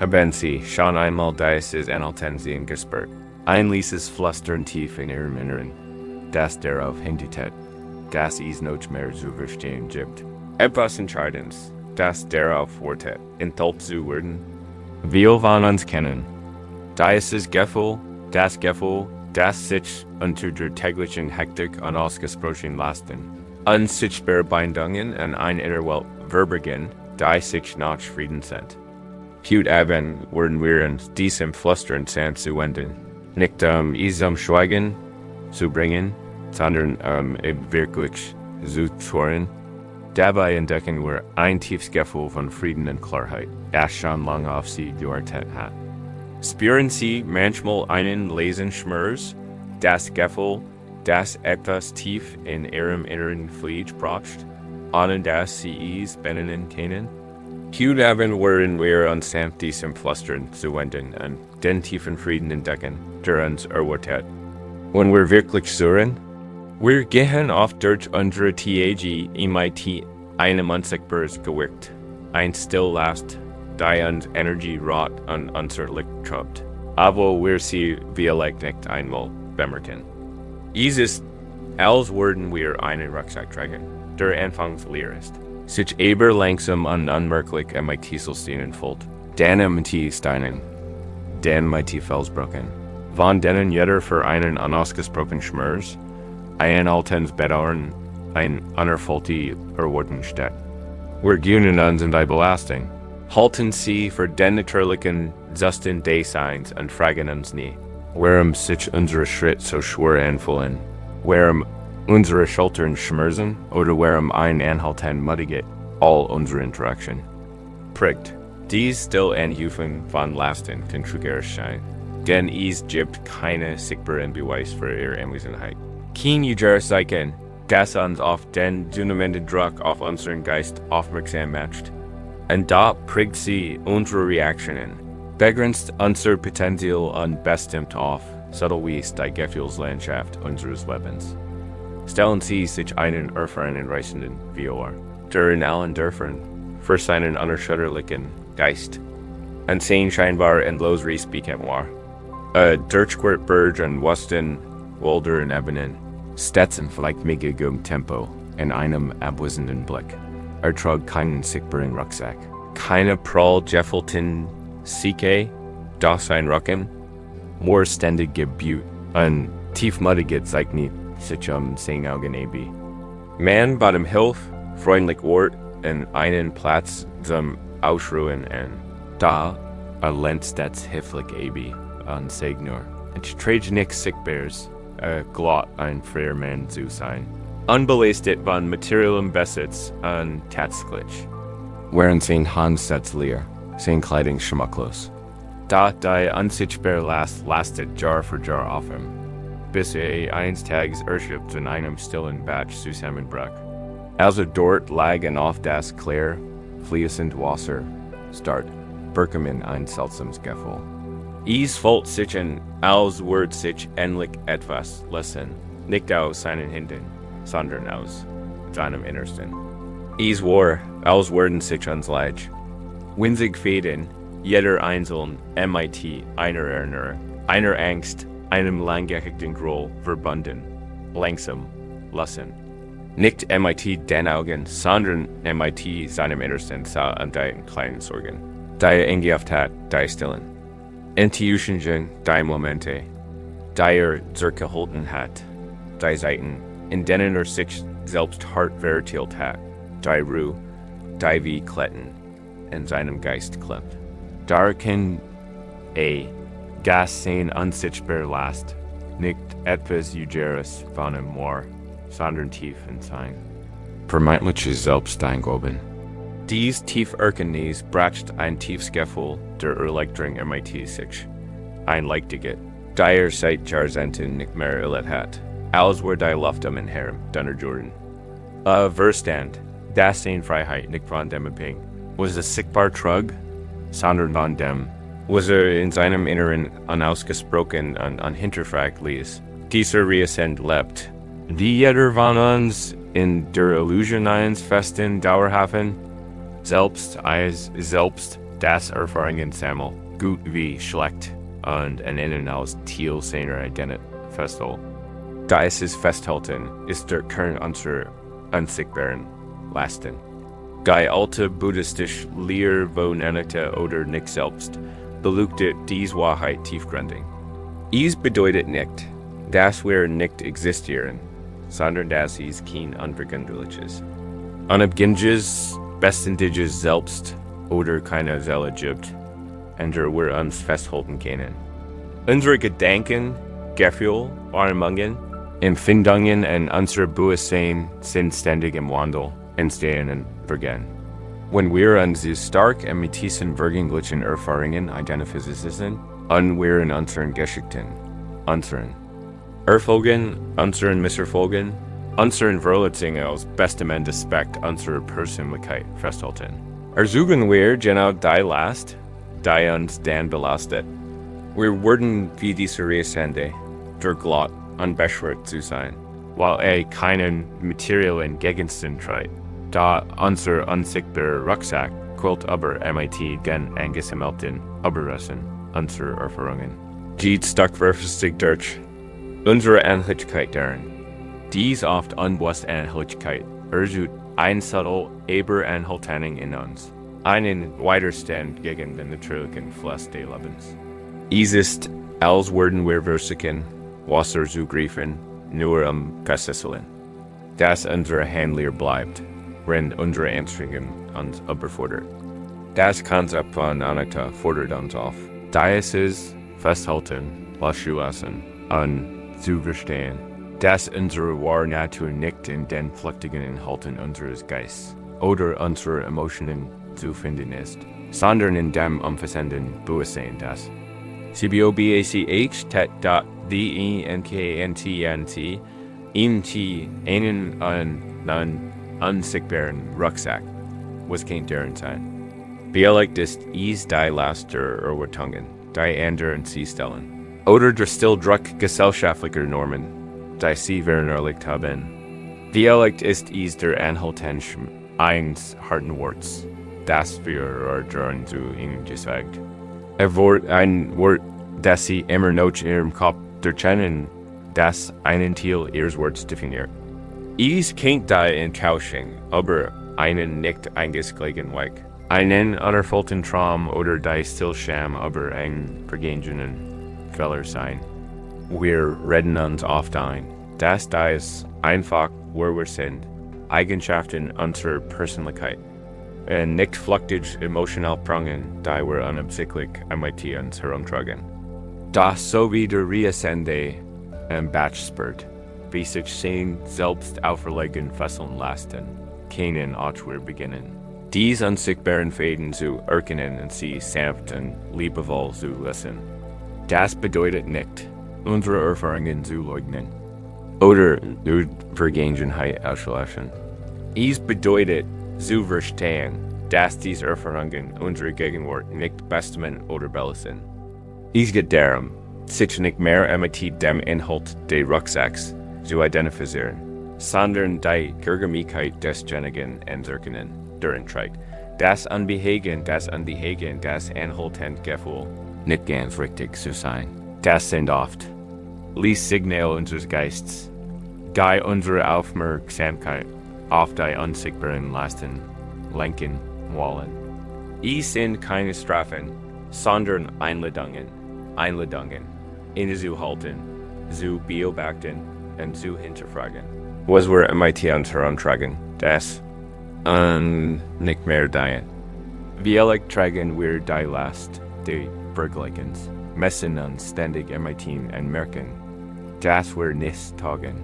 Wenn Sie schon einmal dieses Zen gespürt. Ein lieses Flüstern tief in Ihrem Inneren, das darauf hindeutet, dass es nicht mehr zu verstehen gibt. Etwas Entscheidendes, das darauf wartet, enthüllt zu werden. Wir von uns kennen. Dieses Gefühl, das sich unter der täglichen Hektik unausgesprochen lasten. Unsichtbare Bindungen an eine Innerwelt verbergen, die sich nach Frieden sind. Fühlt werden wir uns diesem Flüstern zuwenden. Nicht isam Schweigen zu bringen, sondern wirklich zu hören. Dabei entdecken wir ein tiefes Gefühl von Frieden und Klarheit, das schon lange auf Sie gewartet hat. Spüren Sie manchmal einen leisen Schmerz, das Gefühl, das etwas tief in Ihrem Inneren Fleisch braucht, ohne dass Sie es benennen können? Fühlt werden wir uns sanft diesem Flüstern zuwenden und den tiefen Frieden entdecken, der uns erwartet. Wenn wir wirklich suchen, wir gehen oft durch unsere Tage mit einem unsichtbares Gewicht, ein Stilllast, die uns Energie raubt und unser Licht trübt. Aber wir sie vielleicht nicht einmal bemerken. Es ist, als würden wir einen Rucksack tragen, der anfangs leer ist. Sich aber langsam und unmerklich mit Kieselsteinen füllt. Dann mit Steinen, dann mit Felsbrocken. Von denen jeder für einen unausgesprochenen Schmerz, ein altes Bedauern, ein unerfüllte Erwartung steht. Wir gönnen uns in die Belastung. Halten Sie für den natürlichen Zustand des Seins und fragen uns nie, warum sich unsere Schritte so schwer anfühlen, warum unsere Schultern schmerzen oder warum ein Anhalten mutiget, all unsere Interaktion. Prägt dies still Anhäufung von Lasten den Trügerisch scheint, denn es gibt keine sichtbaren Beweis für ihre Anwesenheit. Kein Zeichen, das uns auf den zunehmenden Druck auf unseren Geist aufmerksam macht. Und da prägt sie unsere Reaktionen, begrenzt unser Potenzial und bestimmt auf, subtle wie die Gefühlslandschaft unseres Lebens. Stellen Sie sich einen erfahrenen Reisenden vor, der in allen Dörfern für seinen unerschütterlichen Geist und sein scheinbar endloses bekannt war. Durchquert Berg und Westen, Wälder und Ebenen, stets in gleichmäßigem Tempo in einem abwesenden Blick. Trug keinen sichtbaren Rucksack, keine prall gefällten Psyche, doch sein Rücken, more ständig Gebüt und tiefmütiges Zeichen sich sein Augen ebi. Man bat ihm Hilfe, freundlich Wort und einen Platz zum Ausruhen an. Da lehnt stets höflich ebi an Segnor. Es trägt nichts Sichtbares, glatt ein freier Mann zu sein. Unbelastet von materiellem Besitz und Tatsächlich. Während sein Handsetz leer, sein Kleidung schmucklos. Da die unsichtbare Last lastet Jahr für Jahr auf ihm, bis eines Tages erschöpft in einem stillen Batsch zusammenbrach. Als dort lag und auf das klar, fließend Wasser starrt, Berkemann ein seltsames Gefühl. Es fühlt sich an, als würde sich endlich etwas lösen, nicht aus seinen Händen, sondern aus seinem Innersten. Es war, als würden sich uns Leid, winzig Fäden, jeder einzeln mit einer Erinnerung, einer Angst, einem langgehegten Groll verbunden, langsam lassen. Nicht mit den Augen, sondern mit seinem Innersten sah an die kleinen Sorgen, die Engehaftet, die Stillen. Intuitionen, die Momente, die zurückgehalten hat, die Seiten, in denen sich selbst hart vertielt hat, die Ruhe, die wie Kletten in seinem Geist klebt. Da kann Gas sein unsichtbar Last, nicht etwas Ugeres von ihm war, sondern tief in sein vermeintliches Selbst eingehoben. Dies Tieferkenntnis bracht ein tiefes Gefühl der Erleichterung mit sich. Ein Leichtigkeit, die seit Jahrzehnten nicht mehr erlebt hat, als wir die Luft im Herrn Jordan. Verstand, das in Freiheit nicht von dem abhing, was es sichtbar trug, sondern von dem, was in seinem Inneren unausgesprochen und unhinterfragt ließ. Dieser Reascent lebt, wie jeder von uns in der Illusion eines festen Dauerhaften, selbst Das Erfahrungen sammel, gut wie schlecht, und ein innen aus Ziel seiner Identität festhalten. Dieses Festhalten ist der Kern unserer unsichtbaren Lasten. Guy alte buddhistisch Lehr von Anatta oder nicht selbst, beleuchtet dies Wahrheit tiefgründig. Es bedeutet nicht, dass wir nicht existieren, sondern dass es kein unvergängliches, unabhängiges, beständiges Selbst oder keine Seele gibt, an der wir uns festhalten können. Unsere Gedanken, Gefühle, Wahrnehmungen, Empfindungen und unser Bewusstsein sind ständig im Wandel, entstehen und vergehen. Wenn wir uns stark mit diesen vergänglichen Erfahrungen identifizieren, und wir in unseren Geschichten, unseren Erfolgen, unseren Misserfolgen, unseren Verletzungen aus bestem Aspekt unserer Persönlichkeit festhalten. Suchen wir genau die Last, die uns dann belastet. Wir werden wie diese Reisende, der glatt unbeschwert zu sein, weil keinen materiellen Gegenstand trägt, da unser unsichtbarer Rucksack quillt über mit gen angesammelten Überresten unserer Erfahrungen. Geht stockwerfestig durch unsere Ähnlichkeit darin. Dies oft unbewusste Ähnlichkeit erzeugt ein subtle Anhaltung in uns, einen Widerstand gegen den natürlichen Fluss des Lebens. Es ist, als würden wir versuchen, Wasser zu greifen, nur festzustellen, dass unsere Hand leer bleibt, wenn unsere Anstrengung uns überfordert. Das Konzept von Anatta fordert uns auf, dieses Festhalten, loszulassen und zu verstehen, dass unsere wahre Natur nicht in den flüchtigen Inhalten unseres Geistes oder unserer Emotionen zu finden ist, sondern in dem umfassenden Bewusstsein, das CBOBACH einen unsichtbaren Rucksack, was kein deren sein. Vielleicht ist es die Last der Erwartungen, die anderen sie stellen, oder der Stilldruck gesellschaftlicher Normen, die sie verinnerlicht haben. Vielleicht ist es der Anhaltung eines harten Worts, das wir erdrehen zu ihnen gesagt. Ein Wort, das sie immer noch in ihrem Kopf durchkennen, das einen Teil ihres Wortes definiert. Es kennt die Enttäuschung, aber einen nicht eingeschlägen Weg. Einen unerfüllten Traum oder die Stillscham über einen vergangenen Fehler sein. Wir reden uns oft ein, dass dies einfach, wo wir sind, Eigenschaften unserer Persönlichkeit, nicht flüchtig emotional prangen, die wir unabsichtlich mit uns herumtragen. Das so wie der Reisende Batchspurt, wie sich sein selbst auferlegen Fesseln lassen, können auch wir beginnen. Dies unsichtbaren Fäden zu erkennen und sie sanft und liebevoll zu lassen. Das bedeutet nicht, unsere Erfahrungen zu leugnen oder die Vergangenheit auszuschließen. Es bedeutet zu verstehen, dass diese Erfahrungen unsere Gegenwart nicht bestimmen oder belasten. Es geht darum, sich nicht mehr mit dem Inhalt des Rucksacks zu identifizieren, sondern die Gergamigkeit desjenigen anzuerkennen, der ihn trägt. Das Anbehagen, das anhaltende Gefühl, nicht ganz richtig zu sein. Das sind oft Lichtsignale unseres Geistes, die unsere Aufmerksamkeit auf die unsichtbaren Lasten lenken wollen. Es sind keine Strafen, sondern Einladungen, innezuhalten, zu beobachten und zu hinterfragen. Was wir mit uns herumtragen, das nicht mehr dienen. Vielleicht tragen wir die Last des Vergleichens, messen uns ständig mit und merken, dass wir nichts taugen.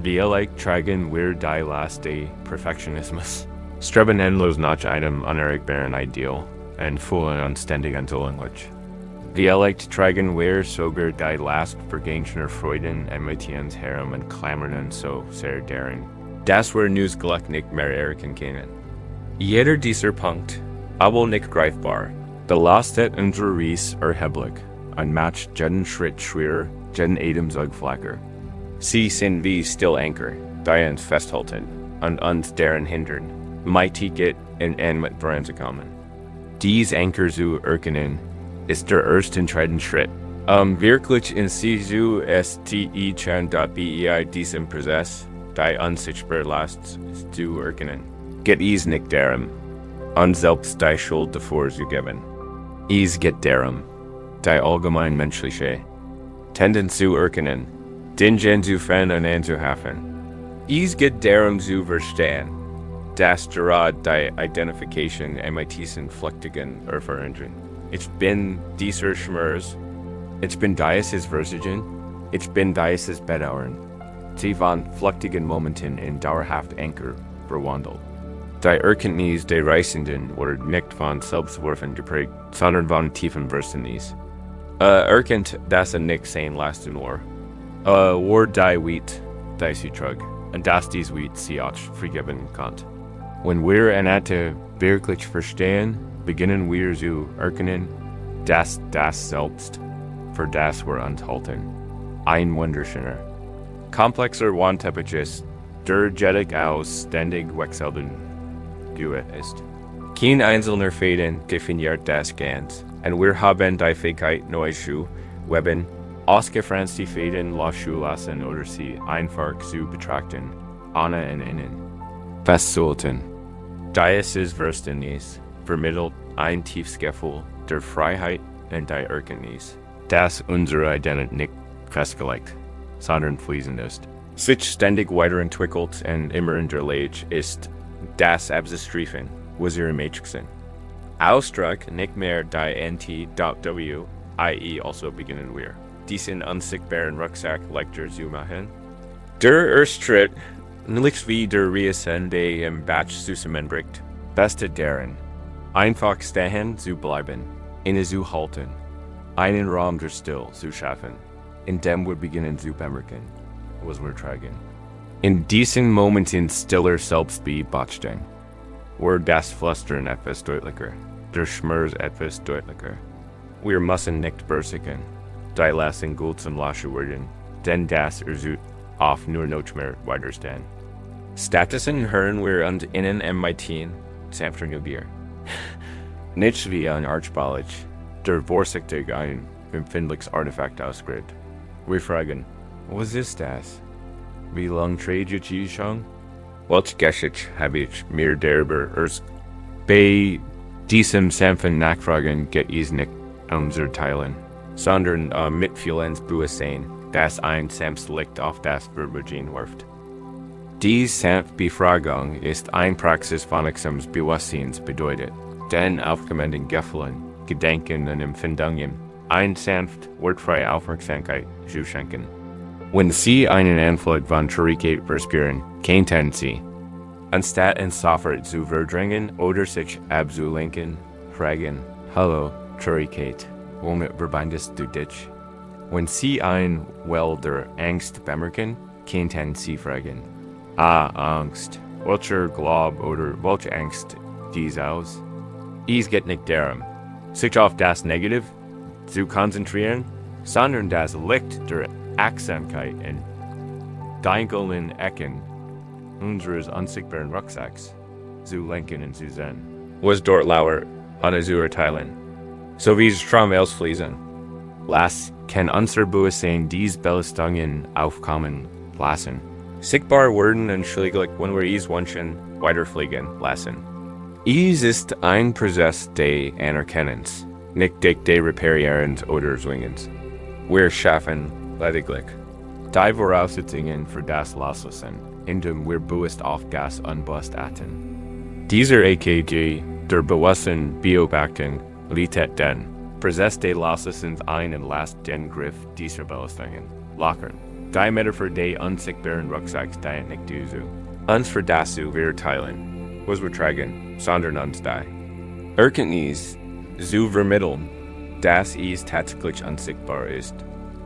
Vielleicht tragen wir die Last des Perfektionismus, streben endlos nach einem unerreichbaren Ideal und fühlen uns ständig unzulänglich. Vielleicht tragen wir sogar die Last vergangener Freuden mit uns herum und klammern uns so sehr darin, dass wir uns Glück nicht mehr erkennen können. Jeder dieser Punkte, aber nicht greifbar, belastet unsere Reise erheblich und macht jeden Schritt schwerer, jeden Atemzug flacher. Sie sind wie Stillanker, die uns festhalten und uns daran hindern, mit Ticket in mit voranzukommen. Dies Anker zu erkennen, ist der erste entscheidende Schritt. Wirklich in sie zu sti chan.bei diesem Prozess, die unsichtbar Last zu erkennen. Get ease nicht darum, selbst die Schuld davor zu geben. Ease get darum, die allgemein menschliche Tendenz zu erkennen, dingen zu finden und anzuhafen. Ease get darum zu verstehen, das gerade die Identification mit Flüchtigen verhindern. Ich bin dieser Schmerz, ich bin dieses Versigen, ich bin dieses Bedauern. Sie van flüchtigen Momenten in dauerhaft Anker verwandelt. Die Erkenntnis der Reisenden wurde nicht von Selbstwerfen geprägt, sondern von tiefen Verständnis. Erkennt, dass nicht sein lassen war. Word die Wheat, die sie trug, und dass dies Wheat sie auch vergeben kann. Wenn wir Anatte wirklich verstehen, beginnen wir zu erkennen, dass das Selbst, für das wir uns halten, ein wunderschöner, komplexer Wandteppich der jedig aus ständig wechselnden Güte ist. Kein einzelner Faden definiert das Ganz, und wir haben die Fähigkeit, neu zu weben, ausgefranste Fäden loszulassen oder sie einfach zu betrachten, ohne und innen festzuhalten. Dieses Verständnis vermittelt ein tiefes Gefühl der Freiheit und der Erkenntnis, dass unsere Identität nicht festgelegt, sondern fließend ist. Sich ständig weiterentwickelt und immer in der Lage ist, das abzustreifen, was ihre Matrix sind. Ausdruck nicht mehr die NT.W, i.e. also beginnen wir, diesen unsichtbaren Rucksack leichter zu machen. Der erste Schritt, nicht wie der Reascende im Batch zusammenbricht, beste darin, einfach stehen zu bleiben, inne zu halten, einen Raum der Still zu schaffen, in dem wir beginnen zu bemerken, was wir tragen. In diesen Momenten stiller Selbstbeobachtung, wird das Flüstern etwas deutlicher, der Schmerz etwas deutlicher. Wir müssen nicht bersigen, die lassen gut zum Laschen werden, denn das oft nur nicht mehr weiterstehen. Stattdessen hören wir uns innen im Maitin, sanfter Bier. Nicht wie ein Archballig, der vorsichtig ein empfindliches Artefakt ausgräbt. Wir fragen, was ist das? Wie lang trade ich schon? Welch Geschichte habe ich mir darüber erst bei diesem sanften Nachfragen geht es nicht unser Teilen, sondern mitfühlens Bewusstsein, das ein sanftes Licht auf das Bewusstsein wirft. Diese sanfte Befragung ist ein Praxis von exams Bewusstseins bedeutet, denn aufgemeldeten Gefühlen, Gedenken und Empfindungen ein sanft, wortfreie Aufmerksamkeit zu schenken. Wenn Sie einen Anflug von Traurigkeit verspüren, könnten Sie, anstatt ins Sofort zu verdrängen oder sich abzulenken, fragen, Hallo, Traurigkeit, womit verbindest du dich? Wenn Sie ein Well der Angst bemerken, könnten Sie fragen, Angst, welcher Glaube oder welche Angst dies aus? Es geht nicht darum, sich auf das Negative zu konzentrieren, sondern das Licht der Achtsamkeit in dunklen Ecken unseres unsichtbaren Rucksacks zu lenken und zu sehen, was dort lauert, ohne zu urteilen, so wie es Strom ausfließen. Lass kann unser Bewusstsein diese Belastungen aufkommen lassen. Sichtbar werden und schließlich, wenn wir es wünschen, weiterfliegen lassen. Es ist ein Prozess der Anerkennens, nicht der Reparierens oder Zwingens. Wir schaffen lediglich die Voraussetzungen für das Loslassen, indem wir bewusst auf das Unbewusst achten. Dieser AKG, der bewussten Beobachtung, bietet den Prozess des Loslassens ein und lässt den Griff dieser Belastungen lockern. Die Metapher des unsichtbaren Rucksacks dient nicht dazu, uns für das zu verteilen, was wir tragen, sondern uns die Erkenntnis zu vermitteln, dass es tatsächlich unsichtbar ist,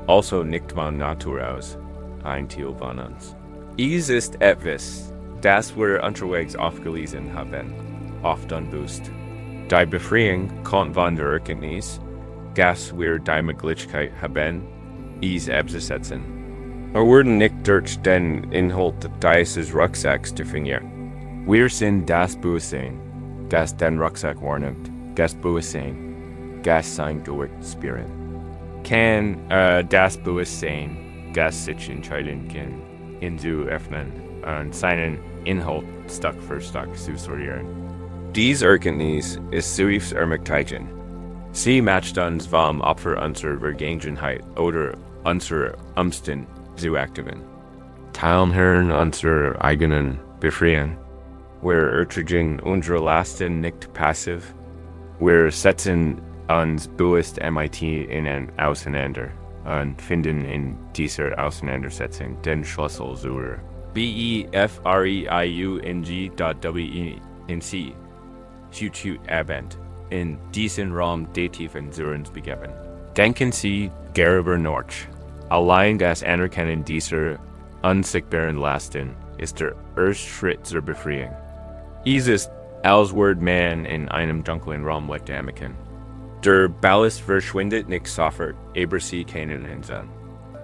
also nicht von Natur aus, ein Teil von uns. Es ist etwas, das wir unterwegs aufgelesen haben, oft unbewusst. Die Befreiung kommt von der Erkenntnis, dass wir die Möglichkeit haben, es abzusetzen. Wir werden nicht durch den Inhalt dieses Rucksacks definiert. Wir sind das Bewusstsein, das den Rucksack wahrnimmt, gas bewustzijn, gas zijn gewerkt Kan das bewustzijn gas sich entscheiden kan in zu öffnen und seinen Inhalt Stück für Stück zu sortieren. Dies Erkenntnis ist zuifs Ermächtigen. Sie macht uns vom Opfer unserer Vergangenheit oder unserer Umstände zu aktivieren. Teilhaben unserer eigenen Befreien. Wir ertragen unsere Lasten nicht passiv. Wir setzen uns bewusst MIT in ein Auseinander und finden in dieser Auseinandersetzung den Schlüssel zur befreiung.wen.c Shoot Abend in diesen Raum tiefen Surens begeben. Denken Sie darüber nach. Allein das Anerkennen dieser unsichtbaren Lasten ist der erste Schritt zur Befreiung. Es ist, als würde man in einem dunklen Raum Licht ermerken. Der Ballast verschwindet nicht sofort, aber Sie können ihn sehen.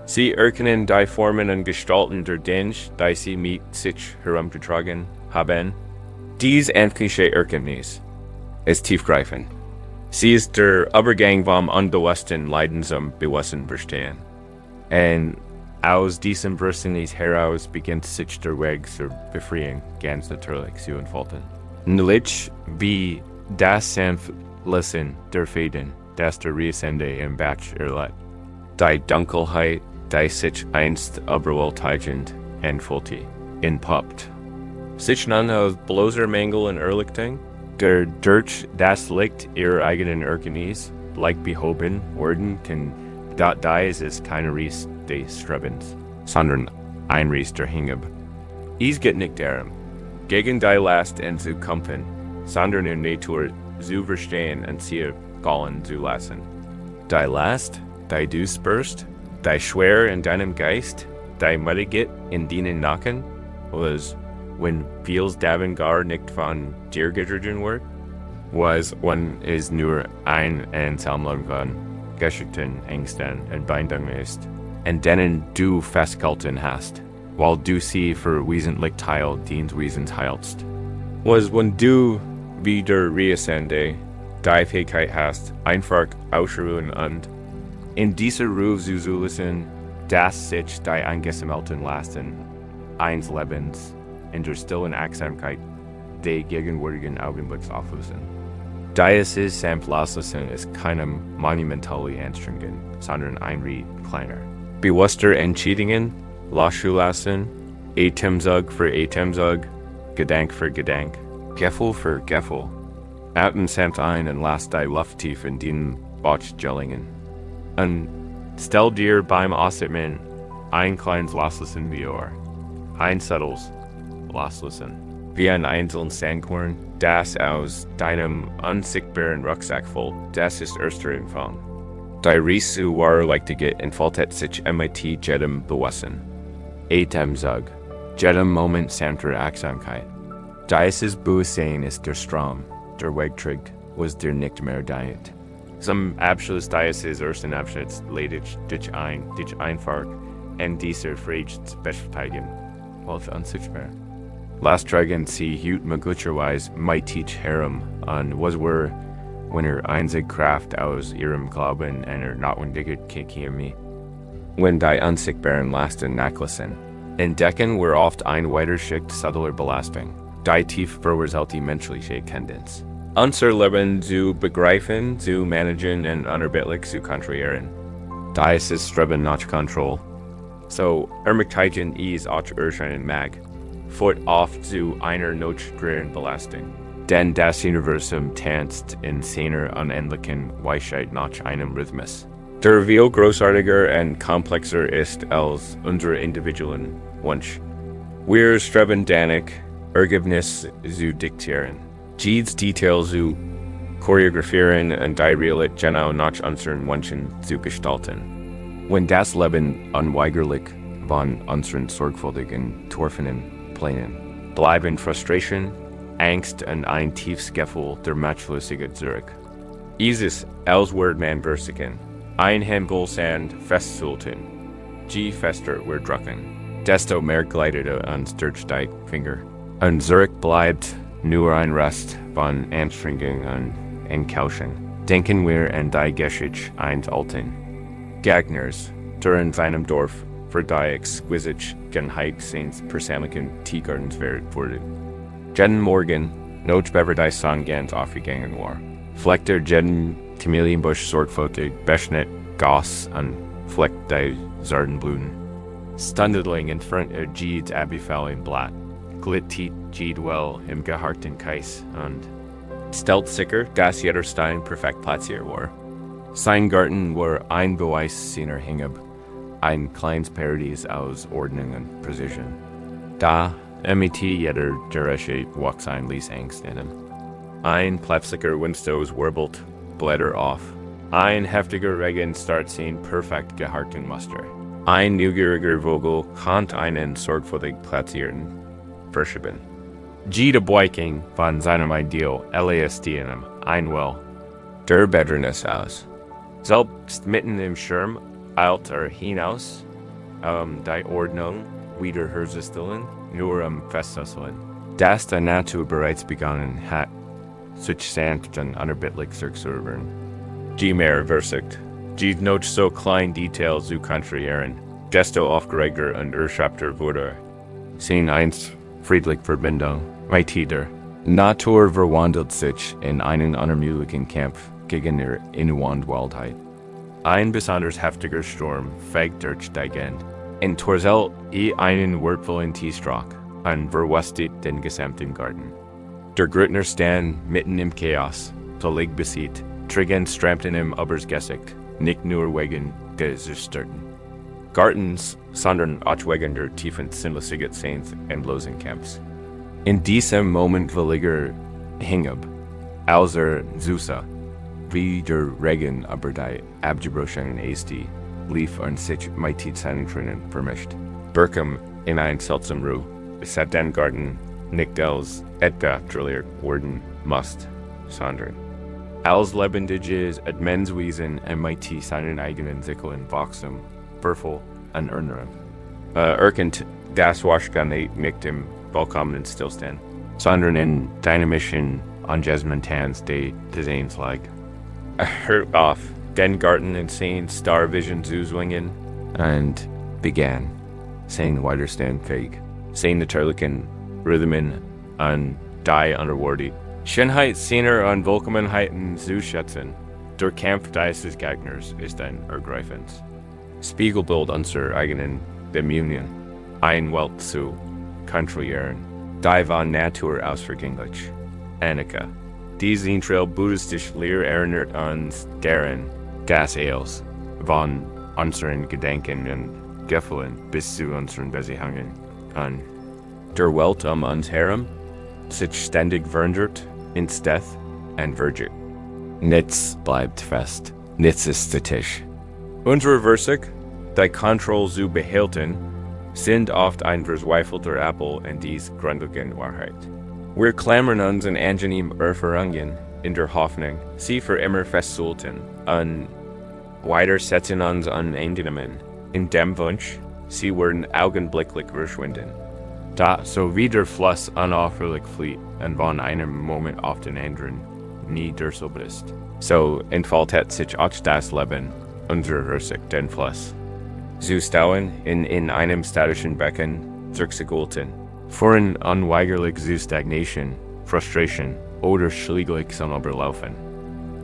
Sie erkennen die Formen und Gestalten der Dinge, die Sie mit sich herumgetragen haben. Dies endliche Erkenntnis ist tiefgreifend. Sie ist der Übergang vom Unbewussten Leiden zum Bewussten Verstehen. Und aus diesem Verständnis heraus beginnt sich der Weg zur Befreiung ganz natürlich zu entfalten. Nämlich wie das sanft Lassen der Fäden, das der Reisende im Batsch erleidet. Die Dunkelheit, die sich einst überwältigend entfaltet, entpuppt. Sich nun aus bloßer Mängel und Erlichtung, der durch das Licht ihrer eigenen Erkenntnis leicht behoben worden kann, dies ist kein Ries des Strebens, sondern ein Ries der Hingabe. Es geht nicht darum, gegen die Last anzukämpfen, sondern in Natur zu verstehen und sie gallen zu lassen. Die Last, die du spürst, die schwer in deinem Geist, die mitgeht in deinen Nacken, was, wenn vieles davon gar nicht von dir getragen wird, was, wenn es nur ein Ansammlung von Geschichten, Ängsten und Bindungen ist, an denen du festgehalten hast, weil du sie für wesentlich Teil deines Wesens hältst. Was, wenn du wieder Reisende die Fähigkeit hast, einfach ausruhen und in dieser Ruhe zu lassen, dass sich die angesammelten Lasten eines Lebens in der stillen Achtsamkeit der gegenwärtigen Augenblicks auflösen. Dieses sanft Loslassen ist keine monumentale Anstrengung, sondern ein Ritt kleiner. Bewusster Entscheidungen loszulassen, Atemzug für Atemzug, Gedank für Gedank, Gefühl für Gefühl. Atmen sanft ein und lass die Luft tief in den Bauch gelingen. Und stell dir beim Ausatmen ein kleines Loslassen vor. Ein subtiles Loslassen. Wie ein einzelnes Sandkorn, das aus deinem unsichtbaren Rucksack fällt, das ist erster Empfang. Die Reise zu Wahrhaftigkeit entfaltet sich mit jedem Bewusstsein. Atemzug, jedem Moment sanfter Achtsamkeit. Dieses Bewusstsein ist der Strom, der Weg trägt, was dir nicht mehr dient. Zum Abschluss dieses ersten Abschnitts lade ich dich einfach in dieser Frage zu beschäftigen, welche unsichtbar. Last tragen Sie heute möglicherweise mit sich herum an was wenn einzige Kraft aus Ihrem Glauben einer notwendigen Chemie. Wenn die unsichtbaren Lasten nachlassen, entdecken wir oft eine weitere Schicht subtler Belastung, die tief verursacht die menschliche Tendenz. Unser Leben zu begreifen, zu managen und unerbittlich zu kontrollieren. Dies ist Streben nach Kontrolle. So ermächtigen es auch erscheinen mag, führt oft zu einer notwendigen Belastung. Denn das Universum tanzt in seiner unendlichen Weisheit nach einem Rhythmus, der viel großartiger und komplexer ist als unsere individuellen Wunsch. Wir streben danach, Ergebnis zu diktieren, jedes Detail zu choreografieren und die Realität genau nach unseren Wünschen zu gestalten. Wenn das Leben unweigerlich von unseren sorgfältigen, torfenen Plänen bleiben Frustration, Angst und ein tiefes Gefühl der Machtlosigkeit zurück. Es ist, als würde man versichern, ein Hempel Sand festzuhalten. Je fester wir drücken, desto mehr gleitet uns durch die Finger. Und zurück bleibt nur ein Rest von Anstrengung und en Kauschen. Denken wir an die Geschichte eines Alten Gegners, der in seinem Dorf für die exquisite Genheit seines persönlichen Teegartens wurde. Jeden Morgen, noch bevor die Sonne ganz aufgegangen war, fleckte jeden Kamelienbusch sorgfältig beschnitten Gas an fleckt die Sardenblüten. Stundeling in front of Jeeds abgefallen Blatt, glitt Jeed well im geharten Kreis und steltsicher, dass jeder Stein perfekt platziert war. Sein Garten war ein Beweis seiner Hingabe, ein kleines Paradies aus Ordnung und Precision. Da mit jeder Geräusche wuchs ein ließ Angst in ihm. Ein plötzlicher Windstoß wirbelt Blätter auf. Ein heftiger Regen starrt sein perfekt geharten Muster. Ein neugieriger Vogel kann einen sorgfältig platzierten verschieben. Jede Beugung von seinem Ideal LASD in ihm einwell der Bedrängnis aus. Selbst mitten im Schirm eilt hinaus, die Ordnung wiederherzustellen, nur festzustellen. Dass die Natur bereits begonnen hat, sich sanft und unerbittlich zu servern. Die mehr versigt, die noch so klein Details zu konstruieren, desto aufgeregter und erschöpfter wurde. Sein einst friedlich Verbindung, weiter. Natur verwandelt sich in einen unermüdlichen Kampf gegen ihre innenwand Wildheit. Ein besonders heftiger Sturm fegt durch die Gegend, und torselt einen wertvollen Tiefschlaf und verwüstet den gesamten Garten. Der Grüttner stand mitten im Chaos, völlig besiegt, Trigen strampten im Gesicht, nicht nur wegen des Zerstörten Gartens, sondern auch wegen der tiefen sinnlichen Sehns und bloßen Kampfs. In diesem Moment völliger Hingabe, außer Zusa, wie der Regen über die abgebrochenen Äste lief und sich mit seinen Tränen vermischt. Berkham in ein seltsam Ruhe, es hat den Garten nicht als etwa trilliert worden musst, sondern als lebendiges Admenswesen mit seinen eigenen Zyklen wachsen, vervoll und erneuern. Erkennt das Wahrscheinlich nicht im vollkommenen Stillstand, sondern in dynamischen Engagements des Sehens-Lag. Hört auf, den Garten in sein Star Vision zu zwingen und begann, sein widerstandfähig, sein natürlichen Rhythmen und die Underworld. Schönheit seiner Unvollkommenheiten zu schätzen. Der Kampf des Gegners ist ein ergreifendes Spiegelbild unserer eigenen Bemühungen, ein Welt zu konstruieren, die von Natur ausvergänglich. Annika, die zentrale buddhistische Lehre erinnert uns daran, dass es von unseren Gedanken und Gefühlen bis zu unseren Beziehungen an der Welt uns herum sich ständig verändert, ins Death und vergeht. Nichts bleibt fest, nichts ist statisch. Unsere Versuche, die Kontrolle zu behalten, sind oft ein verzweifelter Appel in dies grundlegende Wahrheit. Wir klammern uns in angenehmen Erfahrungen in der Hoffnung, sie für immer festzuhalten, und weitersetzen uns an Einnahmen, in dem Wunsch, sie werden augenblicklich verschwinden. Da so wie der Fluss unaufhörlich flieht und von einem Moment auf den anderen nie durchsucht ist, so entfaltet sich auch das Leben unserer Versuch den Fluss. Zu stauen in einem statischen Becken zurückzuhalten, führen unweigerlich zu Stagnation, Frustration oder schläglich zum Überlaufen.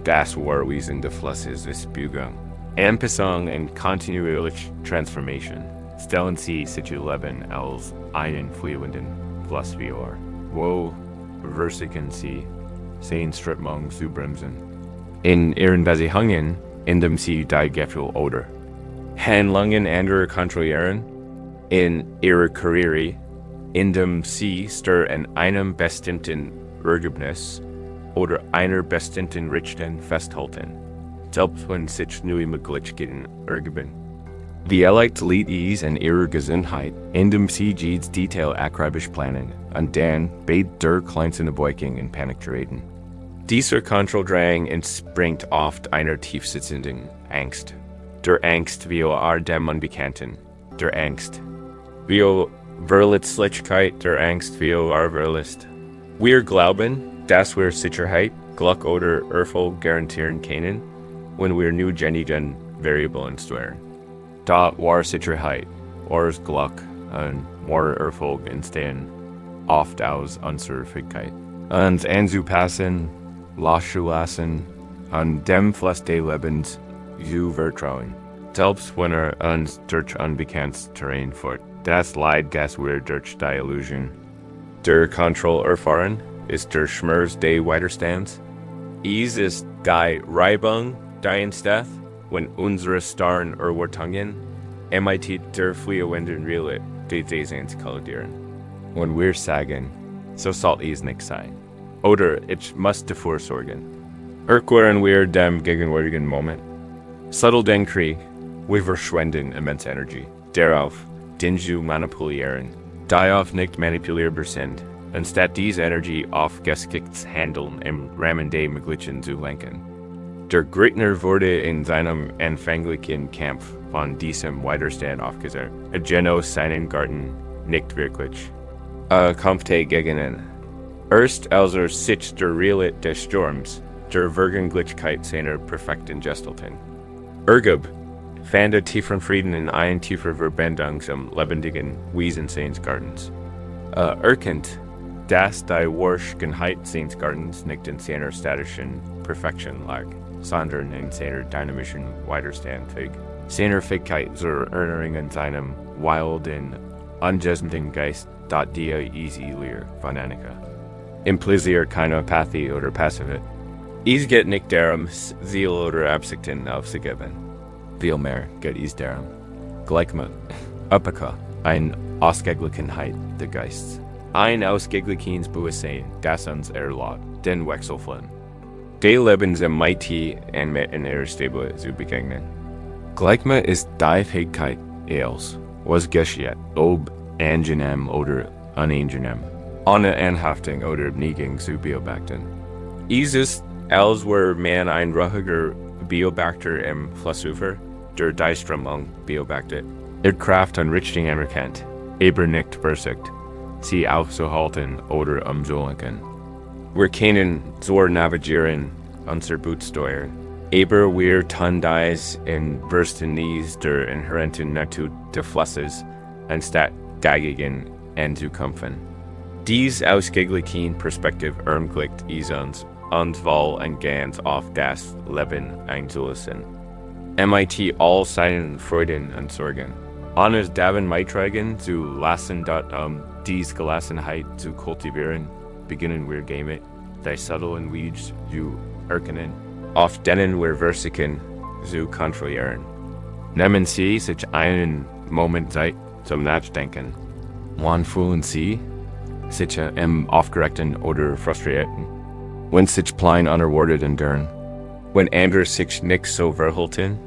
Das Wesen des Flusses ist Bewegung, Anpassung und kontinuierliche Transformation. Stellen Sie sich Ihr Leben als einen fliehenden Fluss vor. Wo versuchen Sie, seine Strömung zu bremsen? In Ihren Beziehungen, indem Sie die Gefühle oder Handlungen anderer kontrollieren, in Ihrer Karriere, indem Sie in einem bestimmten Ergebnis oder einer bestimmten Richtung festhalten, selbst wenn sich neue Möglichkeiten ergeben. Vielleicht liegt es in Ihrer Gesundheit, indem Sie jedes Detail akribisch planen und dann bei der kleinsten Beugung in Panik treten. Dieser Kontrolldrang entspringt oft einer tiefsitzenden Angst. Der Angst vor dem Unbekannten, der Angst vor Verletzlichkeit, der Angst vor Verlust. Wir glauben, dass wir Sicherheit, Gluck oder Erfol garantieren können, wenn wir nu genigen Variablen steuern. Da war Sicherheit, wars Gluck und war Erfolg entstehen, oft aus Unsurfigkeit. Uns anzupassen, loszulassen, an dem Fluss des Lebens zu vertrauen. Selbst wenn uns durch unbekanntes Terrain führt, das Leid gas wir durch die Illusion. Der Kontroll erfahren ist der Schmerz des Widerstands. Is ist die Reibung, die entsteht, wenn unsere starren Erwartungen MIT der fliehenden Realität des Seins kollidieren. Wenn wir sagen, so soll es nicht sein. Oder ich muss davor sorgen. Erklären wir dem gegenwärtigen Moment. Subtle den Krieg, wir verschwenden immense Energie. Darauf, den zu manipulieren, die auf nicht manipulierbar sind, anstatt diese Energie auf geschicktes Handeln im Rahmen der Möglichen zu lenken. Der Gegner wurde in seinem anfänglichen Kampf von diesem Widerstand aufgesetzt. Geno seinen Garten nicht wirklich. Kämpfte gegen ihn. Erst als sich der Realität des Sturms, der Vergänglichkeit seiner perfekten Gestalten. Ergab, fand tiefen Frieden in ein tiefer Verbindung zum lebendigen Wesen seines Gartens. Erkennt, dass die Wahrscheinlichkeit seines Gartens nicht in seiner statischen Perfektion lag, sondern in seiner dynamischen Widerstandfähigkeit. Seiner Fähigkeit zur Erinnerung an seinem wilden, unjudgenden Geist, die easy Lehr von Annika. Impliziert keine Apathie oder Passivität. Es geht nicht darum, Ziel oder Absichten aufzugeben. Vielmehr geht es darum, Gleichmut, Upaka, eine Ausgeglichenheit des Geistes. Ein ausgeglichenes Bewusstsein, das uns erlaubt, den Wechselflug des Lebens im Mighty und mit in ihrer Stabilität zu begegnen. Gleichmut ist die Fähigkeit, was geschieht, ob angenehm oder unangenehm, ohne Anhaftung oder Neigung zu beobachten. Es ist, als wäre man ein ruhiger Beobachter im Flussufer, der die Strömung beobachtet. Kraft und Richtung anerkennt, aber nicht versucht, sie aufzuhalten oder umzulenken. Wir können zur navigieren, unser Boot steuern, aber wir tun dies in Verständnis der inhärenten Natur des Flusses, anstatt dagegen anzukämpfen. Dies ausgeglichen Perspektiv ermöglicht es uns wohl und ganz auf das Leben einzulassen. MIT all seinen Freuden und Sorgen. Anders daven beitragen zu lassen, dies Gelassenheit zu kultivieren, beginnen wir damit, die subtlen Weeds zu erkennen, auf denen wir versuchen zu kontrollieren. Nehmen Sie sich einen Moment Zeit zum Nachdenken. Wann fühlen Sie sich im Aufgeregten oder Frustrierten? Wenn sich klein unerwartet enduren? Wenn andere sich nicht so verhalten,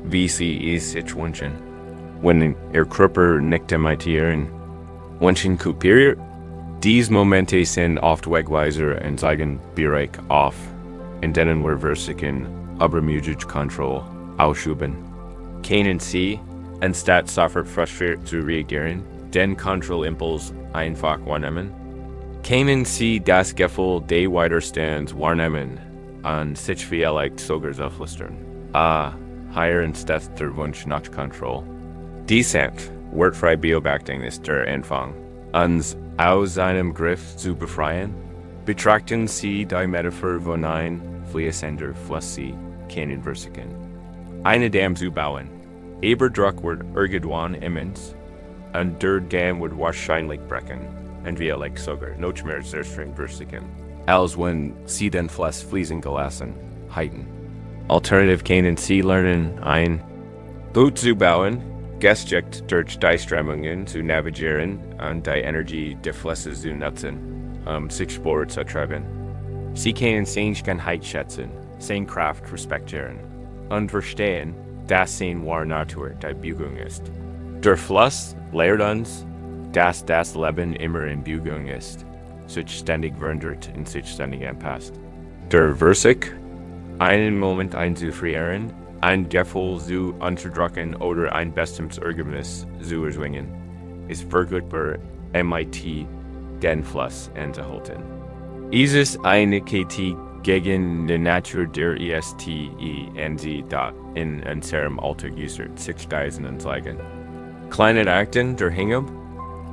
wie sie es sich wünschen? Wenn ihr Körper nicht imitieren? Wünschen kopiert? Diese Momente sind oft Wegweiser und zeigen Bereich auf, in denen wir versuchen, übermütig Kontrolle ausüben. Können Sie, anstatt sofort frustriert zu reagieren, den Kontrollimpuls einfach wahrnehmen? Können Sie das Gefühl des Widerstands wahrnehmen und sich vielleicht sogar auflistern? Hier entsteht der Wunsch nach Kontrolle. Descent, wortfrei Beobachtung ist der Anfang. Uns aus seinem Griff zu befreien, betrachten Sie die Metaphor von ein fließender Fluss Sie kennen versuchen. Eine Dam zu bauen, aber Druck wird irgendwann immens, und der Dam wird wahrscheinlich brechen, und wir sogar noch mehr zerstört versuchen, als wenn Sie den Fluss fließen gelassen halten. Alternativ können Sie lernen, ein Boot zu bauen, geschickt durch die Strömungen zu navigieren und die Energie des Flusses zu nutzen, sich Sport zu treiben. Sie können Sehnlichkeit schätzen, seine Kraft respektieren und verstehen, dass seine wahre Natur die Bewegung ist. Der Fluss lehrt uns, dass das Leben immer in Bewegung ist, sich ständig verändert und sich ständig anpasst. Der Versuch, einen Moment einzufrieren, ein Gefühl zu unterdrücken oder ein bestimmtes Ergebnis zu erzwingen, ist vergleichbar MIT den Fluss anzuhalten. Es ist eine Kritik gegen die Natur der Ist dort in unserem Alltag äußert, sich und zeigen. Kleine Akten der Hingabe,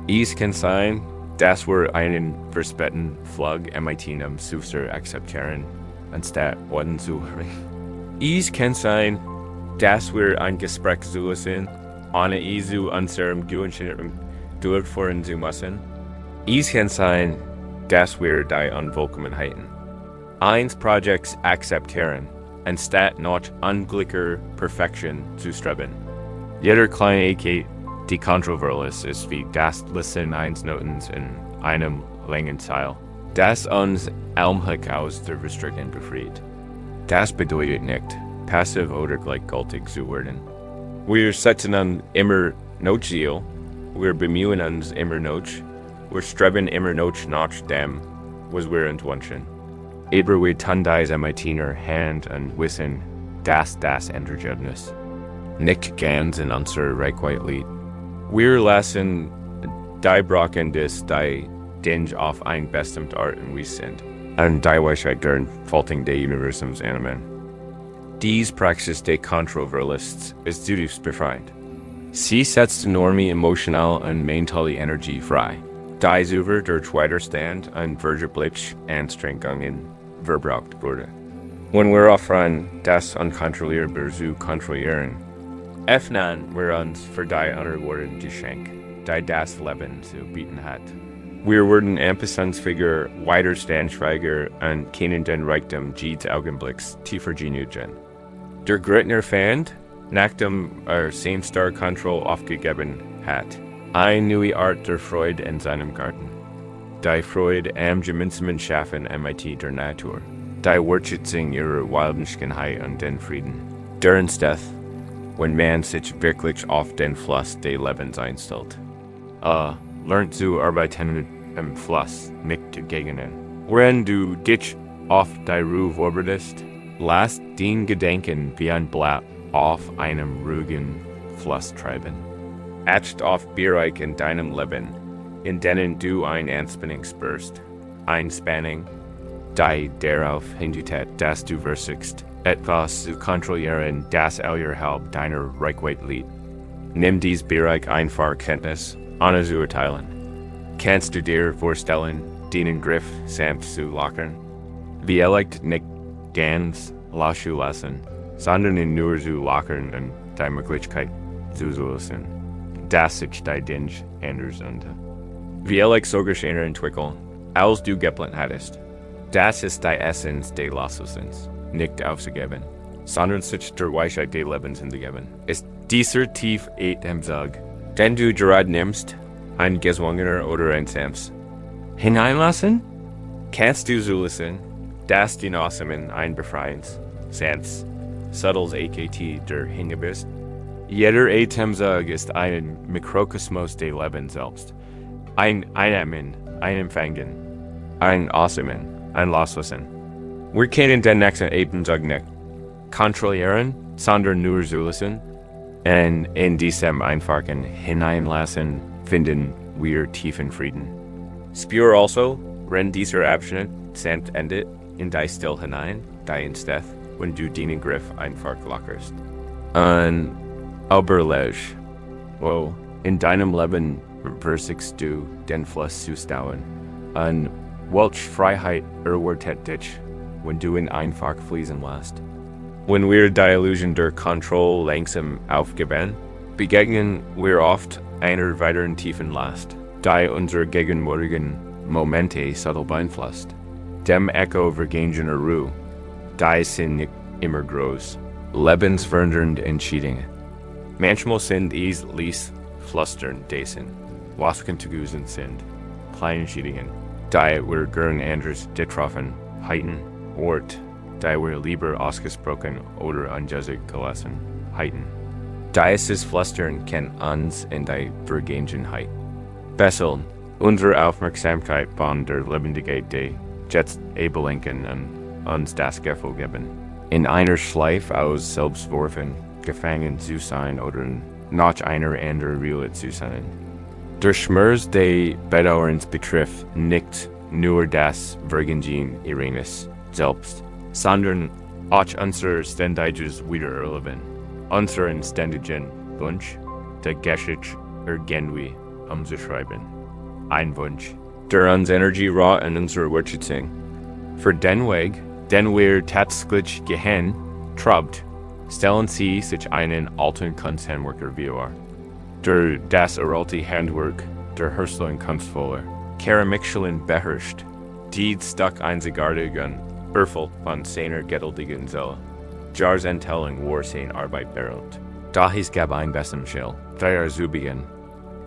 es kann sein, dass wir einen verspäteten Flug MIT am Suster akzeptieren, anstatt Worten zu hören. Es kann sein, dass wir ein Gespräch zulassen, ohne es zu unserem Gegenstand durchführen zu müssen. Es kann sein, dass wir die Unvollkommenheiten eines Projekts akzeptieren, anstatt nach unglücklicher Perfektion zu streben. Jeder kleine Ecke, die kontrovers ist, wie das Listen eines Notens in einem langen Teil, das uns allmählich aus der Restriktion befreit. Das bedeutet nicht, passiv oder gleichgültig zu werden. Wir setzen uns immer noch Ziel, wir bemühen uns immer noch, wir streben immer noch nach dem, was wir uns wünschen. Aber wir tun dies mit einer Hand und wissen, dass das Endergebnis nicht ganz in unserer Reichweite liegt. Wir lassen die Brocken des die Dinge auf ein bestimmte Art und Weise sind, und die Weisheit der Faltung des Universums annehmen. Dies Praxis der Kontroverlists ist zutiefst befreiend. Sie setzt enorme emotionale und mentale Energie frei. Die über der Widerstand und vergebliche Anstrengungen verbraucht wurde. Wenn wir aufhören, das Unkontrollierbare zu kontrollieren, öffnen wir uns für die anderen Geschenk, die das Leben zu bieten hat. Wir werden empfindungsfähiger, widerstandsfähiger und können den Reichtum jedes Augenblicks tiefer genießen. Der Gretner Feind, nachdem sein starke Kontrolle aufgegeben hat, eine neue Art der Freude in seinem Garten. Die Freude am gemeinsamen Schaffen mit der Natur. Die Wertschätzung ihrer Wildigkeit und den Frieden. Deren Death, wenn man sich wirklich auf den Fluss des Lebens einstellt. Lernt zu arbeiten im Fluss, nicht dagegen. Wenn du dich auf die Ruhe vorbereitest, lass den Gedanken wie ein Blatt auf einem ruhigen Fluss treiben. Acht auf Bereich in deinem Leben, in denen du ein Anspannung spürst. Einspanning, die darauf hindeut, dass du versuchst, etwas zu kontrollieren, das außerhalb deiner Reichweite liegt. Nimm dies Bereich einfach Kenntnis, ohne zu urteilen. Kannst du dir vorstellen, den Griff sanft zu lockern? Vielleicht nicht ganz loszulassen, sondern ihn nur zu lockern und die Möglichkeit zuzulassen, dass sich die Dinge anders anfühlen. Vielleicht sogar schneller entwickeln, als du geplant hattest. Das ist die Essenz des Loslassens, nicht aufzugeben, sondern sich der Weisheit des Lebens hinzugeben. Ist dieser tief Atemzug, den du gerade nimmst, ein gezwungener oder ein sanftes hineinlassen? Kannst du zulassen, dass die Ausatmen ein befreiendes, sanftes, subtiles AKT der Hingabe ist? Jeder Atemzug ist ein Mikrokosmos des Lebens selbst. Ein Einatmen, ein Empfangen, ein Ausatmen, ein Loslassen. Wir können den nächsten Atemzug nicht kontrollieren, sondern nur zulassen. Und in diesem einfachen Hineinlassen finden wir tiefen Frieden. Spür also, wenn dieser Abschnitt sanft endet, in die Still hinein, die entsteht, wenn du den Griff einfach lockerst. Und überleg, wo in deinem Leben versuchst du, den Fluss zu stauen. Und welche Freiheit erwartet dich, wenn du ihn einfach fließen lässt? Wenn wir die Illusion der Kontrolle langsam aufgeben, begegnen wir oft einer weiteren tiefen Last, die unsere gegenwärtigen Momente subtil beeinflusst. Dem Echo vergangener Ruhe, die sind nicht immer groß, lebensverändernd Entscheidungen. Manchmal sind es flüstern dessen, was kontusen sind, kleine Entscheidungen, die wir gern anders getroffen hätten, Ort, die wir lieber ausgesprochen oder anjährlich gelassen hätten. Dieses Flüstern kann uns in die Vergangenheit fesseln, unsere Aufmerksamkeit von der Lebendigkeit der jetzt ablenken und uns das Gefühl geben, in einer Schleife aus Selbstvorwürfen gefangen zu sein oder nach einer anderen Realität zu sein. Der Schmerz des Bedauerns betrifft nicht nur das Vergehen ihres Selbst, sondern auch unser ständiges Wiedererleben. Unseren ständigen Wunsch, der Geschichte irgendwie umzuschreiben. Ein Wunsch, der uns Energie raubt in unserer Wertschätzung. Für den Weg, den wir tatsächlich gehen, trabt, stellen Sie sich einen alten Kunsthandwerker vor, der das uralte Handwerk der Herstellung kunstvoller Keramikschalen beherrscht, die stock einzigartigen Erfol von seiner geduldigen Seele. Jars Entelling war sein Arbeit berühmt. Daher gab ein Bessemschell, der Zubigen,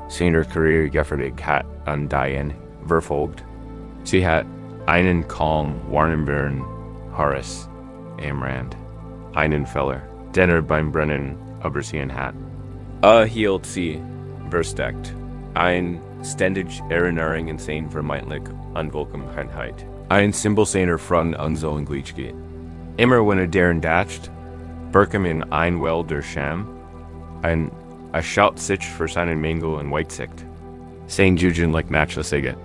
seiner Karriere gefährdet hat an Diane verfolgt. Sie hat einen kalm, warnbaren Horace am Rand, einen Feller, den beim Brennen übersehen hat. Hielt sie versteckt, ein ständig Erinnerung in sein vermeintlich Unvollkommenheit, ein Symbol seiner Front unsollen Gliedschkeit. Immer wenn deren dacht, Birkem in ein Well der Scham, ein schaut sich für seinen Mängel in Weitsicht. Sein Jugen like Matchlessiget.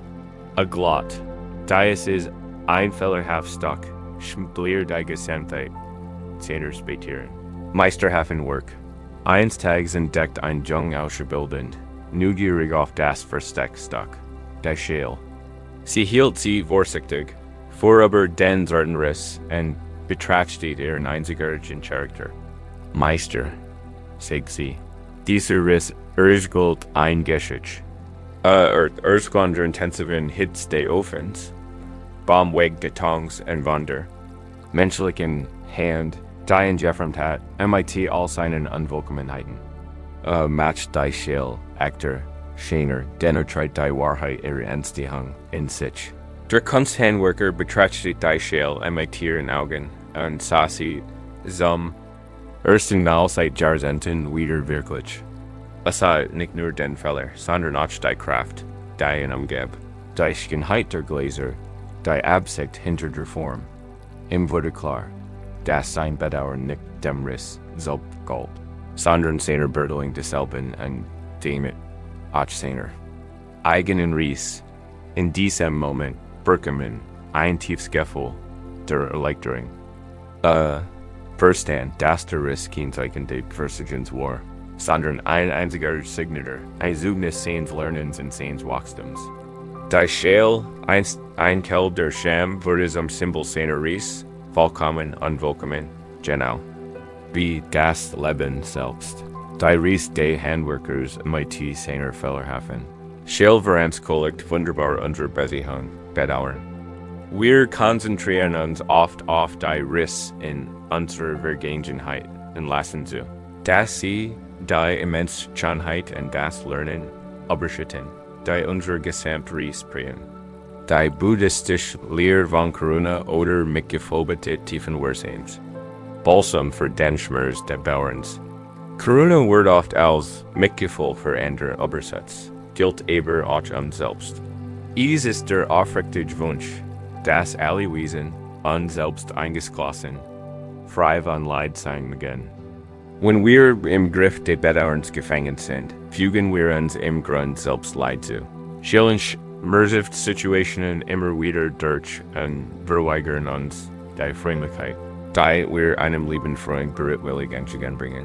A Glot, dies ist ein fehlerhaft Stock, schmblier die Gesamtheit, seiner Spätieren. Meisterhaft Work. Eins Tags entdeckt ein Jung ausgebildend, neugierig auf das Versteckstock, die Schale. Sie hielt sie vorsichtig, vor aber den Sortenriss und betrachtete ihren einzigartigen Charakter. Meister, sagt sie, dieser Riss urgelt ein Geschichte. Urgelt intensiven Hitz des Ofens, Baumweg des Tongs und Wander, menschlichen Hand, die entjeffert hat, MIT all seinen Unvollkommenheiten. Match die Schale, Actor, Schener, denner tritt die Wahrheit ihrer Ernstehung in sich. Der Kunsthandwerker betrachtete die Schale MIT in Augen und sah sie zum ersten Mal seit Jahrzehnten wieder wirklich. Es sah nicht nur den Feller, sondern auch die Kraft, die ihn umgab, die Schönheit der Gläser, die Absicht hinter der Form. Ihm wurde klar, dass sein Bedauern nicht dem Riss selbst galt, sondern seiner Bertelung desselben und damit auch seiner eigenen Riss. In diesem Moment Birkemann ein tiefes Gefühl der Erleichterung. Verstand, dass der Riss kein Zeichen des Versagens war, sondern ein einziger Signatur, ein Zeugnis seines Lernens und seines Wachstums. Die Schale, ein Teil der Scham, wurde zum Symbol seiner Riss, vollkommen, unvollkommen, genau, wie das Leben selbst. Die Riss des Handwerkers MIT seiner Fehlerhafen. Schale Veranskollegt wunderbar unter Beziehung, Bedauern. Wir konzentrieren uns oft auf die Riss in unserer Vergangenheit und Lassen Sie, dass sie die immense Schönheit und das Lernen überschütten, die unser Gesamtriss prägen. Die buddhistische Lehre von Karuna oder Mitgefühl bietet tiefen Wurzelns. Balsam für den Schmerz des Bedauerns. Karuna wird oft als Mitgefühl für andere übersetzt, gilt aber auch selbst. Dies ist der aufrichtige Wunsch, dass alle Wesen uns selbst eingeschlossen, frei von Leid sein mögen. Wenn wir im Griff des Bedauerns gefangen sind, fügen wir uns im Grund selbst Leid zu. Schillen immersive Situationen immer wieder durch und verweigern uns die Frömmigkeit, die wir einem lieben Freund bereitwillig entgegenbringen.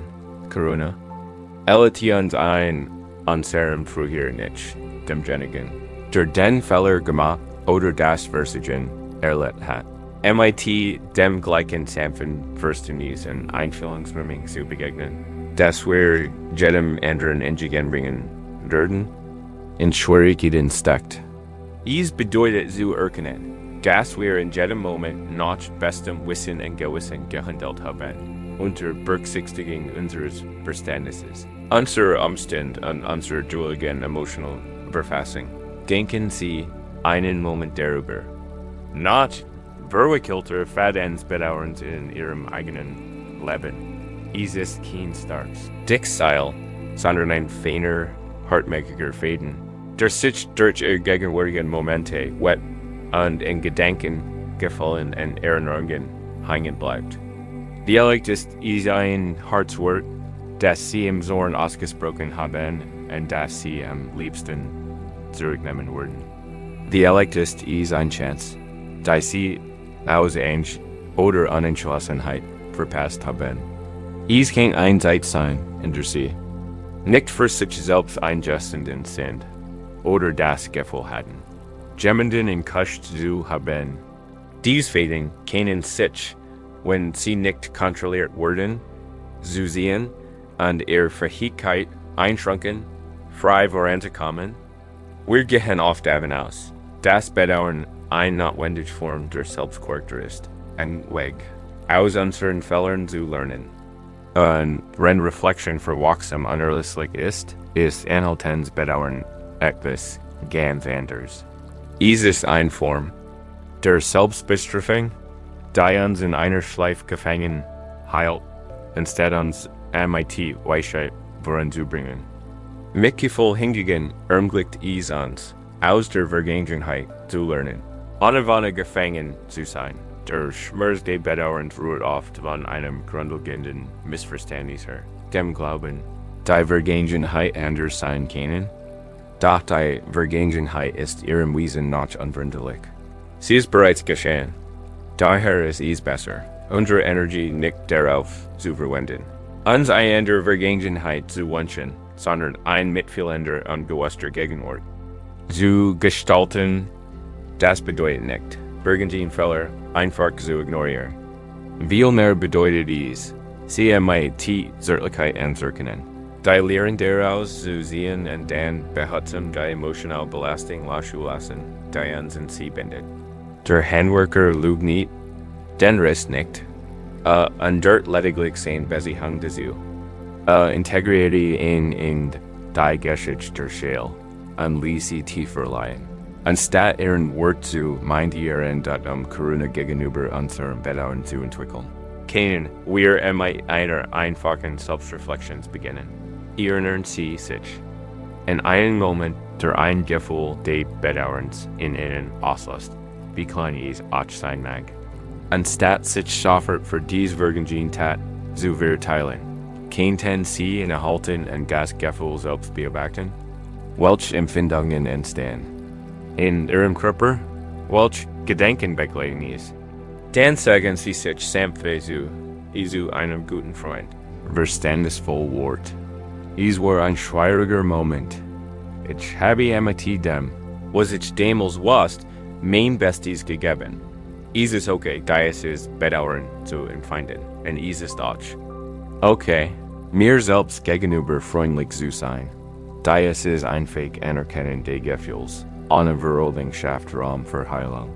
Karuna, eleti uns ein unserem früher nicht, demjenigen, der den Fehler gemacht oder das Versagen erlebt hat. MIT dem gleichen sanften Verständnis und Einfühlungsmümming zu begegnen, dass wir jedem anderen entgegenbringen würden, in Schwierigkeiten steckt. Dies bedeutet zu erkennen, dass wir in jedem Moment nach bestem Wissen und Gewissen gehandelt haben, unter Berücksichtigung unseres Verständnisses, unserer Umstände und unserer dualen emotional Verfassung. Denken Sie einen Moment darüber. Not verwickelter Fadens Bedauerns in Ihrem eigenen Leben. Dies ist kein starkes Dickseil, sondern ein feiner, hartnäckiger Faden, der sich durch ihre gegenwärtigen Momente wet und in Gedanken, Gefühlen und Erinnerungen hängen bleibt. Dialekt ist ein Herzwort, das Sie im Zorn ausgesprochen haben und das Sie am liebsten zurücknehmen würden. Dialekt ist ein Chance, da Sie aus oder Unentschlossenheit, verpasst haben. Is kein Einseitsein in der Sie. Nicht für sich selbst einjustenden sind, oder das Gefühl hatten. Jemanden in Kust zu haben. Dies Fading keinen sich, wenn sie nicht kontrolliert wurden, zu sehen, und Fähigkeit einschränken, frei voranzukommen. Wir gehen oft davon aus, dass Bedauern eine notwendige Form der Selbstcharakter ist, ein Weg, aus unseren Fehlern zu lernen. Und wenn Reflexion verwachsam unerlässlich ist Anhaltens Bedauern etwas ganz anderes. Es ist eine Form der Selbstbestrafung, die uns in einer Schleife gefangen hält, anstatt uns MIT Weisheit voranzubringen. Mitgefühl hingegen ermöglicht es uns, aus der Vergangenheit zu lernen, ohne gefangen zu sein. Der Schmerz des Bedauerns ruht oft von einem grundlegenden Missverständnis her, dem Glauben, die Vergangenheit anders sein können. Doch die Vergangenheit ist ihrem Wesen nicht unveränderlich. Sie ist bereits geschehen. Daher ist es besser, unsere Energie nicht darauf zu verwenden, uns in der Vergangenheit zu wünschen, sondern ein mitfühlender und bewusster Gegenwart zu gestalten. Das bedeutet nicht, irgendeinen Fehler einfach zu ignorieren. Vielmehr bedeutet es, sie mit Zärtlichkeit anzuerkennen, die Lehren daraus zu sehen und dann behutsam die emotionale Belastung loszulassen, die uns in sie bindet. Der Handwerker lügt nicht, den Rest nicht, und dort lediglich sein Beziehung dazu. Integrierte in die Geschichte der Seele und ließ sie tiefer liegen. Anstatt ihren Wort zu meinen, dat Corona gegenüber unserem Bedauern zu entwickeln. Können wir mit einer einfachen Selbstreflexion beginnen. Erinnern Sie sich in einen Moment der ein Gefühl des Bedauerns in Ihnen auslöst, wie klein es auch sein mag. Anstatt sich sofort für dies Vergangenheit zu verteilen, könnten Sie innehalten und das Gefühl selbst beobachten, welche Empfindungen entstehen. In Ihrem Körper, welche Gedanken begleiten es. Dann sagen Sie sich sanft zu einem guten Freund, verständnisvoll Wort. Es war ein schwieriger Moment. Ich habe mit dem, was ich damals wusste, mein Bestes gegeben. Es ist okay, das ist Bedauern zu empfinden, und es ist auch okay, mir selbst gegenüber freundlich zu sein. Das ist einfach Anerkennen des Gefühls, ohne Verurteilung schafft Raum für Heilung.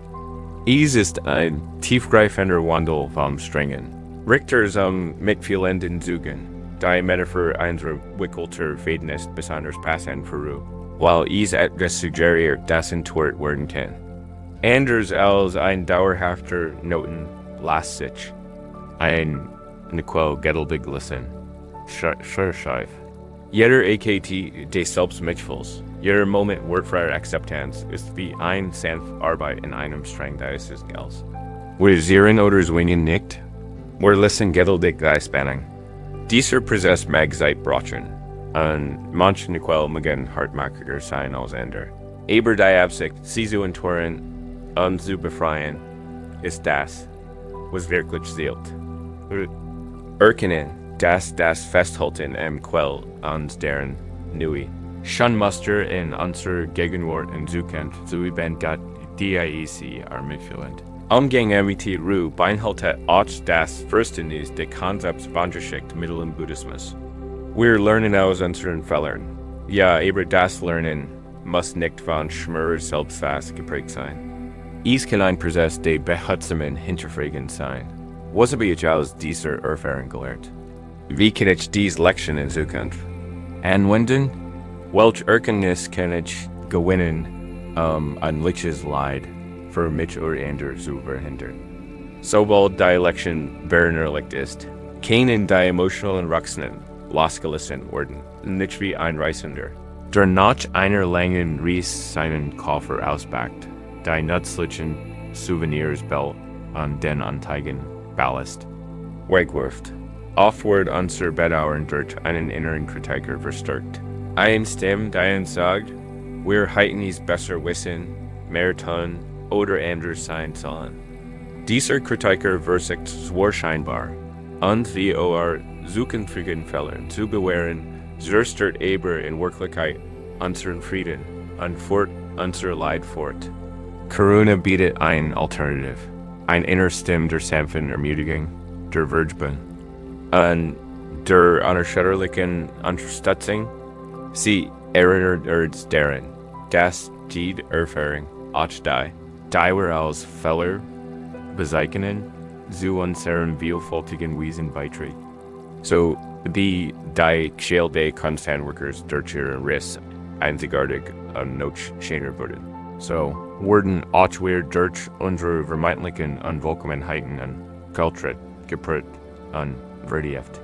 Es ist ein tiefgreifender Wandel vom Strengen. Richters mitfühlenden Zügen, die Metaphor entwickelter Fäden ist besonders passend für weil es etwas suggeriert, das entwirrt werden kann. Anders als ein dauerhafter Noten lässt sich ein geduldig lassen. Scheif. Jeder AKT des Selbstmitgefühls, jeder Moment wortfreier Akzeptanz ist wie ein sanft Arbeit in einem streng Geistes. Wir sehen oder zwingen nicht, wir lassen geduldig die Spannung. Dieser Prozess mag Zeit brauchen, und manche mögen hartmachiger sein als andere. Aber die Absicht, sie zu entwirren und zu befreien, ist das, was wirklich zählt. Erkennen, dass das Festhalten am Quell uns deren Nui schon Muster in unserer Gegenwart und Zukunft zu üben Gott DIEC mitfühlend. Umgang mit Ruhe beinhaltet auch das Verständnis des Konzepts Wanderschicht mittel im Buddhismus. Wir lernen aus unseren Fehlern. Ja, aber das Lernen muss nicht von Schmerz selbstfast geprägt sein. Es kann ein Prozess des behutsamen Hinterfragens sein. Was habe ich aus dieser Erfahrung gelernt? Wie kann ich diese Lektion in Zukunft anwenden? Welche Erkenntnis kann ich gewinnen, ein liches Leid für mich oder andere zu verhindern? Sobald die Lektion verinnerlicht ist, können die emotionalen Erwachsenen losgelassen werden, nicht wie ein Reisender, der nach einer langen Reise seinen Koffer auspackt, die nützlichen Souvenirs bellt und den antigen Ballast wegwirft. Oft wird unser Bedauern durch einen inneren Kritiker verstärkt. Eine Stimme, die uns sagt, wir hätten es besser wissen, mehr tun oder anders sein sollen. Dieser Kritiker versicht zwar scheinbar, und wir suchen Frieden zu bewahren, zerstört aber in Wirklichkeit unseren Frieden, und fort unser Leid fort. Corona bietet ein Alternative, ein inner Stimme der sanften Ermutigung, der Vergebung, und der unerschütterlichen Unterstützung. Sie erinnert uns daran, dass jede Erfahrung auch die wir als Fehler bezeichnen, zu unserem vielfältigen Wesen beiträgt. So, die geschälte Konstantworkers durch ihren Riss einzigartig und noch schöner wurden. So, wurden auch wir durch unsere vermeintlichen Unvollkommenheiten und Kultur geprägt und vertieft.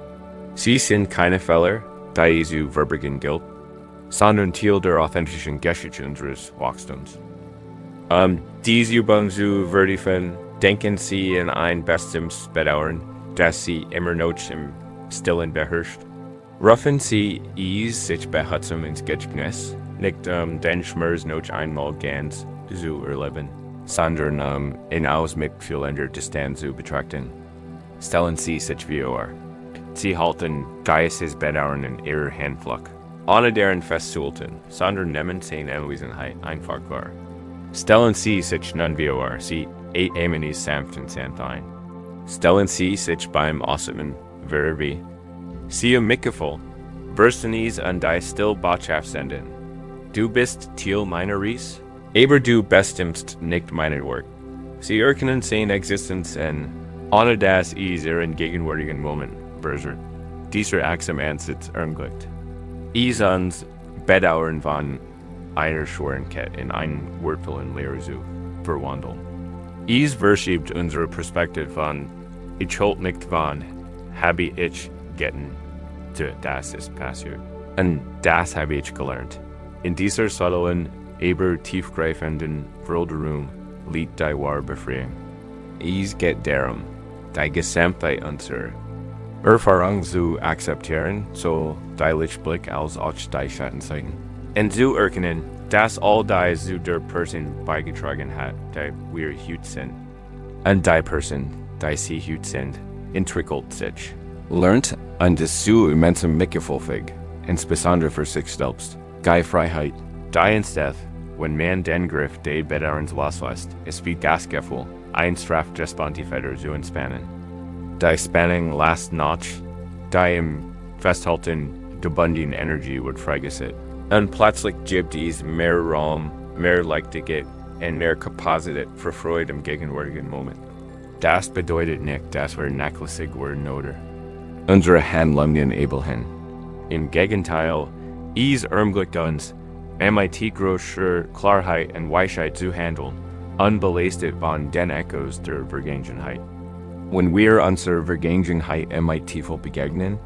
Sie sind keine Fehler, die zu verbergen gilt, sondern Teil der authentischen Geschichte unseres Wachstums. Diese Übung zu vertiefen, denken Sie in ein bestimmtes Bedauern, das Sie immer noch im Stillen beherrscht. Rufen Sie sich behutsam ins Gedächtnis, nicht den Schmerz noch einmal ganz zu erleben, sondern ihn aus Mitgefühl in der Distanz zu betrachten. Stellen Sie sich vor. Sie halten Geistes Bedauern in Ihrer Handfläche, ohne deren festzuhalten, sondern nehmen Sie Anwesenheit einfach wahr. Stellen Sie sich nun vor, Sie atmen sanft und sanft ein. Stellen Sie sich beim Ausatmen vor wie Sie im Mitgefühl, bursten an die still Botschaft senden. Du bist Teil meiner Ries, aber du bestimmst nicht meinen Werk. Sie erkennen seine Existenz an, ohne dass ihren gegenwärtigen Moment berührt. Dieser Akzeptanz ermöglicht. Uns Bedauern von einer Schwierigkeit in einen wertvollen Lehre zu verwandeln. Verschiebt unsere Perspektive von ich halt nicht von habe ich getan, zu das ist passiert. Und das habe ich gelernt. In dieser subtilen, aber tiefgreifenden Veränderung liegt die wahre Befreiung. Es geht darum, die gesamte unserer Erfahrung zu akzeptieren, so die Lichtblick als auch die Schattenseiten. Und zu erkennen, dass all die zu der Person beigetragen hat, die wir heute sind. Und die Person, die sie heute sind, entwickelt sich. Lernt und ist zu immensem Mitgefühl fähig, insbesondere für sich selbst. Die Freiheit, die entsteht, wenn man den Griff des Bedaurens loslässt, ist wie Gasgefühl, ein Strafrespontivfeder zu entspannen. Die Spannung lässt nach, die im Festhalten der bunten Energie wird freigesetzt. Und plötzlich gibt es mehr Raum, mehr Leichtigkeit und mehr Kapazität für Freude im gegenwärtigen Moment. Das bedeutet nicht, dass wir nachlässig werden oder unsere Handlungen abeln. Im Gegenteil, es ermöglicht uns, mit großer Klarheit und Weisheit zu handeln, unbelastet von den Echos der Vergangenheit. Wenn wir unserer Vergangenheit mit Tiefel begegnen,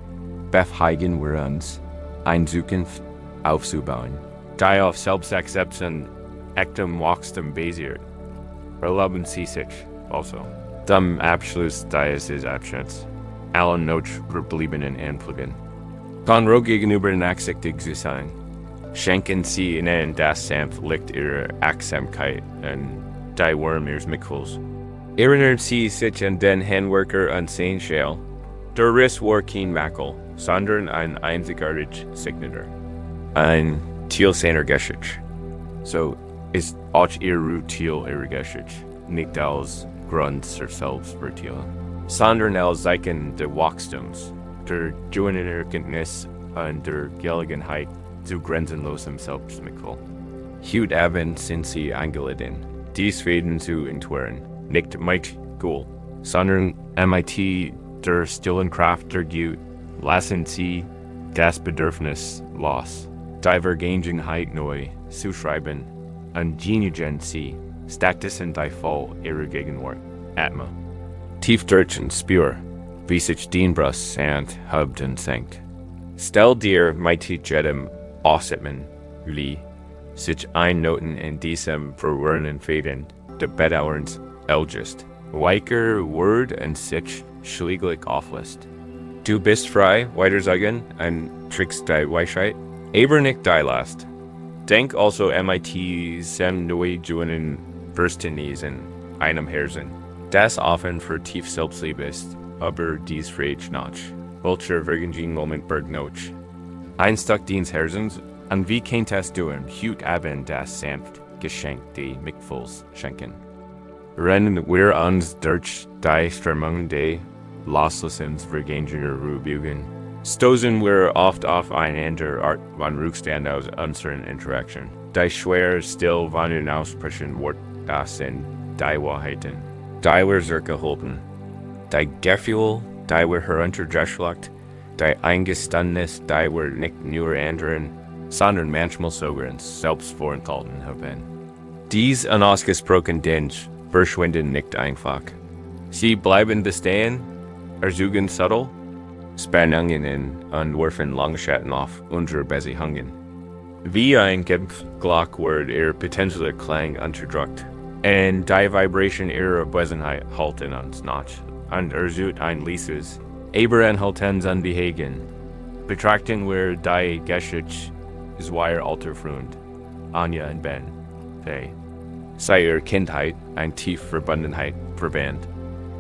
befähigen wir uns, eine Zukunft aufzubauen, die auf Selbstakzeptanz und echtem Wachstum basiert. Erlauben Sie sich also, zum Abschluss dieses Abschnitts, allen noch verbliebenen Anflügen, von Ruhe gegenüber nachsichtig zu sein. Schenken Sie ihnen das sanft Licht ihrer Achtsamkeit und die Wärme ihres Mitgefühls. Erinnern Sie sich an den Handwerker an sein Schäl. Der Riss war kein Makel, sondern ein einzigartiger Signatur. Ein Teil seiner Geschichte. So ist auch Ihr Teil Ihrer Geschichte, nicht als Grund zur Selbstverteilung, sondern als Zeichen des Wachstums, der Erkenntnis und der Gelegenheit zu grenzenlosem Selbstmitgefühl. Heute Abend sind Sie eingeladen, dies Frieden zu entwirren, nicht mit Goal, sondern mit der stillen Kraft der Gut. Lassen Sie das Bedürfnis los, die Vergangenheit neu zu schreiben, und genügen Sie stattdessen die voll Ihrer Gegenwart. Atma. Tief durch und spür, wie sich die Brust sanft hebt und senkt. Stell dir mit jedem Ausatmen, wie sich einnoten in diesem verworrenen Fäden der Bedauerns ältest, weicher Wort und sich schläglich auflässt. Du bist frei, weiter sagen, und trickst die Weisheit, aber nicht die Last. Denk also mit Zen neu joinen Verständnis in einem Herzen. Das offen für tief Selbstliebe ist, aber dies Rage notch. Welcher virgin Moment berg noch. Einstock diens Herzens, an wie kennt es duren, hut abend das sanft Geschenk die Mickfuls schenken. Rennen wir uns durch die Strömungen de Losslessens vergänglicher Rubugen. Stoßen wir oft auf einander Art von Rückstand aus unseren Interaction. Die schwer still von aussprechen Wort das sind die Wahrheiten. Die wir zurückgehalten. Die Gefühl, die wir heruntergeschluckt, die Eingeständnis, die wir nicht nur anderen, sondern manchmal sogar uns selbst vorenthalten haben. Dies unausgesprochen Dinge verschwinden nicht einfach. Sie bleiben bestehen, ersuchen subtle, Spannungen und werfen Langschatten auf unsere Beziehungen. Wie ein Glock wird ihr potenzieller Klang unterdrückt, und die Vibration ihrer Wesenheit halten uns nicht, und ersucht ein Lieses, aber enthalten sein Behagen. Betrachten wir die Geschichte zweier alter Freund, Anja und Ben, die seit ihrer Kindheit eine tiefe Verbundenheit verband.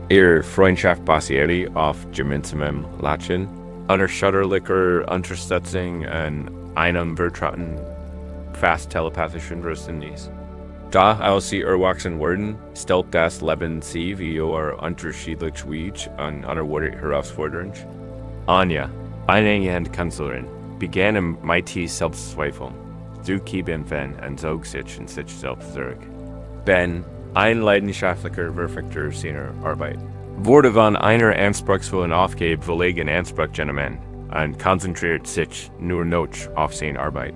Ihre Freundschaft basierte auf gemeinsamem Lachen, unerschütterlicher Unterstützung und einem vertrauten, fast telepathischen Verständnis. Da als sie erwachsen wurden, stellt das Leben sie wie unterschiedlich schwierig und unerwartet herausfordernd. Anja, eine Kanzlerin, begann im mighty Selbstzweifel. Sie kieben Ben und zog sich in sich selbst zurück. Ben, ein leidenschaftlicher Verfechter seiner Arbeit, wurde von einer anspruchsvollen Aufgabe verlegen Anspruch genommen und konzentriert sich nur noch auf seine Arbeit.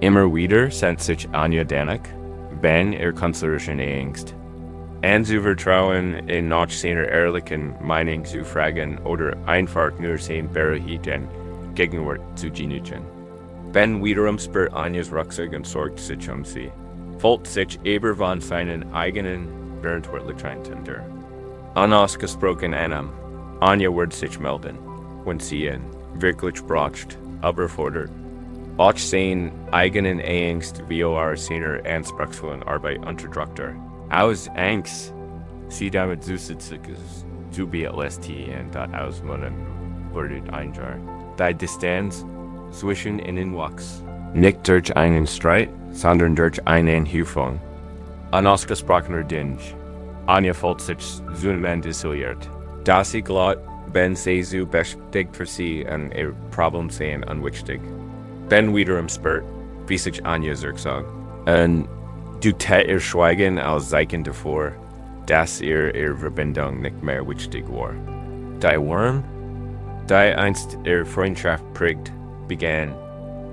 Immer wieder sendet sich Anja danach, Ben ihr künstlerischen Angst. Und sie vertrauen in noch seiner ehrlichen Meinung zu fragen oder einfach nur sein Berechtigten Gegenwart zu genießen. Ben wiederum spürt Anjas Rucksack und sorgt sich sie. Folgt sich aber von seinen eigenen Verantwortlichkeiten der. Unausgesprochen einem, Anja wird sich melden, wenn sie ihn wirklich braucht, überfordert. Auch seine eigenen Angst wie seiner anspruchsvollen Arbeit unterdrückt. Aus Angst, sie damit zusätzliches Zubiet lässt und das Ausmannen wird einjar. Die Distanz zwischen ihnen wächst. Nicht durch einen Streit, sondern durch einen Hilfung. Unausgesprochener Dinge. Anja fühlt sich zunehmend isoliert. Da sie glaubt, Ben sei zu wichtig für sie und ihr Problem seien unwichtig. Ben wiederum spürt, wie sich Anja zurücksagt. Und du tät ihr Schweigen als Zeichen davor, dass ihre Verbindung nicht mehr wichtig war. Die Wurm, die einst ihre Freundschaft prägt, begann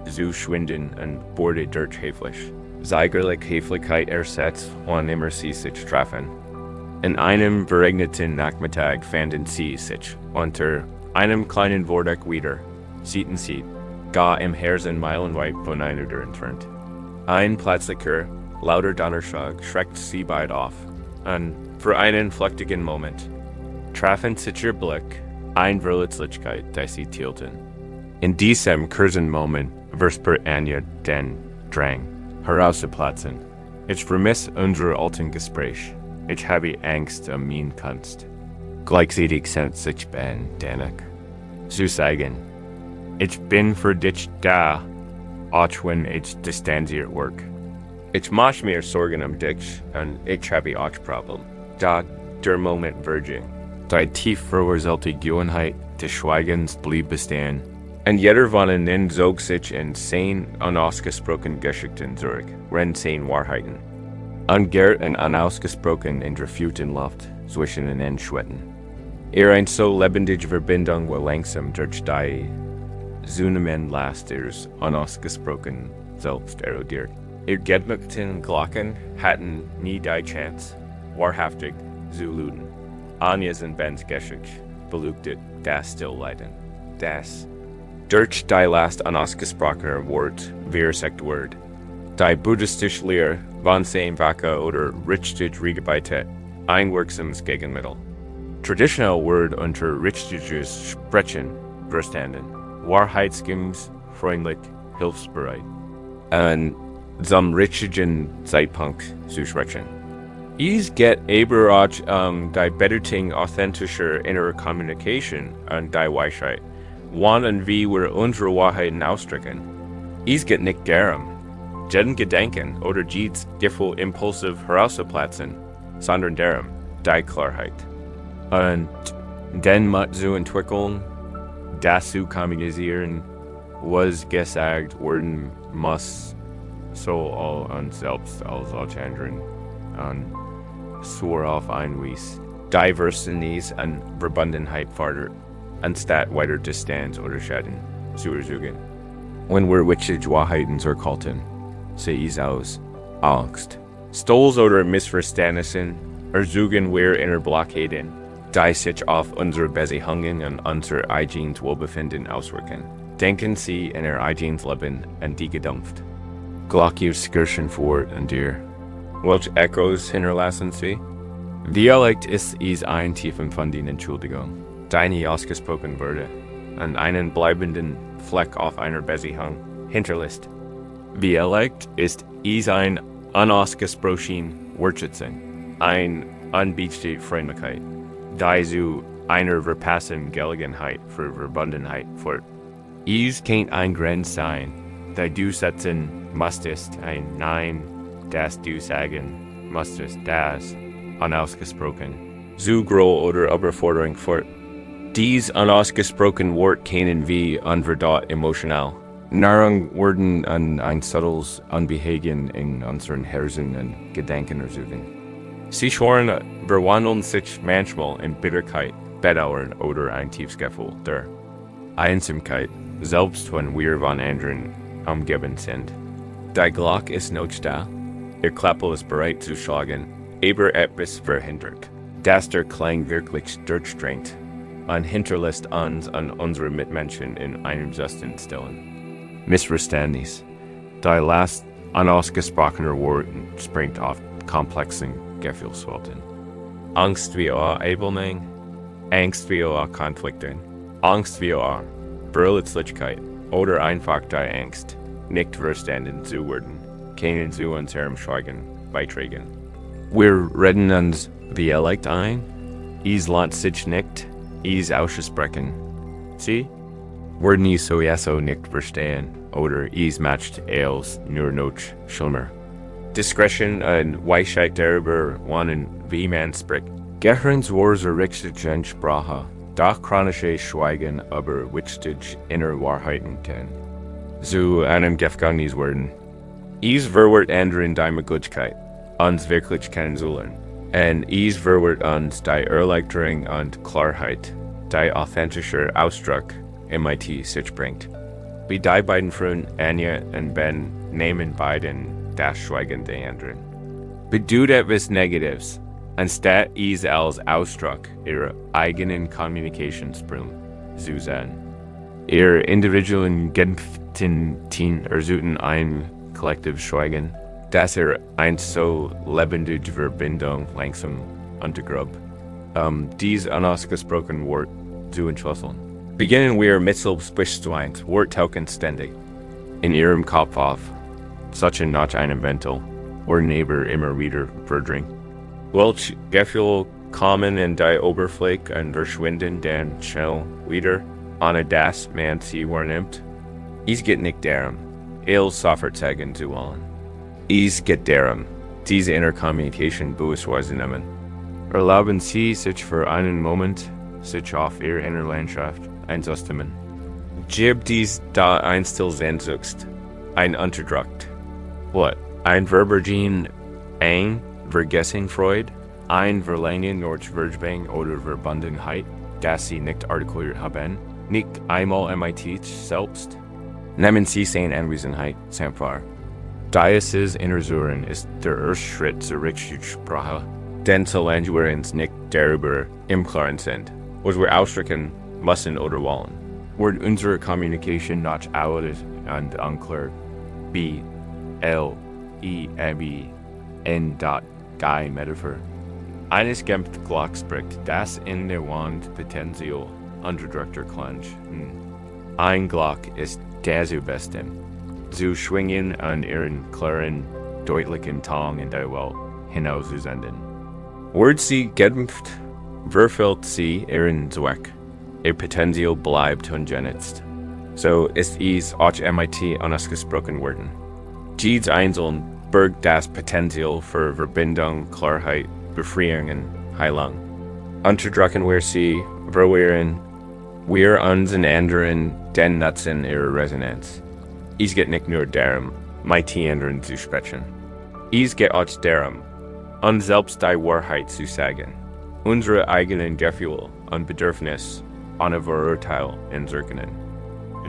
zu schwinden und wurde durch Höflich. Seigerlich Höflichkeit ersetzt, wann immer sie sich trafen. In einem verregneten Nachmittag fanden sie sich unter einem kleinen Vordeck wieder, sitzen sie, gar im Herzen meilenweit voneinander entfernt. Ein plötzlicher, lauter Donnerschlag schreckt sie beide auf, und für einen flüchtigen Moment trafen sich ihr Blick, ein Verletzlichkeit, die sie teilten. In diesem kurzen Moment verspürt Anja den Drang, herauszuplatzen. Ich vermisse unser alten Gespräch. Ich habe Angst um meine Kunst. Gleichzeitig sendet sich Ben danach zu sagen, ich bin für dich da, auch wenn ich distanziert work. Ich mache mir Sorgen um dich und ich habe auch Problem. Da der Moment verging. Die tief verwurzelte Gewohnheit des Schweigens blieb bestehen. Und jeder von ihnen zog sich in seine unausgesprochenen Geschichten zurück, ren seine Wahrheiten. Ungehört und unausgesprochen in der Refuten Luft zwischen ihnen schwitten. Ein so lebendige Verbindung war langsam durch die zunehmend Last ihres unausgesprochen selbst erodiert. Ihr gedmückten Glocken hatten nie die Chance, wahrhaftig zu luden. Anjas und Bens Geschichte belugtet das Stillleiden. Das durch die last unausgesprochene Wort versagt Wort. Die buddhistische Lehre von seinem Wacker oder richtig Geleitet ein wirksames Gegenmittel. Traditionell Wort unter richtiges Sprechen verstanden. Wahrheitsgemäß, freundlich, hilfsbereit. Und zum richtigen Zeitpunkt zu sprechen. Is get Eberach die Bedeutung authentischer innerer Kommunikation und die Weisheit. Wann und wie wir unsere Wahrheiten ausdrücken. Is get nicht darum, jeden Gedanken oder jedes Gefühl impulsiv herauszuplatzen, sondern darum, die Klarheit. Und den Mut zu entwickeln, dazu kommunizieren, was gesagt werden muss, so all uns selbst als auch anderen, und so auf einwies, Diversities und Verbundenheit fordert, anstatt weiter Distanz oder Schaden zu ersuchen. Wenn wir wichtige Wahrheiten zurückhalten, sehe ich aus Angst. Stolz oder Missverständnissen ersuchen wir inner Blockaden, die sich auf unsere Beziehungen und unser eigenes Wohlbefinden auswirken. Denken Sie in Ihr eigenes Leben und die Gedanken. Glock Ihr Skirchen fort und dir. Welche Echos hinterlassen Sie? Dialekt ist ein tief empfundene Entschuldigung, die nie ausgesprochen wurde, und einen bleibenden Fleck auf einer Beziehung hinterlässt. Dialekt ist ein unausgesprochen Wertschätzung, ein unbedingte Freundlichkeit, die zu einer verpassten Gelegenheit für Verbundenheit führt. Es kann ein Grenz sein, die du setzen musstest, ein Nein, das du sagen musstest, das unausgesprochen, zu groß oder Überforderung führt. Dies unausgesprochen Wort kennen wir unverdot emotional. Nahrung werden an ein subtles Unbehagen in unseren Herzen und Gedanken ersuchen. Sie verwandeln sich manchmal in Bitterkeit, Bedauern oder ein Tiefschlaf der Einsamkeit, selbst wenn wir von anderen umgeben sind. Die Glock ist nicht da, ihr Klappel ist bereit zu schlagen, aber etwas verhindert, dass der Klang wirklich durchdringt und hinterlässt uns und unsere Mitmenschen in einem Zustand. Missverständnis. Die last unausgesprochene Wort springt auf komplexen Gefühlswelten. Angst wie Eibelmeng, Angst wie Konflikten, Angst wie Berletzlichkeit oder einfach die Angst, nicht verstanden zu werden, können zu unserem Schweigen beitragen. Wir reden uns Dialekt ein, es lohnt sich nicht, es auszusprechen. Sie werden es sowieso nicht verstehen oder es macht es nur noch schlimmer. Diskretion und Weisheit darüber, wann wie man spricht. Gehören zur richtigen Sprache, doch chronische Schweigen über wichtige innere Wahrheiten kann. Zu einem Gefängnis werden. Es verwirrt anderen die Möglichkeit, uns wirklich kennenzulernen. Und es verwirrt uns die Erleichterung und Klarheit, die authentischer Ausdruck MIT sich bringt. Wie die beiden Frauen, Anja und Ben, nehmen beiden das Schweigen der anderen. Bedeutet etwas Negatives, anstatt es als Ausdruck ihrer eigenen Kommunikationsproblem zu sehen. Ihr individuellen Gedanken ersuchen ein kollektives Schweigen, das einst so lebendige Verbindung langsam untergräbt. Dies unausgesprochene Wort zu entschlüsseln. Beginnen wir mit Selbstbewusstsein, Wort tauchen ständig in Ihrem Kopf auf, solche nach einem Ventil, oder Neighbor immer wieder verdrängt. Welch Gefühl kommen in die Oberfläche und verschwinden dann schnell wieder, ohne dass man sie wahrnimmt? Es geht nicht darum, sofort zeigen zu wollen. Es geht darum, diese Interkommunikation bewusst wahrzunehmen. Erlauben Sie sich für einen Moment, sich auf Ihre innere Landschaft einzustimmen. Gibt dies da ein Stillsehnsucht, ein Unterdrückt? What? Ein Verbergen, ein Vergessen Freude, ein Verlangen nach Vergebung oder Verbundenheit, das Sie nicht artikuliert haben, nicht einmal MIT selbst? Nehmen Sie seine Anwesenheit einfach. Dieses Innersuchen ist der erste Schritt zur richtigen Sprache, denn solange wir uns nicht darüber im Klaren sind, was wir ausdrücken müssen oder wollen, wird unsere Kommunikation noch out und unklar. Guy Metaphor. Eines kämpft Glocksbricht, das in der Wand Potenzial unterdrückter Klang. Ein Glock ist der zu bestem. Zu schwingen an ihren klaren, deutlichen Ton in der Welt hinauszusenden. Word Sie gedämpft, verfüllt Sie Ihren Zweck. Ihr Potenzial bleibt ungenutzt. So ist es auch MIT unausgesprochen worden. Jedes Einzelne birgt das Potenzial für Verbindung, Klarheit, Befreiung und Heilung. Unterdrücken wir sie, verwehren wir uns in anderen den Nutzen ihrer Resonanz. Es geht nicht nur darum, mit anderen zu sprechen. Es geht auch darum, uns selbst die Wahrheit zu sagen, unsere eigenen Gefühle und Bedürfnisse ohne Verurteil entzerkennen.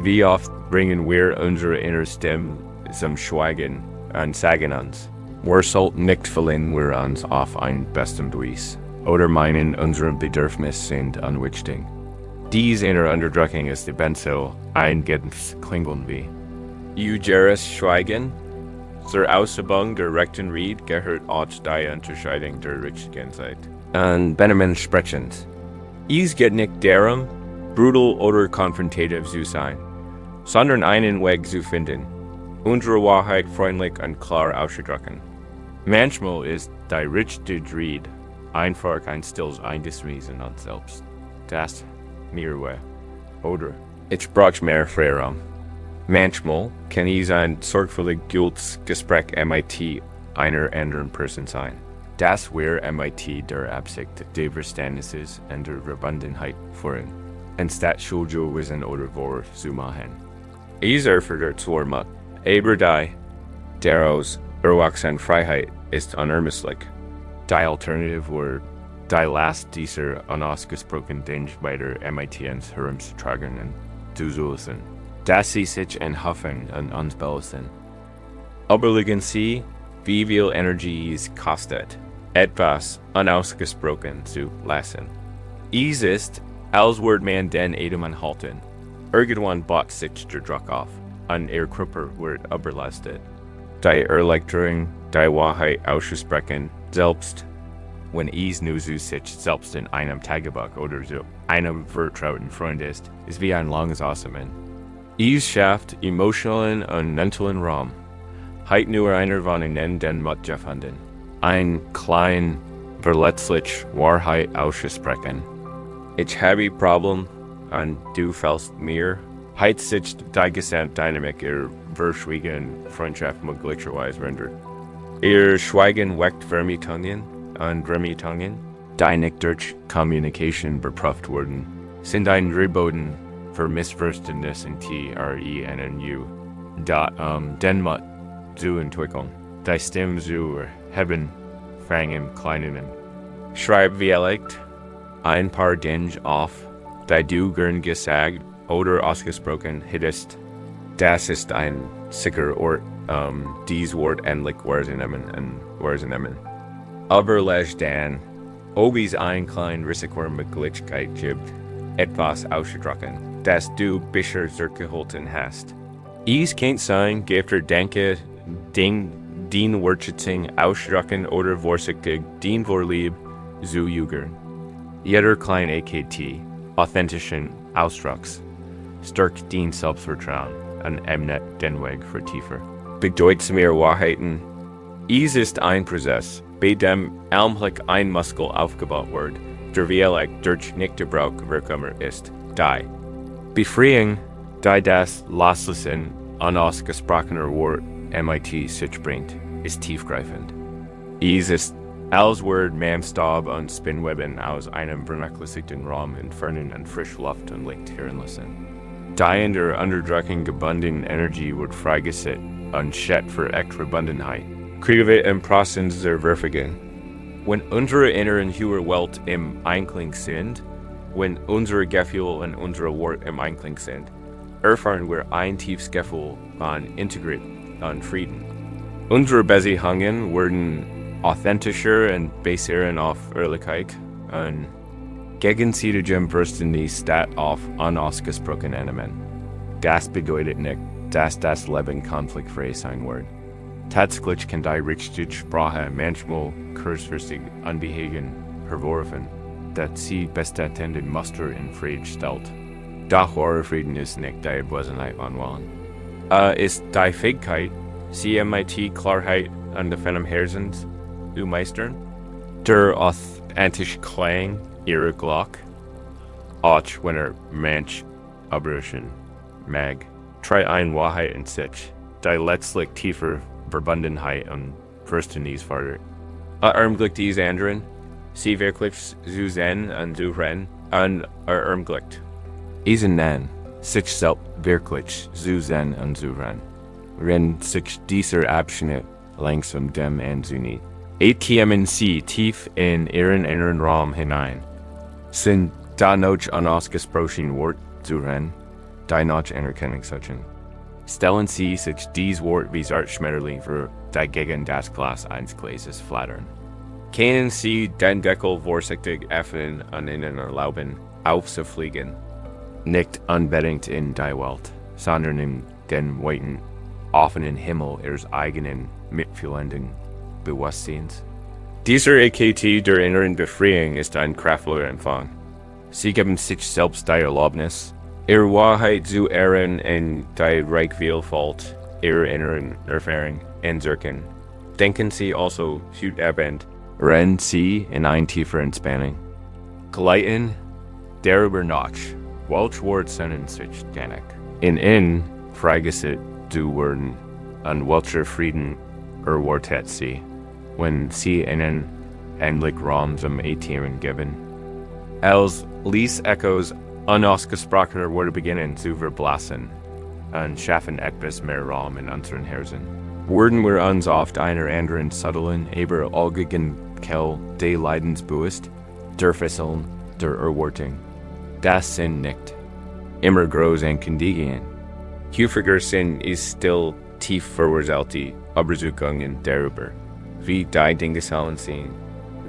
Wie oft bringen wir unsere innere Stimme zum Schweigen und sagen uns, wir sollten nicht verlieren wir uns auf ein bestimmtes Weise oder meinen unsere Bedürfnisse sind unwichtig. Dies innere Unterdrückung ist ebenso eingebend klingen wie Ugeres Schweigen, zur Ausübung der rechten Ried gehört auch die Unterscheidung der Richtigkeit. Und Benjamin sprechend. Es geht nicht darum, brutal oder konfrontativ zu sein, sondern einen Weg zu finden, unsere Wahrheit freundlich und klar auszudrücken. Manchmal ist die richtige Ried einfach ein stilles Eingeständnis in uns selbst. Das mir Weg. Oder ich brauche mehr Freiraum. Manchmal kann es ein sorgfältig gutes Gespräch mit einer anderen Person sein. Das wir mit der Absicht der Verständnisses und der Verbundenheit führen, anstatt Schuldzuweisen oder Vorwürfe zu machen. Es erfordert zwar Mut, aber die daraus erwachsene Freiheit ist unermesslich. Die Alternative wäre, die Last dieser unausgesprochenen Dinge bei der MITs herumzutragen und zu suchen, dass sie sich enthoffen und uns benutzen. Überlegen Sie, wie viel Energie es kostet, etwas unausgesprochen zu lassen. Es ist, als würde man den Atem anhalten. Irgendwann baut sich der Druck auf, und Ihr Körper wird überlastet. Die Erleichterung, die Wahrheit auszusprechen, selbst wenn es nur zu sich selbst in einem Tagebuch oder so einem vertrauten Freund ist wie ein langes Atmen. Es schafft emotionalen und mentalen Raum. Heit nur einer von ihnen den Mut gefunden, ein klein, verletzlich Wahrheit auszusprechen. Ich habe Problem und du fällst mir. Heit sich die Gesamtdynamik ihrer verschwiegenen Freundschaft möglicherweise rendert. Ihr Schweigen weckt Vermietungen und Vermietungen, die nicht durch Kommunikation beprüft wurden, sind ein Drehboden für Missverständnis in TRENNU, den Mut zu entwickeln, die Stimme zu erheben, fangen im Kleinen. Schreib wie erlegt ein paar Dinge auf, die du gern gesagt oder ausgesprochen hättest. Das ist ein sicherer Ort, dies Wort endlich wahrzunehmen. Aber leg dann, ob es ein klein Risikomöglichkeit gibt, etwas auszudrücken, das du bisher zurückgehalten hast. Es kann sein, gifter Denke, den Wertschätzung ausdrücken oder vorsichtig den Vorlieb zu jügern. Jeder kleine AKT, authentischen Ausdrucks, stärkt den Selbstvertrauen und ebnet den Weg für tiefer. Bedeutsam mehr Wahrheiten. Es ist ein Prozess, bei dem allmählich ein Muskel aufgebaut wird, der wie durch Nichtgebrauch wirksam ist. Die Befreiung, die das Loslassen unausgesprochener Wort MIT sich bringt, ist tiefgreifend. Es ist, als würde man Staub und Spinnweben aus einem vernachlässigten Raum entfernen und frische Luft und Licht heranlassen. Die in der Unterdrückung gebundene Energie wird freigesetzt und steht für echte Verbundenheit. Kriegen wir im Prozess der Verfügung. Wenn unsere inneren höhere Welt im Einklang sind, wenn unsere Gefühle und unsere Worte im Einklang sind, erfahren wir ein tiefes Gefühl von Integrität und Frieden. Unsere Beziehungen werden authentischer und basieren auf Ehrlichkeit und gegenseitigem Verständnis statt auf unausgesprochenen Elementen. Das bedeutet nicht, dass das Leben konfliktfrei sein wird. Tatsächlich kann die richtige Sprache manchmal kurzfristig Unbehagen hervorrufen, dass sie bestatenden Muster in Frieden stellt. Doch wahre Frieden ist nicht die Abwesenheit von Wollen. Ist die Fähigkeit, sie mit Klarheit und dem Herzens zu meistern? Der authentisch Klang ihrer Glock, auch wenn Mensch abrüchen mag, try ein Wahrheit in sich, die letztlich tiefer Verbundenheit und Verständnisvater. Ermglicht diese anderen, sie wirklich zu sehen und zu rennen, und ermglicht. Isen nan, sich selbst wirklich zu sehen und zu rennen. Wenn sich dieser Abschnitt langsam dem anzunimmt. Atmen Sie tief in Ihren inneren Raum hinein. Sind da noch unausgesprochen Wort zu rennen, die noch Anerkennung suchen. Stellen Sie sich dies Wort wie Schmetterling für die gegen das Glas eines Glases flattern. Können Sie den Deckel vorsichtig öffnen und Ihnen erlauben, aufzufliegen? Nicht unbedingt in die Welt, sondern in den weiten, offenen Himmel Ihres eigenen, mitfühlenden Bewusstseins. Dieser EKT der inneren Befreiung ist ein kraftvoller Empfang. Sie geben sich selbst die Erlaubnis, ihre Wahrheit zu ehren in die Reichvielfalt ihrer inneren Erfahrung entwirken. Denken Sie also fühlt Abend, rennen Sie in eine tiefe Entspannung. Gleiten darüber nach, welche Worte sind sich denig. In freigesetzt zu werden, an welcher Frieden erwartet Sie, wenn Sie ihnen endlich Raum zum Atmen geben. Als ließ Echos unausgesprochener Worte beginnen zu verblassen und schaffen etwas mehr Raum in unseren Herzen. Werden wir uns oft einer anderen subtilen, aber allgemeinen Quelle des Leidens bewusst, der Fesseln der Erwartungen. Das sind nicht immer groß ankündigungen. Häufiger sind ist still tief verwurzelte Überzeugungen darüber, wie die Dinge sollen sein,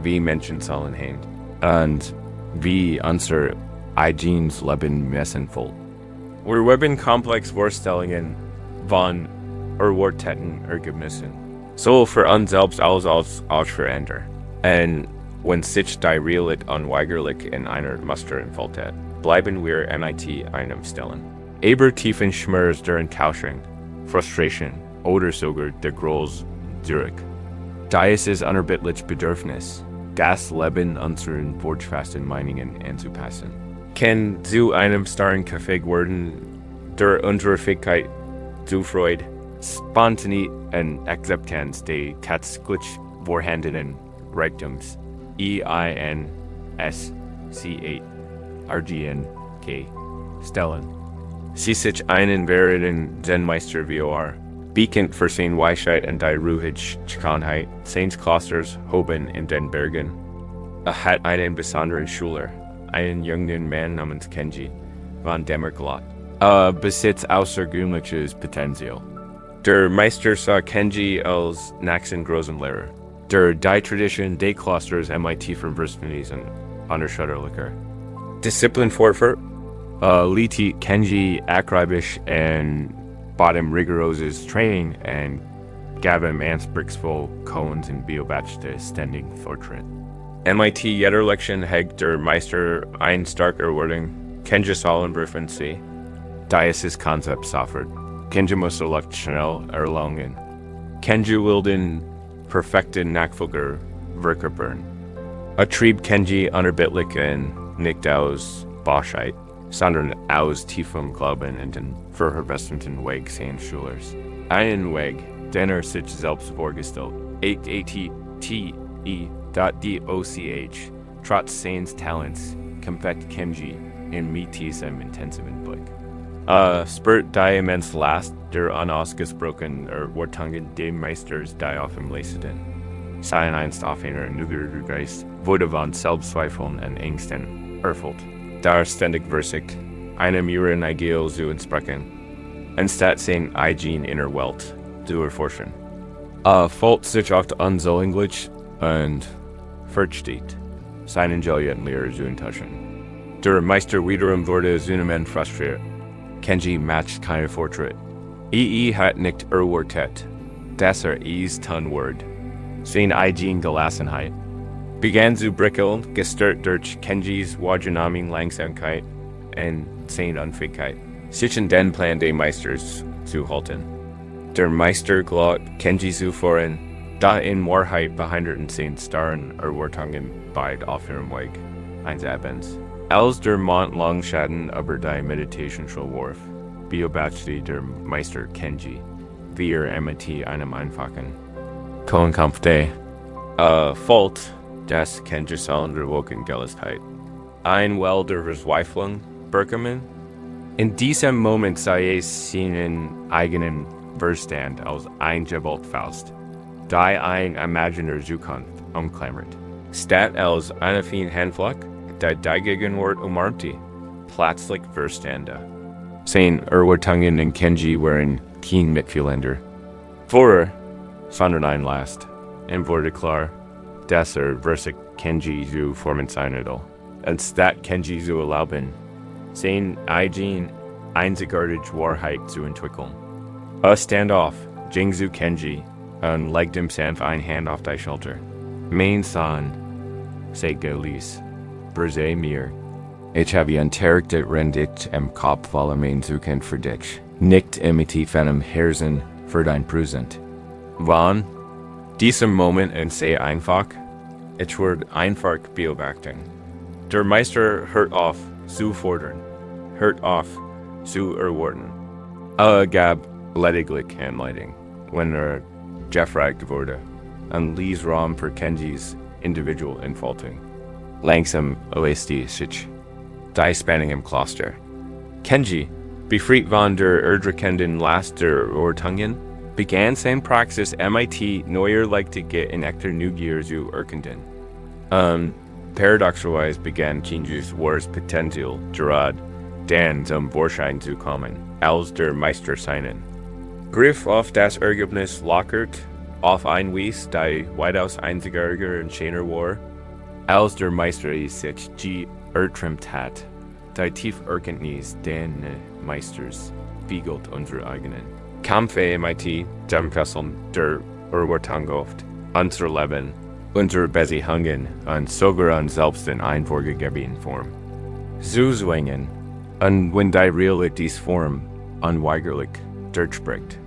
wie Menschen sollen handeln, und wie unser eigenes Leben messen soll. Wir haben komplex Vorstellungen von erwarteten Ergebnissen, sowohl für uns selbst als auch für andere. Und wenn sich die Realität unweigerlich in einer Muster entfaltet, bleiben wir MIT einem stellen. Aber tiefen Schmerz der Enttäuschung, Frustration oder sogar der Groß zurück. Da ist es unerbittlich Bedürfnis, das Leben unseren wortfasten Meinungen anzupassen. Kann zu einem starren Kaffee werden, der unsere Fähigkeit zu Freude, Spontanität und Akzeptanz der tatsächlich vorhandenen Reichtums EINSCH stellen. Sie sich einen wahren Zen-Meister wie bekannt für seine Weisheit und die ruhige Schönheit seines Klosters oben in den Bergen. Hat einen besonderen Schüler, einen jungen Mann namens Kenji, von dem gelehrt. Besitzt außergewöhnliches Potenzial. Der Meister sah Kenji als nächsten großen Lehrer, der die Tradition des Klosters MIT verwirklicht und unerschütterlicher. Disziplin fortführt, liet Kenji akribisch und bot ihm rigoroses Training und gab ihm anspruchsvoll Cones und beobachtete ständig Fortschritt. MIT jeder Lektion hegt der Meister ein starke Erwartung, Kenji sollen bewerten Sie, dieses Konzept sofort. Kenji muss leicht schnell erlangen. Kenji will den perfekten Nachfolger verkörpern. Trieb Kenji unerbittlich und nicht aus Bosheit, sondern aus tiefem Glauben in den ververbesserten Weg seines Schülers. Einen Weg, den sich selbst vorgestellt, ATTE.DOCH, trotz seines Talents, kämpft Kenji mit diesem intensiven Blick. Spürt die immens Last der unausgesprochenen Erwartungen des Meisters, die auf ihm lasteten. Sein einst auf einer nüchternen Geist wurde von Selbstzweifeln und Ängsten erfüllt. Da ständig versigt, einem ihren Ideal zu entsprechen, anstatt sein eigen inner Welt zu erforschen. Folgt sich oft unsäuglich und versteht seinen geliebten Lehrer zu enttäuschen. Der Meister wiederum wurde zunehmend frustriert. Kenji matcht keinen Fortschritt. Hat nicht erwartet, dass tun wird. Seine eigene Gelassenheit begann zu brickeln, gestört durch Kenjis wahrgenommene Langsamkeit und seine Unfähigkeit, sich in den Plan des Meisters zu halten. Der Meister glaubt, Kenji zu führen, Da in Wahrheit behinderten starren Erwartungen beid auf ihrem Weg, eins Abends. Als der Mond Langschatten über die Meditation warf, beobachtete der Meister Kenji, wie mit einem einfachen Kohnkampf Fault, das Kenji der Losgelöstheit. Ein Well der Verzweiflung, Bergman. In diesem Moment sei es seinen eigenen Verstand als eingebaut Faust, die ein imaginer Zukunft umklammert. Statt als eine Handfläche, die Gegenwart umarmte, plötzlich Verstande. Sein Erwartungen in Kenji waren kein Mitfühlender. Vorher, sondern ein Last, wurde klar, dass wirklich Kenji zu formen sein will. Anstatt Kenji zu erlauben, sein eigen einzigartige Wahrheit zu entwickeln. Stand auf, ging zu Kenji und legte ihm sanft eine Hand auf die Schulter. Mein Sohn, sei gewiss, brise mir. Ich habe enterrte Rendit im Kopf, weil mein Zukunft für dich. Nicht imiti von dem Herzen für dein Präsent. Wann? Diesem Moment und sehr einfach. Ich würde einfach beobachten. Der Meister hört auf zu fordern, hört auf zu erwarten. Gab lediglich Anleitung, wenn gefragt wurde, und ließ Raum für Kenjis individual Entfaltung. Langsam erlöste sich die Spannung im Kloster. Kenji, befreit von der erdrückenden Last der Erwartungen, begann seine Praxis MIT neuerliche in echter Neugier zu erkunden. Paradoxerweise begann Kenjis wahres Potenzial gerade dann zum Vorschein zu kommen, als der Meister seinen Griff auf das Ergebnis lockert, auf ein Wies, die weitaus einzigartiger und schöner war, als der Meister sich ertrimmt hat. Die Tieferkenntnis den Meisters spiegelt unsere eigenen Kampfe MIT, dem Fesseln der Erwartungen, unser Leben, unser Beziehungen und sogar uns selbst in eine vorgegebene Form. Zu zwingen, und wenn die Realität diese Form unweigerlich durchbricht,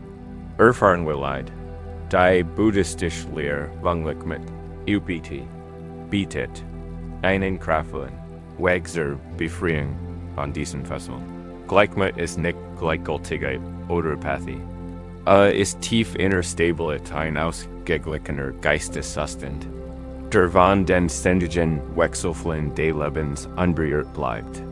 erfahren wir Leid, die buddhistische Lehre wanglich mit bietet, einen kraftvollen Weg zur Befreiung von diesen Fesseln. Gleichmut ist nicht Gleichgültigkeit oder Apathie. Ist tief inner Stabilität ein ausgeglichener Geisteszustand, der von den ständigen Wechselfällen des Lebens unberührt bleibt.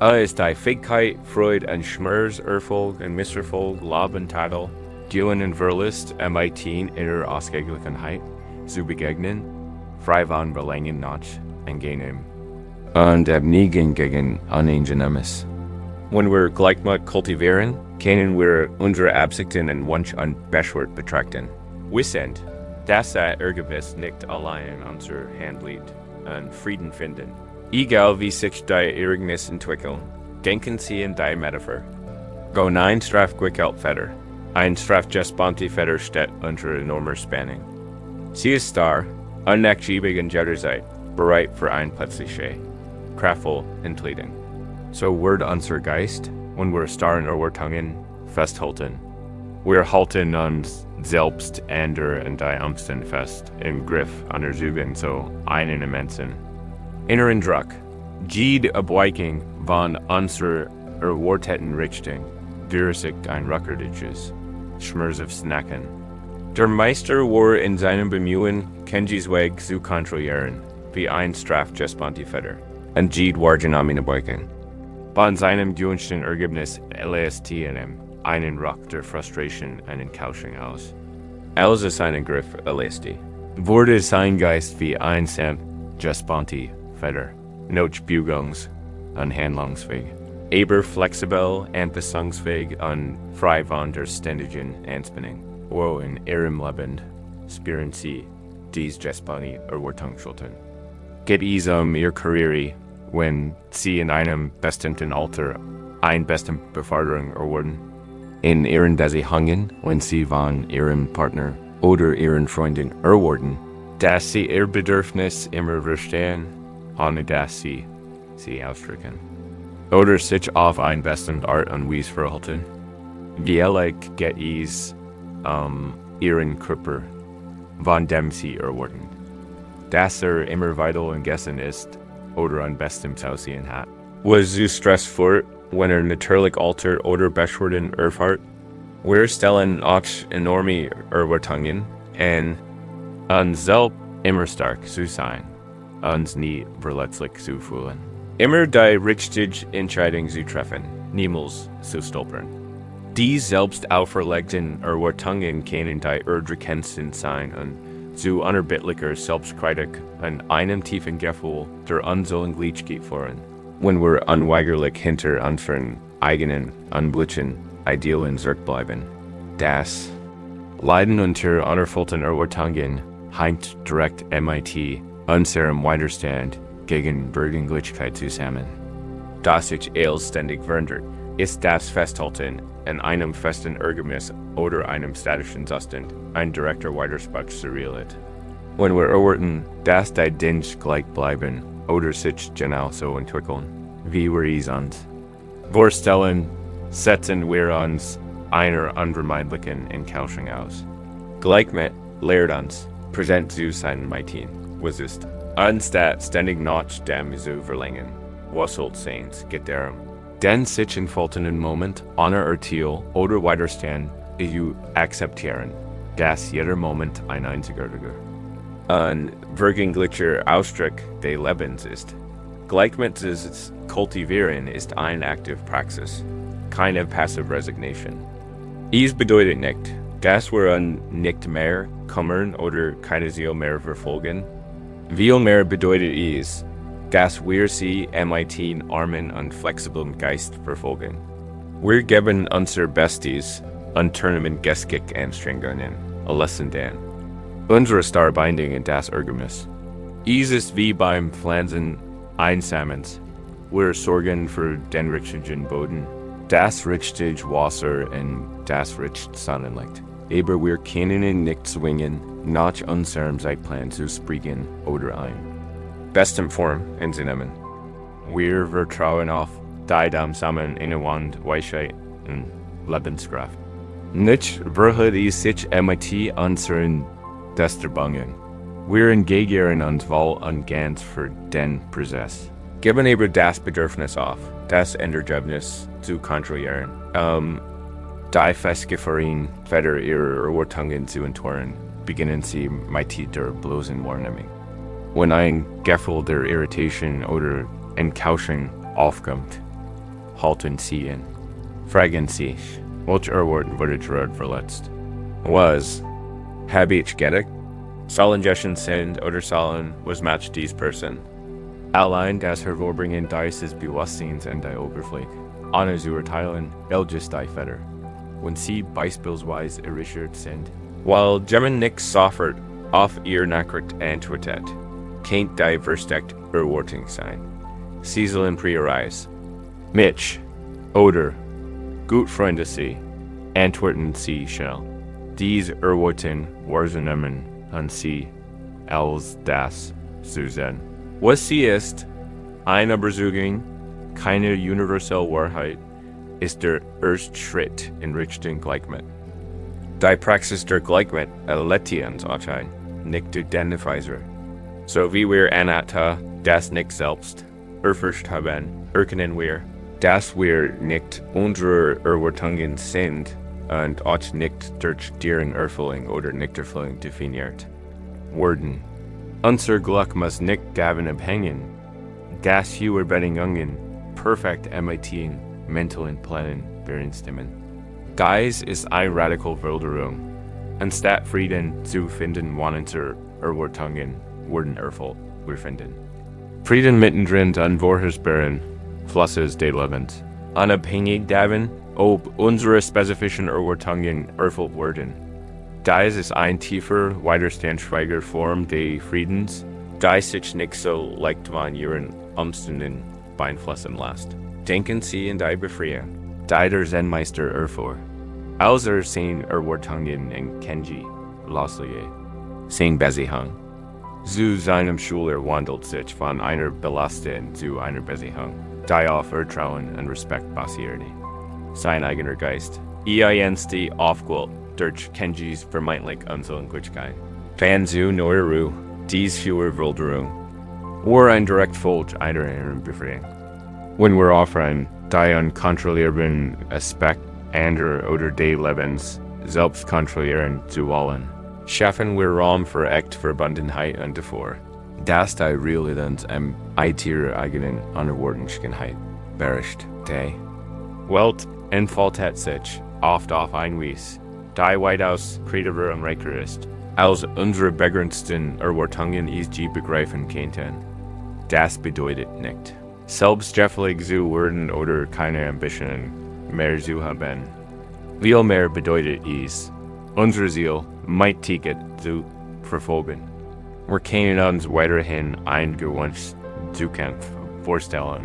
Ist die Fähigkeit, Freude und Schmerz, Erfolg und Misserfolg, Lob und Tadel, Gewinn und Verlust MIT inner Ausgeglichenheit zu begegnen, frei von Belangen nach angenehm und Abneigung gegen Unangenehmes. Wenn wir Gleichmut kultivieren, können wir unsere Absichten und Wünsche unbeschwert betrachten. Wissend, dass das Ergebnis nicht allein in unserer Hand liegt, und Frieden finden. Egal wie sich die Ereignis entwickeln, denken Sie in die Metapher. Go nein strafgwickelt Feder. Ein strafgespannte steht unter enormer Spannung. Sie ist da, unnachgiebig und jederzeit, bereit für ein plötzliche, kraftvoll Entleidung. So wird unser Geist, wenn wir starren Erwartungen festhalten. Wir halten uns selbst, andere und die Umstände fest, im Griff untersuchen so einen immensen inneren Druck. Jede Abweichung von unserer erwarteten Richtung verursacht ein rückerdisches Schmerz auf Snacken. Der Meister war in seinem Bemühen, Kenjis Weg zu kontrollieren, wie ein strafgespannte Feder, und jede wahrgenommene Abweichung. Von seinem gewünschten Ergebnis LST in ihm einen Ruck der Frustration und Enttäuschung aus. Als es einen Griff erlöste, wurde sein Geist wie ein gespannte Feder, notchbugungs- und handlungsfähig, aber flexibel, anpassungsfähig und frei von der ständigen Anspannung. Wo in ihrem Leben spüren Sie diese gespannte Erwartungsschultern. Geht es Ihr Karriere, wenn Sie in einem bestimmten Alter eine beste Beförderung erwarten? In Ihren Beziehungen, wenn Sie von Ihrem Partner oder Ihren Freunden erwarten, dass Sie Ihr Bedürfnis immer verstehen, ohne dass Sie ausdrücken. Oder sich auf eine bestimmte Art und Weise verhalten. Wie geht es Ihren Körper, von dem Sie erwarten. Das immer vital und Gessen ist, oder an bestem Aussehen hat. Was zu Stress fort, wenn natürlich altert oder beschwerden erfahrt? Wir stellen auch enorme Erwartungen en an selbst immer stark zu sein, uns nie verletzlich zu fühlen. Immer die richtige Entscheidung zu treffen, niemals zu stolpern. Die selbst auferlegten Erwartungen können die erdrückendsten sein und zu unerbittlicher Selbstkritik an einem tiefen Gefühl der Unsollenglichkeit führen, wenn wir unweigerlich hinter unseren eigenen, unblitzen Idealen zurückbleiben. Das Leiden unter unerfüllten Erwartungen hängt direkt mit unserem Widerstand gegen Bürgerlichkeit zusammen. Das sich ständig verändert, ist das Festhalten an einem festen Ergebnis oder einem statischen Zustand ein direkter Widerspruch zur Realität. Wenn wir erwarten, dass die Dinge gleich bleiben oder sich genauso entwickeln, wie wir es uns vorstellen, setzen wir uns einer unvermeidlichen Enttäuschung aus. Gleichmet lehrt uns, präsent zu sein mit was ist, anstatt ständig nach dem zu verlängern, was soll sein, geht darum. Den sich entfaltenden Moment ohne Urteil oder Widerstand zu akzeptieren, dass jeder Moment ein einzigartiger, ein wirklicher Ausdruck des Lebens ist. Gleichmet das Kultivieren ist eine aktive Praxis, keine passive Resignation. Es bedeutet nicht, dass wir nicht mehr kümmern oder keine Ziel mehr verfolgen. Viel mehr bedeutet es, dass wir sie mit armen und flexiblen Geist verfolgen. Wir geben unser Bestes und turnen geistig Anstrengungen, lassen dann unsere Starbindung in das Ergebnis. Es ist wie beim Pflanzen eines Samens. Wir sorgen für den richtigen Boden, das richtige Wasser und das richtige Sonnenlicht. Aber wir können nicht zwingen, nach unserem Zeitplan zu springen oder ein bestem Form einzunehmen. Wir vertrauen auf die gemeinsame Innenwand Weisheit und Lebenskraft. Nicht wird es sich mit unseren Bestrebungen. Wir engagieren uns voll und ganz für den Prozess. Geben aber das Bedürfnis auf, das Endergebnis zu kontrollieren, die festgefahren Feder ihrer Erwartungen zu entwirren, beginnen sie mit der bloßen Wahrnehmung. Wenn ein Gefühl der Irritation oder Enttäuschung aufkommt, halten Sie in. Fragen sich, welche Erwartung wurde gerade verletzt? Was habe ich gedacht? Sollen Jeschen sind oder sollen was matcht dies Person? Allein das Hervorbringen dieses Bewusstseins in die Oberfläche, ohne zu urteilen, elges die Feder, wenn sie beispielsweise irritiert sind. Weil Gemmen nichts sofort auf ihr Nachricht antwortet, kennt die versteckte Erwartung sein. Sie sollen prioris. Mich oder gut Freunde Sie, antworten Sie schnell. Dies Erwartung wahrzunehmen an Sie als das zu sehen. Was sie ist, eine Besuchung, keine universelle Wahrheit, ist der erste Schritt in Richtung Gleichmet. Die Praxis der Gleichmet erlädt uns auch ein, nicht durch den Weiser. So wie wir anatta das nicht selbst erforscht haben, erkennen wir, dass wir nicht unsere Erwartungen sind und auch nicht durch deren Erfüllung oder Nichterfüllung definiert werden. Unser Glück muss nicht davon abhängen, dass wir Bedingungen perfekt mit mentalen Plänen übereinstimmen. Geist ist eine radikale Veränderung, anstatt Frieden zu finden, wann unsere Erwartungen werden erfüllt, wir finden Frieden mittendrin an vorhersehbaren Flusses des Lebens, unabhängig davon, ob unsere spezifischen Erwartungen erfüllt werden. Dies ist ein tiefer, widerstandsfähiger Form des Friedens, die sich nicht so leicht von ihren Umständen beeinflussen lässt. Denken Sie in die Befreiung, die der Zen-Meister erfuhr. Als seine Erwartungen in Kenji losließ, sein Beziehung zu seinem Schüler wandelt sich von einer Belastung zu einer Beziehung, die auf Vertrauen und Respekt basierte. Sein eigener Geist, die aufgeholt durch Kenjis vermeintlich Unsollenglichkeit, Fan zu Neuru, dies fewer Wilderung. Or ein direct Folge einer Herren befreien. When we're offering, die unkontrollierten Aspekt ander oder des Lebens, selbst kontrollieren zu wollen. Schaffen wir Raum für echt Verbundenheit und davor. Das die Realität ihrer eigenen Unerwartungskeit beherrscht, die Welt entfaltet sich oft auf ein Weise, die weitaus kreativer und reicher ist, als unsere begrenzten Erwartungen je begreifen könnten. Das bedeutet nicht, selbstständig zu werden oder keine Ambitionen mehr zu haben. Vielmehr bedeutet es, unsere Ziel Ticket zu verfolgen. Wir können uns weiterhin ein gewünschtes Zukunft vorstellen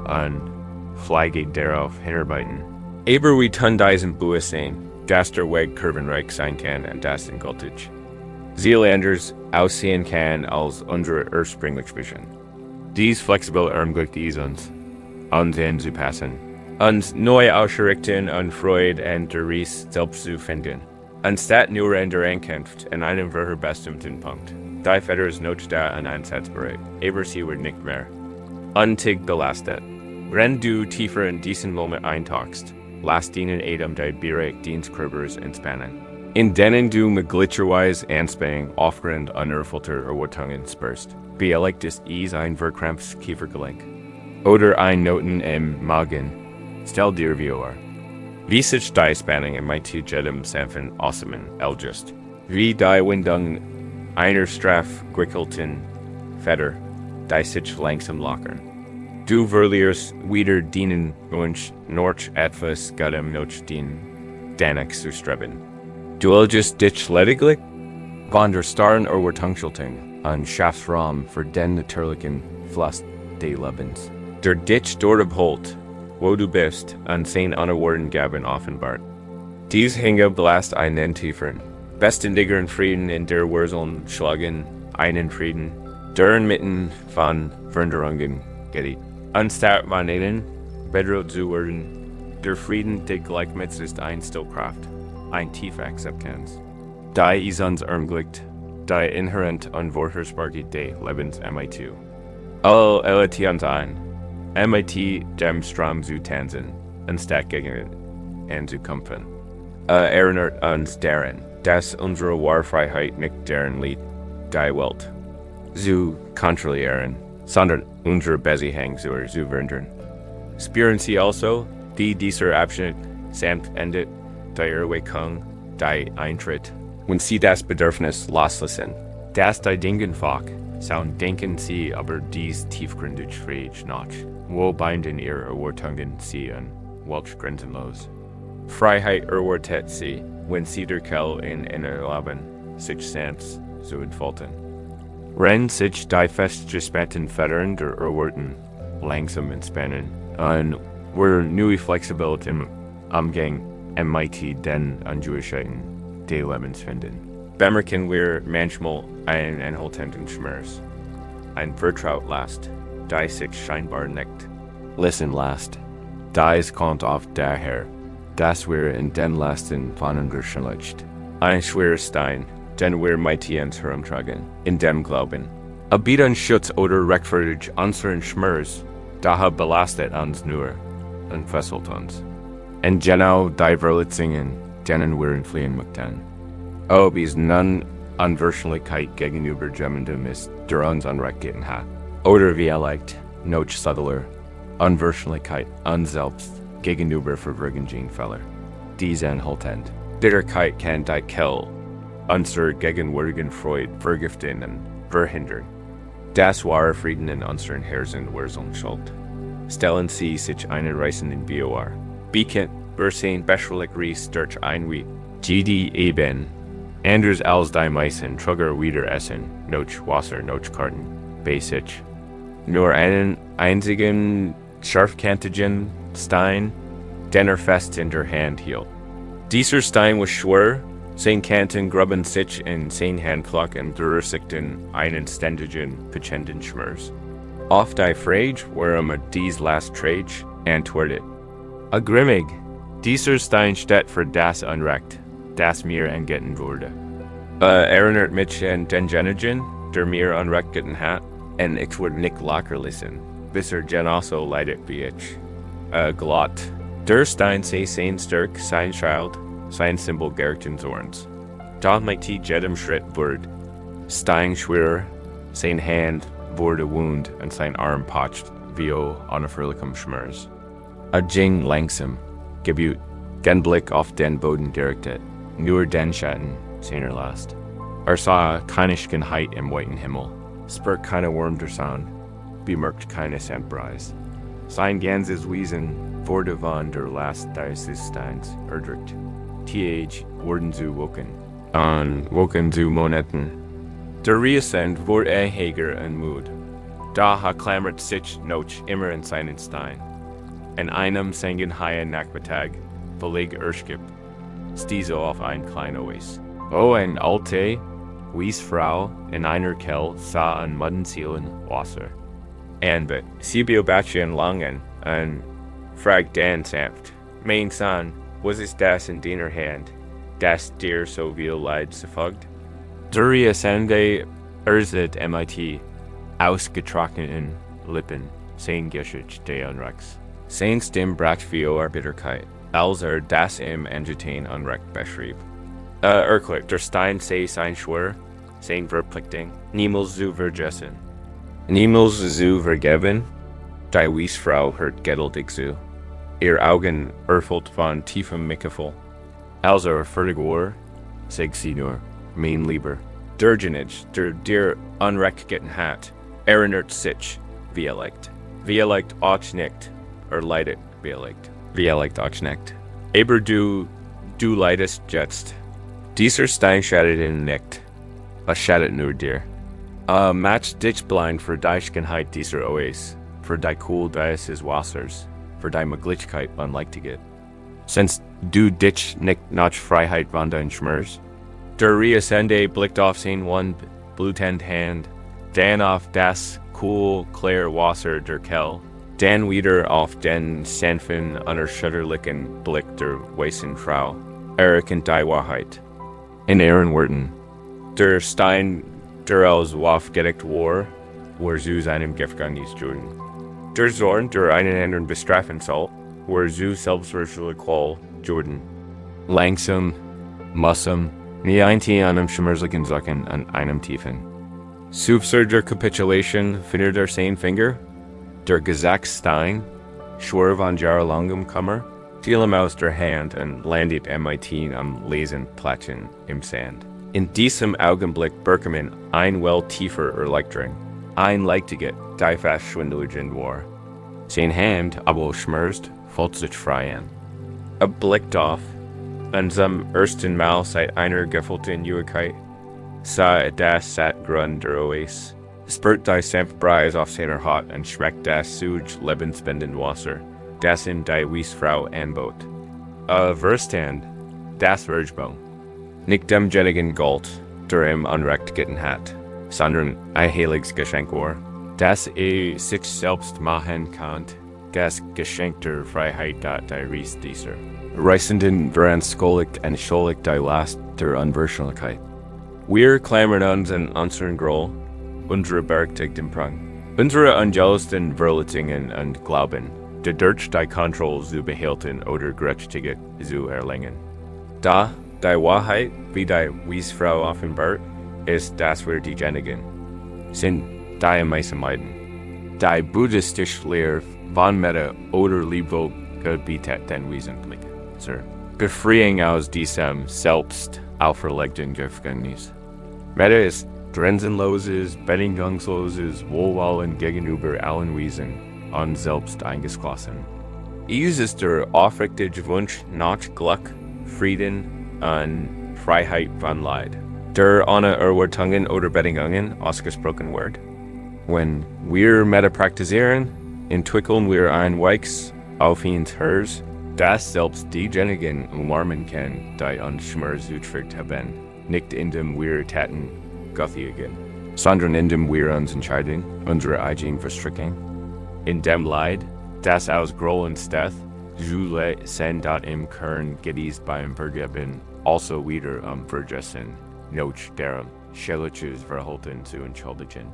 und vielleicht darauf hinarbeiten. Aber wir tun diesen Bewusstsein, dass der Weg kurvenreich sein kann und das ungültig. Ziel anders aussehen kann als unsere ursprüngliche Vision. Dies flexibel ermöglicht es uns, anzupassen, uns neu auszurichten und Freude und der Ries selbst zu finden. Anstatt nur in der Ankunft in einem bestimmten Punkt. Die Feder ist nicht da und einsatzbereit, aber sie wird nicht mehr untig belastet. Wenn du tiefer in diesen Moment eintauchst, lass deinen Atem die Bereich deines Körpers entspannen, in denen du mit glitscherweise Anspannung aufgrund unerfüllter Erwartungen spürst. Vielleicht ist es ein verkrampftes Kiefergelenk oder ein Knoten im Magen. Stell dir vor, wie sich die Spannung in jedem sanften Osmen just, wie die Windung einer straff gewickelten Feder, die sich langsam lockern. Du verlierst wieder deinen Wunsch, noch etwas Gottem noch danach zu streben. Du willst dich lediglich von der starren Erwartungshaltung und schaffst Raum für den natürlichen Fluss des Lebens. Der dich dort abholt, wo du bist, und sein unerwarteten Gaben offenbart. Dies hänge belast einen tieferen, beständigeren Frieden in der Wurzeln schlagen, einen Frieden, der inmitten von Veränderungen geht. Anstatt von ihnen bedroht zu werden, der Frieden, der gleichmit ist eine Stillkraft, eine tiefe Akzeptanz. Die ist uns ermöglicht, die inhärent unvorhersehbare des Lebens MIT. All elatians ein, MIT dem Strom zu tanzen, anstatt gegen ihn zu kämpfen. Erinnert uns daran, dass unsere Wahrfreiheit nicht darin liegt, die Welt zu kontrollieren, sondern unsere Beziehung zu verhindern. Spüren Sie also, wie dieser Abschnitt sanft endet, die Erweckung, die Eintritt, wenn Sie das Bedürfnis loslassen, dass die Dingen folgt, so denken Sie aber dies tiefgründig Fried nach, wo binden Ihre Erwartungen Sie an, welch grenzenlos. Freiheit erwartet Sie, wenn Sie der Kell in erlauben, sich selbst zu entfalten. Wenn sich die festgespannten Federn der Erwarten langsam entspannen, und wir neue Flexibilität im Umgang MIT den Anjuigkeiten des Lebens finden, bemerken wir manchmal einen anhaltenden Schmerz, ein Vertraut Last, die sich scheinbar nicht listen lässt. Dies kommt oft daher, dass wir in den Lasten voneinander schlicht. Ein schwerer Stein, den wir mit uns herumtragen, in dem Glauben. Bieten Schutz oder rechtfertigt unseren Schmerz, daher belastet uns nur und fesselt uns. Und genau die Verletzungen, denen wir entfliehen möchten. Ob es nun Unverschlichkeit gegenüber jemandem ist, der uns Unrecht getan hat, oder vielleicht, noch subtler, Unverschlichkeit uns selbst gegenüber verwirrenden Fehler. Dies anhaltend. Bitterkeit kann die Kell unserer gegenwärtigen Freude vergiften und verhindern. Das wahre Frieden in unseren Herzen Wurzeln schuld. Stellen Sie sich einen reißenden vor. Bekannt, sein beschwerlich Ries durch ein Week. GD eben. Anders als die meisten Trugger wieder essen, noch Wasser, noch Karten, basic. Nur einen einzigen scharfkantigen Stein, den fest in der Hand hielt. Dieser Stein war schwer, sein Kanten gruben sich in sein Handfläche und verursachten einen ständigen, pitchenden Schmerz. Auf die Frage, warum dies last Trage antwortet. Grimmig, dieser Stein steht für das Unrecht, das mir entgegen wurde. Erinert mich en den Genigen, der mir anrechten hat, en ich word nicht locker listen, bis gen also leidet wie ich. Glot. Der Stein sei sein Stärk, sein Schild, sein Symbol Gerchten Zorns. Da might he jedem Schritt word, Stein schwer, sein Hand wurde Wound, and sein Arm potched, vio onafrilicum schmers. A Jing langsam, gebut, den Blick auf den Boden directet, nur den Schatten, seiner Last. Sah keine Heit im weiten Himmel, spürt keine Wurm der Sonne, bemerkt keine Sandpreis. Sein ganzes Wesen wurde von der Last des Steins erdrückt. Wurden zu woken, woken zu Moneten. Der Reascend wurde Hager und Mut. Da klammert sich noch immer in seinen Stein. In einem sangen Haien Nachmittag, verleg Erskip, stieß auf ein kleiner Ois. Ein alte, wies Frau in einer Kell sah an Muddenzielen Wasser. Bet, sie beobachten langen, und fragt Dan sanft, mein Sohn, was ist das in deiner Hand, das dir so viel Leid zufügt? Der Sende erzet mit ausgetrockneten Lippen, sein Gesicht der Unrechts. Sein Stimm bracht viel Bitterkeit, als das im Angetan Unrecht beschrieb. Erklick, der Stein sei sein Schwur, sein Verpflichtung, niemals zu vergessen. Niemals zu vergeben, die Wiesfrau hört geduldig zu. Ihr Augen erfüllt von tiefem Mitgefühl. Als fertig war, sagt sie nur, mein Lieber, der Genitsch, der dir unrechtgeten hat, erinnert sich, wie leicht. Wie leicht auch nicht, leidet, wie leicht. Wie leicht auch nicht. Aber du leidest jetzt. Dieser Stein schadet ihn nicht. Was schadet nur dir? Match dich blind für Deichgenheit dieser Oas, für die Cool des Wassers, für die Möglichkeit Unleichtigkeit. Since du dich nicht nach Freiheit von dein Schmerz. Der Reascende blickt auf sein one blutend Hand, dann auf das cool, clear Wasser der Kell, dann wieder auf den sanften, unerschütterlichen Blick der weißen Frau, erkennt die Wahrheit. In ihren Worten, der Stein, der als Waff gedeckt war zu seinem Giftgang ist Juden. Der Zorn, der einen anderen bestrafen soll, zu selbstverständlich Qual Jordan. Langsam, mussam, nie ein Tee an einem schmerzlichen Sacken an einem Tiefen. Sufser der Capitulation findet der sein Finger, der Gesagstein, schwör von jahrelangem Kummer, fiel ihm aus der Hand und landet mit am Lesenplatschen im Sand. In diesem Augenblick Berkemann ein well tiefer Erleichterung, ein Leichtigkeit, die fast schwindelig war. Sein Hand, aber schmerzt, fällt sich frei an. Blickt auf, und zum ersten Mal seit einer gefühlten Juigkeit, sah das satt Grund der Oas, spürt die sanft Breise auf seiner Haut und schmeckt das Suj lebensspendend Wasser, das ihm die Wiesfrau anbot. Verstand, das Vergebung. Nicht dem Jenigen Gold, der ihm Unrecht gitten hat, sondern ein heiliges Geschenk war, das sich selbst machen kann, das Geschenk der Freiheit die Ries dieser. Reisenden wären schuldig und schuldig die Last der Unverschämtheit. Wir klammern uns an unseren Groll, unsere berechtigten Prang, unsere unjuststen Verletzungen und Glauben, der durch die Kontrolle zu behalten oder Gerechtigkeit zu erlangen. Da die Wahrheit, wie die Wiesfrau offenbart, ist, dass wir diejenigen sind, die am meisten meiden. Die buddhistische Lehre von Mette oder Liebe bietet den Wesentlichen. Befreiung aus diesem selbst auferlegten Gefängnis. Mette ist grenzenloses, bedingungsloses Wohlwollen gegenüber allen Wesen und selbst eingeschlossen. Es ist der aufrichtige Wunsch nach Glück, Frieden und Freiheit von Leid, der ohne Erwartungen oder Bedingungen ausgesprochen wird. Wenn wir Mette praktizieren, entwickeln wir ein weiches, aufhängendes Herz, das selbst diejenigen umarmen kann, die uns Schmerz zugefügt haben, nicht indem wir Taten gothigen, sondern indem wir uns entscheiden, unsere eigenen Verstrickungen. In dem Leid, das aus Groll und Death, Jule sind im Kern genießt beim Vergeben, also wieder vergessen. Noch darum, Schellechus verhalten zu entschuldigen.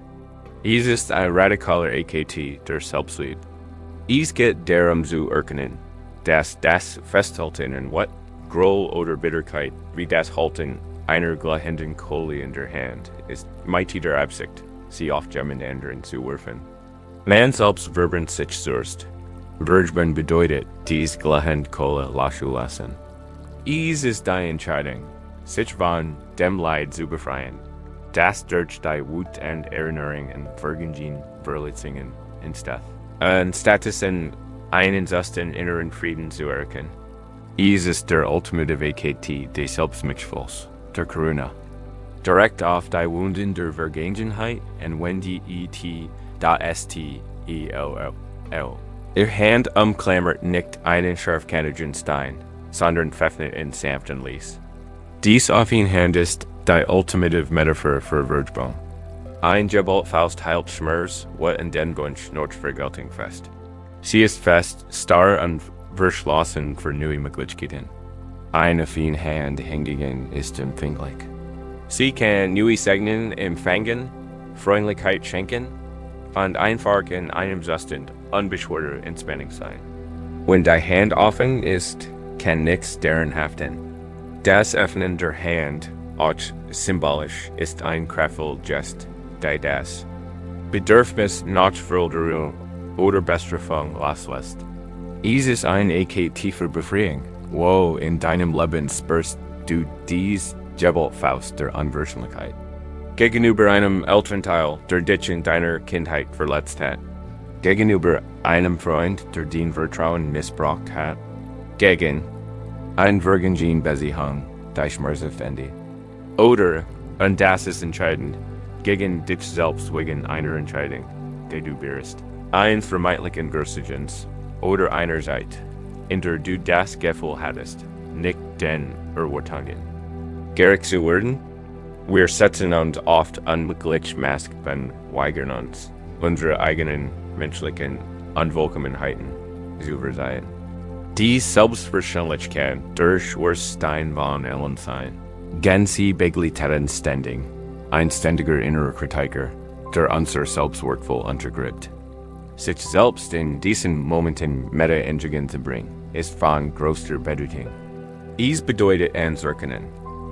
Dies ist ein radikaler AKT der Selbstliebe. Es geht darum zu erkennen, dass das Festhalten in what? Groll oder Bitterkeit, wie das Halten einer glühenden Kohle in der Hand, ist mighty der Absicht, sie auf jemand anderen zu werfen. Man selbst verbrennt sich zuerst. Verbrennen bedeutet, dies glühende Kohle loszulassen. Es ist die Entscheidung, sich von dem Leid zu befreien. Das durch die Wut und Erinnerung und Verletzungen entsteht. Stattdessen einen sanften inneren Frieden zu erkennen. Es ist der ultimative AKT des Selbstmitgefühls, der Karuna. Direkt auf die Wunden der Vergangenheit und wenn die STELL. Ihr Hand umklammert nicht einen scharfkantigen Stein, sondern pfeffnet ihn sanft und leise. Dies auf ihn Hand ist die ultimative Metaphor für Vergebung. Ein Faust heilt Schmerz, what in den Wunsch not Vergeltung fest. Sie ist fest, starr und verschlossen für neue Möglichkeiten. Eine auf ihn Hand hingegen ist empfänglich. Sie kann neue Segnen empfangen, Freundlichkeit schenken und einfach in einem sanften, unbeschwerter Entspannung sein. Wenn die Hand offen ist, kann nichts daran haften. Das Öffnen der Hand, auch symbolisch, ist ein kraftvoller Gest, der das Bedürfnis nach Veränderung oder Bestrafung loslässt. Es ist ein AKT für Befreiung. Wo in deinem Leben spürst du dies Faust der Unverschämtheit? Gegenüber einem Elternteil, der dich in deiner Kindheit verletzt hat. Gegenüber einem Freund, der dein Vertrauen missbraucht hat. Gegen ein Vergangen Beziehung, die Schmerz finde. Oder, und das ist entscheidend, gegen dich selbst wegen einer Entscheidung, die du beirrst. Ein vermeintlichen Gerstigens, oder einerseits, in der du das Gefühl hattest, nicht den Erwartungen. Gerecht zu werden? Wir setzen uns oft unglücklich mask von weigern uns, unsere eigenen menschlichen Unvollkommenheiten zu versehen. Die Selbstverständlichkeit durch Stein von Ellen sein. Ganze Beglitten Standing, ein ständiger innerer Kritiker, der unser Selbstwertvoll untergräbt. Sich selbst in diesen Momenten Meta-Entdecken zu bringen, ist von größter Bedeutung. Es bedeutet anzuerkennen,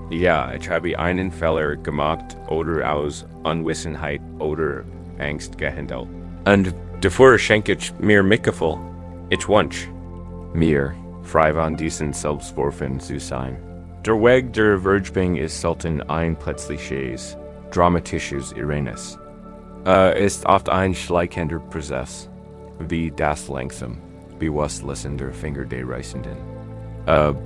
ja, ich habe einen Fehler gemacht oder aus Unwissenheit oder Angst gehandelt. Und davor schenke ich mir Mitgefühl. Ich wünsche mir, frei von diesen Selbstvorwürfen zu sein. Der Weg der Vergebung ist selten ein plötzliches, dramatisches Ereignis. Ist oft ein schleichender Prozess, wie das langsam, bewusstlassender Finger der Reisenden.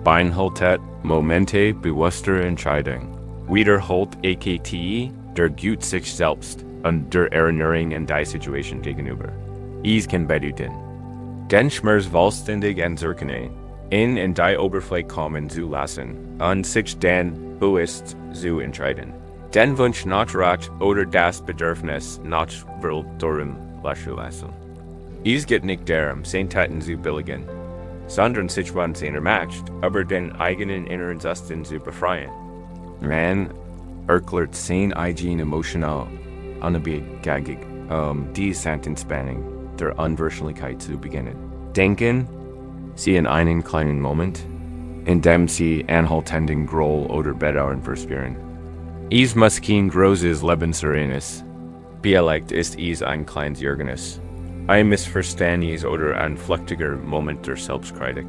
Beinhaltet Momente bewusster Entscheidung, wiederholt AKT der Gut sich selbst und der Erinnerung an die Situation gegenüber. Es kann bedeuten, den Schmerz vollständig anzuerkennen, in die Oberfläche kommen zu lassen und sich dann bewusst zu entscheiden. Den Wunsch nach Rat oder das Bedürfnis nach Veränderung loszulassen. Es geht nicht darum, Sehntaten zu billigen, sondern sich von seiner Macht, aber den eigenen inneren Zustand zu befreien. Man erklärt sein eigen emotional unabhängig, die Entspannung der Unverschämtheit zu beginnen. Denken Sie in einen kleinen Moment, in dem Sie anhaltenden Groll oder Bedauern verspüren. Es muss kein großes Lebensereignis. Vielleicht ist es ein kleines Ärgernis, ein Missverständnis oder ein flüchtiger Moment der Selbstkritik.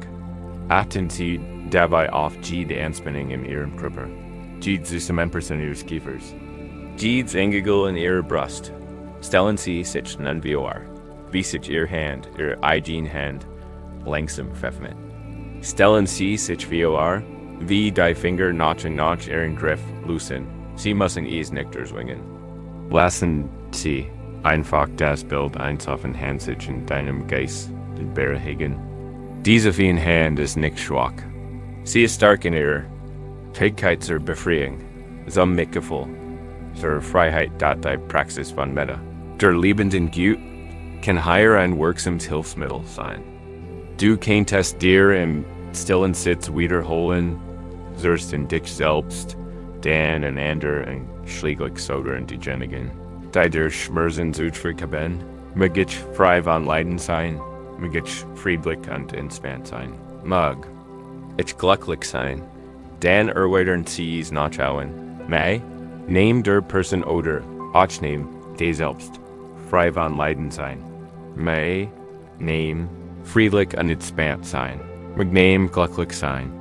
Achten Sie dabei auf die Anspannung in Ihrem Körper, die Zusammenpressen Ihres Kiefers, die Engel in Ihrer Brust. Stellen Sie sich nun vor, wie sich Ihre Hand, Ihre eigene Hand, langsam öffnet. Stellen Sie sich vor, wie die Finger nach und nach Ihren Griff lösen. Sie müssen es nicht erzwingen. Lassen Sie einfach das Bild einsaufen Hand sich in deinem Geist bereinigen. Diese feine Hand ist nicht schwach. Sie ist stark in ihrer Fähigkeit zur Befreiung, zum Mitgefühl, zur Freiheit der Praxis von Meta. Der liebenden Gut kann hier ein wirksames Hilfsmittel sein. Du kannst dir im stillen Sitz wiederholen, selbst in dich selbst, Dan and Ander and Schlieglich Soder and Degenigen. Die der Schmerzen Utfrikaben, Megich frei von Leiden sein, Megich friedlich und entspannt sein. Mug. Ich glücklich sein. Dan erweitern Cs nachschauen. May. Name der Person oder Ochnehm des selbst. Frei von Leiden sein. May. Name. Friedlich und entspannt sein. Magname glücklich sein.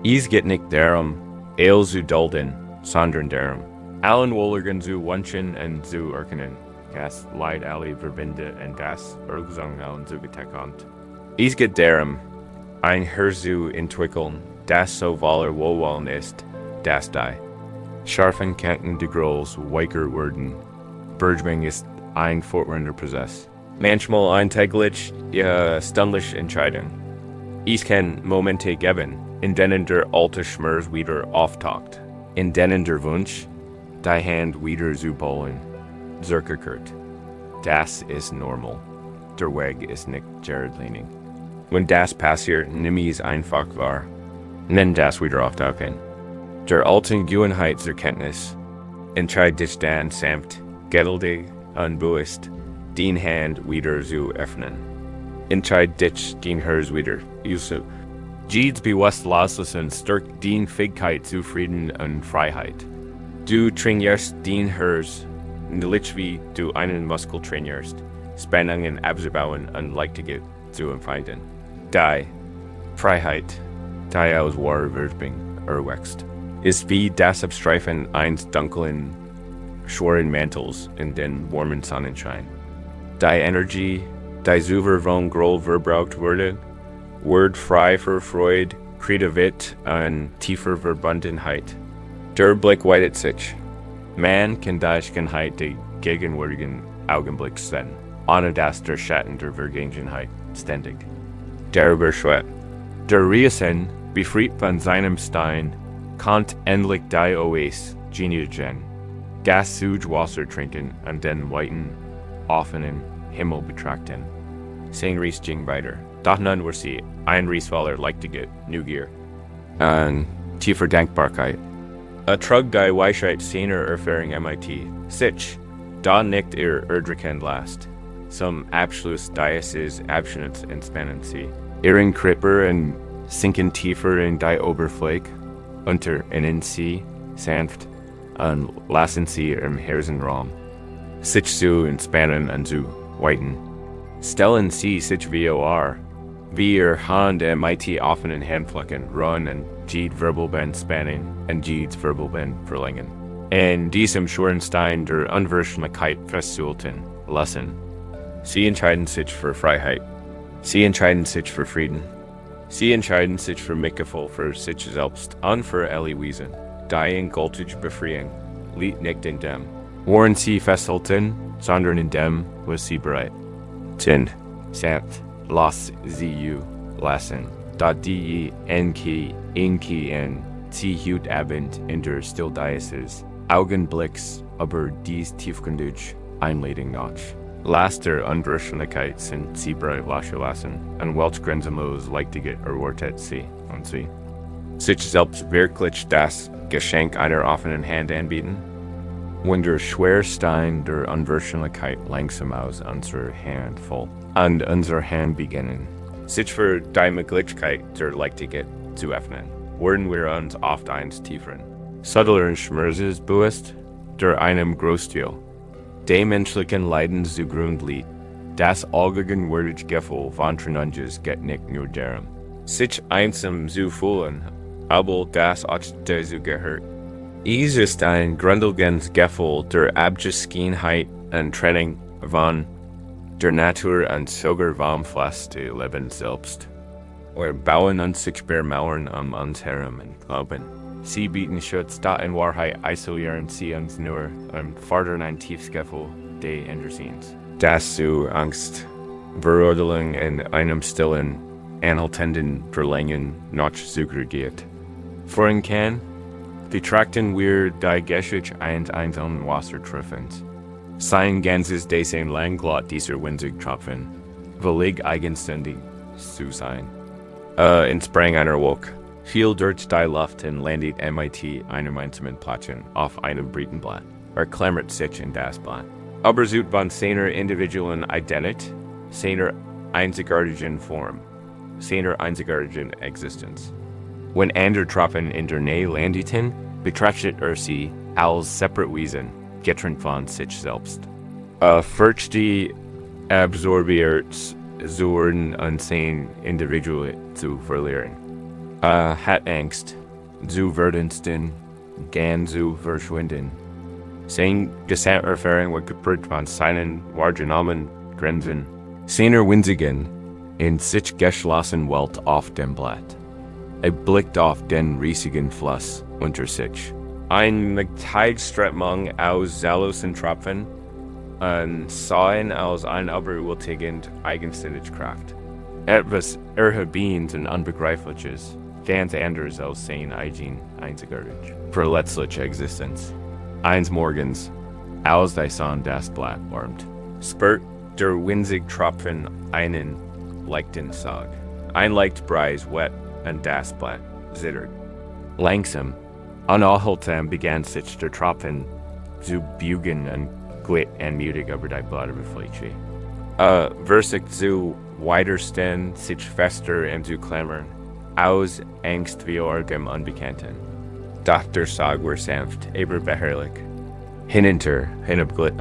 Is get nicht darum. Ale zu dulden. Sondern darum. Allen Wollergen zu wünschen und zu erkennen. Gas Leid alle verbinde und das Erlösung allen zu betekent. Is get darum. Ein Herzu entwickeln. Das so voller Wohlwollen ist. Das die. Scharfen Kanten de Grols weicher werden. Bergming ist ein fortwährender Prozess. Manchmal ein täglich, ja stündlich Entscheidung. Es kann Momente geben, in denen der alte Schmerz wieder auftaucht, in denen der Wunsch, die Hand wieder zu bollen, zurückkehrt. Das ist normal. Der Weg ist nicht geradlinig. Wenn das passiert, nimm es einfach wahr. Nenn das wieder auftauchen. Der alten Gewohnheitserkenntnis entscheidet dich dann sanft, geduldig und bewusst, den Hand wieder zu öffnen. Entscheidet dich, den Herz wieder zu. Jedes bewusst loslassen stärkt den Fähigkeit zu Frieden und Freiheit. Du trainierst den Herz, nicht wie du einen Muskel trainierst, Spannungen abzubauen und Leichtigkeit zu empfinden. Die Freiheit, die aus wahrer Wirkung erwächst, ist wie das Abstreifen eines dunklen, schweren Mantels in den warmen Sonnenschein. Die Energie, die super von Groll verbraucht wurde, wird frei für Freude, Kreativität und tiefer Verbundenheit. Der Blick weitet sich. Man kann die Eigenheit der gegenwärtigen Augenblick sehen, ohne dass der Schatten der Vergangenheit ständig darüber schwebt. Der Riesen, befreit von seinem Stein, kann endlich die Oase genieren, das Wasser trinken und den weiten, offenen Himmel betrachten. Sein Ries ging weiter. Doch nun war sie ein Rieswaller Leichtigkeit, Neugier und tiefer Dankbarkeit. Trug die Weisheit seiner Erfahrung MIT, sich, da nicht Erdrücken last. Zum Abschluss dieses Abschnitts entspannen sie. Ihren Kripper und sinken tiefer in die Oberfläche, unter innen sie, sanft, und lassen sie im Herzenraum. Sich zu entspannen und zu weiten. Stellen sie sich wie ihr Hand MIT offenen Handflächen run und jede Wirbelband spannen und jedes Wirbelband verlängern. In diesem Schornstein der Unwirklichkeit festzuhalten lassen. Sie entscheiden sich für Freiheit. Sie entscheiden sich für Frieden. Sie entscheiden sich für Mitgefühl für sich selbst und für alle Wesen. Die endgültige Befreiung liegt nicht in dem, worin sie festhalten, sondern in dem, was sie bereit sind. Sanft. Lassen Sie lassen, da die Enki in Sie heute Abend in der Stilldiasis Augenblicks aber dies tiefgründig Einladung nach. Lasst der Unwirklichkeit sind Sie bereit lassen, und welch grenzenlos Leichtigkeit erwartet Sie und Sie. Sich selbst wirklich das Geschenk einer offenen Hand anbieten? Wenn der Schwerstein der Unwirklichkeit langsam aus unserer Hand fällt, und unsere Hand beginnen, sich für die Möglichkeit der Leichtigkeit zu öffnen, werden wir uns oft eins tieferen, subtleren Schmerzes bewusst, der einem Großstil, dem menschlichen Leiden zugrund liegt, das allgegenwärtige Gefühl von Trennunges geht nicht nur darum, sich einsam zu fühlen, aber das auch dazu gehört. Es ist ein grundlegendes Gefühl der Abgeschiedenheit und Trennung von der Natur und sogar vom Fleisch des Lebens selbst. Wir bauen unsichtbare Mauern uns herum und glauben, sie bieten Schutz, da in Wahrheit isolieren sie uns nur und fordern ein tiefes Gefühl des Andersseins, das zu Angst, Verurteilung in einem stillen, anhaltenden Verlangen nach Suche geht. Vorhin kann, betrachten wir die Geschichte eines einzelnen Wassertropfens. Sein ganzes Dasein lang glott dieser winzig Tropfen, willig eigenständig zu sein. Entsprang einer Wolke, Viel durch die Luften landet mit einem einsamen Platschen auf einem Breitenblatt, klammert sich in das Blatt. Aber zoet von seiner individuellen Identität, seiner einzigartigen Form, seiner einzigartigen Existenz. Wenn andere Tropfen in der Nähe landeten, betrachtet sie als separate Wesen, getrennt von sich selbst. Fürcht die absorbiert Zorn an sein Individual zu verlieren. Hat Angst, zu verdensten, gern zu verschwinden. Sein Gesamterfahrung wird geprägt von seinen wahrgenommenen Grenzen, seiner winzigen, in sich geschlossenen Welt auf dem Blatt. Blickt auf den riesigen Fluss unter sich. Ein Metallströmung aus zahllosen Tropfen, ein Sein aus einer überwältigend eigenständigen Kraft. Etwas Erhabens und Unbegreifliches, ganz anders als sein eigen einzigartig, verletzliche Existenz. Eines Morgens, als die Sonne das Blatt wärmt, spürt der winzige Tropfen einen leichten Sog. Ein leicht Breis wet und das Blatt zittert. Langsam, unaufhaltsam begann sich der Tropfen zu bügen und glitt anmutig über die Blattoberfläche. Versigt zu weiterstehen, sich fester und zu klammern, aus Angst vor dem Unbekannten. Doch der Sog war sanft, aber beharrlich. Hinabglitt,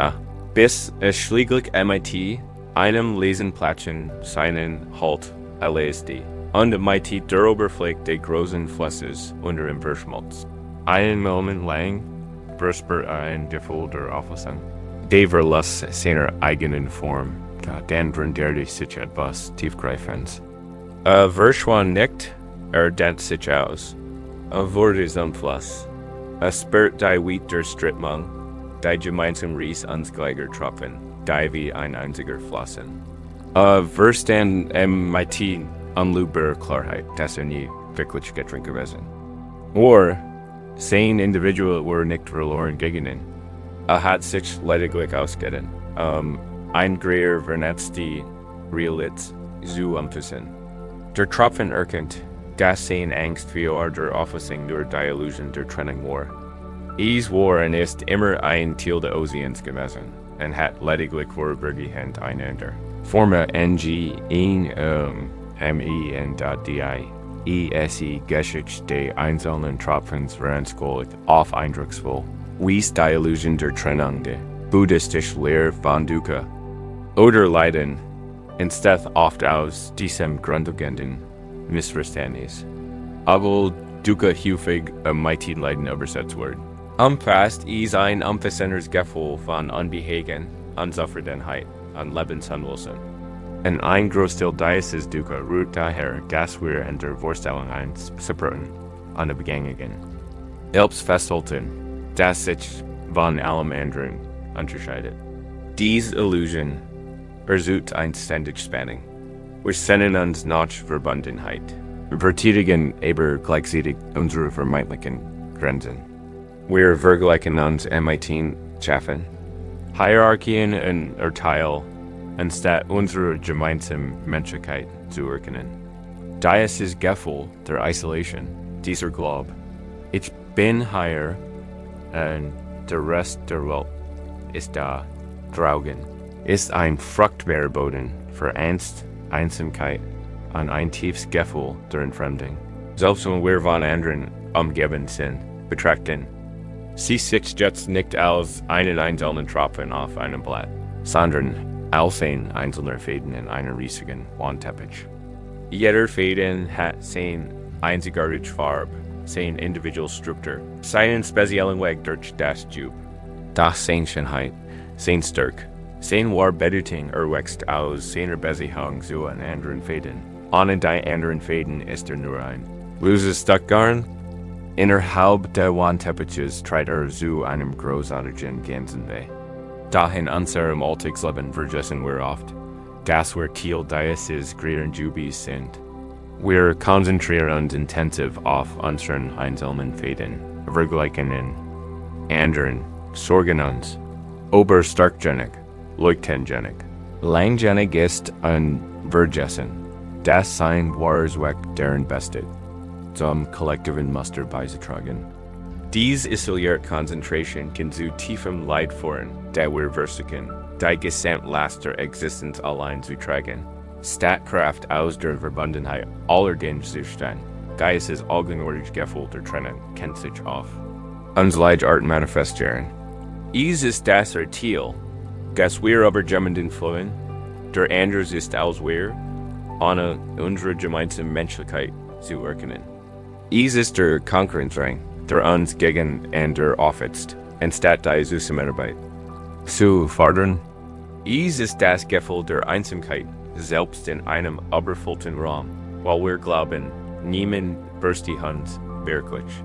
bis es schließlich mit einem leisen Platschen seinen Halt erlöste und mit der Oberfläche des großen Flusses unter ihm verschmolz. Einen Moment lang verspürt ein Gefühl der Auflösung. Der Verlust seiner eigenen Form, dann veränderte sich etwas Tiefgreifendes. Verschwand nicht, dehnt sich aus. Wurde zum Fluss. Spürt die Wut der Strömung, die gemeinsam Ries ans Gleiger Tropfen, die wie ein einziger flossen. Verstand mit unlösbare Klarheit, dass nie wirklich getrennt gewesen. Or, sein Individual war nicht verloren gegangen. Hat sich lediglich ausgedehnt. Ein Greer vernetzt die Realität zu umfassen. Der Tropfen erkennt, dass sein Angst vor der Auflösung durch die Illusion der Trennung war. Es war und ist immer ein Teil des Ozeans gewesen und hat lediglich vorübergehend einander. Forme NG in MI und DI. ESI Geschichte der einzelnen Tropfens veranschaulicht auf eindrucksvoll, wie die Illusion der Trennung der buddhistischen Lehre von Dukkha oder Leiden instead oft aus diesem grundlegenden Missverständnis. Aber Dukkha häufig mit Leiden übersetzt wird. Umfasst ist ein umfassendes Gefühl von Unbehagen, Unzufriedenheit und Lebensunwillen. Und ein Großteil dieses Dukkha ruht daher, dass wir in der Vorstellung eines Separten an der Begegnungen festhalten, dass sich von allem anderen unterscheidet. Diese Illusion versucht ein ständig Spannung. Wir sehnen uns nach Verbundenheit. Wir betätigen aber gleichzeitig unsere vermeintlichen Grenzen. Wir vergleichen uns mit Schaffen, Hierarchien und Urteil, anstatt unsere gemeinsame Menschlichkeit zu erkennen. Dieses Gefühl der Isolation, dieser Glaube, ich bin hier und der Rest der Welt ist da draußen, ist ein fruchtbarer Boden für Angst, Einsamkeit und ein tiefes Gefühl der Entfremdung. Selbst wenn wir von anderen umgeben sind, betrachten sie sich jetzt nicht als einen einzelnen Tropfen auf einem Blatt, sondern als ein einzelner Faden in einem riesigen Wandteppich. Jeder Faden hat seine einzigartige Farbe, seine individuelle Struktur, seinen speziellen Weg durch das Tube. Das seine Schönheit, seine Stärke, seine Bedeutung erwächst aus seiner Beziehung zu einem anderen Faden. Ohne die anderen Faden ist nur ein loses Stückgarn. Innerhalb der Wandteppiches tritt zu einem großartigen ganzen Weg. Dahin unserem Alltagsleben vergessen wir oft, dass wir Teil dieses großen Jubis sind. Wir konzentrieren uns intensiv auf unseren einzelnen Fäden, vergleichen in anderen, sorgen uns, oberstarkgängig, leuchtengängig. Langgängig ist ein Vergessen, das sein wahres Weg deren Bestes. zum kollektiven Muster beizutragen. Dies isoliert Konzentration kann zu tiefem Leid führen, der wir versuchen, die Gesamtlast Existenz allein zu tragen. Statkraft aus der Verbundenheit aller den Zustand, Geistes allgegenwärtig Gefühl der Trennung, kennt sich auf. Uns Leidart manifestieren. Is ist das Ziel, das wir aber jemanden fühlen, der anders ist als wir, ohne unsere gemeinsame Menschlichkeit zu erkennen. Is ist der Konkurrenzring, der uns gegeneinander aufhetzt, anstatt die Zusammenarbeit zu fördern. Is ist das Gefühl der Einsamkeit, selbst in einem überfüllten Raum, weil wir glauben, niemand versteht uns wirklich.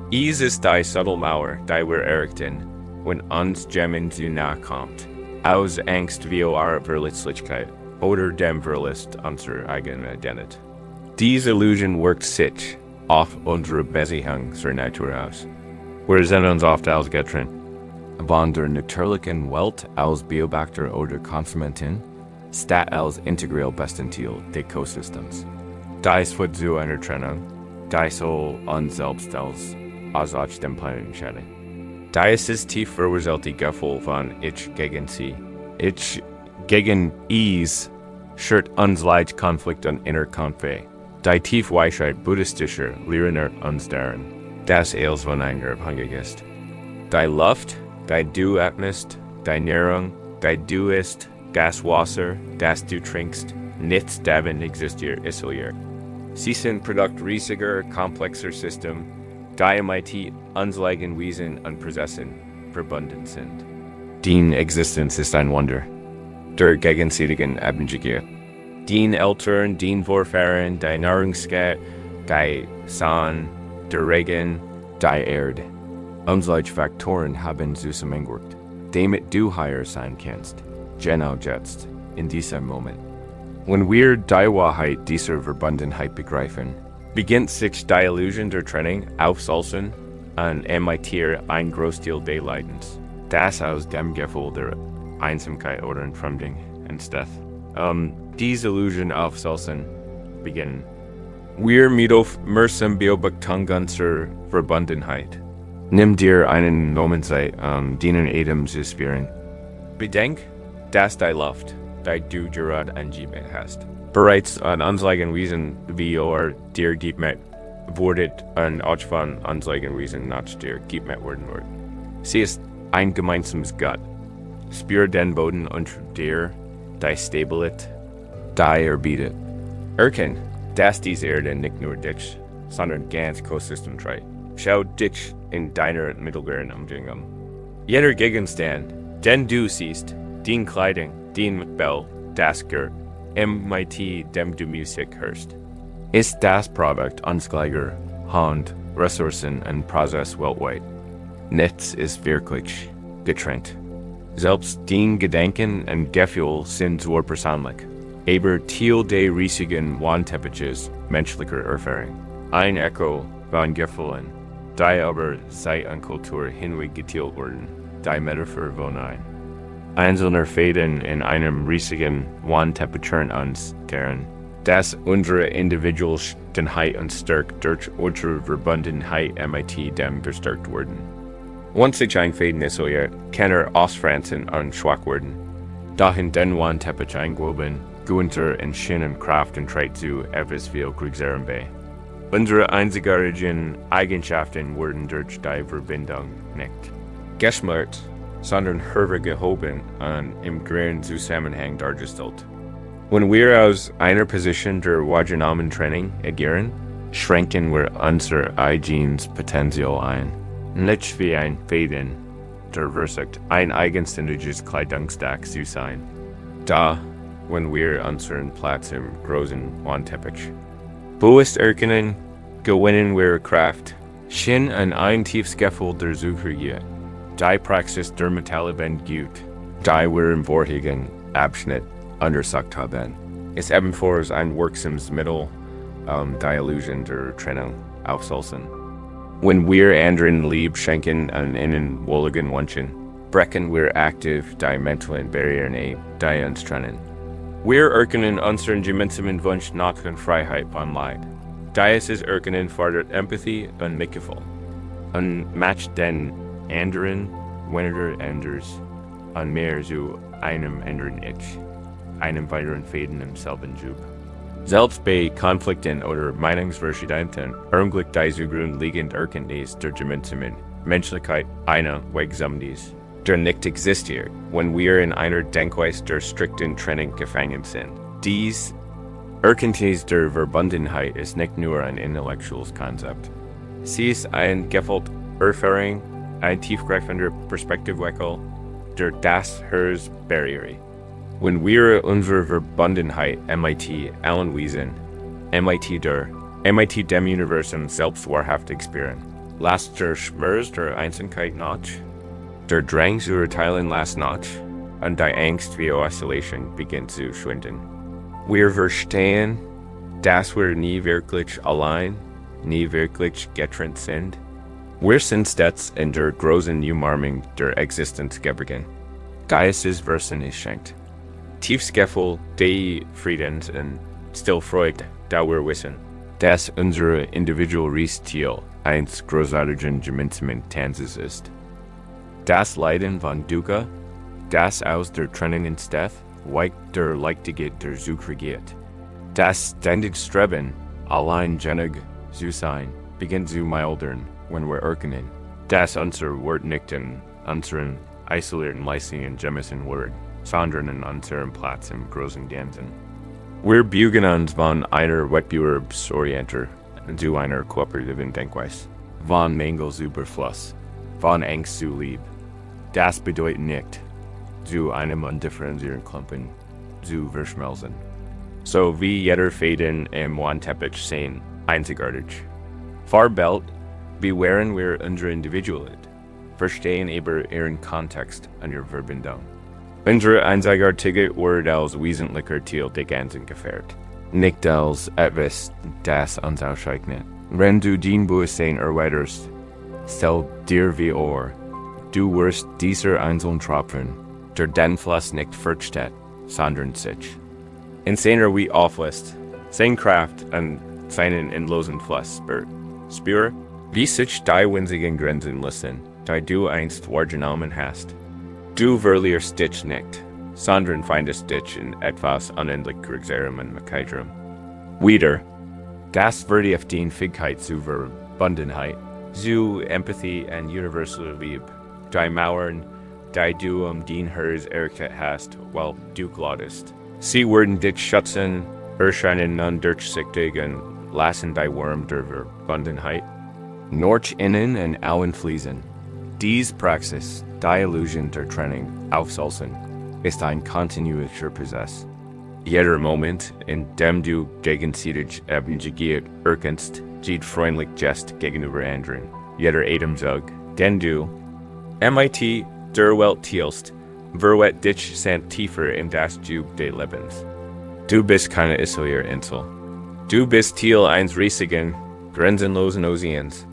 Is ist die subtle Mauer, die wir errichten, wenn uns jemand zu nahe kommt, aus Angst wie eure Verletzlichkeit oder dem Verlust unserer eigenen Identität. Diese Illusion wirkt sich auf unsere Beziehung zur Natur aus. Wir sind uns oft als getrennt. Von der natürlichen Welt als Beobachter oder Konsumentin, statt als integral Bestandteil des Ökosystems. Dies führt zu einer Trennung, die soll uns selbst als Ersatz dem Planeten schädigen. Dies ist tief verursachte Gefühl von Ich gegen Sie. Ich gegen Is schürt uns leicht Konflikt und Innerkonflikt. Die Tiefweisheit buddhistischer Lehren uns darin, dass es von einer abhängig ist. Die Luft, die du atmest, die Nahrung, die du isst, das Wasser, das du trinkst, nichts davon existiert isoliert. Sie sind Produkt riesiger, komplexer Systeme, die mit uns eigenen Wesen und Prozessen verbunden sind. Die Existenz ist ein Wunder, der gegenseitigen Abhängigkeit. Die Eltern, die Vorfahren, die Nahrungskette, die Sonne, der Regen, die Erde. Unsere Faktoren haben zusammengewirkt, damit du hier sein kannst, genau jetzt, in diesem Moment. Wenn wir die Wahrheit dieser Verbundenheit begreifen, beginnt sich die Illusion der Trennung aufzulösen und emittiert ein Großteil des Leidens, das aus dem Gefühl der Einsamkeit oder Entfremdung entsteht. Diese Illusion aufzulösen beginnen. Wir mit aufmerksam Beobachtung unserer Verbundenheit. Nimm dir einen Moment Zeit, deinen Atem zu spüren. Bedenk, dass die Luft, die du gerade angegeben hast, bereits an unseren Wesen wie dir gegeben wurde und auch von unseren Wesen nach dir gegeben worden wird. Sie ist ein gemeinsames Gott. Spür den Boden unter dir, die Stabilität, die bietet. Erkenn, dass diese Erde nicht nur dich, sondern ganz Ökosystem trägt. Schau dich in deiner mittleren Umgebung. Jeder Gegenstand, den du siehst, den Kleidung, den Bell, das Gehör, mit dem du Musik hörst, ist das Produkt unserer Hand, Ressourcen und Prozess weltweit. Nichts ist wirklich getrennt. Selbst den Gedanken und Gefühl sind sehr persönlich. Aber Teil der riesigen Wandteppiches menschlicher Erfahrung. Ein Echo von Gefühlen, die aber Zeit und Kultur hinweg geteilt wurden, die Metaphor von einzelner Fäden in einem riesigen Wandteppich uns, deren, dass unsere Individualständigkeit und Stärke durch unsere Verbundenheit mit dem gestärkt wurden. Once sich ein Fäden isoliert, kann ausfranzen und schwach werden. Dahin den Wandteppich eingewoben, Günther in Sinn und Kraft und trägt zu etwas viel Kriegsherren bei. Unsere einzigartigen Eigenschaften wurden durch die Verbindung nicht geschmückt, sondern hervorgehoben und im geringen Zusammenhang dargestellt. Wenn wir aus einer Position der wahrgenommenen Trennung agieren, schränken wir unser eigenes Potenzial ein. Nicht wie ein Fäden, der versucht, ein eigenständiges Kleidungsstück zu sein. Da, wenn wir unseren Platz im großen Wandteppich bewusst erkennen, gewinnen wir Kraft, Sinn und ein tiefes Gefühl der Suchergier. Die Praxis der Metalleben gut, die wir im vorigen Abschnitt untersucht haben, ist ebenfalls ein wirksames Mittel, die Illusion der Trennung aufzulösen. Wenn wir anderen Liebe schenken und ihnen Wohlgefallen wünschen, brechen wir aktiv die mentalen Barrieren ab, die uns trennen. Wir erkennen unseren gemeinsamen Wunsch nach Freiheit von Leid. Dieses Erkennen fordert Empathy und Mitgefühl. Unmatcht den anderen weniger anders und mehr zu einem anderen Ich, einem weiteren Faden im selben Job. Selbst bei Konflikten oder Meinungsverschiedenheiten irgendwie die zugrundliegende Erkenntnis der gemeinsamen Menschlichkeit einer Wegsam dies, der nicht existiert, wenn wir in einer Denkweise der strikten Trennung gefangen sind. Dies Erkenntnis der Verbundenheit ist nicht nur ein intellektuelles Konzept. Sie ist ein Gefühlt Erfahrung, ein tiefgreifender Perspektivwechsel, der das Herz Barriere. Wenn wir unsere Verbundenheit MIT anwesen, MIT dem Universum selbst wahrhaftig spüren, lasst der Schmerz der Einsamkeit nach, der Drang zu urteilen lasst nach, und die Angst wie Isolation beginnt zu schwinden. Wir verstehen, dass wir nie wirklich allein, nie wirklich getrennt sind. Wir sind stets in der großen Umarmung der Existenz geborgen. Geisteswesen ist schenkt. Tiefsgefühl des Friedens und Stillfreude, da wir wissen, dass unsere individuelle eins großartigen gemeinsamen Tanzes ist. Das Leiden von Dukkha, das aus der Trennung entsteht, weicht der Leichtigkeit der Suche geht. Das ständig Streben, alleinjährig zu sein, beginnt zu mildern, wenn wir erkennen, dass unser Wort nicht in unseren isolierten Leistungen gemessen wird, sondern in unserem Platz im großen Ganzen. Wir beugen uns von einer Wettbewerbsorientierung zu einer kooperativen Denkweise, von Mangel zu Überfluss, von Angst zu Liebe. Das bedeutet nicht, zu einem undifferenzierten Klumpen zu verschmelzen. So wie jeder Faden im Wandteppich sehen, einzigartig. Vorbeld bewahren wir unsere Individualität, verstehen aber ihren Kontext und ihre Verbindung. Unsere einzigartige wird als wesentlicher Teil der ganzen gefährdet, nicht als etwas, das uns auszeichnet. Wenn du dein Bewusstsein erweiterst, stell dir vor, du wirst dieser einzelnen Tropfen, der den Fluss nicht versteht, sondern sich. In seiner wie auflässt, seine Kraft und seinen endlosen Fluss spüre, wie sich die winzigen Grenzen lassen, die du einst wahrgenommen hast. Du verlierst dich nicht, sondern findest dich in etwas unendlich größerem und makaidrem. Wieder, das wird auf die Fähigkeit zu Verbundenheit, zu Empathie und universaler Liebe, die Mauern, die du den Herz errichtet hast, weil du glaubst. Sie werden dich schützen, erscheinen undurchsichtig und lassen die Wurm der Verbundenheit Norch innen und außen fließen. Diese Praxis, die Illusion der Trennung aufsalzen, ist ein kontinuierlicher Prozess. Jeder Moment, in dem du gegenseitig Ebengegiert erkennst, geht freundlich Gest gegenüber anderen. Jeder Atemzug, den du MIT der Welt teilst, wird dich sent tiefer in das Jub des Lebens. Du bist keine isolierte Insel. Du bist Teil eines riesigen, grenzenlosen Ozeans.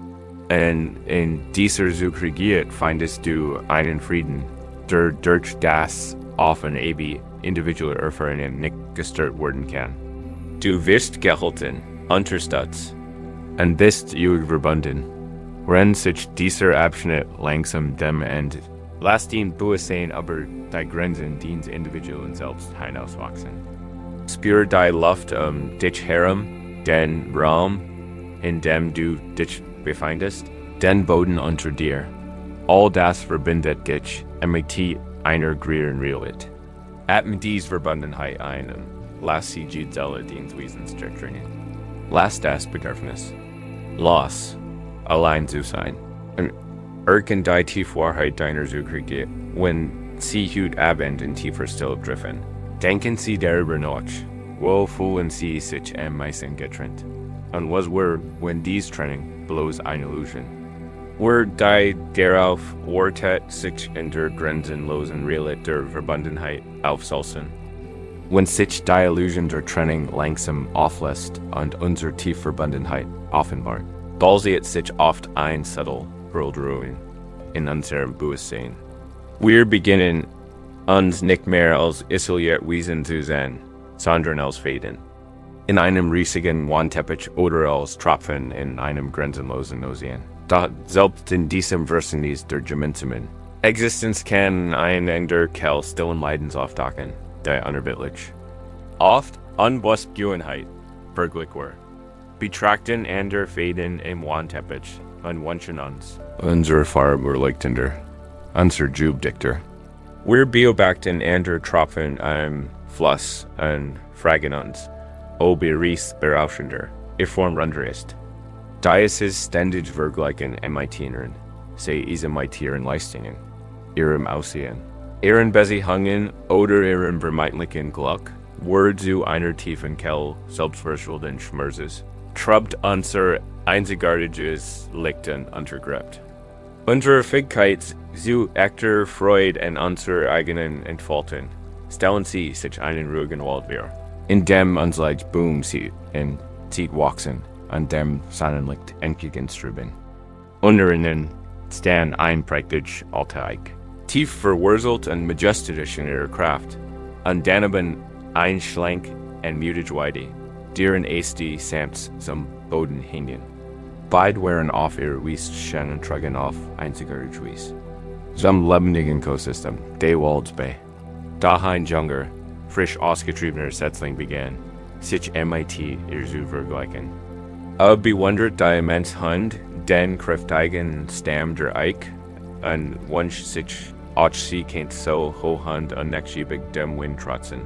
Und in dieser Suchregiert findest du einen Frieden, der durch das offen individuelle Erfahrungen nicht gestört werden kann. Du wirst gehalten, unterstützt, und bist verbunden. Wenn sich dieser Abschnitt langsam dem Ende, lass den Bewusstsein aber die Grenzen deines individuellen Selbst hinauswachsen. Spür die Luft dich herum, den Raum, in dem du dich befindest, den Boden unter dir. All das verbindet dich mit einer größeren Realität. Atme diese Verbundenheit ein und lass sie Zelle deines Wesens durchdringen. Lass das Bedürfnis los, allein zu sein. Und erkenn die Tiefwahrheit deiner Suche geht, wenn sie heute Abend in tiefer Stille driften. Denken Sie darüber nach, wo fühlen Sie sich am meisten getrennt? Und was wenn diese Trennung bloß eine Illusion? Die darauf wartet sich in der grenzenlosen Realität der Verbundenheit aufsalzen. Wenn sich die Illusion der Trennung langsam auflässt und unsere Tiefverbundenheit offenbart, balsiert sich oft ein Worldruin in unserem Bewusstsein. Wir beginnen, uns nicht mehr als isoliert Wesen zu sehen, sondern als Faden. In einem riesigen Wandteppich oder als Tropfen in einem grenzenlosen Ozean. Da selbst in diesem Versenis der Gemeinsamen. Existenz kann ein Ender Kell stillen Leidens aufdachen, der unerbittlich. Oft Unbewusstgewohnheit, wirklich war. Betrachten Ander Faden im Wandteppich, unwünschen uns. Unsere Farbe Lichtender, unser Jubdichter. Wir beobachten Ander Tropfen am Fluss und fragen uns, ob Ries berauschender, form runder ist. Da ist es ständig vergleichen imitieren, sie imitieren Leistungen, ihrem Aussehen. Ihren Besiehungen oder ihrem vermeintlichen Glück, wird zu einer tiefen Kell selbstverschulden Schmerzes, trubt unser einzigartiges Lichten untergräbt. Unsere Fähigkeit zu echter Freude an unserer eigenen Entfaltung, stellen Sie sich einen ruhigen Wald wir, in dem uns Licht Boom sieht und zieht wachsen, an dem Sonnenlicht entgegenströmen. Unter ihnen stand ein praktisch alter Eik, tief verwurzelt und majestisch in ihrer Kraft, und daneben ein schlank und mutig Weide, deren Äste samt zum Boden hingen. Beide waren auf ihr Wiesschen und trugen auf einzigartig Wies. Zum lebendigen Ökosystem, der Walds bei. Dahin junger, frisch ausgetriebener Setzling begann, sich MIT ihr zu vergleichen. Bewundert der immens Hund, den kräftigen Stamm der Eik, und wünscht sich, auch sie kennt so hochhand und nächtig dem Wind trotzen.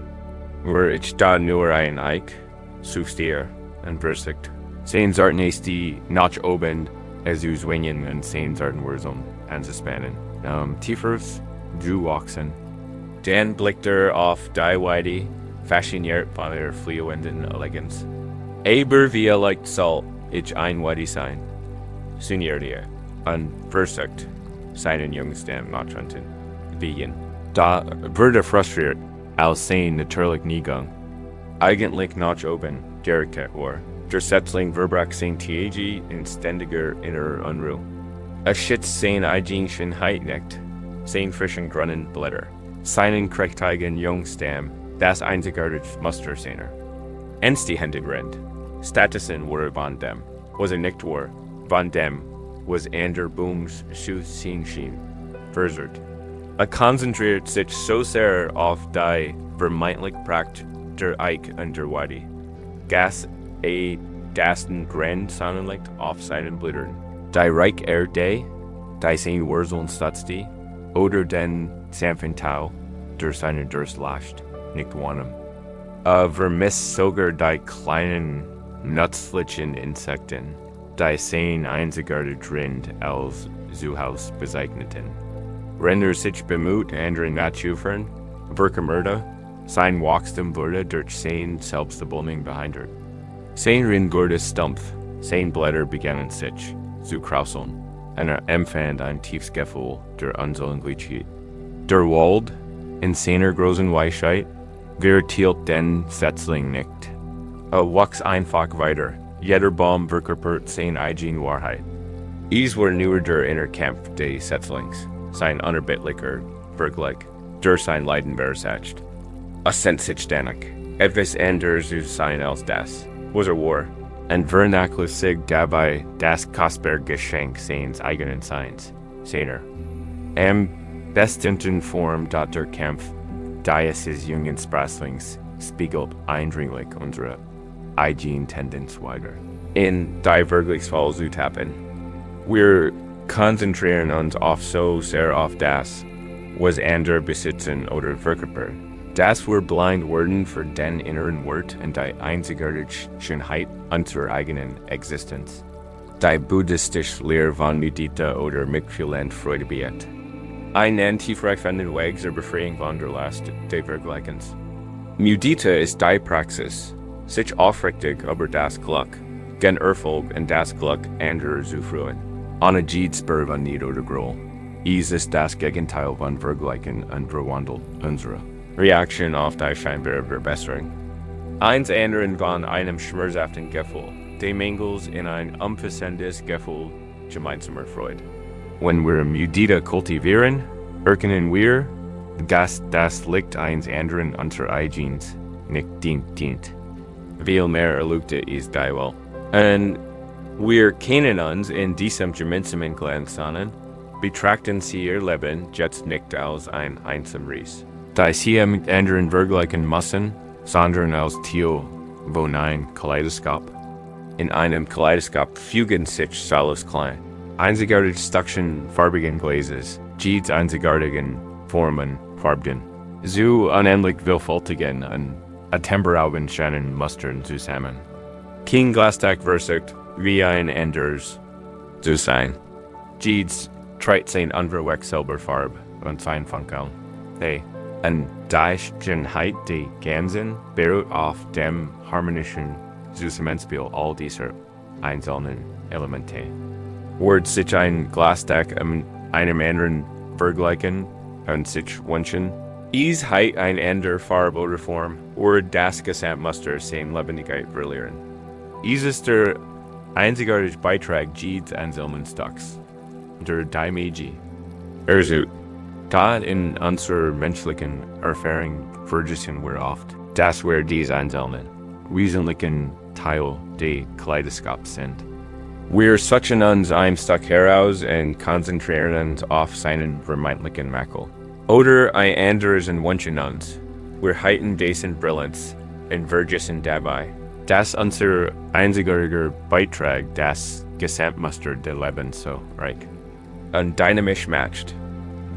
Were ich da nur ein Eik, suchst ihr, und versigt. Sehen sollten es die nach oben, zu zwingen und sehen sollten wir anzuspannen. Tiefers, du wachsen. Dan blickt auf die Weide, fasziniert von ihrer fliehenden Eleganz. Aber wie leicht soll ich ein Weide sein? Suniert ihr, und versigt, seinen Jungstamm nachzuhalten. Wegen. Da wird frustriert, als sein natürlich Niegang. Eigentlich nach oben, Gerichet war. Der Setzling verbrach sein Tiegi in ständiger innerer Unruhe. Schützt sein Eigenheit nicht, sein frischen grünen Blätter, seinen kräftigen Jungstamm, das einzigartige Muster seiner. Ensthändig rennt, Statusen war von dem, was nicht war, von dem, was ander Booms zu sein schien, versert. Konzentriert sich so sehr auf die vermeintlich Pracht der Eik und der Weide. Gas dasten Grand Sonnenlicht auf seinen Blättern. Die Reich die sein Wurzeln stützte, oder den sanften Tau, der seinen Durst lascht, nicht wahrnimmt. Vermisst sogar die kleinen, nützlichen Insekten, die sein einzigartig Rind als Zuhaus bezeichneten. Render sich bemüht, andere nachzuführen, verkümmerte, sein Wachstum wurde durch sein Selbstbewusstsein behindert. Sein Rind wurde stumpf, sein Blätter begannen sich zu krauseln, und empfand ein tiefes Gefühl der Unseligkeit. Der Wald, in seiner großen Weisheit, vertielt den Setzling nicht. Wuchs einfach weiter, jeder Baum verkörpert seine eigene Wahrheit. Es war nur der Innerkampf des Setzlings, sein unerbittlicher Vergleich, durch sein Leiden versetzt. Sendt sich danach, etwas anderes zu sein als das, was war, und vernachlässigt dabei das kostbare Geschenk seines eigenen Seins, seiner. Am bestimmten Form der Kampf dieses jungen Spraslings spiegelt eindringlich unsere eigene Tendenz wider. In die Wirklichkeit zu tappen. Wir konzentrieren uns oft so sehr auf das, was andere besitzen oder verkörpern, dass wir blind werden für den inneren Wert und die einzigartige Schönheit unserer eigenen Existenz. Die buddhistische Lehre von Mudita oder Mitgefühl und Freude bietet. Ein tiefreichenden Weg zur Befreiung von der Last des Vergleichens. Mudita ist die Praxis, sich aufrichtig über das Glück, gen Erfolg und das Glück anderer zu freuen, ohne Jede von Need oder Groll. Es ist das Gegenteil von Vergleichen und Verwandel unserer Reaktion auf die scheinbare Verbesserung. Eins anderen von einem schmerzhaften Gefühl, dem Mangels in ein umfassendes Gefühl gemeinsamer Freude. Wenn wir Mudita kultivieren, erkennen wir, dass das Licht eines anderen unserer Eigens nicht dient. Veel mehr erlugte is daiwel. En wir kennen uns in diesem gemeinsamen Glanzanen, betrachten Sie Ihr Leben jetzt nicht als ein Einzelries. Da Sie mit anderen vergleichen müssen, sondern als Theo von ein Kaleidoskop. In einem Kaleidoskop fügen sich alles klein. Einzigartige Stückchen farbigen Glases, jedes einzigartigen Formen farbigen. So unendlich vielfältigen und atemberaubend scheinen Mustern zusammen. Kein Glasstück versucht, wie ein anderes zu sein. Jedes trägt sein unverwechselbar Farbe und sein Funkeln. Hey, und Deichgenheit die Ganzen beruht auf dem harmonischen Zusammenspiel all dieser einzelnen Elemente. Wird sich ein Glasstück einem anderen vergleichen und sich wünschen, ist ein andere Farbe oder Form, oder das Gesamtmuster same Lebendigkeit verlieren. Ist der einzigartige Beitrag jedes einzelnen Stücks, der Daimiji. Da in unserer menschlichen Erfahrung vergessen wir oft, dass wir diese einzelnen, wesentlichen Teil des Kaleidoskops sind. Wir suchen uns ein Stück heraus und konzentrieren uns auf seinen vermeintlichen Makel. Oder ein anderes und wünschen uns. Wir halten dessen Brillanz und vergessen dabei, dass unser einzigartiger Beitrag das Gesamtmuster des Lebens so reich und dynamisch matcht.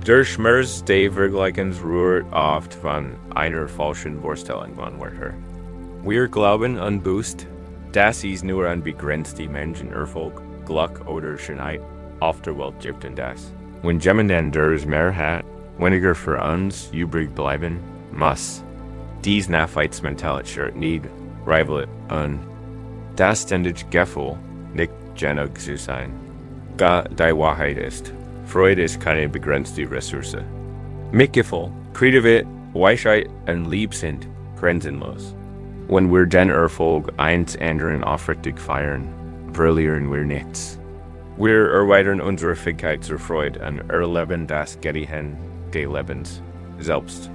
Der Schmerz des Vergleichens rührt oft von einer falschen Vorstellung von Wörter. Wir glauben unbewusst, dass es nur ein begrenzter Menschenerfolg, Glück oder Schönheit auf der Welt gibt und das. Wenn jemand anders mehr hat, weniger für uns übrig bleiben muss. Dies Nachweitsmentalität nicht rivalet und das ständige Gefühl, nicht genug zu sein. Da die Wahrheit ist, Freude ist keine begrenzte Ressource. Mitgefühl, Kreativität, Weisheit und Liebe sind grenzenlos. Wenn wir den Erfolg eines anderen aufrichtig feiern, verlieren wir nichts. Wir erweitern unsere Fähigkeit zur Freude und erleben das Gediehen des Lebens selbst.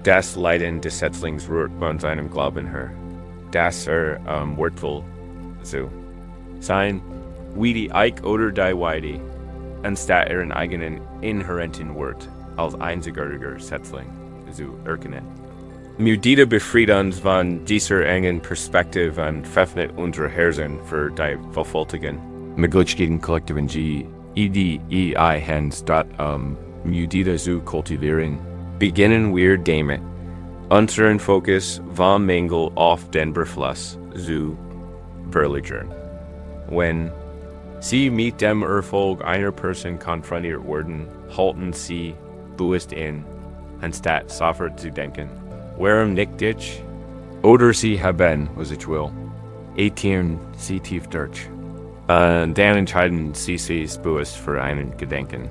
Das Leiden des Setzlings rührt von seinem Glauben her, dass wortvoll so sein, wie die Eich oder die Weide, anstatt ihren eigenen inhärenten Wort als einzigartiger Setzling zu erkennen. Mudita befreit uns von dieser engen Perspektive und öffnet unsere Herzen für die vielfältigen Möglichkeiten kollektiven Hands Mudita zu kultivieren. Beginnen wir damit, unseren Fokus vom Mangel auf den Überfluss zu verlagern. Wenn Sie mit dem Erfolg einer Person konfrontiert werden, halten Sie bewusst in, anstatt sofort zu denken, warum nicht ich? Oder Sie haben, was ich will. Etieren Sie tief durch. Dann entscheiden Sie sich bewusst für einen Gedenken.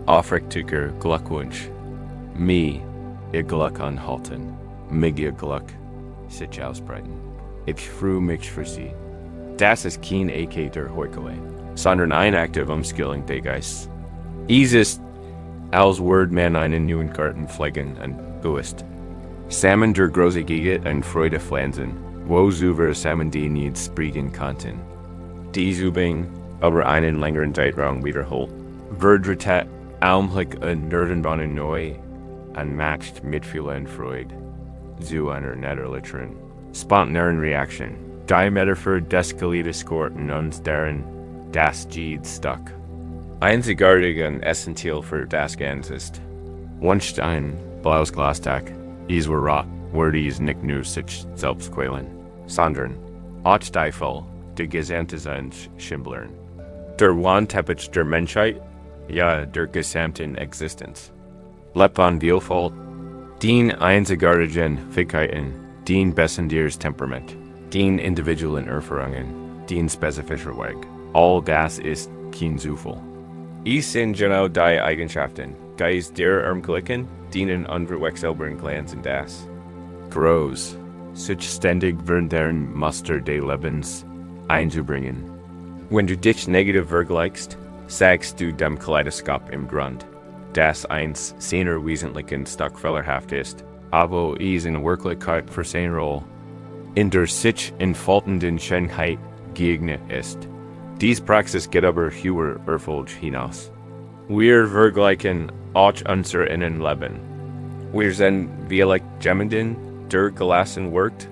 Aufrichtiger Glückwunsch. Mir Ihr Glück anhalten. Mig Ihr Glück sich ausbreiten. Ich freue mich für Sie. Das ist kein Eke der Heuchelei, sondern ein aktiv Umskilling des Geistes. Es ist, als würde man einen neuen Garten pflegen und bewusst. Samen der große Giget und Freude pflanzen, wo wir Samen die nicht sprechen konnten. Dies Übung über einen längeren Zeitraum wiederholt, wird Augenblick und Nervenbahnen neu und matcht Mitgefühl und Freude zu einer natürlichen, spontanen Reaktion. Die Metaphor des Kaleidoskops in uns darin das Jed stuck. Einzigartig und essentiell für das Ganze ist, wünscht ein blaues Glastag, is wir rot, wo dies nicht nur sich selbst quälen, sondern auch die voll, die gesamte Seins schimblern. Der Wandteppich der Menschheit, ja, der gesamten Existenz. Lebt an Vielfalt, den einzigartigen Fähigkeiten, den besonders Temperament, den individuellen Erfahrungen, den spezifischen Weg. All das ist kein Zufall. Es sind genau die Eigenschaften, Geist der Ermglicken, denen unverwechselbaren Glanz in das. Groß, sich ständig während deren Muster des Lebens einzubringen. Wenn du dich negativ vergleichst, sagst du dem Kaleidoskop im Grund, dass eins seiner wesentlichen Stück fehlerhaft ist, aber es in Wirklichkeit für seine Rolle in der sich entfaltenden Schönheit geeignet ist. Dies Praxis geht aber höher Erfolg hinaus. Wir vergleichen auch unser Innenleben. Wir sind vielleicht jemanden, der gelassen wirkt,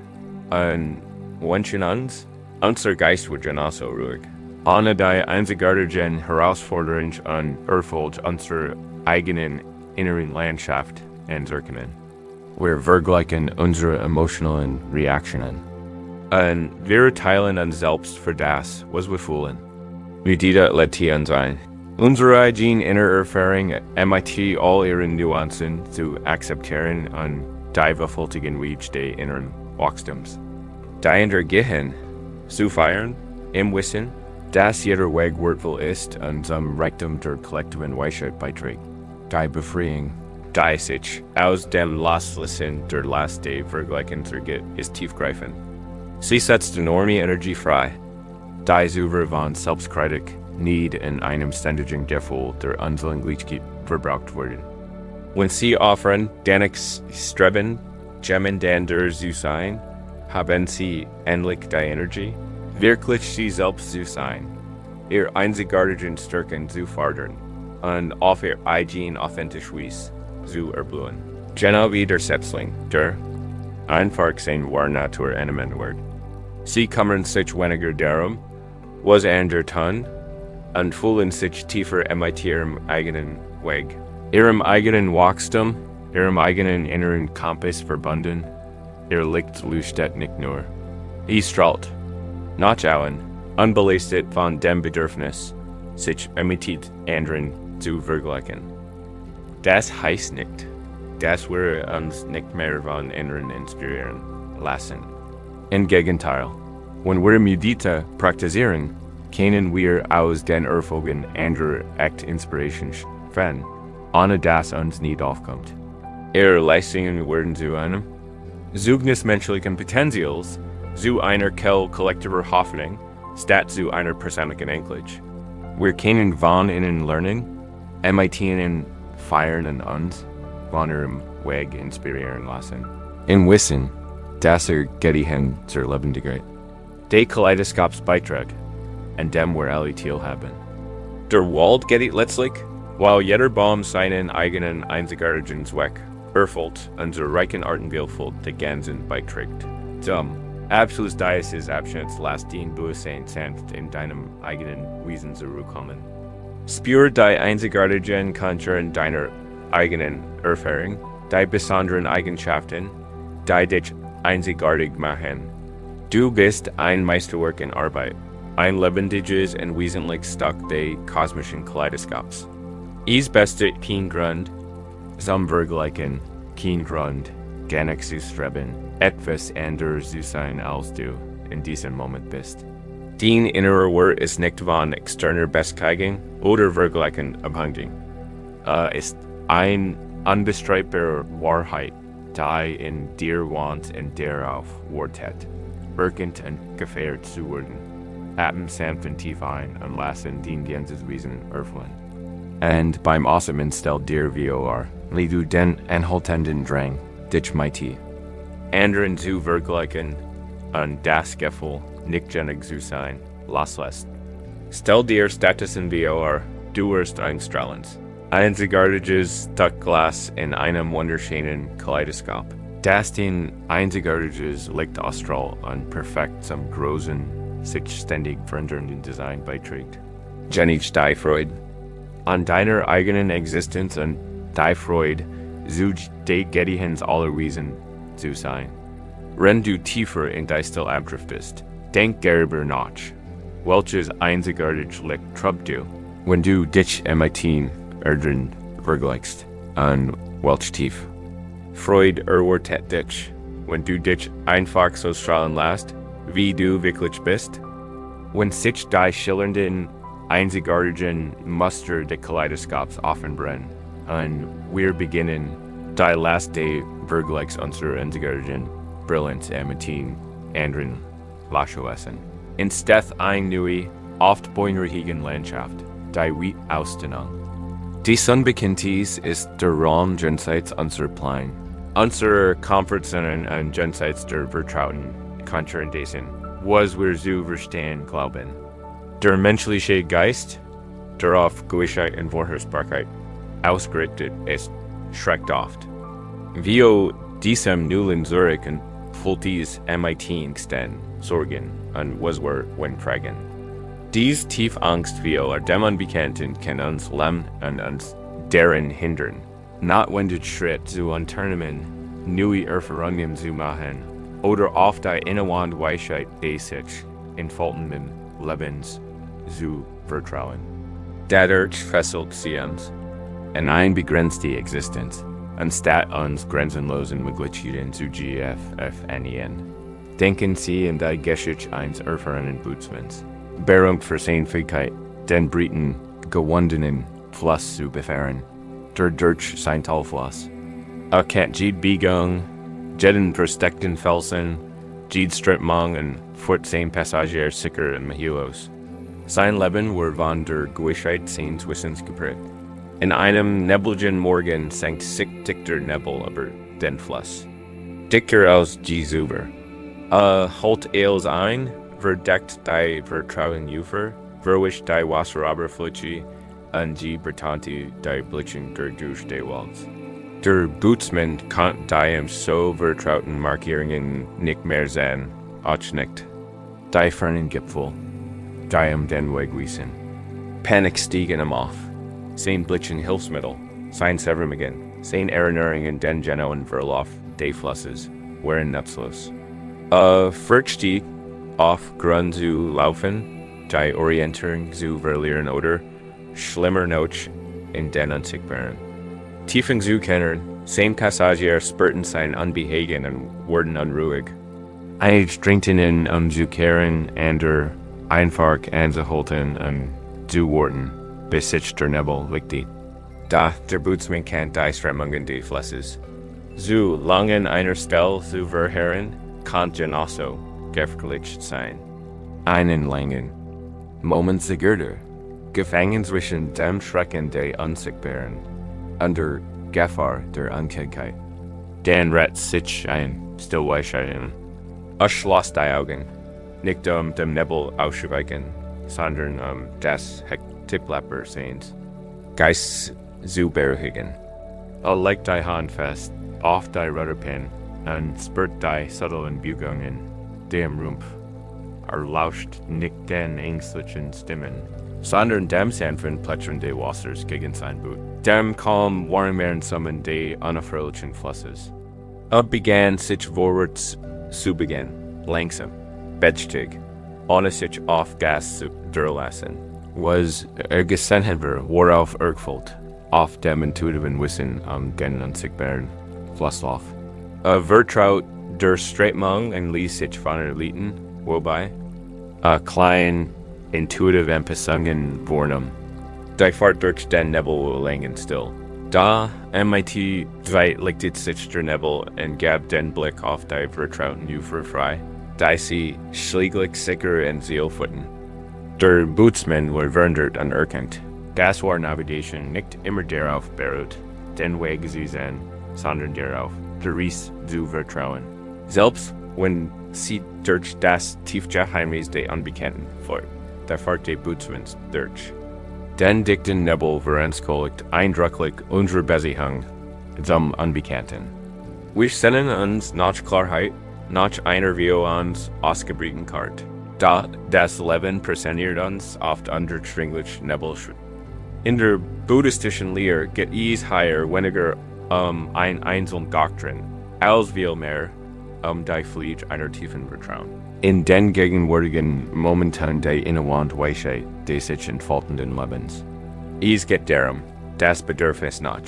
und wünschen uns, unser Geist wird genauso ruhig. Ohne die einzigartigen Herausforderungen und Erfolg unserer eigenen inneren Landschaft entwickeln. Wir vergleichen unsere emotionalen Reaktionen. Und wir teilen uns selbst für das, was wir fühlen. Medita letieren sein. Unsere eigene innere Erfahrung MIT all ihren Nuancen zu akzeptieren und die befoltigen Weg des inneren Wachstums. Die in der Gehirn zu feiern, im Wissen, dass jeder Weg wertvoll ist und zum Reichtum der kollektiven Weisheit beiträgt. Die Befreiung, die sich aus dem Loslassen der Last der Vergleichen zergeht, ist tiefgreifend. Sie setzt enorme Energie frei, die Zuver von Selbstkritik nicht in einem ständigen Gefühl der Unwilligkeit verbraucht werden. Wenn sie offern, danach streben, jemanden zu sein, haben sie endlich die Energie, wirklich sie selbst zu sein, ihr einzigartigen Stärken zu fördern und auf ihr eigenen authentischen Weise zu erblühen. Genau wie der Setzling, der einfach sein wahre Natur annehmen wird. Sie kümmern sich weniger darum, was andere tun, und fühlen sich tiefer mit ihrem eigenen Weg, ihrem eigenen Wachstum, ihrem eigenen inneren Kompass verbunden. Ihr Licht leuchtet nicht nur. Ihr strahlt, nachschauen, unbelastet von dem Bedürfnis, sich mit anderen zu vergleichen. Das heißt nicht, dass wir uns nicht mehr von anderen inspirieren lassen. Im Gegenteil, wenn wir Medita praktizieren, können wir aus den Erfolgen anderer echt Inspiration finden, ohne dass uns nicht aufkommt. Ihre Leistungen werden zu einem Zeugnis menschlichen Potenzials, zu einer Quelle kollektiver Hoffnung, statt zu einer persönlichen Anklage. Wir können von ihnen lernen, mit ihnen feiern und uns von ihrem Weg inspirieren lassen. Im Wissen, dass Gedichten zur Lebendigkeit, der Kaleidoskopsbeitrag, an dem wir alle teilhaben. Der Wald geht letztlich, weil jeder Baum seinen eigenen einzigartigen Zweck erfüllt und zur reichen Artenvielfalt der Ganzen beiträgt. Zum Abschluss dieses Abschnitts lass den Bewusstsein sanft in deinem eigenen Wesen zurückkommen. Spür die einzigartigen Konturen deiner eigenen Erfahrung, die besonderen Eigenschaften, die dich einzigartig machen. Du bist ein Meisterwerk in Arbeit, ein lebendiges und wesentlich Stück des kosmischen Kaleidoskops. Es beste kein Grund, zum Vergleichen, kein Grund, gar nicht zu streben, etwas anderes zu sein, als du in diesem Moment bist. Dein innerer Wert ist nicht von externer Bestätigung oder Vergleichen abhängig. Ist eine unbestreitbare Wahrheit, die in dir wohnt und darauf wartet, wirkend und gefährdet zu werden. Atmen sanft und tief ein und lassen dein ganzes Wesen erfüllen. Und beim Atmen stell dir vor, wie du den anhaltenden Drang, dich mit anderen zu vergleichen und das Gefühl, nicht genug zu sein, loslässt. Stell dir stattdessen vor, du wirst ein strahlendes, einzigartiges Stückglas in einem wunderschönen Kaleidoskop, das den einzigartiges Licht ausstrahlt und perfekt zum großen, sich ständig verändernden Design beiträgt. Genitsch die Freude an deiner eigenen Existenz und die Freude, zu de Gedichtens aller Wesen zu sein. Wenn du tiefer in die Still abdriftest, denk darüber nach, welches einzigartig Licht trübt du, wenn du dich mit anderen vergleichst, und welch tief. Freude erwartet dich, wenn du dich einfach so strahlen lässt, wie du wirklich bist. Wenn sich die schillernden, einzigartigen Muster des Kaleidoskops offenbrennen, und wir beginnen, die Last der Vergleichs unserer einzigartigen Brillanz mit anderen loszulassen. Instead eine neue, oft bäuerigen Landschaft, die weit ausdehnung. Die Unbekanntes ist der Raum jenseits unserer Plein, unserer Komfortzonen und jenseits der vertrauten Kontraindessen, was wir zu verstehen glauben. Der menschliche Geist, darauf Gewissheit und Vorhersbarkeit ausgerichtet ist, schreckt oft. Vio diesem nullen Zurücken fühlt dies MIT stehen, Sorgen und was wir wenn fragen. Dies tief Angst Vio dem Unbekannten kann uns lähmen und uns darin hindern. Notwendig Schritt zu unternehmen, neue Erfahrungen zu machen, oder oft die innewand Weisheit die sich entfaltenden Lebens zu vertrauen. Dadurch fesselt sie uns in eine begrenzte Existenz, anstatt uns grenzenlosen Möglichkeiten zu GFFNEN. Denken Sie in die Geschichte eines erfahrenen Bootsmanns. Beherrung für Fähigkeit, den Briten gewundenen Fluss zu befahren, durch sein Talfluss. Kennt Jed Begang, jeden versteckten Felsen, Jed Strittmang und fort sein Passagier sicher in Mahilos. Sein Leben war von der Gewissheit seines Wissens geprägt. In einem nebligen Morgen sank sich dichter Nebel über den Fluss. Dichter als Jesuber. Holt eels ein, verdeckt die vertrauen Ufer, verwischt die Wasseroberfläche, und die Bertante die Blitzen durch die Wald. Der Bootsmann konnte die so vertrauten Markierungen nicht mehr sehen, auch nicht. Die fernen Gipfel, die den Weg wiesen. Panik stieg in ihm auf. Sein Blitzen Hilfsmittel, sein Severmigen, sein Erinnerungen den genauen Verlauf des Flusses, waren nutzlos. Stieg auf Grund zu laufen, die Orientierung zu verlieren oder schlimmer noch in den Unsichtbaren. Tiefen zu kennen, sein Passagier spürten sein Unbehagen und wurden unruhig. Einstrengten zu kehren, ander einfach anzuhalten und zu warten, bis sich der Nebel legte. Da der Bootsmann kennt die Strömungen des Flusses. Zu langen einer Stelle zu verharren, kann genauso gefährlich sein. Einen langen Moment Sigurder, gefangen zwischen dem Schrecken der Unsichtbaren und der Gefahr der Unkenntheit. Dan rett sich ein Stillweisheiten. Schloss die Augen, nicht dem Nebel auszuweichen, sondern das Hektiklepper sehens. Geist zu beruhigen. Legt die Hand fest auf die Rudderpin und spürt die subtilen Bewegungen dem Rumpf. Lauscht nicht den ängstlichen Stimmen, sondern dem sanften Plätschern des Wassers gegen sein Boot, dem kaum warmen Summen des unerfreulichen Flusses. Begann sich vorwärts zu begehen, langsam, bedächtig, ohne sich auf Gas zu durchlassen, was gesendet worauf folgt, auf dem intuitiven Wissen den unsichtbaren Flusslauf. Vertraut der Streitmang und ließ sich von erlieten, wobei klein, intuitiv Empfangungen wurden. Die Fahrt durch den Nebel längend still. Da MIT weit legte sich der Nebel und gab den Blick auf die vertrauten Ufer frei, die sie schläglich sicher in Seelfutten. Der Bootsmann war verwundert und erkannt. Das war Navigation nicht immer darauf beruht, den Weg zu sehen, sondern darauf, der Ries zu vertrauen. Selbst wenn sie durch das Tiefgeheimnis der Unbekannten fährt, der Fahrt des Bootsmanns durch. Den dichten Nebel veranschaulicht eindrücklich unsere Beziehung zum Unbekannten. Wir sehen uns nach Klarheit, nach einer wie uns ausgebreiten Karte. Da das Leben präsentiert uns oft undurchdringlich Nebelschritt. In der buddhistischen Lehre geht es hier weniger ein einzelne Doktrin, als vielmehr die Pflicht einer tiefen Vertrauen. In den gegenwärtigen Momenten der innewand Weisheit des sich entfaltenden Lebens. Es geht darum, das Bedürfnis nach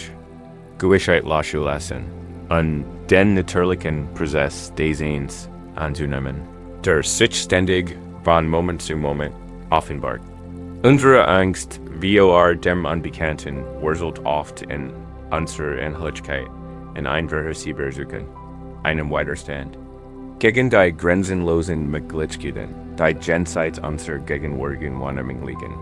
Gewissheit loszulassen und den natürlichen Prozess des Seins anzunehmen, der sich ständig von Moment zu Moment offenbart. Unsere Angst, wie dem Unbekannten, wurzelt oft in unserer Inhaltlichkeit in einvorhersehbar Suchen, einem Widerstand. Gegen die grenzenlosen Möglichkeiten, die jenseits unserer gegenwärtigen Wahrnehmung liegen.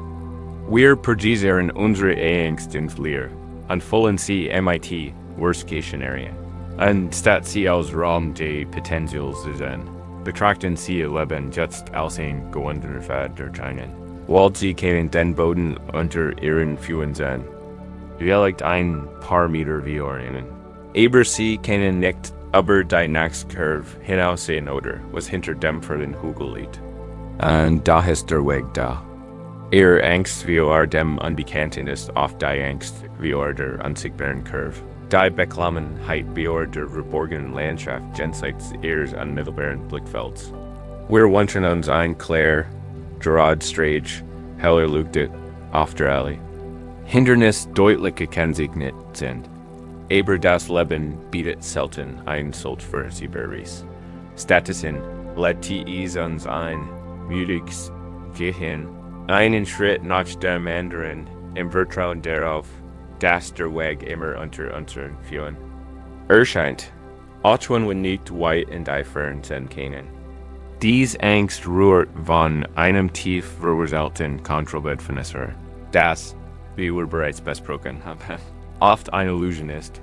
Wir projizieren unsere Ängste ins Leer und füllen sie MIT Worst-Case-Szenarien, anstatt sie als Raum des Potenzials zu sehen. Betrachten Sie Ihr Leben jetzt als ein gewundener Erscheinen. Wollt Sie keinen den Boden unter Ihren Füßen sehen. Vielleicht ein paar Meter wie Orienten. Aber Sie kennen nicht, aber die nächste Curve hinaussehen oder was hinter dem für den Hügel liegt. Und da ist der Weg da. Ihr Angst wie dem Unbekannten ist oft die Angst wie der unsichtbaren Curve. Die Beklemmenheit wie der verborgenen Landschaft jenseits ihres unmittelbaren Blickfelds. Wir wünschen uns ein klar, gerade Strage, heller leuchtet auf der Alley. Hindernis deutlich gekennzeichnet sind. Aber das Leben bietet selten ein solch für sie Berries. Stattdessen lädt es uns ein, müdiges Gehen, einen Schritt nach dem anderen, im Vertrauen darauf, dass der Weg immer unter unseren Füßen erscheint, auch wenn wir nicht weit in die Ferne sehen können. Dies Angst rührt von einem tief verwurzelten Kontrollbedürfnis her, das, wie wir bereits besprochen haben, oft eine Illusion ist.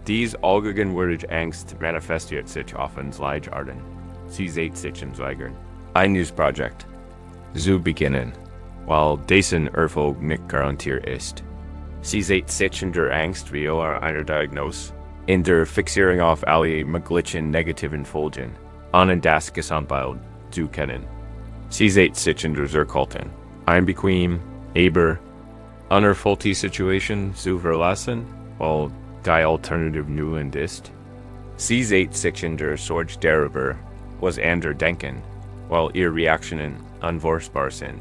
Dies allgegenwärtige Angst manifestiert sich auf uns Leidarten. Sie sieht sich im Zweigern. Ein neues Projekt. Zu beginnen, weil dessen Erfolg nicht garantiert ist. Sie sieht sich in der Angst wie einer Diagnose, in der Fixierung auf alle möglichen negativen Folgen, an das Gesamtbild zu kennen. Sie sieht sich in der Zurückhaltung, ein bequem, aber unerfüllte Situation zu verlassen, weil die Alternative nullend ist. Sie sieht sich in der Sorge darüber, was andere denken, weil ihre Reaktionen unvorstellbar sind.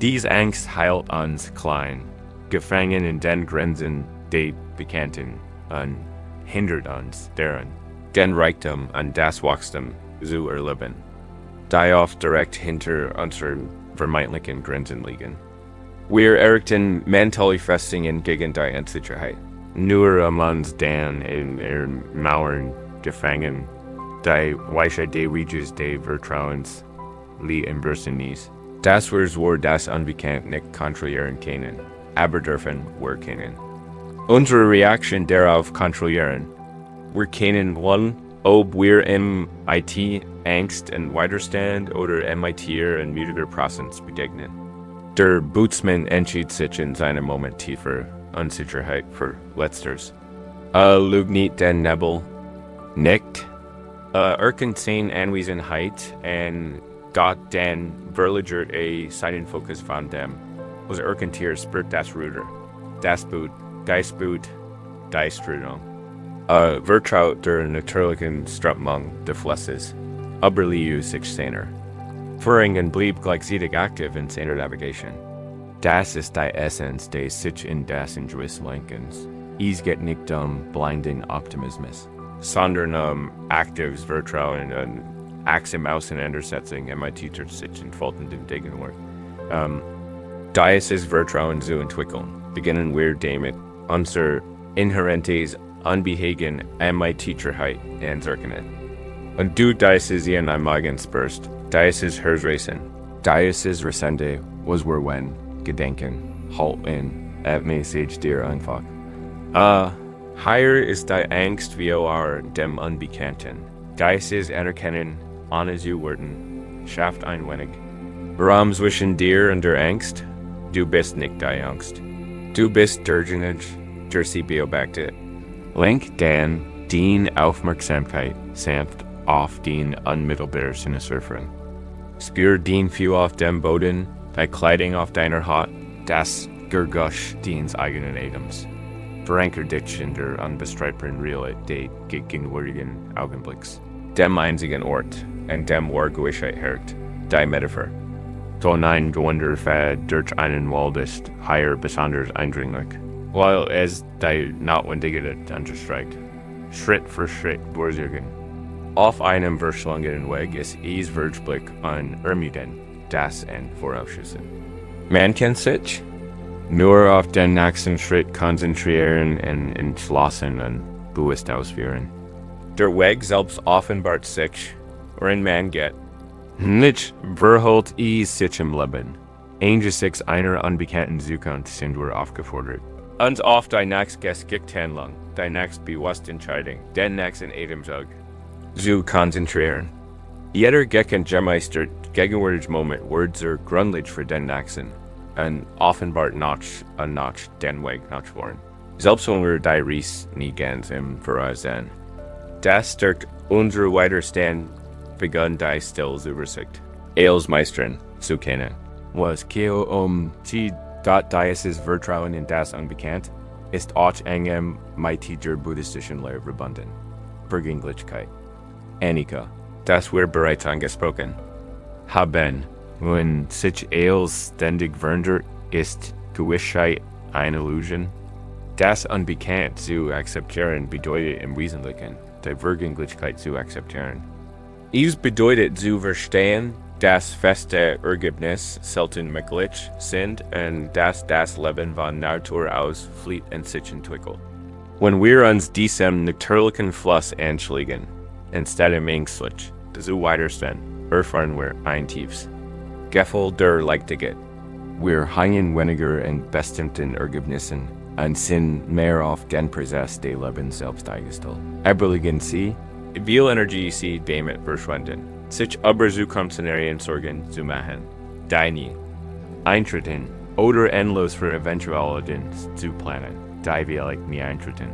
Diese Angst hält uns klein, gefangen in den Grenzen der Bekannten und hindert uns daran, den Reichtum und das Wachstum zu erleben, die oft direkt hinter unseren vermeintlichen Grenzen liegen. Wir errichten mentale Festungen gegen die Unsicherheit, nur uns dann in ihren Mauern gefangen, die Weiche der Reges des Vertrauens embrüsten nicht. Das wir das Unbekannt nicht kontrollieren können, aber dürfen wir kennen. Unsere Reaktion darauf kontrollieren. Wir können wollen, ob wir im IT Angst und Widerstand oder MIT in müdiger Präsenz begegnen. Der Bootsman entschied sich in seinem Moment tiefer Unsicherheit für Letzteres. Lügt nicht den Nebel, nicht. Erkennt sein Anwesenheit und Gott den verlegert Seitenfokus von dem, was erkennt hier spürt das Ruder, das Boot, Geistboot, die Strudung. Vertraut der natürlichen Strömung des Flusses, aber liu sich seiner. Führungen blieb gleichzeitig aktiv in seiner Navigation. Das ist die Essenz des sich in das Injuries Lenkens. Es geht nicht blinding Optimismus, sondern aktives Vertrauen und Axim Auseinandersetzung MIT sich entfaltenden Gegenwart. Dieses Vertrauen zu entwickeln, beginnen wir damit, unser inhärentes Unbehagen MIT-Heit anzuerkennen. Und du dieses in einem Magen spürst, dieses Herzrasen, dieses Resende, was wir wenn, Gedenken, halten, Message dir einfach. Hier ist die Angst wie dem Unbekannten. Dieses Anerkennen, ohne zu werden, schafft ein wenig. Raum zwischen dir und der Angst, du bist nicht die Angst. Du bist der sie beobachtet. Lenk dann die Aufmerksamkeit sanft auf den unmittelbaren Sinnessurfern. Spür den Fühl auf dem Boden, die Kleidung auf deiner Haut, das Gergusch deines eigenen Atems. Veranker dich in der unbestreitbaren Realität des gegenwärtigen Augenblicks, dem einzigen Ort, an dem Gewissheit herrscht, die Metapher. So ein Gewunderfad durch einen Wald ist hier besonders eindringlich, weil es die Notwendigkeit unterstreicht. Schritt für Schritt durchsuchen. Auf einem verschlungenen Weg ist es Blick an Ermüden, das und Vorausschüssen. Man kann sich nur auf den nächsten Schritt konzentrieren und entschlossen und bewusst ausführen. Der Weg selbst offenbart sich, worin man geht. Nicht verholt sich im Leben. Angesichts einer unbekannten Zukunft sind wir aufgefordert, uns auf die nächstgeschickt Handlung, die nächst bewusste Entscheidung, den nächsten Atemzug zu konzentrieren. Jeder Gecken Gemeister gegenwärtig Moment Words grundlich für den Nächsten, und offenbart notch den Weg nach vorn. Selbst wenn wir die Ries nie ganz im Voraus sehen. Das stärkt unsere Widerstand begann die Stillsübersicht. Eelsmeistern zu kennen. Was Keo die dieses Vertrauen in das Unbekannt ist auch engem der buddhistischen Lehre verbunden. Vergänglichkeit. Annika, das wird bereits angesprochen. Haben, wenn sich Eels ständig verändert, ist Gewissheit eine Illusion. Das Unbekannt zu akzeptieren bedeutet im Wesentlichen, die Vergänglichkeit zu akzeptieren. Es bedeutet zu verstehen, dass feste Ergebnisse selten möglich sind und dass das Leben von Natur aus flieht und sich entwickelt. Wenn wir uns diesem natürlichen Fluss anschließen, anstatt ängstlich zu widerstehen, erfahren wir ein tiefes Gefühl der Leichtigkeit. Wir hängen weniger in bestimmten Ergebnissen und sind mehr auf den Prozess des Lebens selbst eingestellt. Überlegen Sie, wie viel Energie Sie damit verschwenden, sich über zu konzentrieren Sorgen zu machen, die nie eintreten oder endlos für Eventualitäten zu planen, die wir nie eintreten.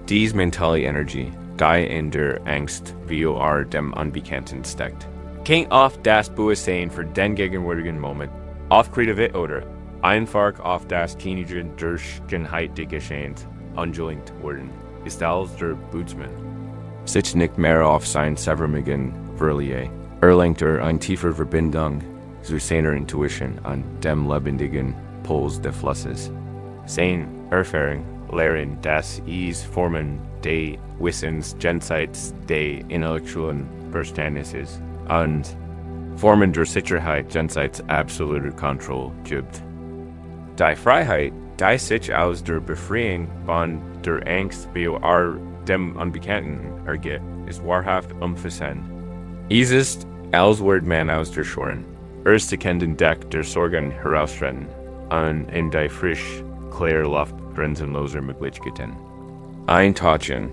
Diese mentale Energie, die in der Angst wie dem Unbekannten steckt, kann oft das Bewusstsein für den gegenwärtigen Moment aufkreativ oder einfach auf das Teenager durch Genheit des Geschehens angelenkt werden, ist als der Bootsmann. Sich nicht mehr auf sein Severmigen verliert, erlangt eine tiefe Verbindung zu seiner Intuition an dem lebendigen Puls des Flusses. Seine Erfahrung lehren, dass es Formen des Wissens jenseits des intellektuellen Verständnisses und Formen der Sicherheit jenseits absoluter Kontrolle gibt. Die Freiheit, die sich aus der Befreiung von der Angst wie dem Unbekannten ergibt, ist wahrhaft umfassend. Es ist, als würde man aus der Schoren, erst den Deck der Sorgen heraustreten und in die frisch, klare Luft grenzenloser Möglichkeiten eintauchen.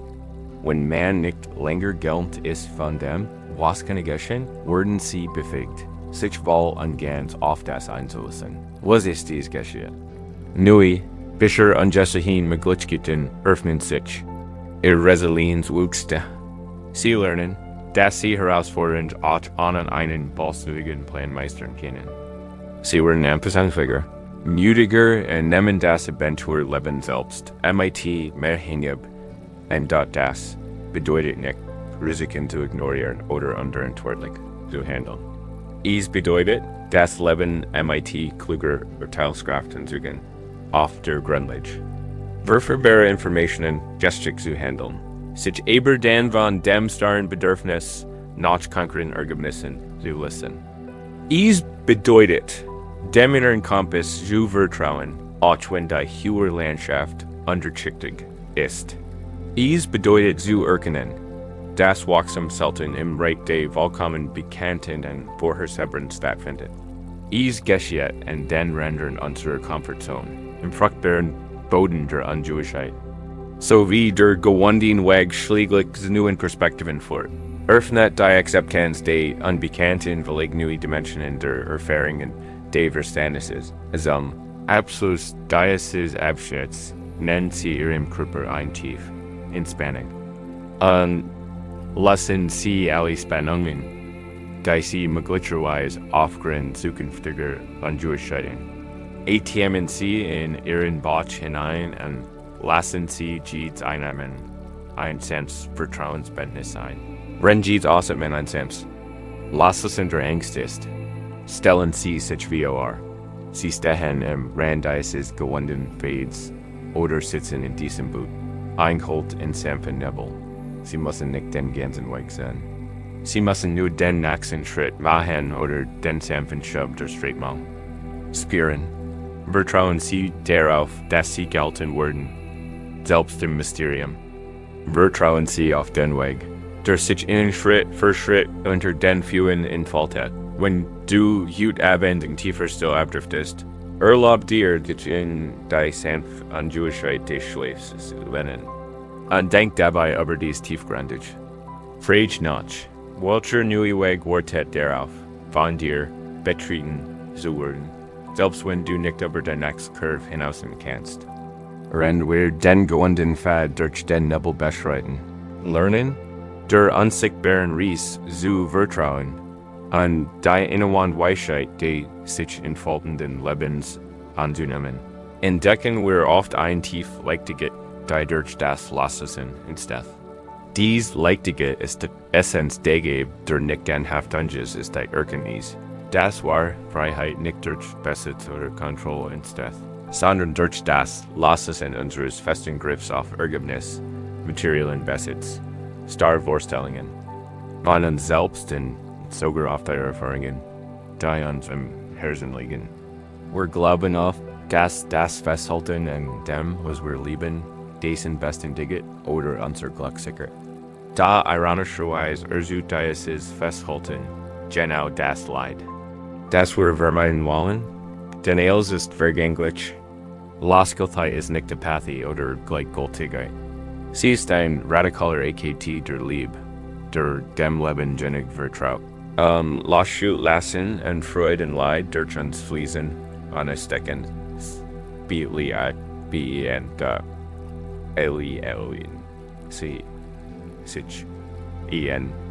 Wenn man nicht länger gelähmt ist von dem, was kann geschehen, werden sie befähigt, sich wohl und ganz auf das einzulassen. Was ist dies geschehen? Neue, bisher ungesehen Möglichkeiten öffnen sich. Ihr Resilienz wächst. Sie lernen, dass sie herausfordernd auch an einen ballsügigen Plan meistern können. Sie werden empathischer, mutiger und nehmen das Abenturleben selbst MIT mehr hinab. Und das bedeutet nicht, Risiken zu ignorieren oder unterentwürdig zu handeln. Es bedeutet, das Leben MIT kluger Urteilskraft zu gehen, auf der Grundlage verfügbare Informationen geschick zu handeln, sich über den von dem starren Bedürfnis nach konkreten Ergebnissen zu lassen. Es bedeutet, dem inneren Kompass zu vertrauen, auch wenn die hohe Landschaft unterschichtig ist. Es bedeutet zu erkennen, dass Wachstum selten im Reich der vollkommen Bekannten und Vorhersehbaren stattfindet. Es geschieht in den Rändern unserer Komfortzone, im fruchtbaren Boden der Ungewissheit. So wie der gewandten Weg schläglich neuen Perspektiven vor. Öffnet die Akzeptanz der Unbekannten völlig neue Dimensionen der Erfahrungen des Verständnisses. Abschluss dieses Abschnitts nennen Sie Ihrem Körper ein Tief, Entspannung. Und lassen Sie alle Spannungen, die Sie möglicherweise aufgrund zukünftiger Ungewissheiten atmen Sie in Ihren Bauch hinein und lassen Sie dies einnehmen, ein Selbstvertrauensbildnis sein. Wenn dies ausatmen ein Selbst, lassen der Angst ist, stellen Sie sich wie Sie stehen im Rand dieses gewandten Fades oder sitzen in diesem Boot, eingeholt in sanften Nebel. Sie müssen nicht den ganzen Weg sehen. Sie müssen nur den nächsten Schritt machen oder den sanften Schub der Streitmal spüren. Vertrauen Sie darauf, dass Sie gelten werden, selbst im Mysterium. Vertrauen Sie auf den Weg, der sich Ihnen Schritt für Schritt unter den Füßen entfaltet. Wenn du heute Abend in tiefer Stille abdriftest, erlaub dir, dich in die sanfte Ungewissheit des Schlafs zu lehnen. Und denk dabei über dies tiefgründig. Frage nicht, Welcher Newyweg Quartet darauf, von dir, betreten, zu werden, selbst wenn du nicht über den nächsten Curve hinausen kannst. Wenn wir den goenden Pfad durch den Nebel beschreiten, lernen, der unsichtbaren Ries zu vertrauen, an die innewand Weisheit, die sich entfaltenden Lebens anzunehmen. Entdecken wir oft ein tief Leichtigkeit, die durch das Lassen entsteht. Dies Leichtige ist die Essenz dergeb, der nicht anhaftanges ist die Erkenntnis. Das war Freiheit nicht durch Besitz oder Kontrolle entsteht, sondern durch das Lassen unseres festen Griffs auf Ergebnis, materiellen Besitz, Starrvorstellungen, von uns selbst und sogar auf die Erfahrungen, die uns im Herzen liegen. Wir glauben oft, dass das Festhalten an dem, was wir lieben, dessen besten Dinge oder unser Glück sichert. Da ironischerweise dieses Festhalten genau das Leid, das wir vermeiden wollen, denn es ist vergänglich. Losgelöstheit ist nicht Apathie oder Gleichgültigkeit. Sie ist ein radikaler AKT der Liebe, der dem Leben innig vertraut. Lassen und Freude und Leid durch uns fließen, anstecken, bietet, Sie, sich,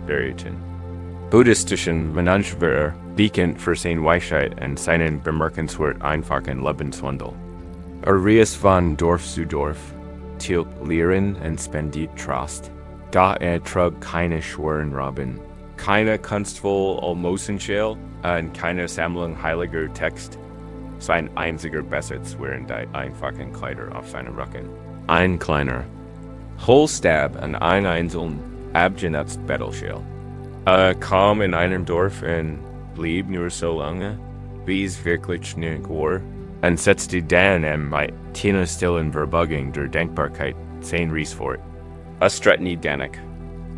bereiten. Buddhistischen Menschenwürde bekannt für seine Weisheit und seinen bemerkenswert einfachen Lebenswandel. Reist von Dorf zu Dorf, tilt Lehren und spendiert Trost. Da trug keine schweren Robben, keine kunstvoll Almosenschale und keine Sammlung heiliger Text. Sein einziger Besitz waren die einfachen Kleider auf seinem Rücken. Ein kleiner Holstab und ein einzeln abgenutzt Bettelschale. Kam in einem Dorf und blieb nur so lange, wie es wirklich nicht war, und setzte dann mit stillen Verbeugung der Dankbarkeit 10 Ries fort. Stretni Danik,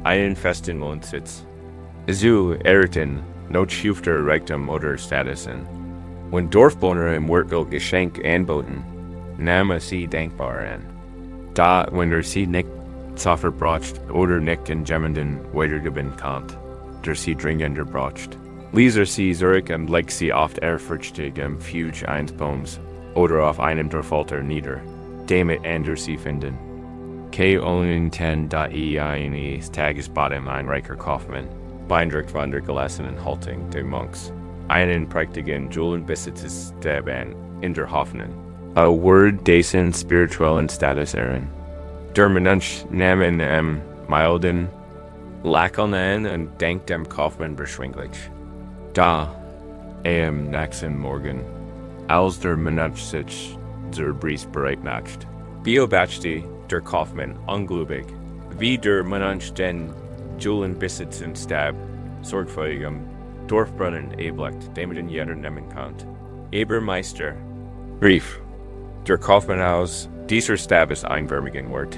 einen festen Wohnsitz. So erten, not schufter Reichtum oder Statusen. Wenn Dorfbewohner im Wirtel Geschenk anboten, nahm sie dankbar an. Da, wenn sie nicht so verbracht oder nicht in Jemanden weitergeben konnte, der sie dringender bracht. Ließ sie zurück und legt sie oft ehrfürchtig im Fuge eines Baums oder auf einem Dorfalter nieder, damit andere sie finden. K. Onenten da eines Tages bat ein reicher Kaufmann, beeindruckt von der gelassenen Haltung der Monks, einen prächtigen Julenbesitzes in der Hoffnung, a Wort dessen spirituellen Status ehren. Der Mensch nahm milden Lächeln an und denkt dem Kaufmann beschwinglich. Da, am nächsten Morgen, als der Mensch sich zur Bries bereit macht, beobachtete der Kaufmann ungläubig, wie der Mensch den Julenbesitzen Stab sorgfältig am Dorfbrunnen erblickt, den man jeder nehmen kann. Ebermeister rief der Kaufmann aus, dieser Stab ist einwürmigen Wort.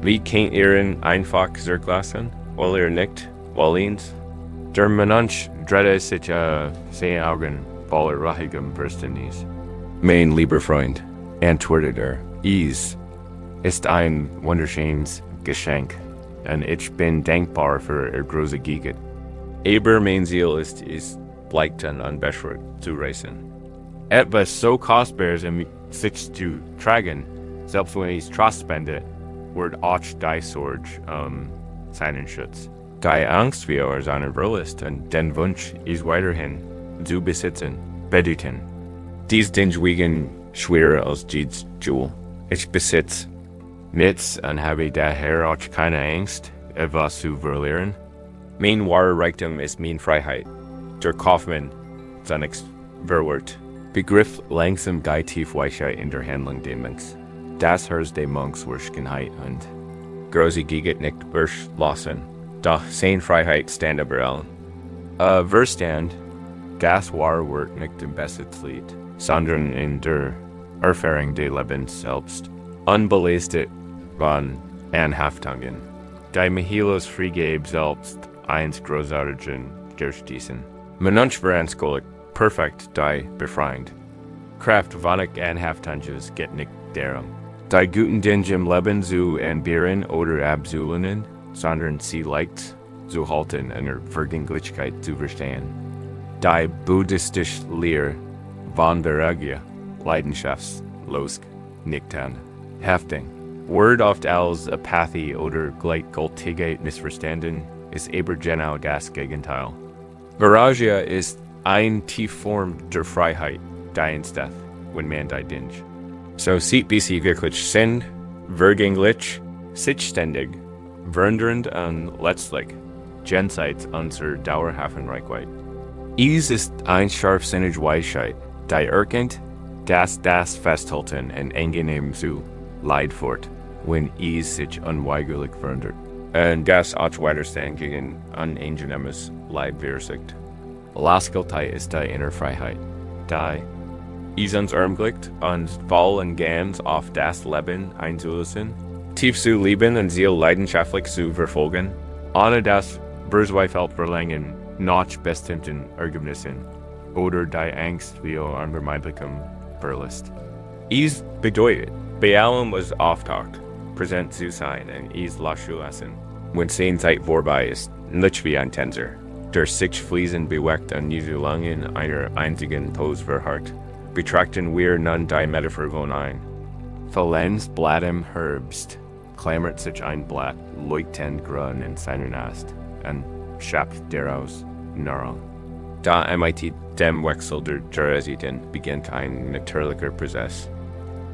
Wie kennt ihr ihn einfach zurücklassen, weil nicht wollens? Der Mensch drehte sich seine Augen voller rachigem Verständnis. Mein lieber Freund, antwortete ist ein wunderschönes Geschenk, und ich bin dankbar für Ihr große Giget. Aber mein Ziel ist bleibt und unbeschwert zu reisen. Etwas so Kostbares sich zu tragen, selbst wenn ich Trost spende, wird auch die Sorge seinen Schutz. Die Angst wie seine Verlust und den Wunsch, es weiterhin zu besitzen, bedeuten. Dies Ding wiegen schwerer als jedes Jewel. Ich besitze nichts und habe daher auch keine Angst, etwas zu verlieren. Mein wahrer Reichtum ist meine Freiheit. Der Kaufmann, zunächst verwirrt, begriff langsam die Tiefweisheit in der Handlung der Monks. Das Herz der Monks Würschgenheit und große Giget nicht lassen. Doch seine Freiheit stand über allen. Verstand, das wahre Wort nicht im Besitz liegt, sondern in der Erfahrung des Lebens selbst. Unbelastet von Anhaftungen. Die Mihilos Freigebe selbst eins großartigen Gerstießen. Mensch veranschaulicht perfekt die befreiend. Kraft von Anhaftunges geht nicht darum, die guten Dinge im Leben zu entbehren oder abzulehnen, sondern sie leicht zu halten und Vergänglichkeit zu verstehen. Die buddhistische Lehre von der Leidenschaftslosgelöstheit heftig. Word oft als Apathie oder Gleichgültigkeit missverstanden, ist aber genau das Gegenteil. Viragia ist eine Tiefform der Freiheit, die entsteht, wenn man die denkt. So sieht wie sie wirklich sind, vergänglich, sich-ständig, wandernd und letztlich, jenseits unserer dauerhaften Reichweite. Dies ist eine scharfsinnige Weisheit, die erkennt, dass das Festhalten und angenehm zu leid fort, wenn es sich unweigerlich verändert. Und das auch weiterstehen gegen unangenehmes Leid wirkt. Losgelöstheit ist die innere Freiheit, die es uns ermöglicht, uns voll und ganz auf das Leben einzulassen, tief zu lieben und sie leidenschaftlich zu verfolgen, ohne das Verzweifelt-Verlangen nach bestimmten Ergebnissen oder die Angst vor unvermeidlichem Verlust. Es bedeutet, bei allem, was auftaucht, präsent zu sein und es loszulassen, wenn Zeit vorbei ist, nicht wie ein Tänzer, der sich fließend bewegt und nie so lange in einer einzigen Pose verharrt, betrachten wir nun die Metaphor von ein. Verlänzt Blatt im Herbst, klammert sich ein Blatt leuchtend grün in seiner Nast und schöpft daraus Nahrung. Da mit dem Wechsel der Jahreszeiten beginnt ein natürlicher Prozess.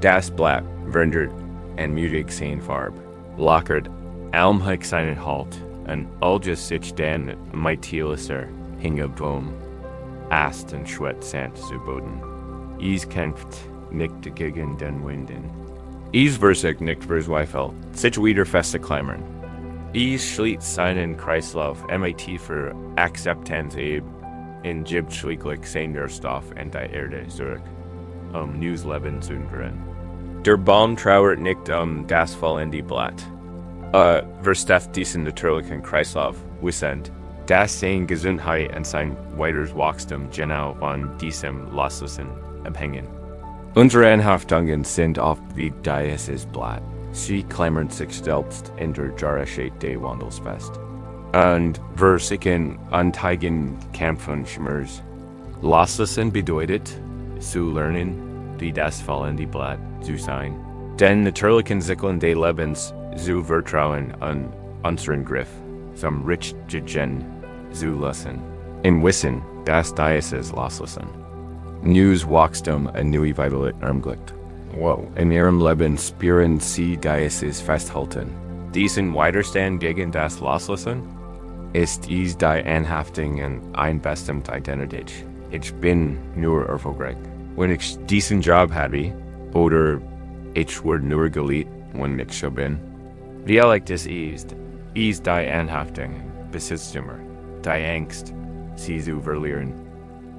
Das Blatt wandert in mutig seine Farbe, lockert allmählich seinen Halt und alles sich dann mit Tielisser hingebaum, Ast und Schwett sand zu Boden. Es kämpft nicht gegen den Winden. Es wird sich nicht verzweifelt, sich wieder festzuklimmern. Es schließt seinen Kreislauf immer tiefer Akzeptanz und gibt schließlich seinen Stoff in die Erde zurück, neues Leben zu führen. Der Baum trauert nicht das fallende Blatt. Versteht diesen natürlichen Kreislauf wissend, dass seine Gesundheit und sein weiteres Wachstum genau von diesem Loslassen abhängen. Unsere Anhaftungen sind oft wie dieses Blatt. Sie klammern sich selbst in der Jahresheit des Wandels fest. Und wir sicken Anteigen kämpfen Schmerz. Loslassen bedeutet, zu lernen, wie das fallende Blatt zu sein. Den natürlichen Zyklen des Lebens zu vertrauen und unseren Griff zum Richtigen zu lassen. Im Wissen, dass dieses Loslassen neues Wachstum und neue Vitalität ermöglicht. Wow. In ihrem Leben spüren sie dieses Festhalten. Diesen Widerstand gegen das Loslassen ist es die Anhaftung und Einbestimmt Identität. Ich bin nur erfolgreich, wenn ich diesen Job habe, oder ich werde nur geliebt, wenn ich so bin. Wie ehrlich das ist die Anhaftung, Besitztümer, die Angst, sie zu verlieren.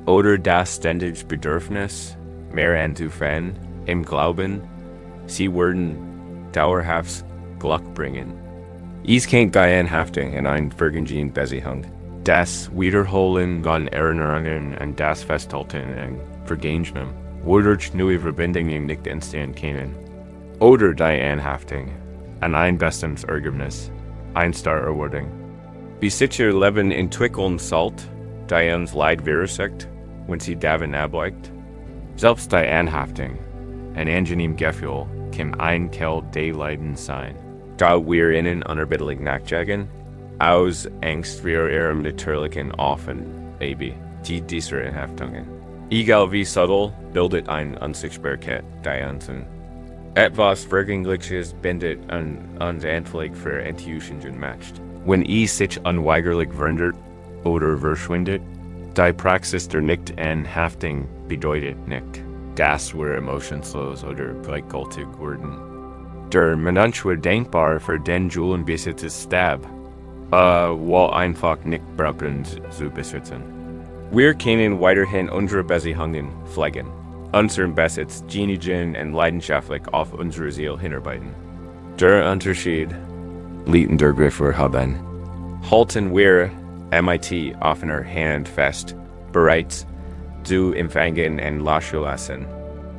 Oder das ständige Bedürfnis, mehr anzufangen, im Glauben, sie werden dauerhaft Glück bringen. Es kennt die Anhaftung in ein Vergehen Beziehung. Das Wiederholen von Erinnerungen und das Festhalten und Vergehen, wodurch neue Verbindungen nicht entstehen können. Oder die Anhaftung an ein bestimmtes Ergebnis, ein Erwartung. Wie sich ihr Leben entwickeln sollte, die uns Leid verursacht, wenn sie davon abweicht. Selbst die Anhaftung, ein angenehm Gefühl, kann ein Teil des Leidens sein. Da wir ihnen unerbittlich nachjagen, aus Angst vor ihrem natürlichen Offen, die dieser Anhaftungen. Egal wie subtle, bildet eine Unsichtbarkeit die uns etwas Vergängliches bindet und uns anfällig für Enttäuschungen macht. Wenn es sich unweigerlich verändert oder verschwindet, die Praxis der Nicht-Anhaftung bedeutet nicht, dass wir emotionslos oder gleichgültig wurden. Der Mensch wird denkbar für den Julenbesitz ist Stab, weil einfach nicht brauchen zu besitzen. Wir können weiterhin unsere Beziehungen pflegen, unseren Besitz genigen und leidenschaftlich auf unsere Seele hinarbeiten. Der Unterschied liegt in der Griff haben. Halten wir mit offener Hand fest, bereit zu empfangen und loszulassen,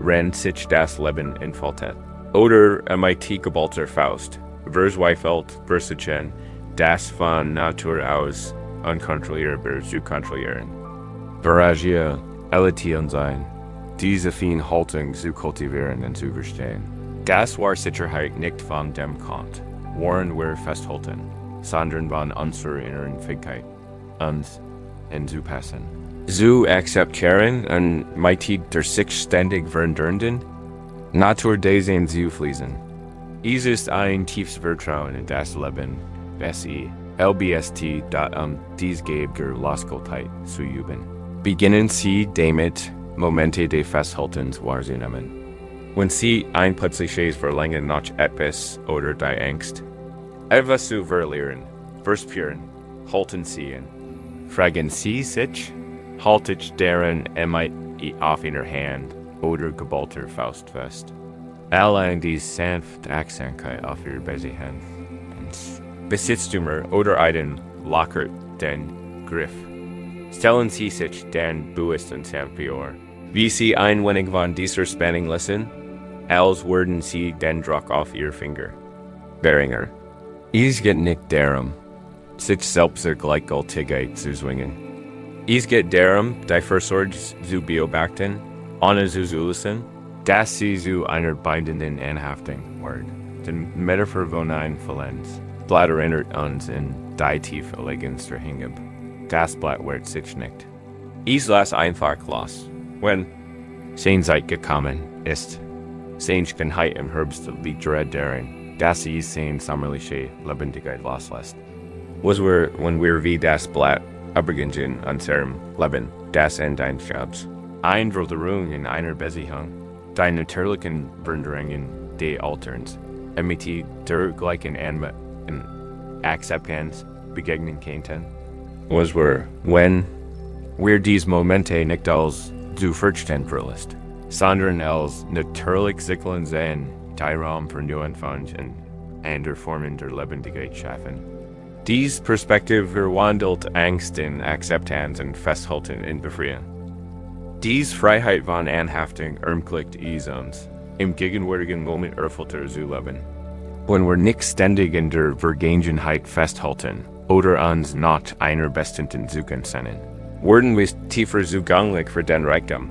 wenn sich das Leben entfaltet. Oder mit geballter Faust, verzweifelt, versuchen, das von Natur aus unkontrollierbar zu kontrollieren. Beragia, Elation sein, diese Haltung zu kultivieren und zu verstehen. Das war Sicherheit nicht von dem Kant, woran wir festhalten, sondern von unserer inneren Fähigkeit, uns hinzupassen. Zu akzeptieren und mit der sich ständig verändernden Natur des Seins zu fließen. Es ist ein tiefes Vertrauen in das Leben, bessie, LBST, dies gebiger Losgelöstheit zu üben. Beginnen Sie damit, Momente des Festhaltens wahrzunehmen. Wenn Sie ein plötzliches Verlangen nach etwas oder die Angst, etwas zu verlieren, verspüren, halten Sie in. Fragen Sie sich, haltet deren mit auf einer Hand oder geballter Faust fest. Allein die sanfte Achtsamkeit auf Ihrer Hand. Besitztümer oder einen lockert den Griff. Stellen Sie sich den bewusst und sanft vor. Wie Sie ein wenig von dieser Spannung lassen, als würden Sie den Druck auf Ihr Finger. Beringer. Es geht nicht darum, sich selbst zur Gleichgültigkeit zu zwingen. Es geht darum, die Fürsorge zu beobachten, ohne zu zulassen, dass sie zu einer bindenden Anhaftung wird. Den Metaphor von ein Verlangens Blatt erinnert uns in die tiefe Eleganz der Hingabe. Das Blatt wird sich nicht. Ich lasse einfach los. Wenn Sehnsucht gekommen ist, Sehnsuchtheit im Herbst liegt darin, dass sie sein sommerliche Lebendigkeit loslässt. Was wir, wenn wir wie das Blatt abbeginnen unserem Leben, das in dein Jobs, ein Veränderung in einer Beziehung, die natürlichen Veränderungen des Alterns, mit der gleichen Anmut und Akzeptanz begegnen könnten. Was wir, wenn wir diese Momente nicht als zu verständlich, sondern als natürlich Zyklen sehen, die Raum für neuen Funds und andere Formen der Lebendigkeit schaffen. Diese Perspektive verwandelt Angst in Akzeptanz und Festhalten in Befreien. Diese Freiheit von Anhaftung ermöglicht es uns, im gegenwärtigen Moment erfüllter zu leben. Wenn wir nicht ständig in der Vergangenheit festhalten oder uns nach einer bestimmten suchen sind, werden wir tiefer zugänglich für den Reichtum.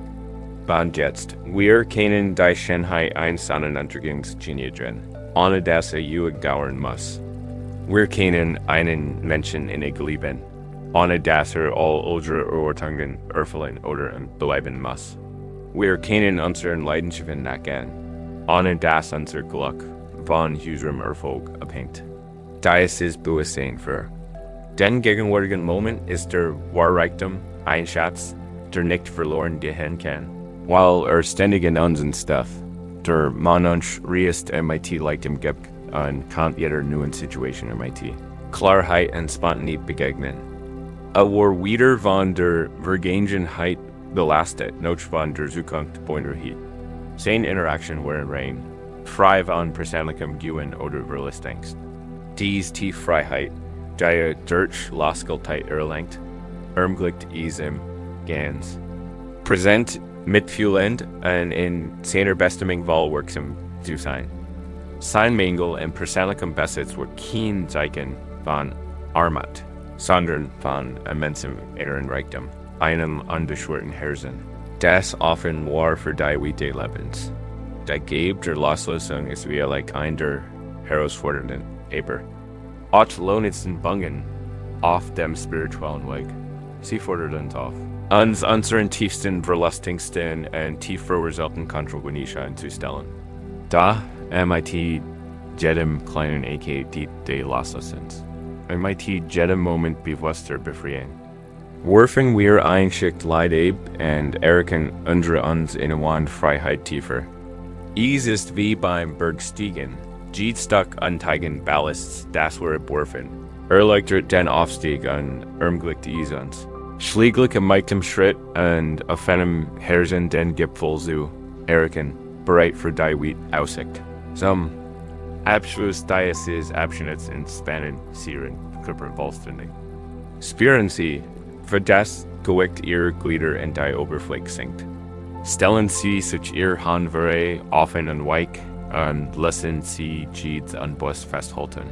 Und jetzt, wir können die Schönheit eines Sonnenuntergangs genießen, ohne dass dauern muss. Wir können einen Menschen innig lieben, ohne dass all unsere Erwartungen erfüllen oder bleiben muss. Wir können unseren Leidenschaften nachgehen, ohne dass unser Glück von unserem Erfolg abhängt. Das ist Bewusstsein für. Den gegenwärtigen Moment ist der Wahrreichtum ein Schatz, der nicht verloren gehen kann, weil ständig in uns ist, der man uns riest mit Leichtem gibt und kann jeder neuen Situation mit Klarheit und Spontanität begegnen. Aber wieder von der Vergangenheit belastet, nicht von der Zukunft beunruhigt. Seine Interaktion wären rein, frei von persönlichem Gewinn oder Verlustangst. Diese Tieffreiheit, die durch Losgelöstheit erlangt, ermöglicht es ihm ganz präsent, mitfühlend und in seiner Bestimmung wohlwirksam zu sein. Sein Mängel im persönlichen Besitz wird kein Zeichen von Armut, sondern von immensem inneren Reichtum, einem unbeschwerten Herzen, das offen war für die Weite Lebens. Der Gabe der Loslösung ist wie ein der herausfordernden Eber. Auch lohnt es den Bangen auf dem spirituellen Weg. Sie fordert uns auf, uns unseren tiefsten, verlustigsten und tief verursachten Kontrollen zu stellen. Da mit jedem kleinen Ecke die Loslösens, und mit jedem Moment bewusster befreien. Werfen wir ein Schicht Leid ab und erkennen unsere uns in eine Freiheit tiefer. Es ist wie beim Bergstiegen. Jedes Stück Anteigen Ballasts, das wir abwerfen, erleichtert den Aufstieg und ermöglicht es uns, schließlich mit dem Schritt und auf einem Herzen den Gipfel zu erreichen, bereit für die Weite Aussicht. Zum Abschluss dieses Abschnitts entspannen Sie Ihren Körper vollständig. Spüren Sie, für das Gewicht Ihrer Glieder in die Oberfläche sinkt. Stellen Sie sich Ihr Handgelenk offen und weich und lassen Sie jedes an Bus festhalten.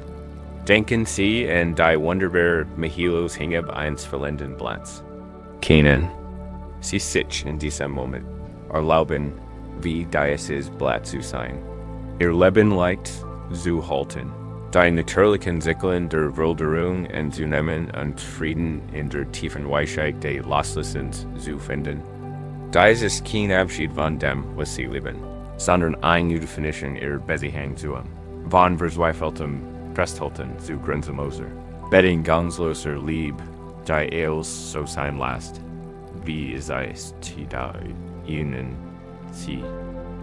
Denken Sie und die wunderbare Mihilos hingeb eins verlenden Platz. Keinen. Sie sich in diesem Moment erlauben, wie dieses Blatt zu sein. Ihr Leben leicht zu halten. Die natürlichen Zyklen der Wilderung entzunehmen und Frieden in der tiefen Weisheit des Loslassens zu finden. Dies ist kein Abschied von dem, was Sie lieben, sondern eine Definition ihrer Beziehung zu ihm. Von verzweifeltem Festhalten zu grenzenloser, bedingungsloser Liebe, die eels so sein lässt, wie es ist, die da ihnen sie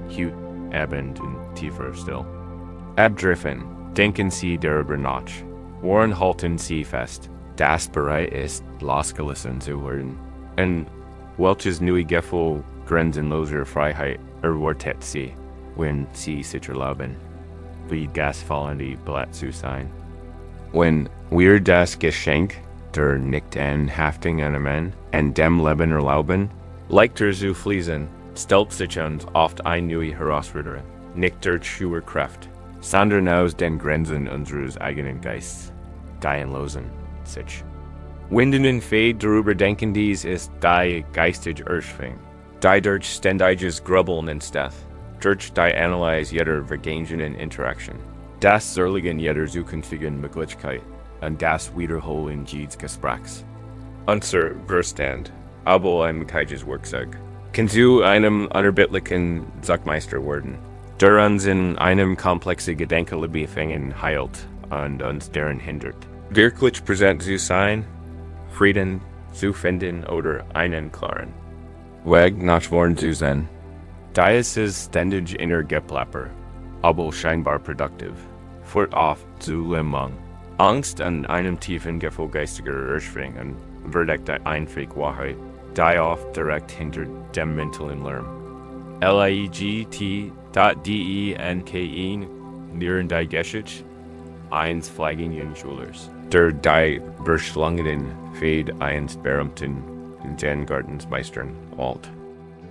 hüt ebend und tiefer still. Abdriften, denken Sie darüber nach, woran halten Sie fest, das bereit ist, losgelassen zu werden, und welches neue Gefühl grenzenloser Freiheit erwartet Sie, wenn Sie sich erlauben, wie gasfallende Blatt zu sein. Wenn wir das Geschenk der nicht anhaftung annehmen und dem Leben erlauben, leichter zu fließen, stellt sich uns oft eine neue Herausforderung, nicht durch schuhe Kraft, sondern aus den Grenzen unseres eigenen Geistes, die losen sich. Wenn du Fade darüber denken dies ist die geistige Erschwing, die durch ständiges Grübeln entsteht, durch die Analyse jeder vergangenen Interaktion, das Zerlegen jeder zukünftigen Möglichkeit und das Wiederholen jedes Gesprächs. Unser Verstand, aber ein mögliches Werkzeug, kann zu einem unerbittlichen Sackmeister werden, der uns in einem komplexe Gedankenlebenfängen heilt und uns daran hindert, wirklich präsent zu sein, Frieden zu finden oder einen klaren Weg nach vorn zu sein. Dies ist ständig Geplapper, aber scheinbar produktiv, führt oft zu Lähmung, Angst an einem tiefen Gefühl geistiger Erschwingen wird die einzige Wahrheit, die oft direkt hinter dem mentalen Lärm. Legt.denken Lehren die Geschichte eines flaggenden Schülers, der die verschlungenen Fade eines berühmten Zen-Gartensmeistern alt.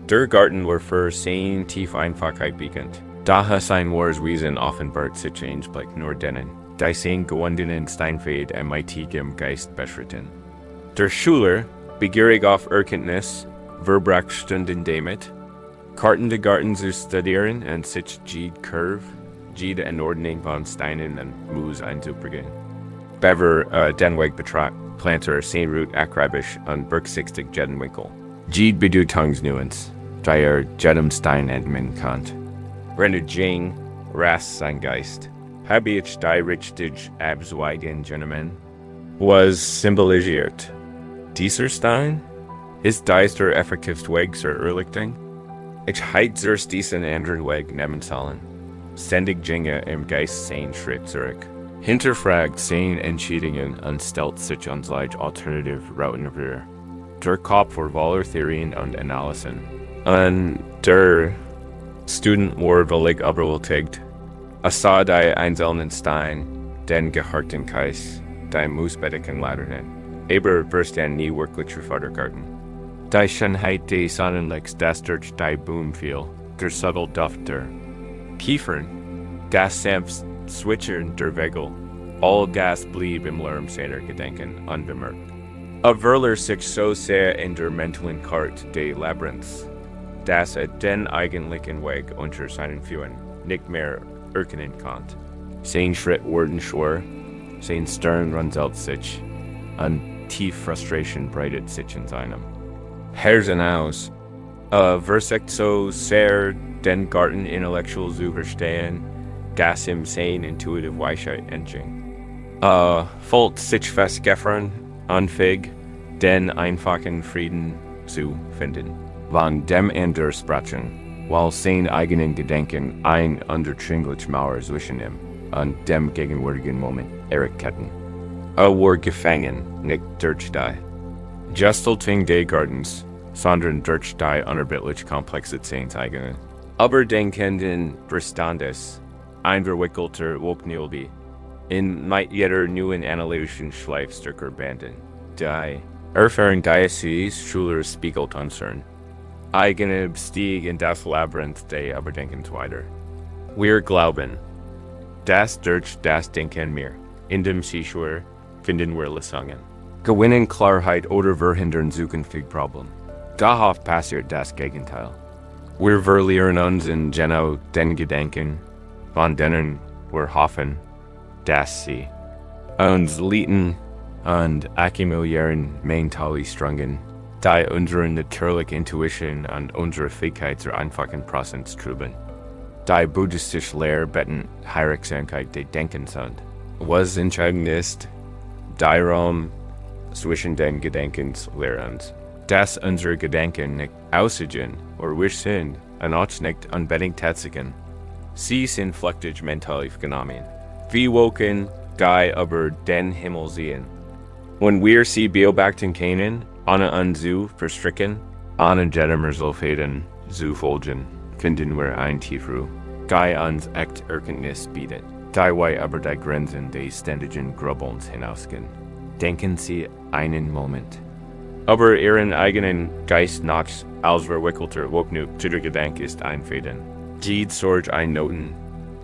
Der Garten war für seine tiefe Einfachheit bekannt. Daher sein wahres Wesen offenbart sich eigentlich nur denen, die seinen gewundenen Steinfade MIT-gem Geist beschritten. Der Schüler, begierig auf Erkenntnis, verbracht Stunden damit, Karten de Garten zu studieren und sich jede Anordnung von Steinen und Moos einzubringen. Bever den Weg betrat, planter sein Route akribisch und berücksichtig jeden Winkel. Jede Bedeutungsnuance, die jedem Stein entnehmen kann. Renner Jing, rast sein Geist. Habe ich die richtig abzweigen Gentleman, was symbolisiert. Dieser Stein ist dies der effektivste Weg zur Erlichtung. Ich hätte diesen anderen Weg nehmen sollen. Ständig ginge im Geist sein Schritt zurück. Hinterfragt seine Entscheidungen und stellt sich uns alternative Routen vor. Der Kopf für voller Theorien und Analysen. Und der Student war völlig überwältigt. Sah die einzelnen Steine, den geharten Geist, die Moosbeddecken Ladern. Aber verstand nie wirklich Vordergarten. Die Schönheit des Sonnenlichts, das durch die Boom fiel, der subtle Duft der Kiefern, das sanft Zwitschern der Vögel, all das blieb im Lärm seiner Gedanken unbemerkt. Verler sich so sehr in der mentalen Karte des Labyrinths, dass den eigentlichen Weg unter seinen Füßen nicht mehr erkennen konnte. Sein Schritt wurde schwer, sein Stirn runzelt sich, und tief Frustration breitet sich in seinem Herzen aus. Versucht so sehr den Garten intellektuell zu verstehen, dass ihm sein intuitive Weisheit entging. Folgt sich festgefahren, unfähig, den einfachen Frieden zu finden. Von dem anderen sprechen, weil seine eigenen Gedanken ein undurchdringliche Mauer zwischen ihm und dem gegenwärtigen Moment erkennen. War gefangen, nicht durch die Gestaltung des Gartens, sondern durch die unerbittlich komplexe seines eigenen. Aber denkenden Verstandes, ein verwickelter Wognielby, in might jeder neuen analytischen Schleifstücke banden, die erfahren dieses Schüler spiegelt unseren eigenen Stieg in das Labyrinth des Überdenkens weiter. Wir glauben, dass durch das Denken mehr in dem Seeshore finden wir Lösungen. Gewinnen Klarheit oder verhindern zukünftig Problem. Darauf passiert das Gegenteil. Wir verlieren uns in genau den Gedanken, von denen wir hoffen, dass sie uns leiten und akkumulieren mentale Strungen, die unsere natürliche Intuition und unsere Fähigkeit zur einfachen Präsenz trüben. Die buddhistische Lehre beten Heiligkeit der Denken sind. Was entscheidend ist, der Raum zwischen den Gedankenslehrens, dass unsere Gedanken nicht ausgehen oder wir sind und auch nicht unbedingt Tatsachen. Sie sind flüchtig mentale Phänomene. Wir wollen die über den Himmel sehen. Wenn wir sie beobachten können, ohne uns zu verstricken, ohne jedem Resultaten zu folgen, finden wir ein Tiefruhe, die uns echt Erkenntnis bietet, die wir über die Grenzen des ständigen Grübelns hinausgehen. Denken Sie einen Moment. Aber Ihren eigenen Geist nach als verwickelter Wognu zu der Gedanke ist einfäden. Jede Sorge einnoten,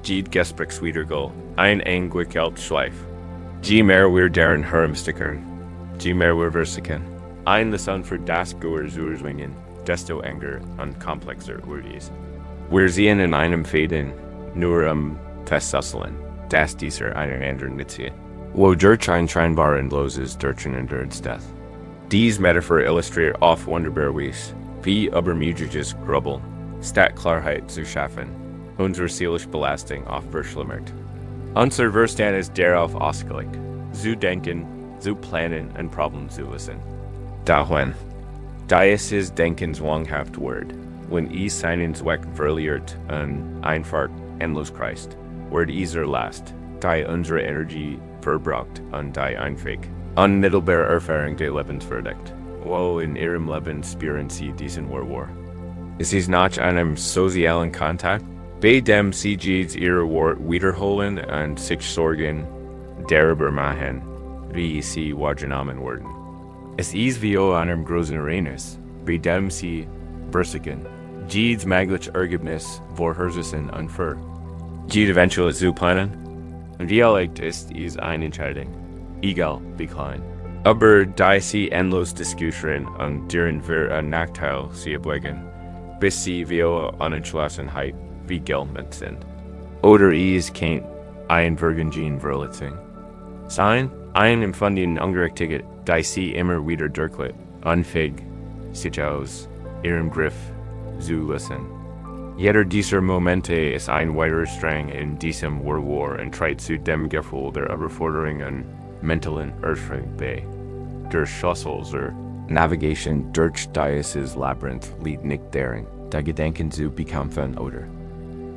jede Gesprächswiedergol, ein Engwickelt Schleif. Je mehr wir deren herumstickern, je mehr wir versickern. Ein Lesson für das Gehörswingen, desto enger und komplexer wird es. Wir sehen in einem Fäden nur Fesseln, dass dieser einen anderen Nütze, wo durch ein scheinbaren Loses durch einen Death. Diese Metaphor illustriert auf wunderbar Weise, wie übermütiges Grübeln, statt Klarheit zu schaffen, unsere seelische Belastung oft verschlimmert. Unser Verstand ist darauf ausgelegt, zu denken, zu planen und Probleme zu lösen. Dahin, da es des Denkens zwanghaft wird, wenn es seinen Zweck verliert und einfach endlos kreist, wird dieser Last, die unsere Energie verbraucht und die einfähig, unmittelbare Erfahrung der Lebensverdict. Wo in ihrem Leben spüren sie diesen War. Es ist nach einem sozialen Kontakt, bei dem sie ihre Wort wiederholen und sich Sorgen darüber machen, wie sie wahrgenommen werden. Es ist wie einem großen Ereignis, bei dem sie versichern, jedes mögliche Ergebnis vorherzusagen und für jede eventuell zu planen. Und wie erlegt ist eine Entscheidung, egal wie klein. Aber da sie endlos diskutieren und deren wir ein Nachteil sie erbeugen, bis sie wie Unentschlossenheit wie geltend sind. Oder es kann ein Virgin Verletzung sein, ein Empfinden angerichtet, da sie immer wieder durchlädt, unfähig, sich aus ihrem Griff zu lösen. Jeder dieser Momente ist ein weiterer Strang in diesem War und trägt zu dem Gefühl der Überforderung und mentalen Erschöpfung bei. Der Schlüssel zur Navigation durch dieses Labyrinth liegt nicht darin, die Gedanken zu bekämpfen oder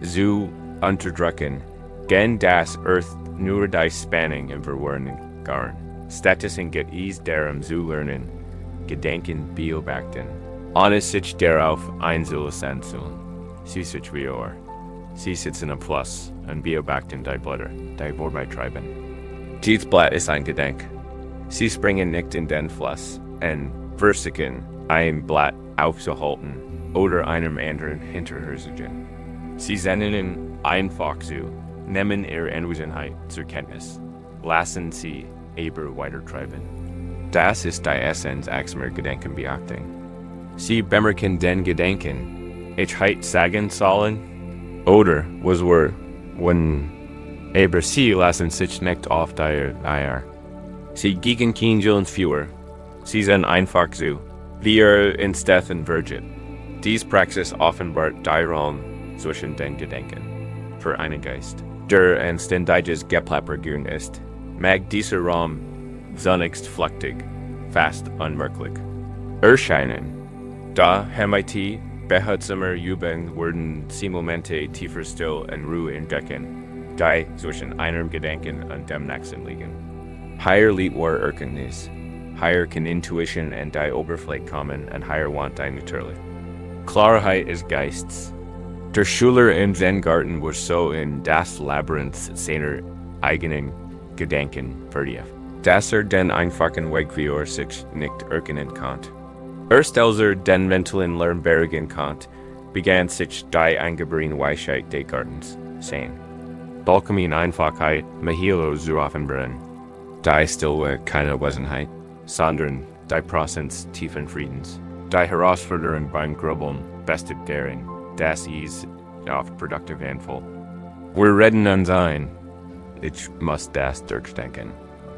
zu unterdrücken, gen das Earth nur die Spannung im Verwirrung garen. Stattdessen geht es darum zu lernen, Gedanken beobachten, ohne sich darauf einzulassen. Sie sich wie Sie sitzen am Fluss und beobachten die Blätter, die vorbeitreiben. Jedes Blatt ist ein Gedanke. Sie springen nicht in den Fluss und versuchen, ein Blatt aufzuhalten oder einem anderen hinterherzugehen. Sie senden einfach zu, nehmen ihre Anwesenheit zur Kenntnis, lassen sie aber weitertreiben. Das ist die Essenz achtsamer Gedankenbeachtung. Sie bemerken den Gedanken, ich hätte sagen sollen, oder was wir, wenn aber sie lassen sich nicht auf die Eier. Sie gegen kein Führer. Sie sind einfach so, wie instead vergeht. Dies Praxis offenbart die Raum zwischen den Gedanken. Für einen Geist, der ein ständiges Geplappergehen ist, mag dieser Raum zunächst flüchtig, fast unmerklich erscheinen. Da MIT behutsame Übungen werden sie Momente tiefer still und Ruhe entdecken, die zwischen einem Gedanken und dem nächsten liegen. Higher liegt war Erkenntnis, higher kann Intuition und die Oberfläche kommen und higher want die natürlich. Klarheit ist Geists. Der Schüler im Zen-Garten war so in das Labyrinth seiner eigenen Gedanken vertieft, dass den einfachen Weg wie sich nicht erkennen konnte. Erst als den mentalen Lernbergen konnte, begann sich die eingeborene Weisheit des Gartens sehen. Balkamin Einfachheit, Mahilo zu offenbaren. Die Stillwe keine Wesenheit, sondern die Prozents tiefen Friedens. Die Herausforderung beim Grübeln, bestet Gering, das ist oft produktiv handvoll. Wir reden uns ein, ich muss das durchdenken,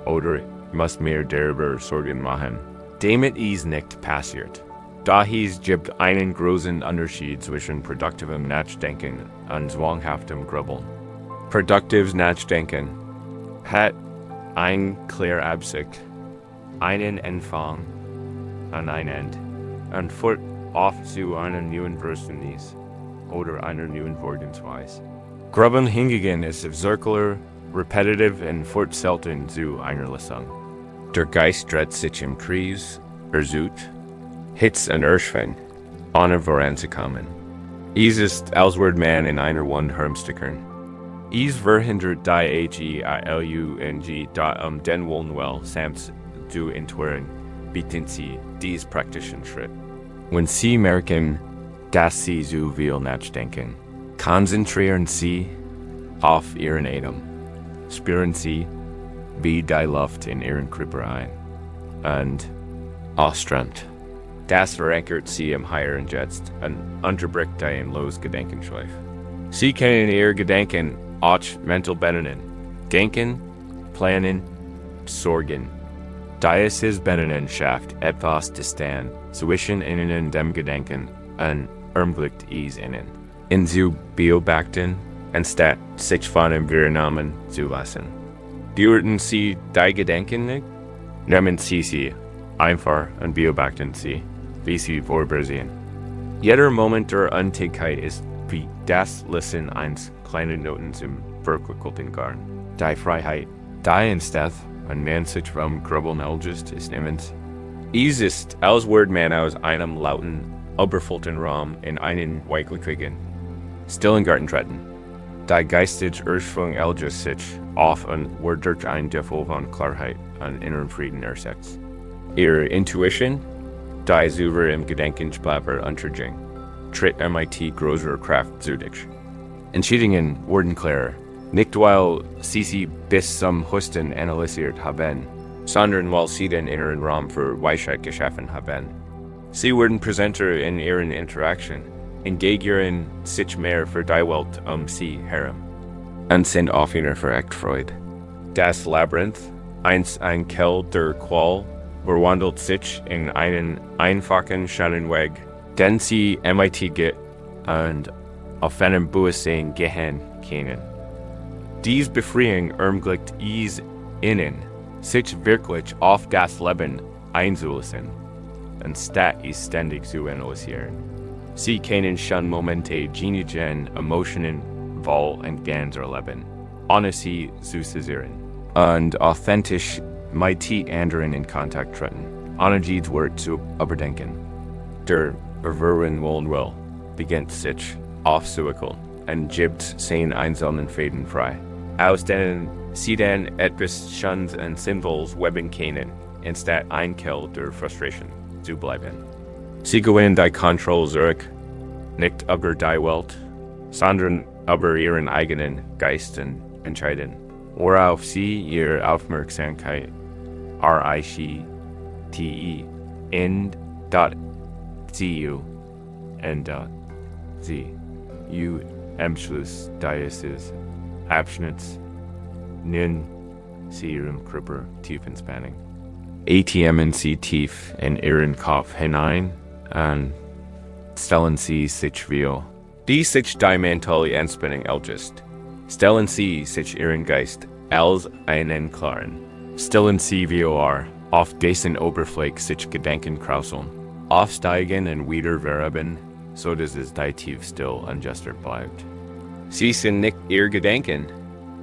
oder ich muss mir darüber Sorgen machen. Damit ist nicht passiert. Daher gibt einen großen Unterschied zwischen produktivem Nachdenken und zwanghaftem Grübeln. Produktives Nachdenken hat eine klare Absicht, einen Anfang und ein Ende, und führt oft zu einer neuen Verständnis oder einer neuen Vorgehensweise. Grübeln hingegen ist circular, repetitive und führt selten zu einer Lösung. Der Geist dreht sich im Kreis, sucht, Hitz und Erschwing, ohne voranzukommen. Es ist, als würde man in einer Wand herumstickern. Es verhindert die HEILUNG den Wohlwell samt zu entwirren, bietet Sie diesen praktischen Schritt. Wenn Sie merken, dass Sie zu viel nachdenken, konzentrieren Sie auf Ihren Atem. Spüren Sie, wie die Luft in Ihren Körper ein und ausströmt. Das verankert Sie im höheren Jetzt und unterbricht die Losgedenkenschleif. Sie können Ihre Gedanken auch mental benennen. Denken, planen, sorgen. Dieses Benennen schafft etwas Distanz zwischen Ihnen und dem Gedanken und ermöglicht es Ihnen, in zu beobachten, anstatt sich von dem Wahrnehmen zu lassen. Bewerten Sie die Gedanken nicht? Nehmen Sie sie einfach und beobachten Sie, wie sie vorübersehen. Jeder Moment der Untätigkeit ist wie das Listen eines kleinen Noten im verquickelten Garn. Die Freiheit, die instead, wenn man sich vom Grübeln erlöst, ist niemand. Es ist, als würde man aus einem lauten, überfüllten Raum in einen weichlichen, stillen Garten treten. Die geistige Ursprung erlöst sich auf und wird durch ein Gefühl von Klarheit und inneren Frieden ersetzt. Ihre Intuition, die über im Gedankensplapper unterging, tritt MIT größere Kraft zu dich. Entscheidungen wurden klarer, nicht weil sie bis zum höchsten analysiert haben, sondern weil sie den inneren Raum für Weisheit geschaffen haben. Sie wurden präsenter in ihren Interaktionen, engagieren sich mehr für die Welt sie herum, und sind offener für Echtfreude. Das Labyrinth, einst ein Kell der Qual, verwandelt sich in einen einfachen Scheinweg, den sie MIT geht und auf einem Bewusstsein gehen können. Dies Befreiung ermöglicht es ihnen, sich wirklich auf das Leben einzulassen, anstatt es ständig zu analysieren. Sie können schon Momente genießen, Emotionen wohl und ganz erleben, ohne sie zu zensieren, und authentisch mit anderen in Kontakt treten, ohne jedes Wort zu überdenken. Der Bewerten Will beginnt sich aufzuwickeln und gibt seinen einzelnen Fäden frei, aus denen sie dann etwas Schönes und Sinnvolles weben können, anstatt ein Kell der Frustration zu bleiben. Sie gewinnen die Kontrolle zurück, nicht über die Welt, sondern über ihren eigenen Geist und Entscheiden, worauf sie ihre Aufmerksamkeit RICTE in .zu und .sie am Schluss dieses Abschnitts nun sie ihrem Körper tief entspannen. ATMen Sie tief in Ihren Kopf hinein und stellen Sie sich viel. Die sich die mentale Entspannung erlöst. Stellen Sie sich Ihren Geist als einen klaren. Stellen Sie wie auf dessen Oberfläche sich Gedanken krauseln, aufsteigen und wieder vereben, so dass es die tief still und gestört bleibt. Sie sind nicht Ihr Gedanken,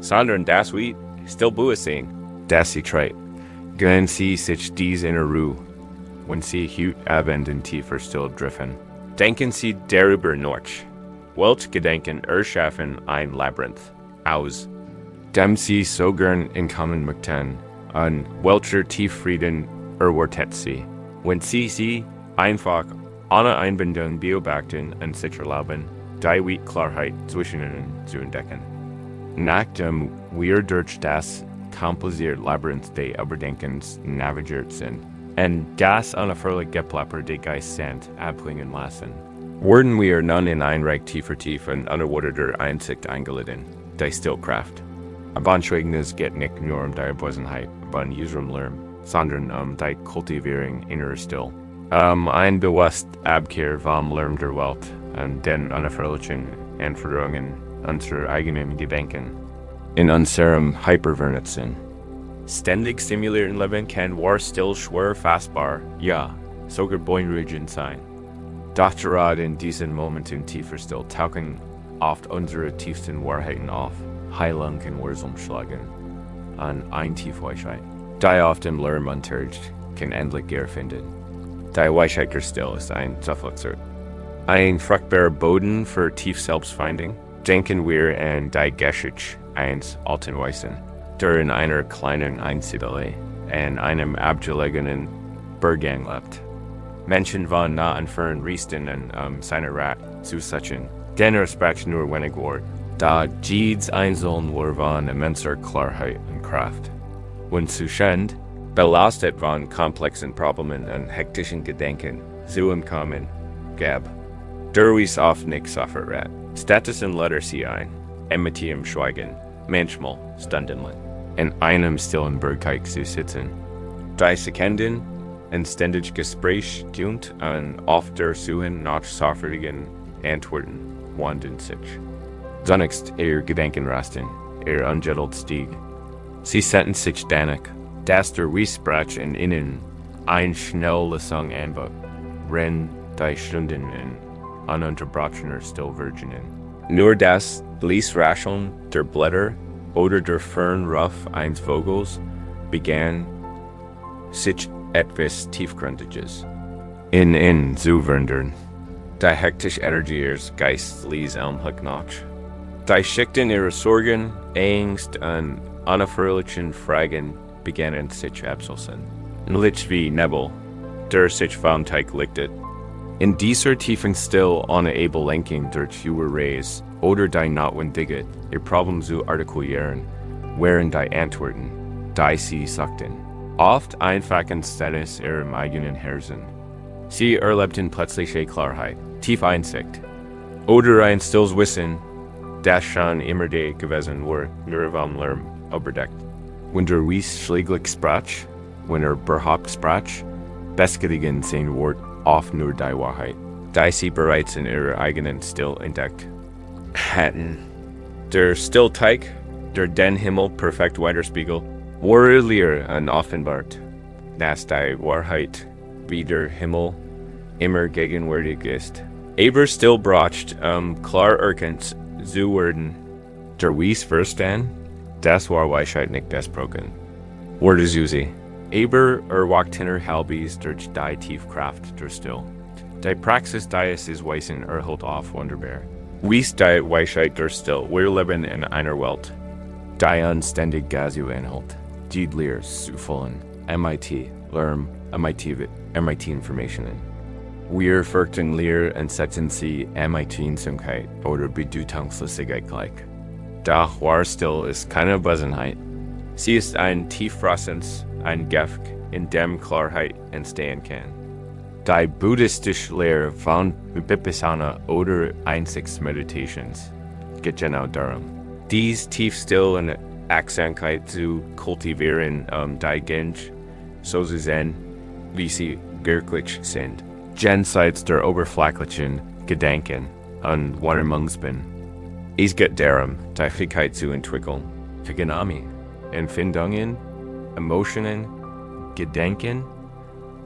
sondern das wie Stillbewusstsein, das Sie treibt. Gönnen Sie sich dies in Ruhe, wenn Sie heute Abend in tiefer Stille driften. Denken Sie darüber nach. Welche Gedanken erschaffen ein Labyrinth aus, dem Sie so gern entkommen möchten, und welcher Tieffrieden erwartet Sie, wenn Sie einfach ohne Einbindung beobachten und sich erlauben, die Klarheit zwischen ihnen zu entdecken. Nach dem wir durch das komplizierte Labyrinth des Überdenkens navigiert sind, und das unerfreuliche Geplapper des Geistes sind, abklingen lassen. Wurden wir nun in ein Reich tiefer und unterwunder der Einsicht eingelitten, die Stillkraft. Abanschwägenes geht nicht nur die Bosenheit, von unserem Lärm, sondern die Kultivierung innerer Still. Ein bewusst Abkehr vom Lärm der Welt und den unerfreulichen Anforderungen unserer eigenen Gedanken in unserem Hypervernetzen. Ständig stimulierten Leben kann war still schwer fassbar, ja, sogar beunruhigend sein. Doch gerade in diesen Momenten tiefer Still tauchen oft unsere tiefsten Wahrheiten auf, Heilung in Wurzeln schlagen, an ein Tiefweisheit, die oft im Lärm unterricht, kann endlich Gehör finden. Die Weisheit der Still ist ein Zufluchtsort. Ein fruchtbarer Boden für Tief-Selbstfindung. Denken wir an die Geschichte eines alten Weisen, der in einer kleinen Einsiedlung in einem abgelegenen Berggang lebt. Menschen waren nah an fern Riesten und seiner Rat zu suchen, den Respekt nur wenig wert, da jedes Einzelne war von immenser Klarheit und Kraft. Und Zustand, belastet von komplexen Problemen und hektischen Gedanken, zu entkommen, gab. Derwies oft nicht sofort Rat. Status in Letter sie ein, mit ihm schweigen, manchmal stundenlang, in einem stillen Bergheik zu sitzen. 3 Sekunden, ein ständig Gespräch dient und oft der Suchen nach sofortigen Antworten wandern sich. Zunächst Gedanken rasten, ungettelt stieg. Sie setzen sich danach, dass der Wiesprach in ihnen ein schnelle Song anbot, renn die Stunden in ununterbrochener Stillvirginen. Nur das Bliesrascheln der Blätter oder der Fernruf eines Vogels begann sich etwas Tiefgründiges in zu wandern. Die hektische Energie ihres Geistes ließ allmählich nach. Die Schichten ihrer Sorgen, Angst und unerfreulichen Fragen begannen sich abzusetzen. Nicht wie Nebel, der sich vom Teig lichtet. In dieser tiefen Still ohne Lenkung durch hohe Rays oder die notwendige, ihr Problem zu artikulieren, wären die Antworten, die sie sagten, oft einfach anstelle ihrem eigenen Herzen. Sie erlebten plötzliche Klarheit, Tiefeinsicht, oder ein stilles Wissen, das schon immer da gewesen war, nur vom Lärm überdeckt. Wenn der Wies schläglich sprach, wenn überhaupt sprach, bestätigen sein Wort oft nur die Wahrheit, die sie bereits in ihrer eigenen Still entdeckt hatten. Der Stillteig, der den Himmel perfekt widerspiegelt, war leer und offenbart, dass die Wahrheit wie der Himmel immer gegenwärtig ist. Aber still bracht, klar erkannt zu werden. Der Wies verstehen, das war Weisheit nicht desproken. Wurde sie. Aber walkt hinter halbis durch die Tiefkraft der Still. Die Praxis dieses Weisen erhält auf wunderbar. Wies die Weisheit der Still, wir leben in einer Welt, die unständig Gazu anhält. Die Lehre zu vollen, MIT, Lärm, MIT Informationen. Wir fürchten Lehre und setzen sie MIT-Einsamkeit oder Bedeutungslosigkeit gleich. Doch wahr Still ist keine Wesenheit. Sie ist ein Tiefrassens, ein Gift, in dem Klarheit entstehen kann. Die buddhistische Lehre von Vipassana oder Einsichtsmeditations geht genau darum, dies tiefstill und Achtsamkeit zu kultivieren, die Gensch so zu sehen, wie sie wirklich sind, jenseits der oberflächlichen Gedanken und Wahrnehmungsbin. Es geht darum, die Fähigkeit zu entwickeln, Vergnami, Empfindungen, Emotionen, Gedanken,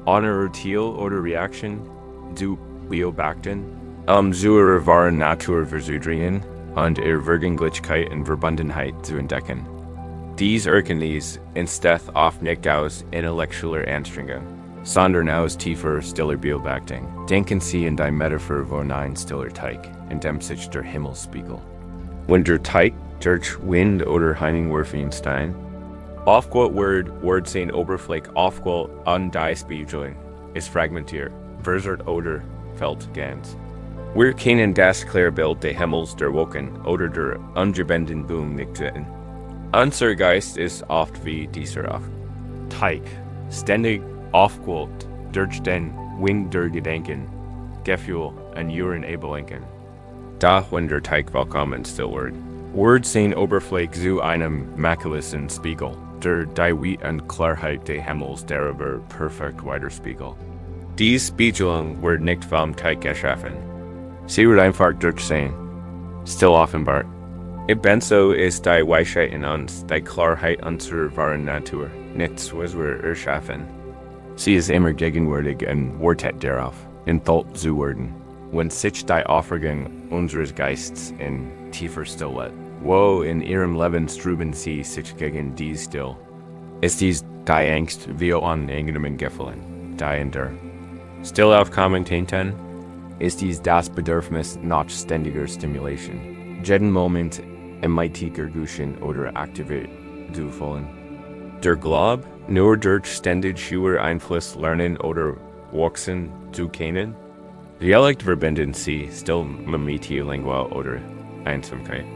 ohne Urteil oder Reaktion zu beobachten, zu ihrer wahren Natur verzudringen und ihre Wirklichkeit und Verbundenheit zu entdecken. Dies Erkenntnis entsteht oft nicht aus intellektueller Anstrengung, sondern aus tiefer, stiller Beobachtung. Denken Sie in die Metaphor von ein stiller Teig, in dem sich der Himmel spiegelt. Wenn der Teig durch Wind oder Heiningwerfen stein, aufgeht wird sein Oberfläche aufgeht an die Spiegelung, ist fragmentiert, verzerrt oder fällt ganz. Wir kennen das Klärbild des Himmels der Wolken oder der ungebenden Boom nicht sehen. Unser Geist ist oft wie dieser auch. Teig, ständig aufgeholt durch den Wind der Gedanken, Gefühl und ihren Ebelenken. Da, wenn der Teig vollkommen still wird, wird sein Oberfläche zu einem makellosen Spiegel, der die Weite und Klarheit des Himmels darüber perfekt widerspiegelt. Diese Spiegelung wird nicht vom Teig geschaffen. Sie wird einfach durch sein, still offenbart. Ebenso ist die Weisheit in uns, die Klarheit unserer wahren Natur, nichts, was wir erschaffen. Sie ist immer gegenwärtig und wartet darauf, enthalten zu werden, wenn sich die Aufregung unseres Geistes in tiefer Stille. Wo in ihrem Leben streben sie sich gegen dies still? Ist dies die Angst wie unangenehmen Gefühlen, die in der Stillaufkommen tenten? Ist dies das Bedürfnis nach ständiger Stimulation? Jeden Moment imitiger Guschen oder aktiviert zu wollen? Der Glaube, nur durch ständig höher Einfluss lernen oder wachsen zu können? Dialekt verbinden sie still mit Lingua oder Einsamkeit.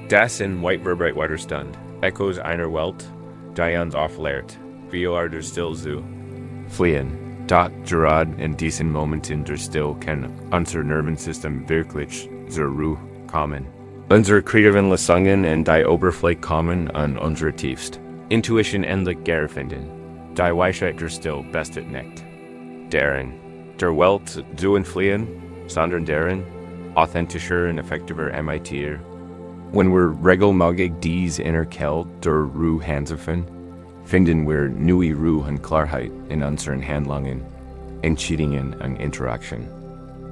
Das in White Widerstand, Echos einer Welt, die uns auflehrt, wie der still zu fliehen. Dort gerade in diesen Momenten der Still kann unser Nervensystem wirklich zur Ruhe kommen. Unsere kreativen Lösungen und die Oberfläche kommen an unsere tiefste Intuition endlich finden. Die Weisheit der Still bestet nicht. Darin, der Welt zu entfliehen, sondern darin, authentischer und effektiver imitieren. Wenn wir regelmäßig diese innere Kälte der Ruhe handeln, finden wir neue Ruhe und Klarheit in unseren Handlungen, Entscheidungen und Interaktionen.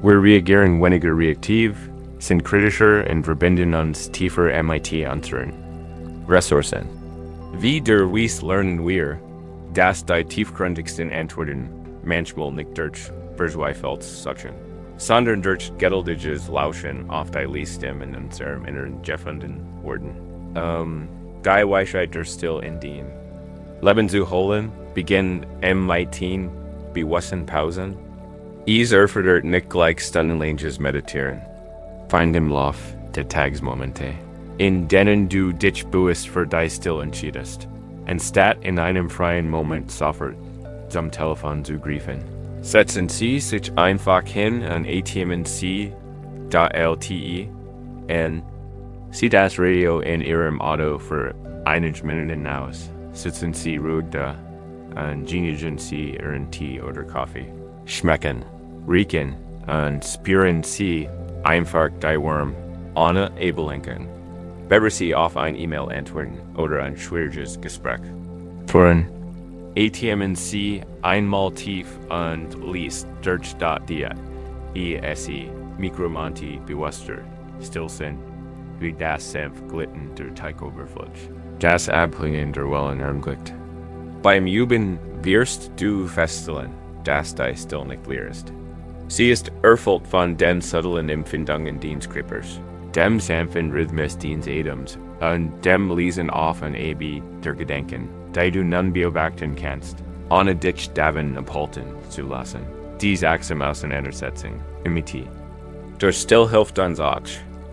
Wir reagieren weniger reaktiv, sind kritischer und verbinden uns tiefer mit unseren Ressourcen. Wie der Weiss lernen wir, dass die tiefgründigsten Antworten manchmal nicht durch Verzweifelt suchen, sondern durch geduldiges Lauschen auf die Liedstimme in unserem Inneren gefunden wurden. Die Weisheit der Still in den Leben zu holen, beginnen mit bewussten Pausen. Is erfordert nicht gleich stundenlanges Meditieren. Find im Lauf der Tagsmomente, in denen du dich bewusst für die Still entschiedest, anstatt in einem freien Moment sofort zum Telefon zu greifen. Setzen Sie sich einfach hin und atmen Sie .lte und Sie das Radio in Ihrem Auto für 1 Minute aus. Sitzen Sie ruhig da und genießen Sie Ihren Tee oder Kaffee. Schmecken, riechen und spüren Sie einfach die Wärme ohne Ebelenken. Bevor Sie auf ein E-Mail antworten oder ein schwieriges Gespräch führen, atmen Sie einmal tief und liest durch die ESE Mikromonti bewusster Stillsinn wie das sanft Glitten der Teigoberfläche. Das Abklingen der Wellen ermöglicht. Beim Üben wirst du feststellen, dass du still nicht lehrst. Sie ist erfüllt von den subtilen Empfindungen des Körpers, dem sanften Rhythmus des Atems und dem Lesen auf und ab der Gedanken, die du nun beobachten kannst, ohne dich davon abhalten zu lassen. Diese achtsame Auseinandersetzung imitiert. Der Still hilft uns auch,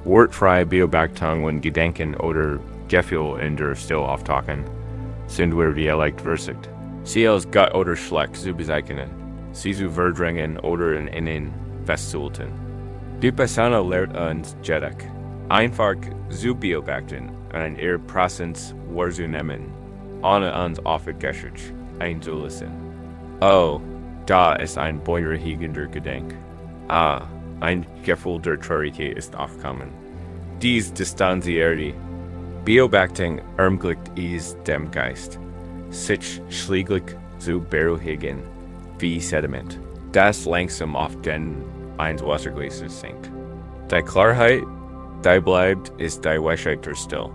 wortfreie Beobachtung und Gedanken oder Gefühl in der Still auftauchen, sind wir dialekt versigt. Sie als gut oder schlecht zu bezeichnen, sie zu verdrängen oder in ihnen festzuhalten. Die Person lehrt uns jedoch, einfach zu beobachten und ihr Präsenz wahrzunehmen, ohne uns aufgeschützt einzulassen. Oh, da ist ein bäuerhegender Gedanke. Ah, ein Gefühl der Traurigkeit ist aufgekommen. Dies distanzierte Beobachtung ermöglicht es dem Geist, sich schließlich zu beruhigen wie Sediment, das langsam auf den eines Wasserglases sinkt. Die Klarheit, die bleibt, ist die Weisheit der Still.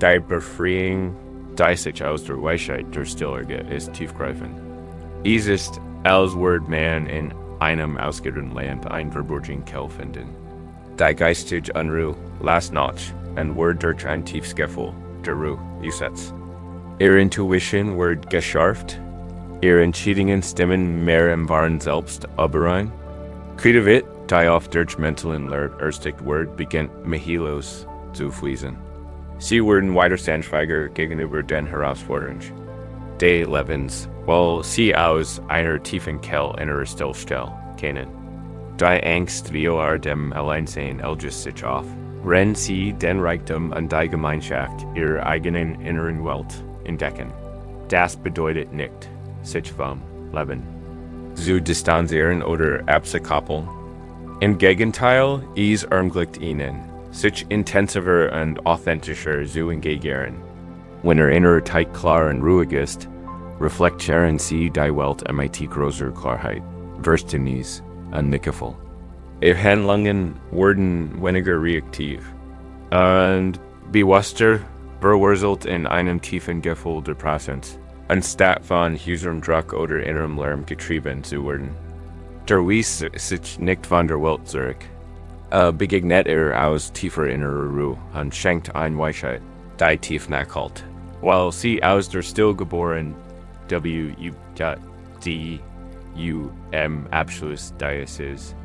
Die Befreiung, die sich aus der Weisheit der Still ergeht, ist tiefgreifend. Es ist, als würde man in einem ausgehenden Land ein verborgenes Quell finden. Die geistige Unruhe, last Nacht, und wird durch ein tiefes Gefühl der Ruhe gesetzt. Ihre Intuition wird geschärft, ihre Entscheidungen stimmen mehr im wahren Selbst überein. Kreativität, die auf durch mentalen Lehrt erstigt Word beginnt Mihilos zu fließen. Sie werden weiter Sandschweiger gegenüber den Herausforderungen des Lebens, weil sie aus einer tiefen Kell innerer Stillstell kennen. Die Angst via dem Alleinsein elges sich auf. Wenn sie den Reichtum und die Gemeinschaft ihrer eigenen inneren Welt entdecken. Das bedeutet nicht, sich vom Leben zu distanzieren oder abzukoppeln. Im Gegenteil, es ermöglicht ihnen, sich intensiver und authentischer zu engagieren. Wenn innerer Teig klar und ruhig ist, reflektieren sie die Welt mit großer Klarheit, Verständnis und Mitgefühl. Ihre Handlungen werden weniger reaktiv und bewusster verwurzelt in einem tiefen Gefühl der Präsenz, anstatt von äußerem Druck oder innerem Lärm getrieben zu werden. Der Wies sich nicht von der Welt zurück, begegnet aus tiefer innerer Ruhe und schenkt ein Weisheit, die tief nachhalt, weil sie aus der stillgeboren Abschluss dieses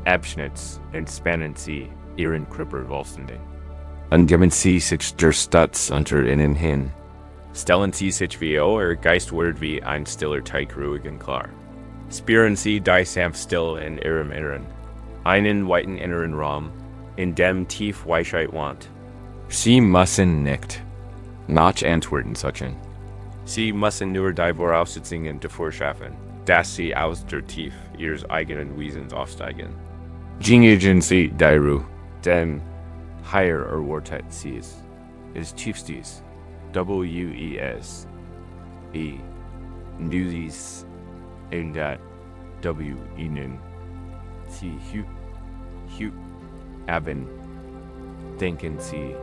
Abschnitts entspannen sie ihren Körper vollständig. Und geben sie sich der Stutz unter ihnen hin. Stellen sie sich wie ihr Geist wird wie ein stiller Teig ruhig und klar. Spüren sie die sanft still in ihrem Inneren, einen weiten inneren Raum, in dem tief Weisheit wohnt. Sie müssen nicht antworten solchen. Sie müssen nur die Voraussetzungen dafür schaffen, dass sie aus der Tief ihres eigenen Wesens aufsteigen. Gingen sie die Ruhe, denn higher erwartet sie ist tiefstes, WES, Newsies, in dat ihnen sie haben, denken sie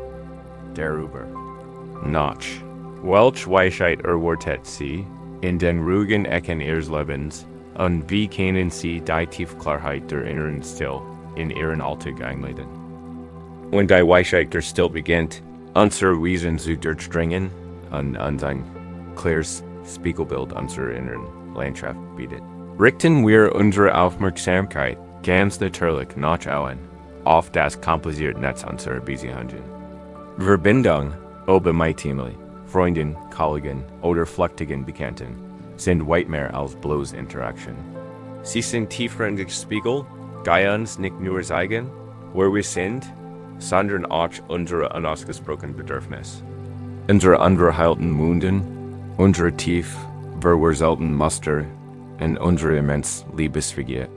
darüber nach. Welch Weisheit erwartet sie in den ruhigen Ecken ihres Lebens, und wie können sie die Tiefklarheit der inneren Still in ihren Alltag einleiten? Wenn die Weisheit der Still beginnt, unser Wesen zu durchdringen und ein klares Spiegelbild unserer inneren Landschaft bietet, richten wir unsere Aufmerksamkeit ganz natürlich nach außen auf das komplizierte Netz unserer Beziehungen. Verbindung, ob mit Freunden, Kollegen oder flüchtigen Bekannten, sind weit mehr als bloß Interaktion. Sie sind tiefgründig Spiegel, die uns nicht nur zeigen, wer wir sind, sondern auch unsere unausgesprochenen Bedürfnisse. Unsere ungeheilten Wunden, unsere tief verwurzelten Muster und unsere immens Liebesvergier.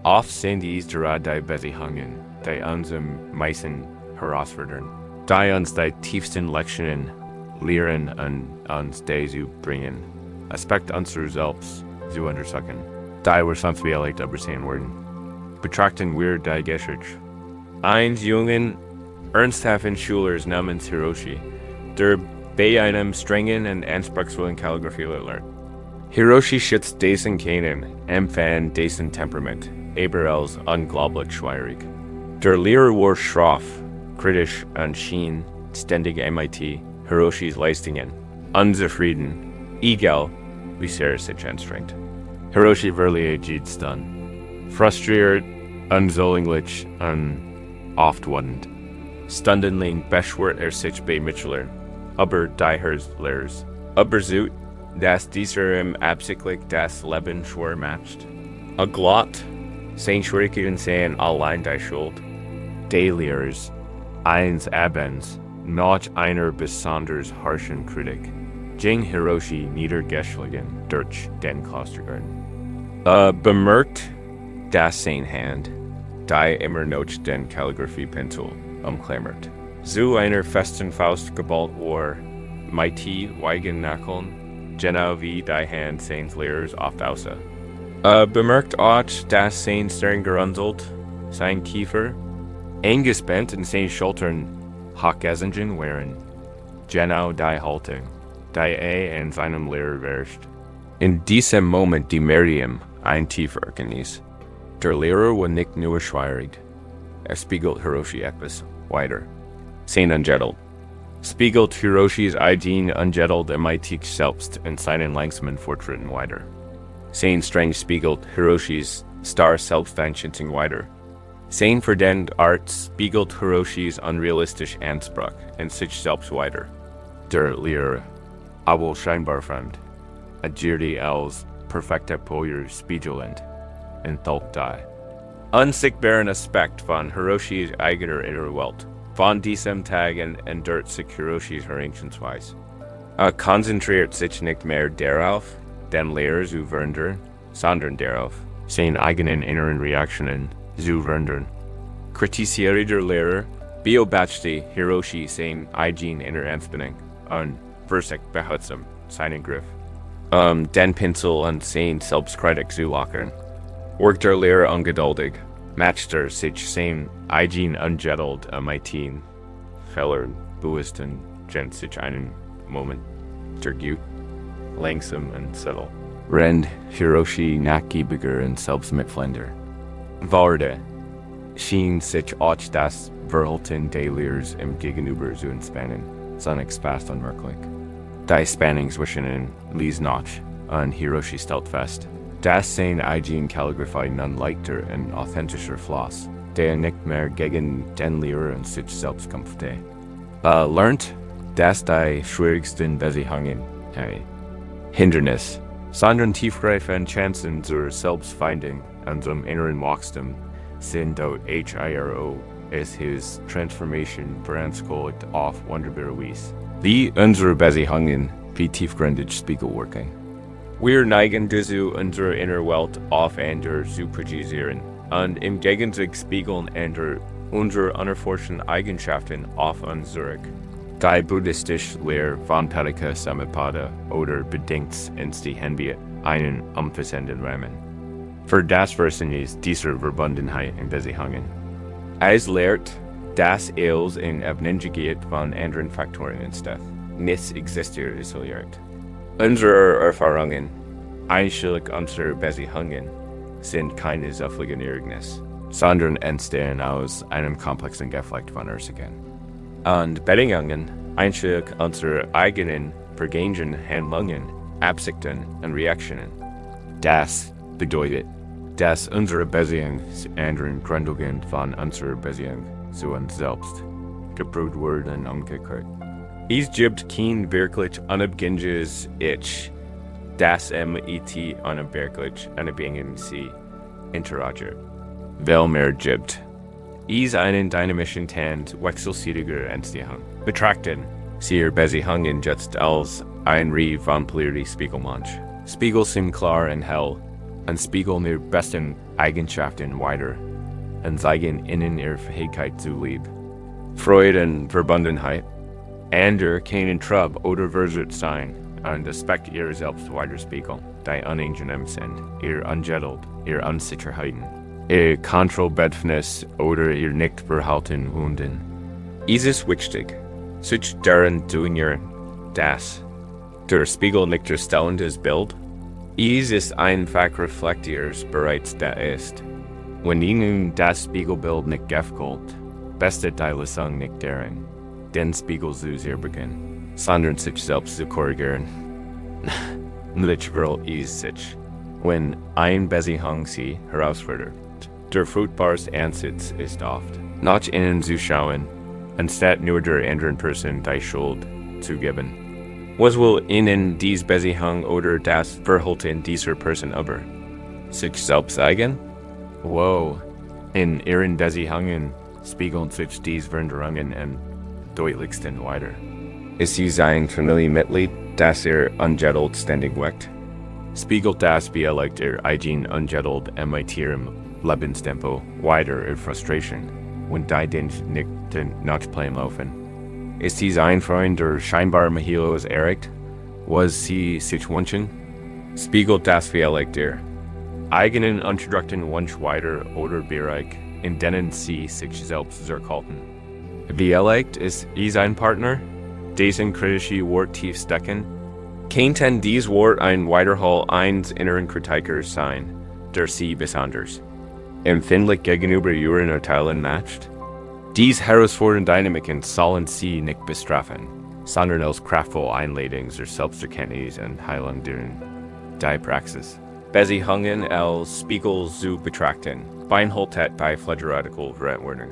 Oft sind dies gerade die Beziehungen, die uns am meisten herausfordern, die uns die tiefsten Lektionen lehren und uns dazu bringen, Aspekt unserer selbst zu untersuchen, die wir sonst vielleicht übersehen werden. Betrachten wir die Geschichte eines jungen, ernsthaften Schülers namens Hiroshi, der bei einem strengen und anspruchsvollen Kalligraphie lernt. Hiroshi schätzt dessen Kennen, empfand dessen Temperament, aber als unglaublich schwierig. Der Lehrer war schroff, kritisch und schien ständig mit Hiroshis Leistungen unzufrieden, egal wie sehr sich anstrengt. Hiroshi verliert dann, frustriert, unsäglich und oft wundend. Stundenlang beschwert sich bei Mitschülern, aber die Lehrers übersieht, dass dieser ihm absichtlich das Leben schwer macht. Glaubt, seine Schwierigkeiten seien allein die Schuld. Die Lehrers, eines Abends, nach einer besonders harschen Kritik, ging Hiroshi niedergeschlagen durch den Klostergarten. Bemerkt, dass seine Hand, die immer noch den Kalligraphie-Pinsel umklammert, zu einer festen Faust geballt war, mit weichen Nacken, genau wie die Hand seines Lehrers oft aussah. Bemerkt auch, dass sein Stirn gerunzelt, sein Kiefer, eingespannt und seine Schultern hochgesenkt waren, genau die Haltung, die in seinem Lehrer herrscht. In diesem Moment die Miriam ein tiefer genießt. Der Lehrer war nicht nur schwierig, spiegelt Hiroshi etwas weiter. Sein Ungetelt. Spiegelt Hiroshis eigen Ungetelt mit sich selbst in seinen langsamen Fortschritten weiter. Sein streng spiegelt Hiroshis starr Selbsteinschätzung weiter. Sein verdient Art spiegelt Hiroshi's unrealistisch Anspruch in sich selbst wider. Der Lehre, aber scheinbar fremd, agirdi als perfekter Poyer spiegelend, in Thulp die. Unsichtbaren Aspekt von Hiroshi's eigener inner Welt, von diesem Tagen ändert sich Hiroshi's Herangehensweise. Konzentriert sich nicht mehr darauf, den Lehrer zu verändern, sondern darauf, seine eigenen inneren Reaktionen zu verändern. Kritisiere der Lehrer beobachtet Hiroshi seine eigene innere Anspannung und versucht behutsam seinen Griff, den Pinsel und seine Selbstkritik zu lockern. Workt der Lehrer ungeduldig, matcht sich seine eigene ungettelt Meitin, Feller, Buddhisten, gent sich einen Moment, der gut, langsam und subtle. Rend Hiroshi nachgiebiger und selbstmitfühlender. Waarde schien sich auch das Verhalten des Lehrers im Gegenüber zu entspannen, sonnig fast unmerklich. Die Spannung zwischen ihnen ließ nach und Hiroshi stellt fest, dass seine eigene Kalligraphie nun leichter und authentischer floss, der nicht mehr gegen den Lehrer und sich selbst kämpfte. Lernt, dass die schwierigsten Beziehungen, Hindernis, sondern tiefgreifende Chancen zur Selbstfindung und zum inneren Wachstum sind dort HIRO ist his Transformation veranschaulicht auf wunderbare Weise. Wie unsere Beziehungen wie tiefgründig Spiegelwirkung. Wir neigen dazu, unsere innere Welt auf andere zu projizieren und im Gegenzug spiegeln andere unsere unerforschten Eigenschaften auf uns zurück. Die buddhistische Lehre von Padika Samappada oder bedingt ins die Hinbiet einen umfassenden Rahmen. Für das Verständnis dieser Verbundenheit in Beziehungen. Es lehrt, dass es in Abhängigkeit von anderen Faktoren entsteht, nicht existiert isoliert. Unsere Erfahrungen, einschließlich unserer Beziehungen, sind keine zufälligen Ereignisse, sondern entstehen aus einem komplexen Geflecht von Ursachen. Und Bedingungen, einschließlich unserer eigenen vergangenen Handlungen, Absichten und Reaktionen. Das bedeutet, dass unsere Beziehung zu anderen Gründungen von unserer Beziehung zu uns selbst geprüft werden und umgekehrt. Es gibt kein wirklich unabhängiges Ich, das mit unabhängig sie interagiert. Vielmehr gibt es einen dynamischen Tand wechselseitiger Entstehung. Betrachten Sie Ihre Beziehungen jetzt als ein Reihe von polierten Spiegelmensch. Spiegel sind klar und hell und spiegeln ihre besten Eigenschaften weiter und zeigen ihnen ihre Fähigkeit zu lieben. Freude und Verbundenheit, andere keinen Trub oder Versuch sein und Aspekt ihrer selbst widerspiegeln, die unangenehm sind, ihr Ungettelt, ihr Unsicherheiten, ihr Kontrollbedürfnis oder ihr Nichtverhalten wunden. Es ist wichtig, sich daran zu erinnern, dass der Spiegel nicht ein stellendes Bild. Es ist einfach reflektiertes bereits da ist. Wenn Ihnen das Spiegelbild nicht gefällt, bestet die Lösung nicht darin, den Spiegel zu sehr beginnen, sondern sich selbst zu korrigieren. Literal ist sich, wenn ein Beziehung Sie herausfordert. Der fruchtbarste Ansatz ist oft, nach innen zu schauen, anstatt nur der anderen Person die Schuld zu geben. Was will Ihnen diese Beziehung oder das Verhalten dieser Person über sich selbst zeigen? Wow, in Ihren Beziehungen spiegeln sich diese Veränderungen am deutlichsten wider. Ist Sie ein Familienmitglied, das ungettelt ständig weckt? Spiegelt das vielleicht eigene ungettelt mit Ihrem Lebenstempo wider Ihre Frustration, wenn die Dinge nicht nach Plan laufen? Ist sie ein Freund, der scheinbar Mahilo erregt, was sie sich wünschen? Spiegelt das vielleicht der eigenen unterdrückten Wunsch weiter oder Bereich, in denen sie sich selbst zurückhalten? Vielleicht ist es ein Partner, dessen kritische Wort tief stecken? Kann dies Wort ein Widerhall eines inneren Kritikers sein, der sie besonders empfindlich gegenüber ihren Urteilen matcht? Dies herausfordernde Dynamiken sollen Sie nicht bestrafen, sondern als kraftvoll Einladung zur Selbsterkenntnis und Heilung durch die Praxis. Beziehungen als Spiegel zu betrachten, Beinholtet bei Flageratical Verantwortung.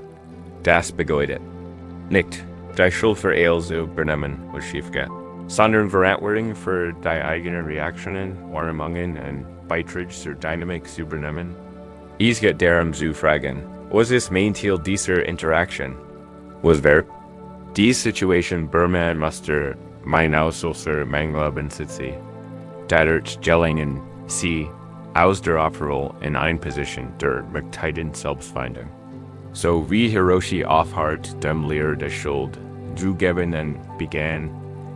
Das begeutet. Nicht, die Schuld für Eil zu übernehmen, was schief geht, sondern Verantwortung für die eigenen Reaktionen, Wahrnehmungen und Beiträge zur Dynamik zu übernehmen. Es geht darum zu fragen, was ist mein Ziel dieser Interaktion? Was wäre die Situation Burman Muster mein Auslöser Mangleben sitze? Dadurch gelingen Sie aus der Opferrolle in eine Position der Möglichkeiten Selbstfindung. So wie Hiroshi aufhört, dem Lehrer der Schuld zu geben und begann,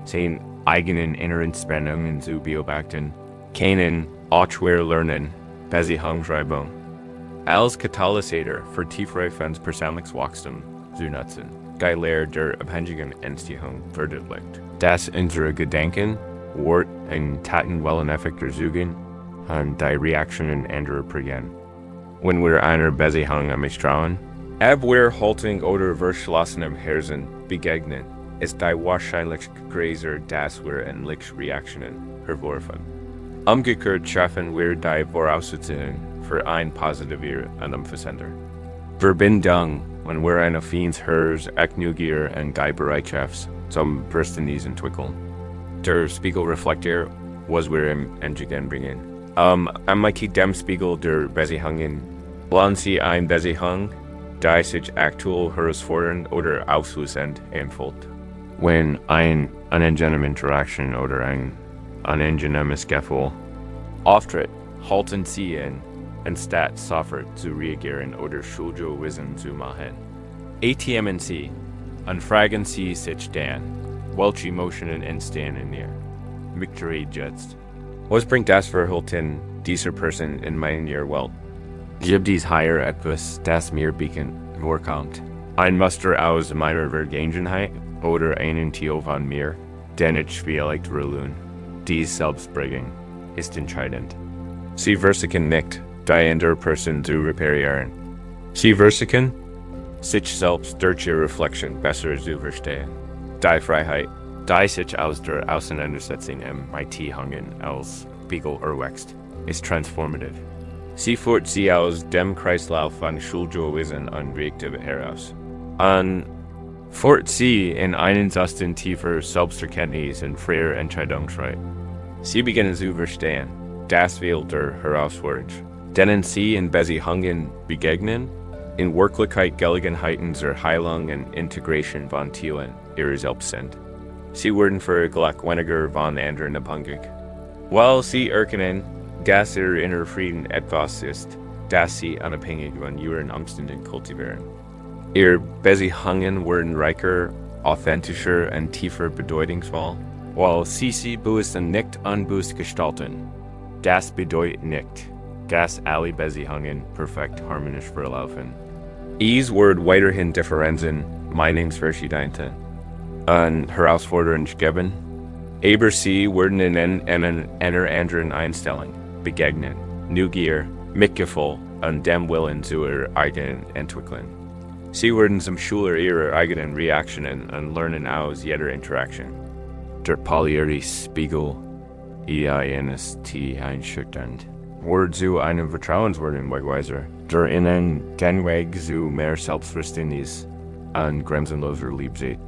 seine eigenen inneren Spannungen zu beobachten, können auch schwer lernen, Beziehungsreibung als Katalysator für tiefreifendes Persönlichkeitswachstum zu nutzen. Die Lehre der abhängigen Entstehung verdeutlicht, dass unsere Gedanken, Wort und Taten Welleneffekte suchen und die Reaktionen anderer prägen. Wenn wir einer Beziehung misstrauen, ob wir Haltung oder verschlossenem Herzen begegnen, ist die wahrscheinlich größer, dass wir ähnliche Reaktionen hervorrufen. Umgekehrt schaffen wir die Voraussetzungen für ein positiver Anempfänger. Verbindung, wenn wir eine Fiends Herz, Neugier und Bereitschaft zum Verständnis entwickeln. Der Spiegelreflektor, was wir im Entdecken bringen. Am dem Spiegel der Beziehungen, wollen Sie eine Beziehung, die sich aktuell herausfordernd oder aufschließend empfiehlt. Wenn eine unangenehme Interaktion oder ein unangenehmes Gefühl auftritt, halten Sie in, anstatt sofort zu reagieren oder Schuldzuweisungen zu machen. Atmen Sie und fragen Sie sich dann, welche Emotionen entstehen in ihr. Victory jetzt. Was bringt das Verhalten dieser Person in meiner Welt? Gibt es hier etwas, das mir bekannt vorkommt? Ein Muster aus meiner Vergangenheit oder einen Teil von mir, den ich vielleicht ruhen. Dies Selbstbringen ist entscheidend. Sie versuchen nicht, die andere Person zu reparieren. Sie versuchen, sich selbst durch ihre Reflexion besser zu verstehen. Die Freiheit, die sich aus der Auseinandersetzung im Beziehungen als Spiegel erwächst, ist transformativ. Sie führt sie aus dem Kreislauf von Schuldzuweisungen und Reaktive heraus. Und führt sie in einen Zustand tiefer Selbsterkenntnis und freier Entscheidungsfreiheit. Sie beginnen zu verstehen, das will der Herausforderung, denen sie in Beziehungen begegnen, in Wirklichkeit Gelegenheiten zur Heilung und Integration von Teilen ihrer selbst sind. Sie werden vergleich weniger von anderen abhängig. Weil sie erkennen, dass ihr innerer Frieden etwas ist, das sie unabhängig von ihren Umständen kultivieren. Ihre Beziehungen werden reicher, authentischer und tiefer bedeutungsvoll, weil sie bewusst und nicht unbewusst gestalten. Das bedeutet nicht, dass alle Beziehungen perfekt harmonisch verlaufen. Es wird weiterhin Differenzen, Meinungsverschiedenheiten und Herausforderungen geben, aber sie werden in einer anderen Einstellung begegnen, Neugier, Mitgefühl und dem Willen zu ihrer eigenen Entwicklung. Sie werden zum Schüler ihrer eigenen Reaktionen und lernen aus jeder Interaktion. Der polierte Spiegel ist einschüchternd. Wird zu einem vertrauenswürdigen Wegweiser, der Ihnen den Weg zu mehr Selbstverständnis und grenzenloser Liebe sieht.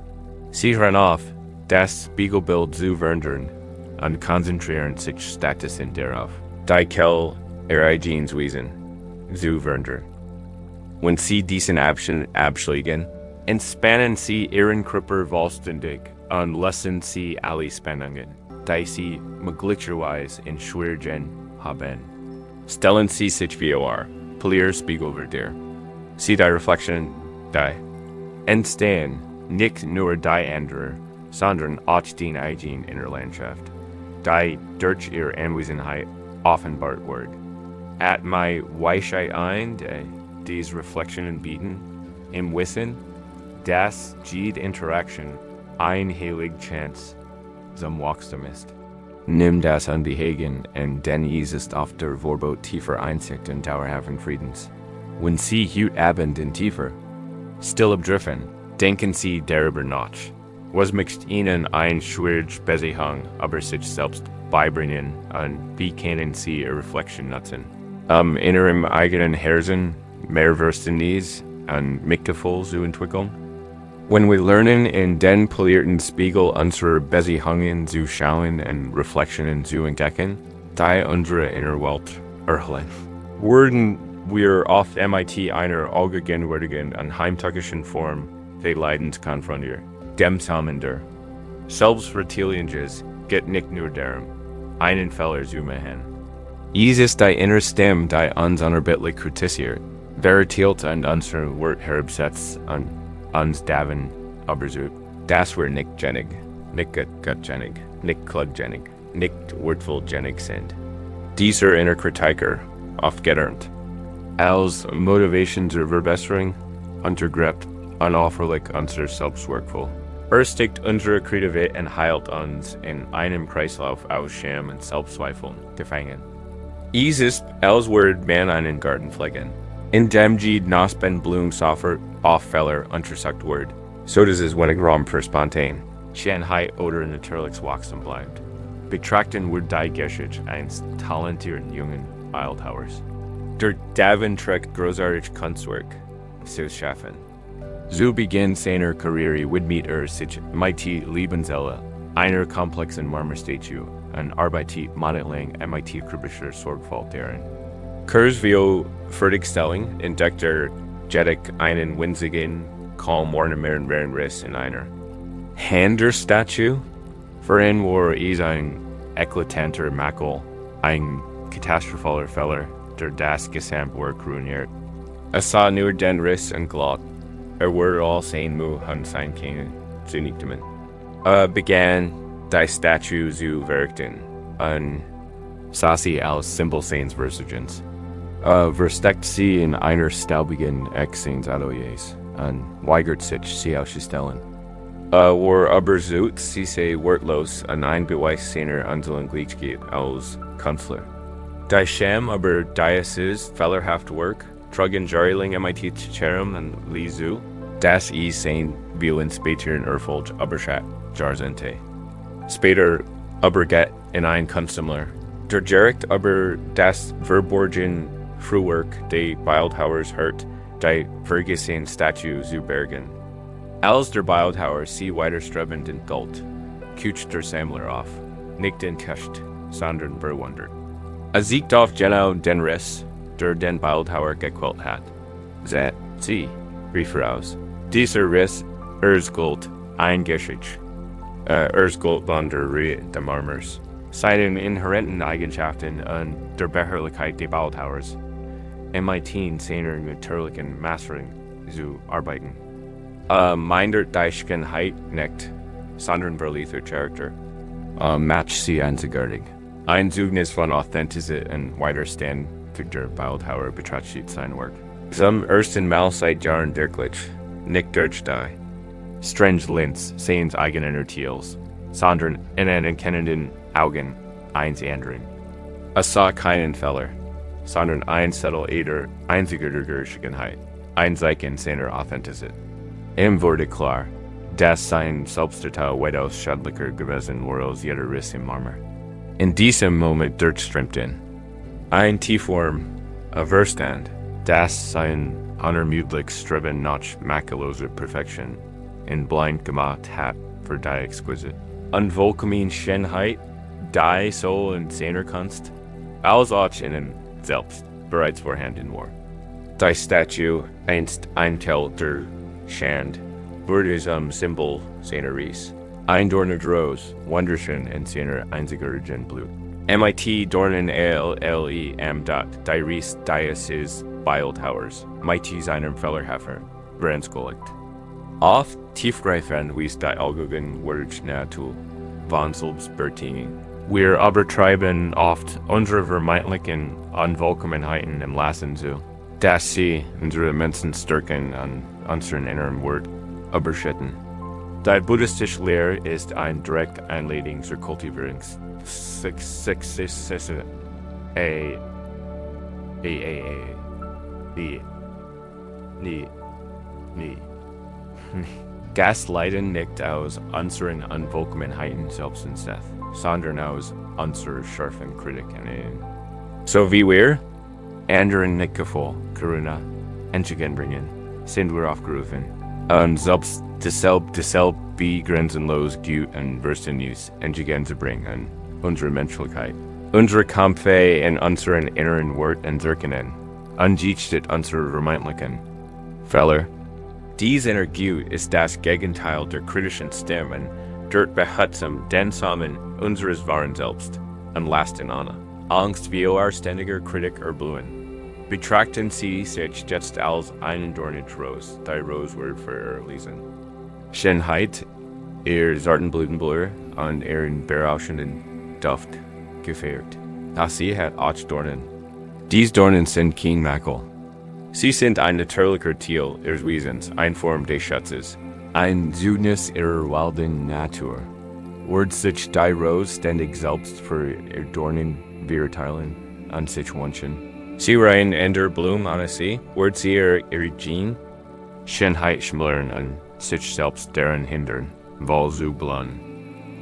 Sie hören auf, das Spiegelbild zu verändern und konzentrieren sich stattdessen darauf, die Kell ihrer eigenen Wesen zu verändern. Wenn Sie diesen abschlägen, entspannen Sie Ihren Körper vollständig und lassen Sie alle Spannungen, die Sie möglicherweise in Schwierigkeiten haben. Stellen Sie sich vor, polier Spiegel wird dir. Sie die Reflexion, die entstehen, nicht nur die andere, sondern auch die eigene Innerlandschaft, die durch ihre Anwesenheit offenbart wird. At my Weisheit ein, diese Reflexionen bieten, im Wissen, dass jede Interaktion ein heilig Chance zum Wachstum ist. Nimm das an die Hagen, und denn es ist auf der Vorbote tiefer Einsicht und dauerhaften Friedens. Wenn Sie heute Abend in tiefer, still abdriften, denken Sie darüber nach. Was macht Ihnen ein schwierig Beziehung über sich selbst beibringen, bekennen Sie Ihr Reflection nutzen. Inneren eigenen Herzen mehr verständnis und Mitgefühl zu entwickeln. Wenn wir lernen, in den polierten Spiegel unserer Beziehungen zu schauen und Reflexionen zu entdecken, die unsere Innerwelt erhellen, werden wir oft mit einer allgegenwärtigen und heimtückischen Form des Leidens konfrontiert. Dem Salmander. Selbstverteidigendes geht nicht nur darum, einen Fehler zu machen. Es ist die innere Stimme, die uns unerbittlich kritisiert, verurteilt und unser Wort herabsetzt und uns davon übersucht, dass wir nicht genieg, nicht gutgenieg, nicht kluggenig, nicht wortvollgenig sind. Dieser innere Kritiker, oft gelernt, als Motivation zur Verbesserung, untergräbt unauffällig unser Selbstwertgefühl. Steckt unsere Kreativität und heilt uns in einem Kreislauf aus Scham und Selbstzweifeln gefangen. Es ist, als würde man einen Garten pflegen, indem die Knospen Blumen sofort auf Fehler untersucht wird, so dass es wenig Raum für spontan, Schönheit oder natürliches Wachstum bleibt. Betrachten wir die Geschichte eines talentierten jungen Bildhauers, der daven trägt großartig Kunstwerk zu schaffen. Zu Beginn seiner Karriere widmet sich mit Lebenselle einer komplexen Marmorstatue und arbeitet monatelang mit grüblischer Sorgfalt daran. Kurz wie Fertigstellung entdeckt jedig einen winzigen, kaum ornamentierten Riss in einer Handerstatue, voran war es ein eklatanter Makel, ein katastrophaler Fehler, der das Gesamtwerk ruiniert. Es sah nur den Riss und glatt. Wurde all sein Mühe sein können zu nichten. Begann die Statue zu werken und sah sie als Symbol seines Versagens. Versteckt sie in einer staubigen Ecke seines Ateliers und weigert sich, sie auszustellen. War aber sucht sie sei wortlos und ein Beweis seiner Unzulänglichkeit als Künstler. Die Scham aber dieses fehlerhafte Werk trugen jahrelang mit Cherem und Lizu, das ist sein Willen später in Erfolg überschat Jahrzehnte. Später übergeht in ein Kunstsammler, der direkt über das verborgen Frühwerk des Bildhauers hört, die vergessene Statue zu bergen. Als der Bildhauer sie weiterstrebend entgalt, kutscht der Sammler auf, nicht enttäuscht, sondern bewundert. Sieht auf genau den Riss, der den Bildhauer gequält hat. Sie, rief aus. Dieser Riss Gold eingeschickt. Gold von der Reihe der Marmors. Seinen inhärenten Eigenschaften und der Beharrlichkeit des Bildhauers. mit seiner natürlichen Mastering zu arbeiten. Mindert die Schönheit nicht, sondern verliert Charakter. Match sie einzigartig. Ein Zeugnis von Authentizität und Widerstand für der Bildhauer betrachtet sein Werk. Zum ersten Mal seit Jahren wirklich, nicht durch die Strange Linz seines eigenen Urteils, sondern in einen kennenden Augen eins anderen. Es sah keinen Fehler, sondern ein Zettel jeder einziger Gerechtigkeit, ein Zeichen seiner Authentizität. Ihm wurde klar, dass sein Selbsturteil weitaus schädlicher gewesen war als jeder Riss im Marmor. In diesem Moment durchströmte ein Tiefwurm, ein Verstand, das sein unermüdlich Streben nach makelloser Perfektion in blind gemacht hat für die exquisite, unvollkommene Schönheit, die so in seiner Kunst, als auch in selbst bereits vorhanden war. Die Statue, einst ein Teil der Schande, wurde zum Symbol seiner Ries. Ein Dornet Rose, wunderschön in seiner einzigartigen Blut. mit Dornen LLEM. Die Ries dieses Bildhauers, mit seinem Fehlerhafer, brandschuldigt. Oft tiefgreifend ist die Allgegenwärtigkeit von Selbstbertigung. Wir übertreiben oft unsere vermeintlichen Unvollkommenheiten im Lassen zu, dass sie unsere immensen Stärken und unseren inneren Wert überschreiten. Die buddhistische Lehre ist eine direkte Einladung zur Kultivierung. Gasleiten nicht aus unseren Unvollkommenheiten selbst ins Death. Sondernaus, unser scharfen Kritik an. So wie wir, anderen nicht gevoel, Karuna, entgegenbringen, sind wir aufgerufen, und selbst deshalb wie grenzenlos gut und Verstenus entgegenzubringen, unsere Menschlichkeit, unsere Kampfe in unseren inneren Wort und Wirken, undichtet unsere vermeintlichen Fehler. Dies Energie ist das Gegenteil der kritischen Stimmen, dort behutsam den Samen unseres wahren Selbst, und lasten Anna. Angst wie ständiger Kritik erblühen. Betrachten Sie sich jetzt als einen Dornentrost, die Rosewort für Lesen. Schönheit, ihr Sortenblütenblüher und ihren berauschenden Duft gefährt. Sie hat 8 Dornen. Dies Dornen sind kein Makel. Sie sind ein natürlicher Teil ihres Wesens, eine Form des Schatzes, ein Südnis ihrer wilden Natur. Wird sich die Rose ständig selbst für ihr Dornen beurteilen und sich wünschen. Sie rein in der Blume an sie, wird sie ihre Gene, Schönheit schmälern und sich selbst daran hindern, weil sie blunden.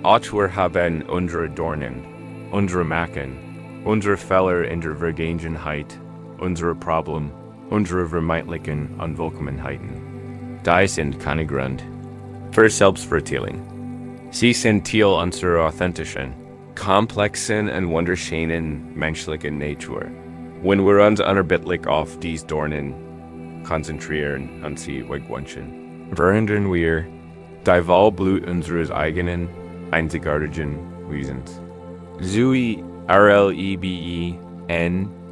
Auch wir haben unsere Dornen, unsere Macken, unsere Fehler in der Vergangenheit, unsere Probleme, unsere vermeintlichen Unvollkommenheiten. Die sind keine Grund für Selbstverteilung. Sie sind Teil unserer authentischen, komplexen und wunderschönen menschlichen Natur. Wenn wir uns unerbittlich auf dies Dornen konzentrieren und sie wegwünschen, verändern wir die Wahlblut unseres eigenen, einzigartigen Wesens. Zui RLEBEN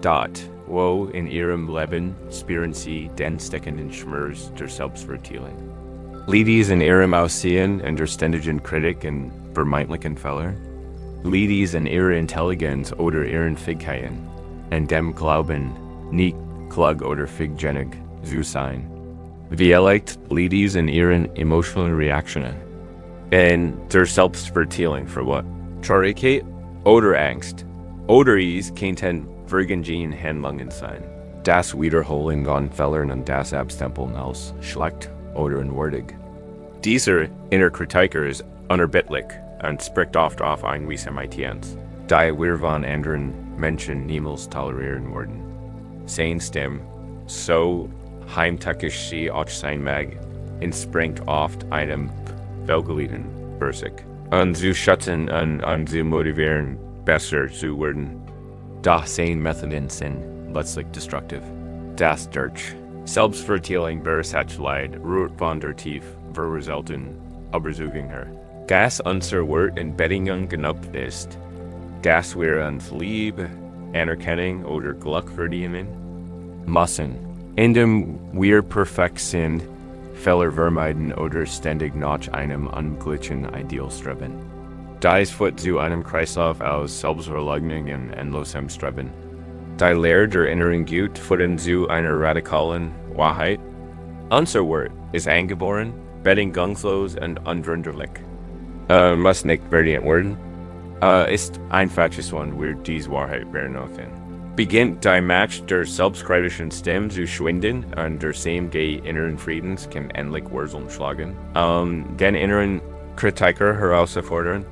dot, wo in ihrem Leben spüren sie den steckenden Schmerz der Selbstverteilung. Liedies in ihrem Aussehen und der ständigen Kritik und vermeintlichen Fehler. Liedies in ihrer Intelligenz oder ihren Fähigkeiten. Und dem Glauben, nicht klug oder figgenig zu sein. Vielleicht Liedies in ihren emotionalen Reaktionen. Und der Selbstverteilung für was? Traurigkeit oder Angst. Oder es könnten vergangene Handlungen sein. Das Wiederholen von Fehlern und das Abstempeln als schlecht oder unwürdig. Dieser Innerkritiker ist unerbittlich und spricht oft auf ein Wiesemaitiens, die wir von anderen Menschen niemals tolerieren würden. Sein Stimme, so heimtückisch sie auch sein mag, entspringt oft einem welgeliebten Versig. Und zu schützen und zu motivieren, besser zu werden. Doch sein Methoden sind letztlich destruktiv. Das durch Selbstverteilung Leid ruht von der Tief verresulten Überzeugungen. Gas unser Wort in Bedingungen genug ist. Gas wir uns Liebe, Anerkennung oder Glück verdienen müssen, indem wir perfekt sind, Fehler vermeiden oder ständig nach einem ungleichen Ideal streben. Dies führt zu einem Kreislauf aus Selbstverleugnung und endlosem Streben. Die Lehre der inneren Gut führt zu einer radikalen Wahrheit. Unser Wort ist eingeboren, bedingungslos und unveränderlich. Muss nicht verdient werden. Ist einfaches One, wir diese Wahrheit benutzen. Beginnt die Macht der selbstkritischen Stimme zu schwinden und der Same inneren Friedens kann endlich Wurzeln schlagen. Den inneren Kritiker herauszufordern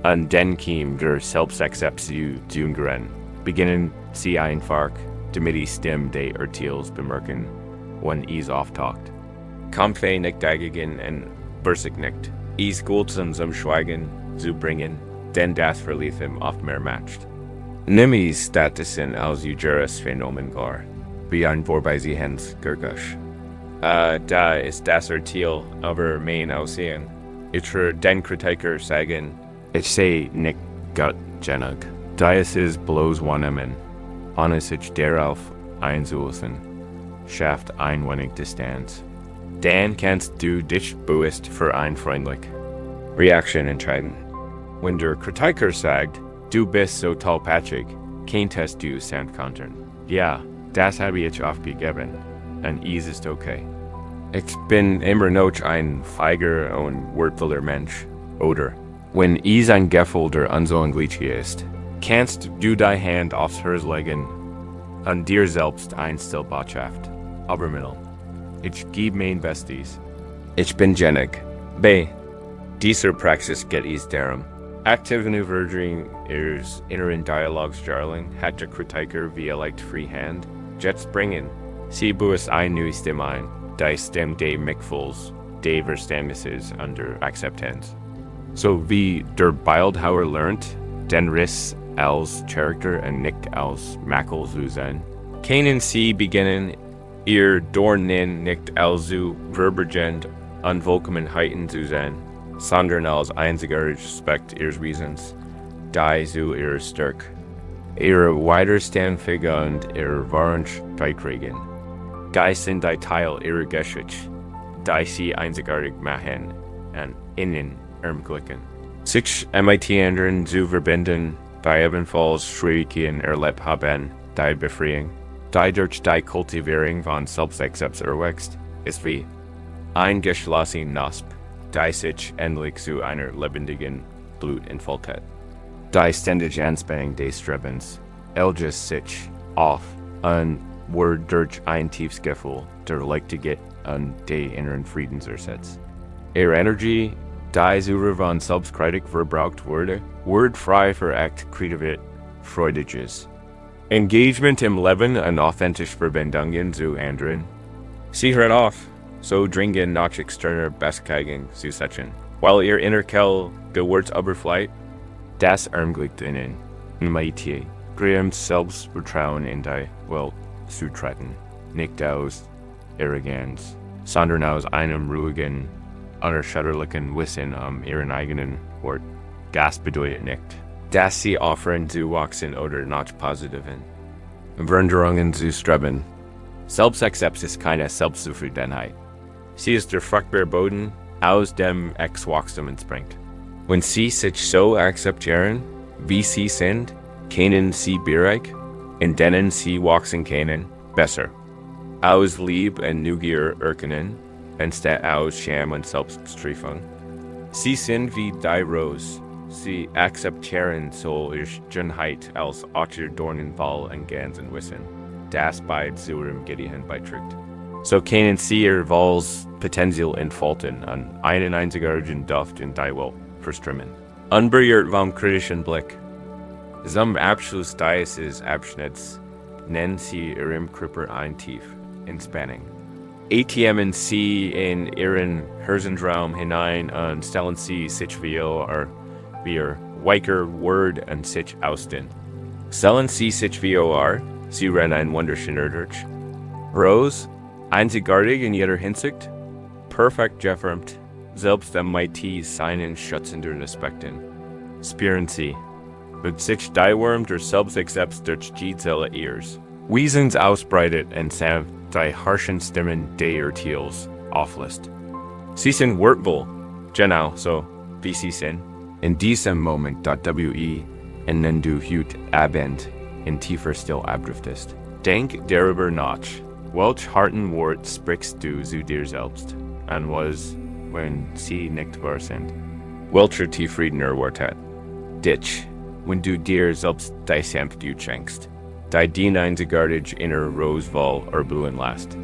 und den Kiem der Selbstakzeptanz zu umgehen. Beginnen Sie einfach, damit die Stimme des Urteils bemerken, wenn es auftaucht. Kampfe nicht dagegen und Bursig nicht. Es gilt zum Schweigen zu bringen, denn das verlief ihm oft mehr macht. Nimm es Statusen als Juris Phänomen gar, wie ein Vorbeisehens Gurgusch. Da ist das Urteil aber mein Aussehen. Ich höre den Kritiker sagen, ich sehe nicht Gott genug. Da ist es bloß wahrnehmen, ohne sich darauf einzulassen, schafft ein wenig Distanz. Dann kannst du dich bewusst für ein freundlich Reaktion entscheiden. Wenn der Kritiker sagt, du bist so tollpatschig, könntest du sanft kontern. Ja, das habe ich aufgegeben, und es ist okay. Ich bin immer noch ein feiger und wortvoller Mensch, oder? Wenn es ein Gefühl der Unsohngleichheit ist, kannst du die Hand aufs Herz legen und dir selbst eine Stillbotschaft übermitteln. Ich gebe mein Bestes. Ich bin Jenig. B. Dieser Praxis geht es darum, Active Vergering ihres inneren Dialogs jarling, hat der Kritiker via leicht freehand, Jets bringen, Sie bues ein neues Stem ein, die Stem de Mickfuls, de Verständnisses under Akzeptanz. So wie der Bildhauer lernt, den Riss als Charakter und nicht als Makel zu sein, können Sie beginnen, ihr Dornen nicht als zu verbergend Unvollkommenheiten zu sein, sondern als einziger Respekt ihres Wesens, die zu ihrer Stärke, ihre Widerstandsfähigkeit und ihre Wahrheit beiträgen. Geist sind die Teil ihrer Geschichte, die sie einzigartig machen und innen ermöglichen. Sich mit anderen zu verbinden, die ebenfalls Schwierigkeiten erlebt haben, die Befreiung, die durch die Kultivierung von Selbstakzeptanz erwächst, ist wie ein geschlossener Nasp, die sich endlich zu einer lebendigen Blut entfaltet. Die ständige Anspannung des Strebens elges sich auf und wird durch ein tiefes Gefühl der Leichtigkeit und des inneren Friedens ersetzt. Ihre Energie, die zur von Selbstkritik verbraucht wurde, wird frei für Akt Kreativität, Freudiges. Engagement im Leben und authentische Verbindungen zu anderen. Sie hört auf, so dringend nach externer Bestätigung zu setzen, weil ihr Innerkel Gewurzoberfläche, das ermöglicht ihnen, Metier, Grahams Selbstvertrauen in die Welt zu treten, nicht aus Arroganz, sondern aus einem ruhigen, unerschütterlichen Wissen ihren eigenen Wort. Das bedeutet nicht, dass sie aufhören zu wachsen oder nach positiven Veränderungen zu streben. Selbstakzeptanz ist keine Selbstzufriedenheit. Sie ist der fruchtbare Boden, aus dem Wachstum entspringt. Wenn Sie sich so akzeptieren, wie Sie sind, können Sie Bereich, in denen Sie wachsen können, besser. Aus Liebe und Neugier erkennen, anstatt aus Scham und Selbstbestrafung. Sie sind wie die Rose. Sie akzeptieren so ihre Schönheit als Otter, Dornenwall und Ganzen wissen, das bei ihrem Gedicht beiträgt. So können Sie ihr Walls Potenzial entfalten und einen einzigartigen Duft in die Welt verströmen. Unberührt vom kritischen Blick. Zum Abschluss dieses Abschnitts nennen Sie Ihrem Körper ein Tief Entspannung. Atmen Sie in Ihren Herzenraum hinein und stellen Sie sich wie Ihr weicher Word und sich ausdehnen. Stellen Sie sich wie Sie rennen ein wunderschöner durch. Rose, einzigartig in jeder Hinsicht, perfekt geformt, selbst am MIT seinen schützender Aspekten. Spüren Sie, wird sich die Wurm der Selbstakzeptanz durch die Zelle Ihres Wesens ausbreitet und sanft die harschen Stimmen der Tiels auflässt. Sie sind wertvoll, genau so, wie Sie sind. In diesem Moment, WE, in den du hüt abend, in tiefer still abdriftest. Denk darüber nach, welch harten Wort sprichst du zu dir selbst, und was, wenn sie nicht wahr sind. Welcher tiefriedener Wort hat. Dich, wenn du dir selbst die Sanftmut schenkst, die din einzigartig inner Rosewall erblühen lässt.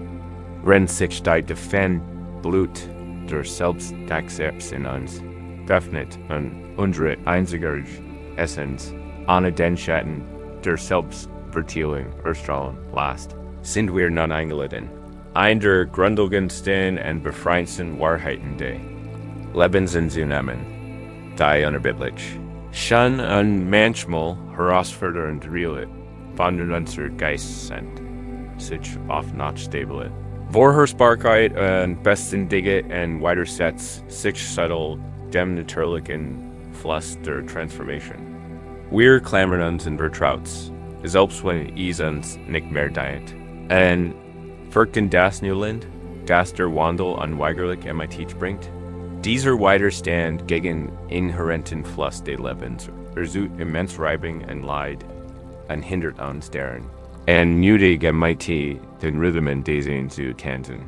Renn sich die Defend Blut der Selbstakzeptanz in uns, öffnet und unsere einzigartige Essenz, ohne den Schatten der Selbstverteilung erstrahlen lässt, sind wir nun eingeladen, ein der grundlegendsten und befreiendsten Wahrheiten des Lebens zu nehmen, die unerbittlich, schon und manchmal herausfordernd real von unser Geist sind, sich oft nicht stabil. Vorhersbarkeit und beständige und widersetzt sich subtle dem natürlichen Fluss der Transformation. Wir klammern uns in Vertrauts, selbst wenn es uns nicht mehr dient. Und fürchten das Neuland, das der Wandel unweigerlich mit bringt. Dieser Widerstand gegen inhärenten Fluss des Lebens versucht immens Reibung und Leid und hindert uns daran, und nötig den Rhythmen dessen zu kämpfen.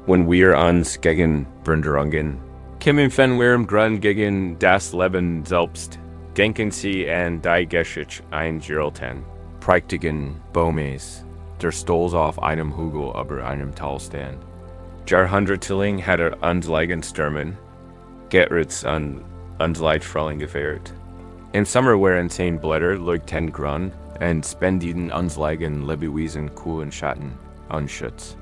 Wenn wir uns gegen Veränderungen kämpfen wir im Grund gegen das Leben selbst, denken Sie an die Geschichte eingerolten, prächtigen Baumes, der stolz auf einem Hügel über einem Tal stand. Jahrhundertelang hatte uns liegen Stürmen, Geritz und und Leitfrauling gefeiert. Im Sommer waren 10 Blätter leucht 10 Grün und spendiden uns liegen Lebewesen coolen Schatten und Schutz.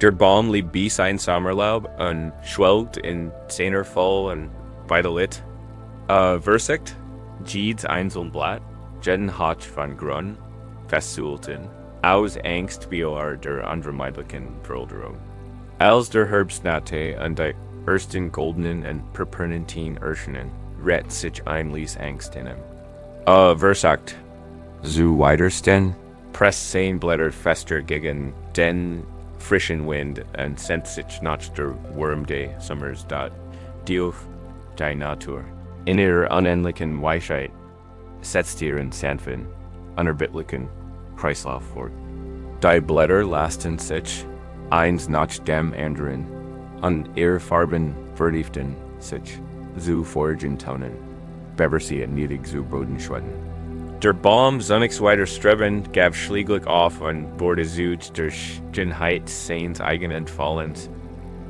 Der Baum lieb bis ein Sommerlaub und schwelgt in seiner voll und weiterlit. Versicht, jedes einzelne Blatt, jeden Hotch von Grün, festzuhalten, aus Angst vor der unvermeidlichen Veränderung. Als der Herbst nahte und die ersten goldenen und purpurnen Erschenen rett sich ein Lies Angst in ihm. Versagt, so weitersten, presst sein Blätter fester gegen den frischen Wind und sendet sich nach der Wurm des Sommers dat Dief die Natur. In ihrer unendlichen Weisheit setzt ihren sanften, unerbittlichen Kreislauf fort. Die Blätter lasten sich eins nach dem anderen, und ihre Farben vertieften sich zu vorigen Tonen, bevor sie niedrig zu Boden schwanden. Der Baum sonnig's weiter streben gab schläglich auf und wurde süd durch den Heit seines eigenen Fallens.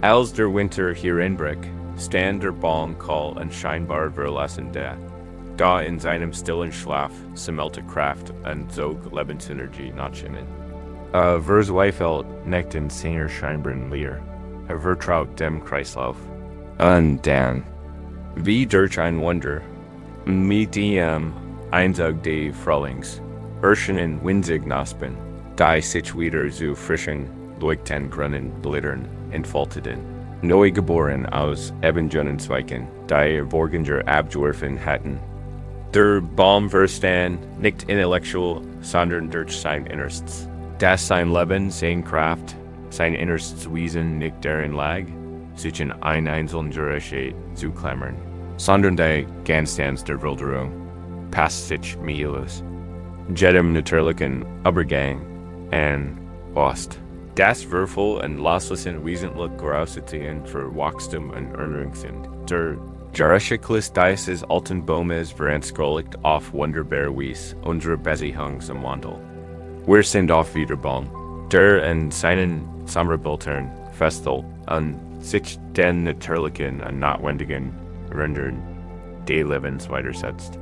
Als der Winter herinbrach, stand der Baum kahl und scheinbar verlassen da in seinem stillen Schlaf sammelte Kraft und zog Lebensenergie nach innen. Verzweifelt nicht in seiner scheinbaren Leer, vertraut dem Kreislauf. Und dann, wie durch ein Wunder, mit dem Einzug des Frühlings, erscheinen winzig Knospen, die sich wieder zu frischen, leuchtenden grünen Blättern entfalteten, neu geboren aus ebenen Zweigen, die Vorgänger abgeworfen hatten. Der Baum verstand nicht intellektuell, sondern durch sein Innerstes. Dass sein Leben, seine Kraft, sein Innerstes Wesen nicht darin lag, sich in ein einzelnen Gerechtigkeit zu klammern, sondern die Gegenstands der Wilderung, passt sich Mihilis, jedem natürlichen Übergang und Ost. Das Würfel und Loslassen wesentlich Voraussetzungen für Wachstum und Erneuerung sind. Der Gerechtigkeit dieses alten Baumes veranschaulicht auf wunderbar Weise unsere Beziehung zum Wandel. Wir sind auf wieder Baum, der in seinen Sommerbildern festhält und sich den natürlichen und notwendigen Rändern des Lebens weitersetzt.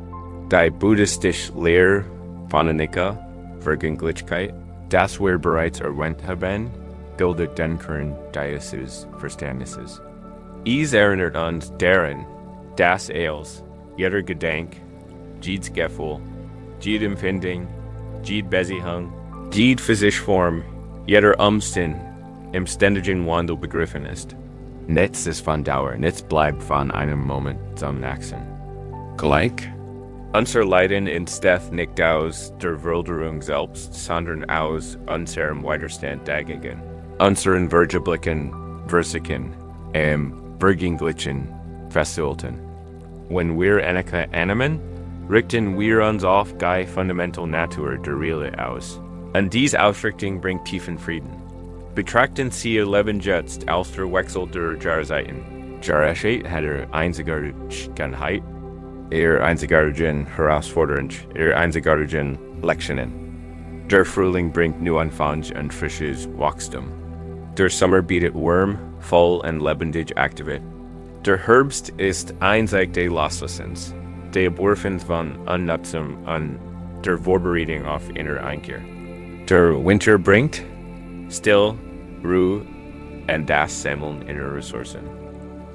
Die buddhistische Lehre von der Vergänglichkeit, das wir bereits erwähnt haben, bildet den Kern dieses Verständnisses. Es erinnert uns daran, dass jeder Gedanke, jedes Gefühl, jede Empfindung, jede Beziehung, jede physische Form, jeder Umstand im ständigen Wandel begriffen ist. Nichts ist von Dauer, nichts bleibt von einem Moment zum nächsten. Gleich, unser Leiden entsteht nicht aus der Wilderung selbst, sondern aus unserem Widerstand dagegen, unseren wirtschaftlichen Versuchen, Vergänglichkeit festzuhalten. Wenn wir annehmen, richten wir uns auf die fundamental Natur der Reale aus. Und diese Ausrichtung bringt tiefen Frieden. Betrachten Sie Ihr Leben jetzt als der Wechsel der Jahreszeiten. Jahreszeit hat Einzigartigkeit, einzigartigen Herausforderungen, einzigartigen Lektionen. Der Frühling bringt Neuanfang und frisches Wachstum. Der Sommer bietet Wärme, voll und lebendig Aktivität. Der Herbst ist einzig des Loslassens, der Abwurfen von Unnutzung und der Vorbereitung auf innere Einkehr. Der Winter bringt Still, Ruhe und das Sammeln innerer Ressourcen.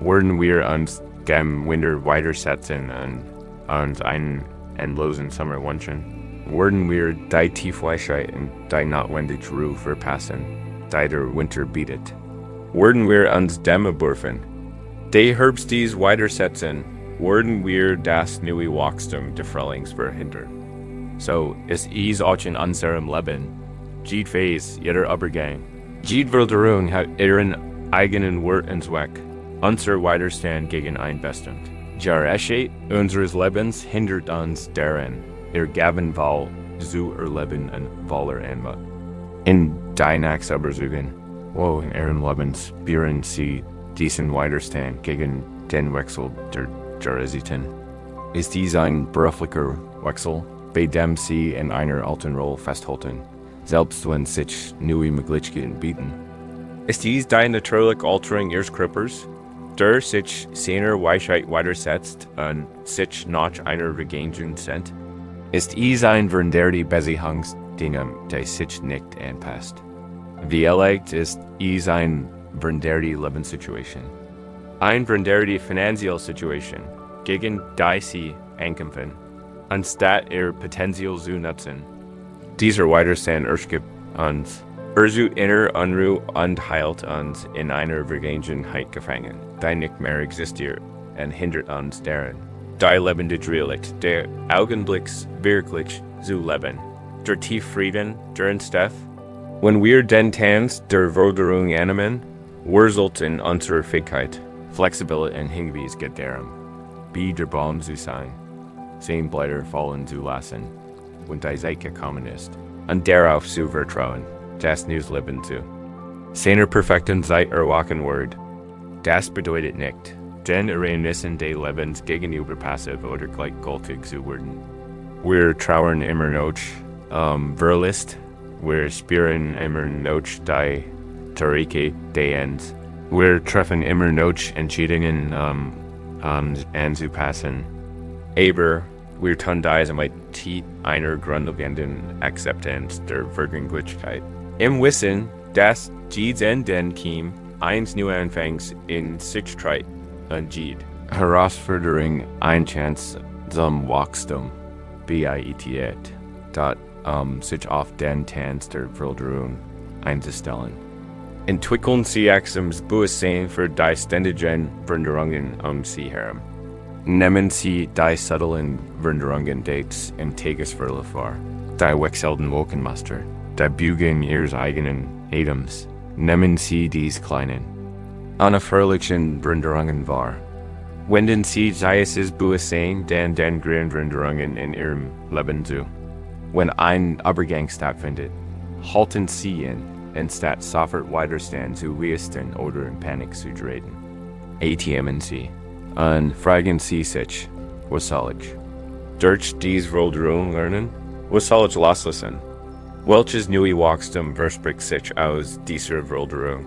Werden wir uns dem Winter weitersetzen und uns einen endlosen Sommer wünschen, werden wir die Tiefweisheit und die notwendige Ruhe verpassen, die der Winter bietet. Werden wir uns dem abwurfen, der Herbst dies weitersetzen, werden wir das neue Wachstum des Frühlings verhindern. So ist es auch in unserem Leben. Jede Phase, jeder Übergang, jede Wilderung hat ihren eigenen Wert und Zweck, unser Widerstand gegen ein Bestand. Gerechtigkeit unseres Lebens hindert uns daran, ihr Gabenwahl zu erleben und voller Anmut. In Dynax-Überzeugung, in ihren Lebens spüren sie diesen Widerstand gegen den Wechsel der Gerechtigkeit. Ist dies ein beruflicher Wechsel, bei dem sie in einer alten Rolle festhalten, selbst wenn sich neue Möglichkeiten bieten? Ist dies die natürliche Alterung ihres Körpers? Der sich seiner Weisheit weitersetzt und sich nach einer Regentung sehnt, ist ein Veränderliche Beziehungsdinge, die sich nicht anpasst. Wie erlegt ist ein Veränderliche Lebenssituation. Ein Veränderliche Finanzielle Situation, gegen die Sie ankämpfen, anstatt ihr Potenzial zu nutzen. Dieser Widerstand ergibt uns inner Unruhe und hält uns in einer Vergangenheit gefangen, die nicht mehr existiert und hindert uns daran, die lebende Realität der Augenblicks wirklich zu leben. Der Tieffrieden, der entsteht, wenn wir den Tanz der Veränderung annehmen, wurzelt in unserer Fähigkeit, flexibel und hingewiesen darum, wie der Baum zu sein, seine Blätter fallen zu lassen, wenn die Zeit gekommen ist, und darauf zu vertrauen, das neues Leben zu. Seiner perfekten Zeit erwachen wird, das bedeutet nicht, den Erlebnissen des Lebens gegenüber passiv oder gleichgültig zu werden. Wir trauern immer noch, Verlust, wir spüren immer noch die Tarike des Ends. Wir treffen immer noch Entscheidungen anzupassen. Aber wir tun dies mit einer grundlegenden Akzeptanz der Vergänglichkeit. Im Wissen, dass jeden den Kiem eins Neuanfangs in sich trägt und geht. Herausforderung ein Chance zum Wachstum, bietet, dat sich auf den Tanz der Veränderung einzustellen. Entwickeln Sie zum Bewusstsein für die ständigen Veränderungen Sie herum. Nehmen Sie die subtilen Veränderungen des im Tagesverlauf wahr, die wechselnden Wolkenmuster, die Bügen Ihres eigenen Atems. Nehmen Sie dies kleinen, unerfreulichen Veränderungen wahr. Wenden Sie dieses Bewusstsein den großen Veränderungen in Ihrem Leben zu. Wenn ein Übergang stattfindet, halten Sie ihn, anstatt sofort Widerstand zu leisten oder in Panik zu treten. Atmen Sie und fragen Sie sich, was soll ich? Durch diese Veränderung lernen? Was soll ich loslassen? Welches neue Wachstum verspricht sich aus dieser Veränderung?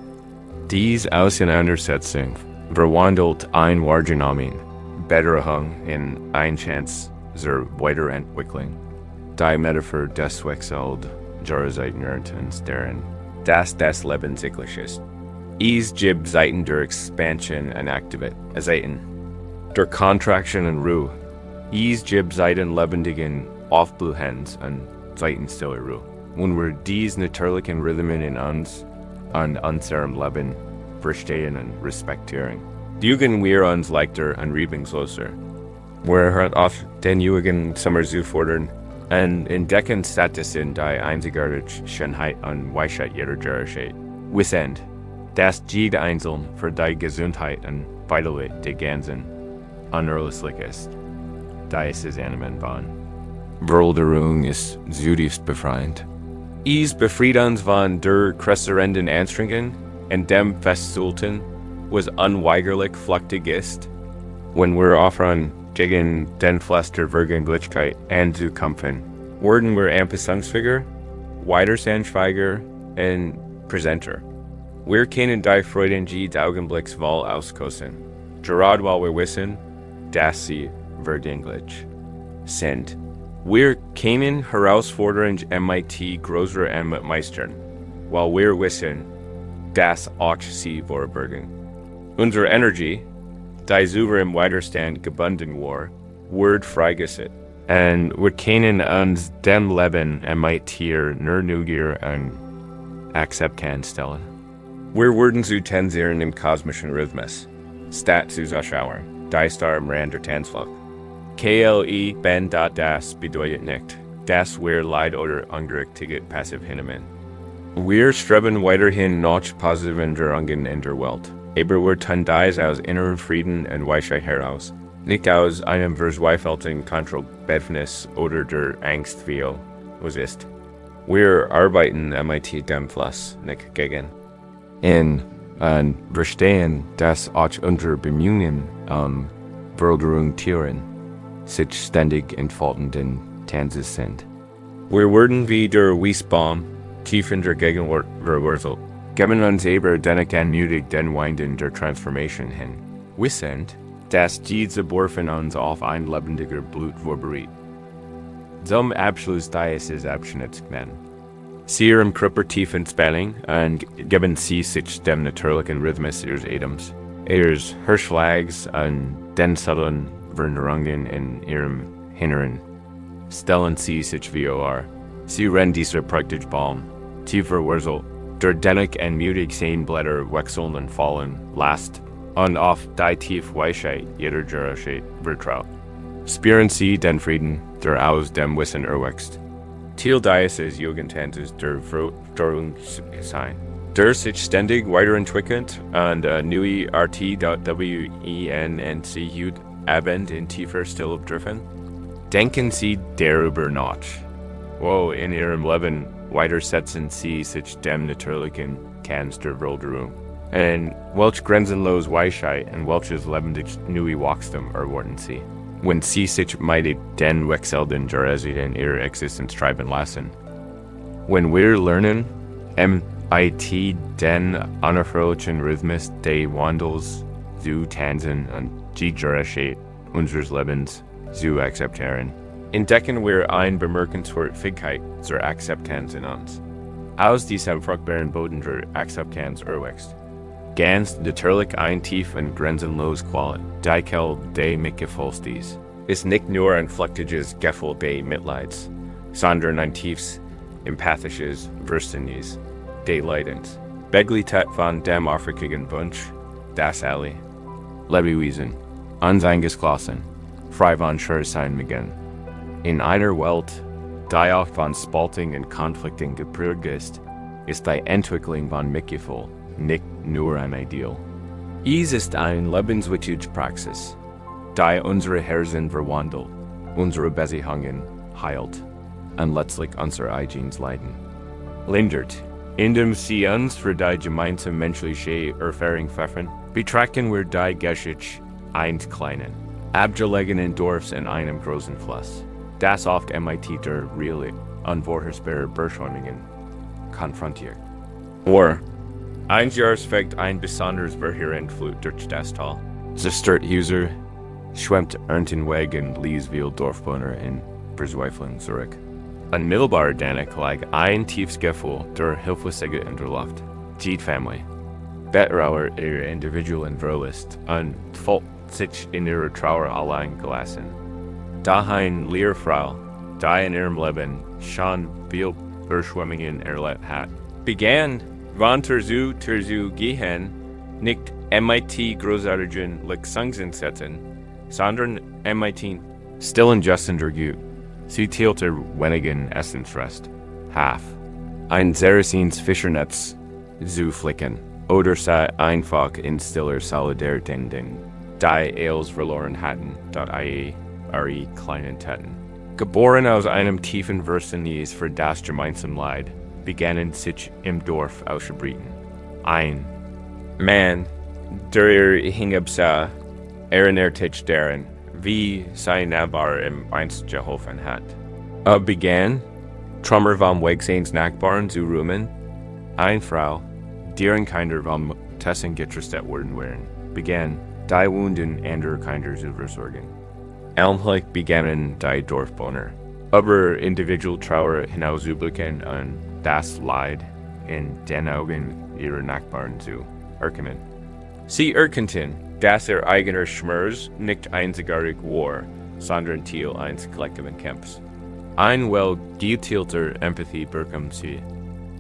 Diese Auseinandersetzung verwandelt ein Wahrnehmung, Bedauern in eine Chance zur Weiterentwicklung. Die Metaphor des wechselt Jahreszeitenernten darin, dass das Leben zyklisch ist. Gibt Zeiten der Expansion und Aktivität, der Kontraktion und Ruhe. Gibt Zeiten lebendigen Aufblühens und Zeiten stiller Ruhe. Wenn wir diese natürlichen Rhythmen in uns und unserem Leben verstehen und respektieren, fügen wir uns leichter und reibungsloser. Wir hören oft den Jugend Sommer zu fordern und entdecken stattdessen die einzigartige Schönheit und Weisheit jeder Jahreszeit. Wissend, dass jeder Einzelne für die Gesundheit und Vitalität der Ganzen unerlässlich ist. Dies ist einem Bahn. Veränderung ist zutiefst befreiend. Es befreit uns von der kresserenden Anstrengung und dem Festhalten, was unweigerlich flüchtig ist, wenn wir aufhören, gegen den Fluss der Vergänglichkeit anzukämpfen, werden wir anpassungsfähiger, widerstandsfähiger und präsenter. Wir können die Freuden des Augenblicks wohl auskosten, gerade weil wir wissen, dass sie vergänglich sind. Wir können Herausforderungen MIT größer meistern, weil wir wissen, dass auch sie verbergen. Unsere Energie, die über im Widerstand gebunden war, wird freigesetzt. Und wir können uns dem Leben MIT nur Neugier und Akzeptanz stellen. Wir werden zu tensieren im kosmischen Rhythmus, statt zu zuschauen, die Star im Rand der Tanzflug. KLE ben das bedeutet nicht, dass wir Leid oder ungerechtigkeit passiv hinnehmen. Wir streben weiterhin nach positiven Veränderungen in der Welt, aber wir tun dies aus inneren Frieden und Weisheit heraus, nicht aus einem verzweifelten Kontrollbedürfnis oder der Angst wie es ist. Wir arbeiten MIT dem Fluss nicht gegen. Und verstehen, dass auch unsere Bemühungen Veränderung Tieren sich ständig entfaltenden Tanzes sind. Wir werden wie der Wiesbaum tief in der Gegenwart verwurzelt, geben uns aber dennoch anmutig den Winden der Transformation hin, Wissend, dass diese Borfen uns auf ein lebendiger Blut vorbereitet. Zum Abschluss dieses Abschnitts nennen. Sie im Krupper tiefen Spelling und geben Sie sich dem natürlichen Rhythmus Ihres Atems, Ihres Hirschlags und den subtlen Veränderungen in Ihrem Inneren. Stellen Sie sich vor, Sie rennen dieser praktisch Baum, tiefer Wurzel, der dennoch und mutig sein Blätter wechseln und fallen, last, und auf die tief Weisheit jeder Gerechtigkeit vertraut. Spüren Sie den Frieden, der aus dem Wissen erwächst. Teil dieses Jugendtanzes der Veränderung sein, der sich ständig weiterentwickelt und neue RTWENNC Abend in tiefer Stille driften. Denken Sie darüber nach. Wo in Ihrem Leben weitersetzen Sie sich dem natürlichen Kern der Veränderung. Und welch grenzenlos Weisheit und welches lebendig neue Wachstum erwarten Sie, wenn Sie sich mit den wechselnden Gerechtigkeiten in Ihrer Existenz treiben lassen. Wenn wir lernen, MIT den unerfreulichen Rhythmus des Wandels zu tanzen und die Gerechtigkeit unseres Lebens zu akzeptieren, entdecken wir eine bemerkenswerte Fähigkeit zur Akzeptanz in uns. Aus diesem fruchtbaren Boden der Akzeptanz erwächst ganz natürlich ein tief und grenzenlos Qual, die Quelle des Mitgefühls dies, ist nicht nur ein flüchtiges Gefühl des Mitleids, sondern ein tiefes, empathisches Verständnis des Leidens, begleitet von dem aufrichtigen Wunsch, dass alle Lebewesen uns eingeschlossen, frei von Schursein beginnen. In einer Welt, die auch von Spaltung und Konflikten geprägt ist die Entwicklung von Mitgefühl nicht nur ein Ideal. Es ist eine Lebenswirtschaftspraxis, die unsere Herzen verwandelt, unsere Beziehungen heilt und letztlich unser eigenes Leiden lindert. Indem Sie uns für die gemeinsame menschliche Erfahrung pfeffern, betrachten wir die Geschichte eines kleinen, abgelegenen Dorfs in einem großen Fluss, das oft mit der reale, unvorhersehbaren Beschleunigung konfrontiert. Or Einjahresfekt ein besonderes Verheerend Flut durch das Tal. Zerstört User schwemmt Erntenweg und Liesville Dorfbewohner in Verzweiflung zurück. Unmittelbar danach lag ein tiefes Gefühl der Hilflosigkeit in der Luft. Die Familie, Betrauer ihrer individuellen Verlust und fühlt sich in ihrer Trauer allein gelassen. Dahin Lehrfrau, die in ihrem Leben schon viel Überschwemmungen erlebt hat, begann von Terzu gehen, nicht MIT großartigen Lektionen setzen, sondern MIT stillen Justen der Gut. Sie teilte wenigen Essensrest, half, ein Saracens Fischernetz zu flicken, oder sei einfach in stiller Solidarität den die Eels verloren hatten, i.e. ihre kleinen Täten. Geboren aus einem tiefen Verständnis für das gemeinsame Leid, begannen sich im Dorf auszubreiten. Ein Mann, der hingabsah, erinnert sich daran, wie sein Nachbar im einst geholfen hat. Begann, Trümmer vom Weg seines Nachbarn zu räumen. Eine Frau, deren Kinder vom Tessen getröstet worden waren, begann, die Wunden anderer Kinder zu versorgen. Allmählich begannen die Dorfbewohner, über individuelle Trauer hinauszublicken und das Leid in den Augen ihrer Nachbarn zu erkennen. Sie erkannten, dass ihr eigener Schmerz nicht einzigartig war, sondern Teil eines kollektiven Kampfs. Ein well-geteilter Empathie bekam sie.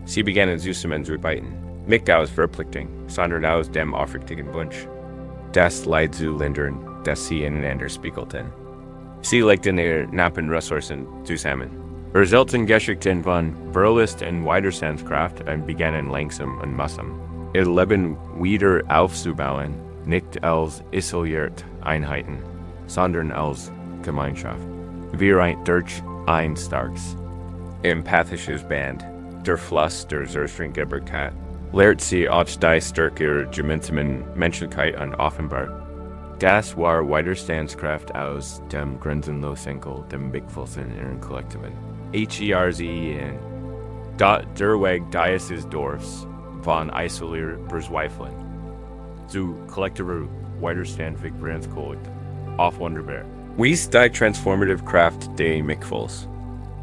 Sie begannen zusammenzuarbeiten, nicht aus Verpflichtung, sondern aus dem aufrichtigen Wunsch, das Leid zu lindern, das sie ineinander spiegelten. Sie legten ihre knappen Ressourcen zusammen, resulten Geschichten von Verlust und Widerstandskraft und begannen langsam und mühsam, ihr Leben wieder aufzubauen, nicht als isolierte Einheiten, sondern als Gemeinschaft. Vereint durch ein starkes, empathisches Band, der Fluss der Zerstörungsgebirgkeit, lehrt sie auch die Stärke ihrer gemeinsamen Menschlichkeit und offenbart. Das war Widerstandskraft aus dem grenzenlosen dem Mitgefühl in ihren Kollektiven. HERZEN. Der Weg dieses Dorfs von isoliert Verzweiflung zu kollektiver Widerstand Vibrandskold, auf Wunderbar. Wies die transformative Kraft des Mitgefühls.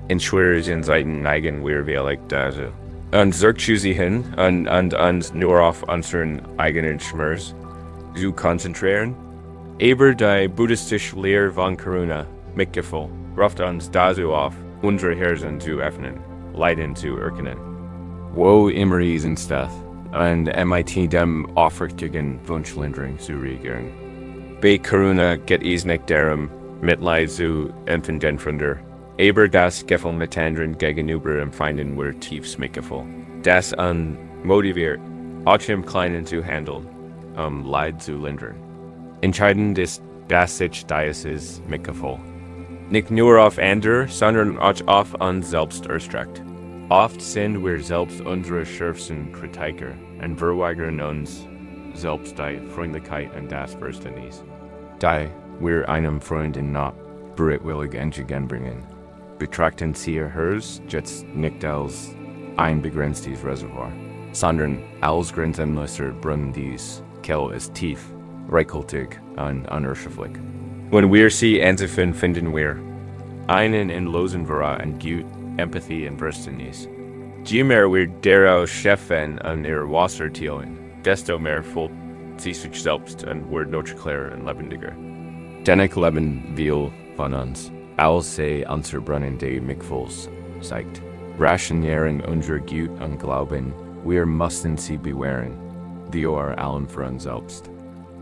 In schwierigen Zeiten neigen wir vielleicht dazu, uns zurückzuziehen und uns nur auf unseren eigenen Schmerz zu konzentrieren. Aber die buddhistische Lehre von Karuna, Mitgefühl, ruft uns dazu auf, unsere Herzen zu öffnen, Leiden zu erkennen. Wo immer es entsteht, und mit dem aufrichtigen Wunschlinderung zu reagieren. Bei Karuna geht es nicht darum, Mitleid zu empfinden, aber das Gefühl mit anderen gegenüber empfinden wir tiefst Mitgefühl. Das motiviert, auch im Kleinen zu handeln, Leid zu lindern. Entscheidend ist, dass sich dieses Mitgefühl nicht nur auf andere, sondern auch auf uns selbst erstreckt. Oft sind wir selbst unsere schärfsten Kritiker und verweigern uns selbst die Freundlichkeit und das Verständnis, die wir einem Freund not bereitwillig entgegenbringen. Betrachten Sie Ihr Herz jetzt nicht als ein begrenztes Reservoir, sondern als grenzenloser Brunnen. Dies Quelle ist tief, reichhaltig und unerschöpflich. Wenn wir sie anzufinden, finden wir einen endlosen Vorrat an Gut, Empathie und Verständnis. Je mehr wir daraus schöpfen und ihr Wasser teilen, desto mehr fühlt sie sich selbst und wird noch klarer und lebendiger. Dennoch leben will von uns, als sie unser Brunnen des Mitgefühls zeigt. Rationieren unser Gut und Glauben, wir müssen sie bewahren, dior allen für uns selbst.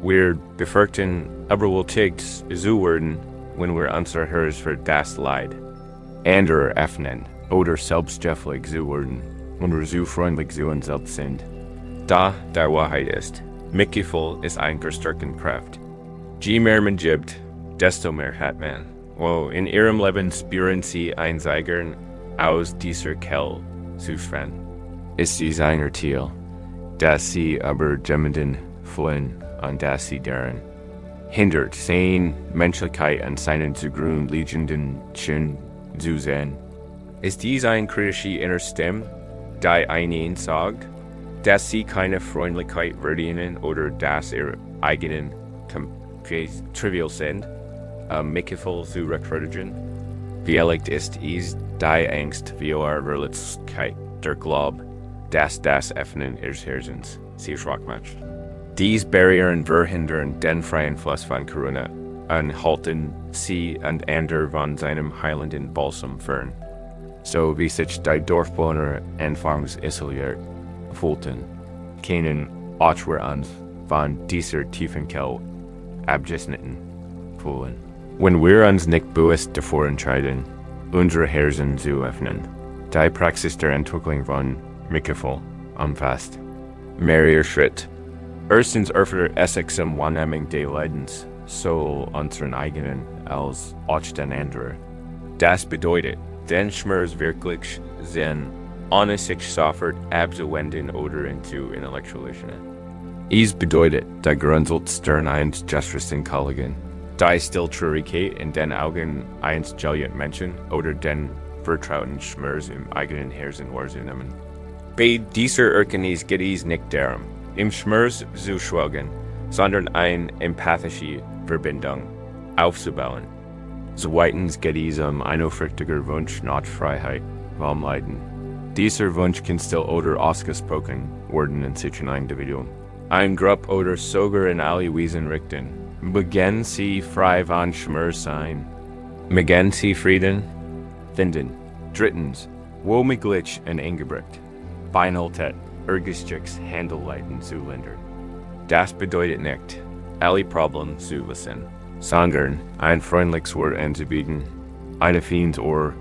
Wir befürchten, aber wohltätig zu werden, wenn wir unser Herz für das Leid andere öffnen oder selbstgefällig zu werden, wenn wir so freundlich zu uns selbst sind. Da der Wahrheit ist, Mitgefühl ist eine gestärkende Kraft. Je mehr man gibt, desto mehr hat man. Wo in ihrem Leben spüren sie ein Seigern aus dieser Quelle zu finden. Ist dies ein Ziel, dass sie aber jemanden fliehen und dass sie daran hindert, seine Menschlichkeit und seinen zugrunde liegenden Sinn zu sehen. Ist dies ein kritische innere Stimme, die ihnen sagt, dass sie keine Freundlichkeit verdienen oder dass ihre eigenen Kampf trivial sind, Mitgefühl zu rechtfertigen? Vielleicht ist es die Angst vor Verletzlichkeit, der Glaube, dass das Öffnen ihres Herzens sie schwach macht. Dies Barrieren verhindern den freien Fluss von Karuna und halten sie und andere von seinem heilenden Balsam fern. So wie sich die Dorfbewohner anfangs isoliert fühlten, können auch wir uns von dieser tiefen Quelle abgeschnitten fühlen. Wenn wir uns nicht bewusst davor entscheiden, unsere Herzen zu öffnen, die Praxis der Entwicklung von Mitgefühl umfasst mehrere Schritte. Erstens erfordert es zum Wahrnehmung des Leidens, sowohl unseren eigenen als auch den anderen. Das bedeutet, den Schmerz wirklich sehen, ohne sich sofort abzuwenden oder zu intellektualisieren. Es bedeutet, der Grundsatz eines gestrigen Kollegen, die Stilltraurigkeit in den Augen eines Geliant Menschen oder den vertrauten Schmerz im eigenen Herzen wahrzunehmen. Bei dieser Erkenntnis geht es nicht darum, im Schmerz zu schwelgen, sondern eine empathische Verbindung aufzubauen. Zweitens geht es ein aufrichtiger Wunsch nach Freiheit vom Leiden. Dieser Wunsch kann still oder ausgesprochen werden in sich ein Individuum. Ein Gruppe oder sogar in alle Wesen richten. Beginnen Sie frei von Schmerz sein. Beginnen Sie Frieden finden. Drittens, wo möglich und eingebracht. Beinhaltet Ergestichts Handelleiten zu lindern. Das bedeutet nicht, alle Probleme zu lösen, sondern ein freundliches Wort anzubieten, ein offenes Ohr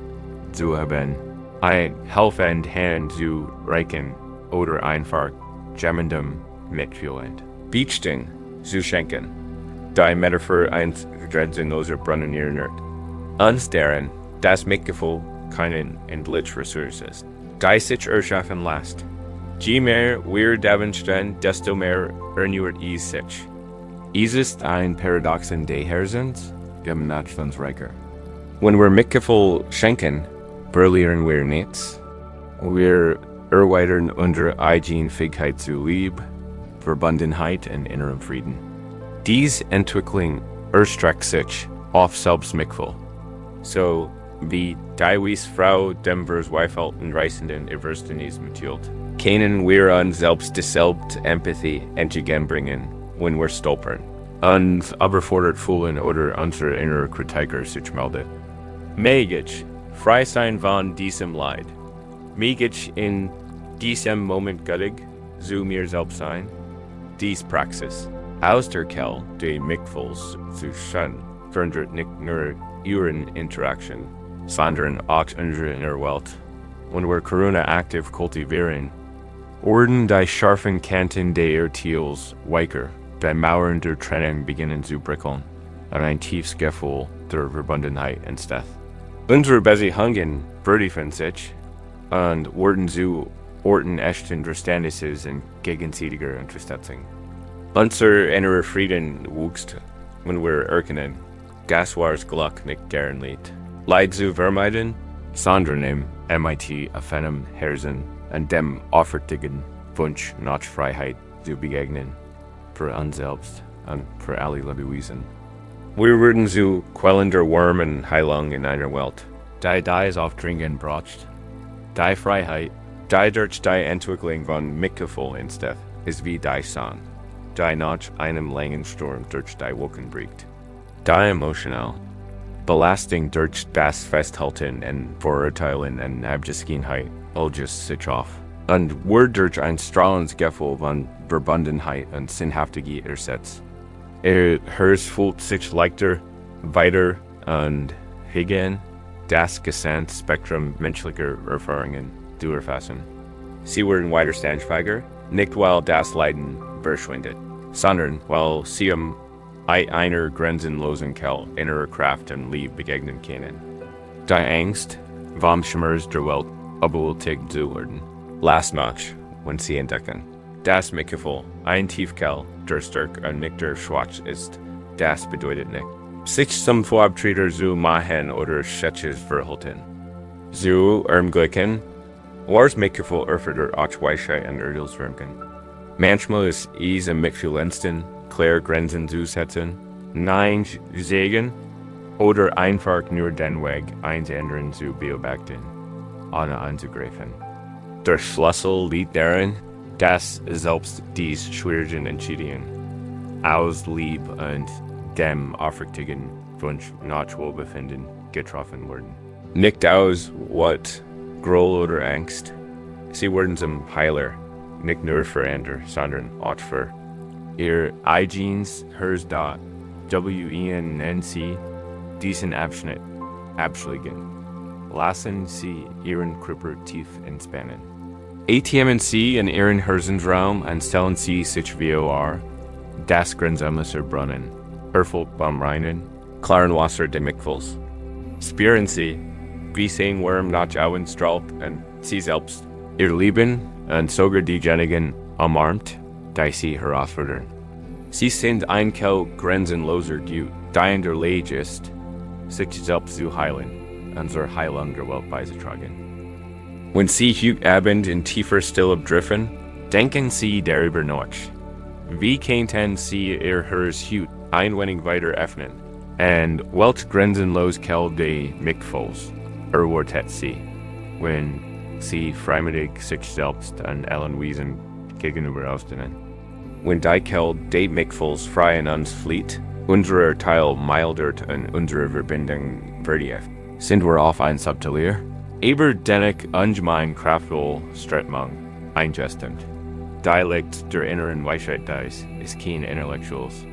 zu haben, ein helfende Hand zu reichen oder einfach jemandem mitfühlend Beachting zu schenken, die Metaphor eines grenzenloser Brunnen erinnert. Uns deren das Mitgefühl keinen endlichen Ressource ist, die sich erschaffen lässt. Je mehr wir demonstrieren, desto mehr erneuert es sich. Es ist ein Paradoxon des Herzens, im Nachstandsreicher. Wenn wir Mitgefühl schenken, verlieren wir nichts. Wir erweitern unsere eigene Fähigkeit zu Liebe, Verbundenheit und innerem Frieden. Diese Entwicklung erstreckt sich auf Selbstmitgefühl. So wie die Frau dem verzweifelten Reisenden Verständnis mitteilt. Können wir uns selbst dieselbe Empathie entgegenbringen, wenn wir stolpern, uns überfordert fühlen oder unsere innere Kritiker sich meldet. Mag frei sein von diesem Leid. Mag in diesem Moment guttig zu mir selbst sein. Dies Praxis aus der Quelle des Mitgefühls zu schauen, verändert nicht nur ihren Interaktion, sondern auch unsere innere Welt. Wenn wir Karuna aktiv kultivieren, werden die scharfen Kanten des Urteils weicher, die Mauern der Trennung beginnen zu bröckeln, und ein tiefes Gefühl der Verbundenheit entsteht. Unsere Beziehungen vertiefen sich und werden zu Orten echten Verständnisses und gegenseitiger Unterstützung. Unser innerer Frieden wuchst, wenn wir erkennen, dass wahres Glück nicht darin liegt, Leid zu vermeiden, sondern im MIT offenem Herzen und dem aufrichtigen Wunsch nach Freiheit zu begegnen, für uns selbst und für alle Lebewesen. Wir werden zu quellender Wurm und Heilung in einer Welt, die dies aufdringend braucht. Die Freiheit, die durch die Entwicklung von Mitgefühl entsteht, ist wie die Sonne, die nach einem langen Sturm durch die Wolken bricht. Die emotional Belastung durch das Festhalten und Vorurteilen und Abgeschiedenheit löst sich auf, und wird durch ein strahlendes Gefühl von Verbundenheit und Sinnhaftigkeit ersetzt. Ihr Herz fühlt sich leichter, weiter und hegen das gesamte Spektrum menschlicher Erfahrungen zu erfassen. Sie werden weiter standfähiger, nicht weil das Leiden verschwindet, sondern weil sie einer grenzenlosen Quelle innerer Kraft und Liebe begegnen können. Die Angst, vom Schmerz der Welt überwältigt zu werden, lasst nach, wenn sie entdecken. Das Mitgefühl, ein Tiefquell, der stark und nicht der schwach ist, das bedeutet nicht, sich zum Vorabtreter zu machen oder Schätzes verhalten. Zu ermöglichen, wahres Mitgefühl erfordert auch Weisheit und Urteilsvermögen. Manchmal ist es am mitfühlendsten, klare Grenzen zu setzen, Nein sagen oder einfach nur den Weg eines anderen zu beobachten, ohne anzugreifen. Der Schlüssel liegt darin, dass selbst dies schwierigen Entscheidungen aus Liebe und dem aufrichtigen Wunsch nach Wohlbefinden getroffen werden. Nicht aus Wut, Groll oder Angst. Sie werden zum Heiler, nicht nur für andere, sondern auch für ihr eigenes Herz da. WENNC diesen Abschnitt abschlägen. Lassen Sie Ihren Körper tief entspannen. Atmen Sie in Ihren Herzensraum und stellen Sie sich vor, das grenzenlose Brunnen, erfüllt vom reinen, klaren Wasser des Mitgefühls. Spüren Sie, wie sein Wurm nach außen strahlt und Sie selbst, Ihr Leben und sogar diejenigen umarmt, die Sie herausfordern. Sie sind ein Quell grenzenloser Gut, die in der Lage ist, sich selbst zu heilen, unsere Heilung der Welt beizutragen. Wenn Sie heute Abend in tiefer Stille driften, denken Sie darüber nach. Wie könnten Sie Ihr Herz heute ein wenig weiter öffnen? Und welch grenzenlos Quell des Mitgefühls erwartet Sie, wenn Sie freiwillig sich selbst und allen Wesen gegenüber ausdehnen? Wenn die Quell des Mitgefühls frei in uns flieht, unser Teil mildert und unsere Verbindung vertieft, sind wir auf ein subtiler, aber dennoch ungemein kraftvoll Strömung eingestimmt. Die liegt der inneren Weisheit dies, ist kein intellektuelles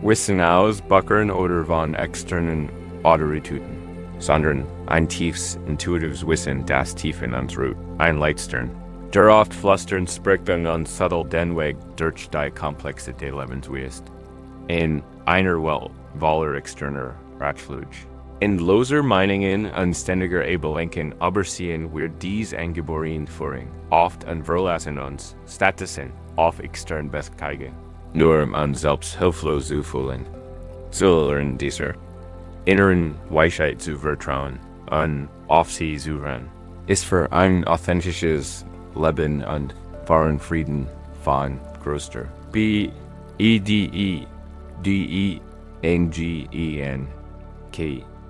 Wissen aus Buckern oder von externen Autoritäten, sondern ein tiefes, intuitives Wissen, das tief in uns ruht, ein Leitstern. Der oft flüstern spricht uns subtle den Weg durch die Komplexität Lebensweise. In einer Welt voller externer Ratschläge. In loser Meinungen und ständiger Ablenkung übersehen wir diese angeborene Führung oft und verlassen uns stattdessen auf externe Beschäftigungen, nur uns selbst hilflos zu fühlen. So lernen dieser inneren Weisheit zu vertrauen und auf sie zu ruhen, ist für ein authentisches Leben und wahren Frieden von größter BEDE Dengen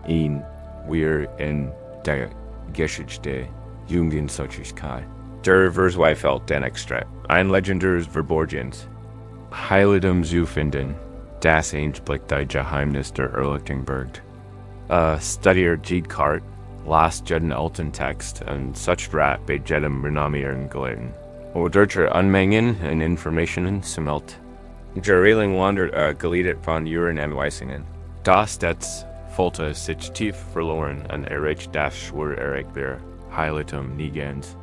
in wir in der Geschichte Jugendlichkeit. Der Versweifelt den Extract. Ein legendäres Verborgens. Heiligtum zu finden. Das Einblick die Geheimnis der Erlichtenberg. Studier Jeedkart. Last jeden alten Text und such rat bei jedem renommieren gelesen. Oder der Unmengen und Informationen sammelt. Der Reling wandert geleitet von Ihren Anweisungen. Das Folte sich tief verloren und erreicht das Schwur der Heiligtum nirgends.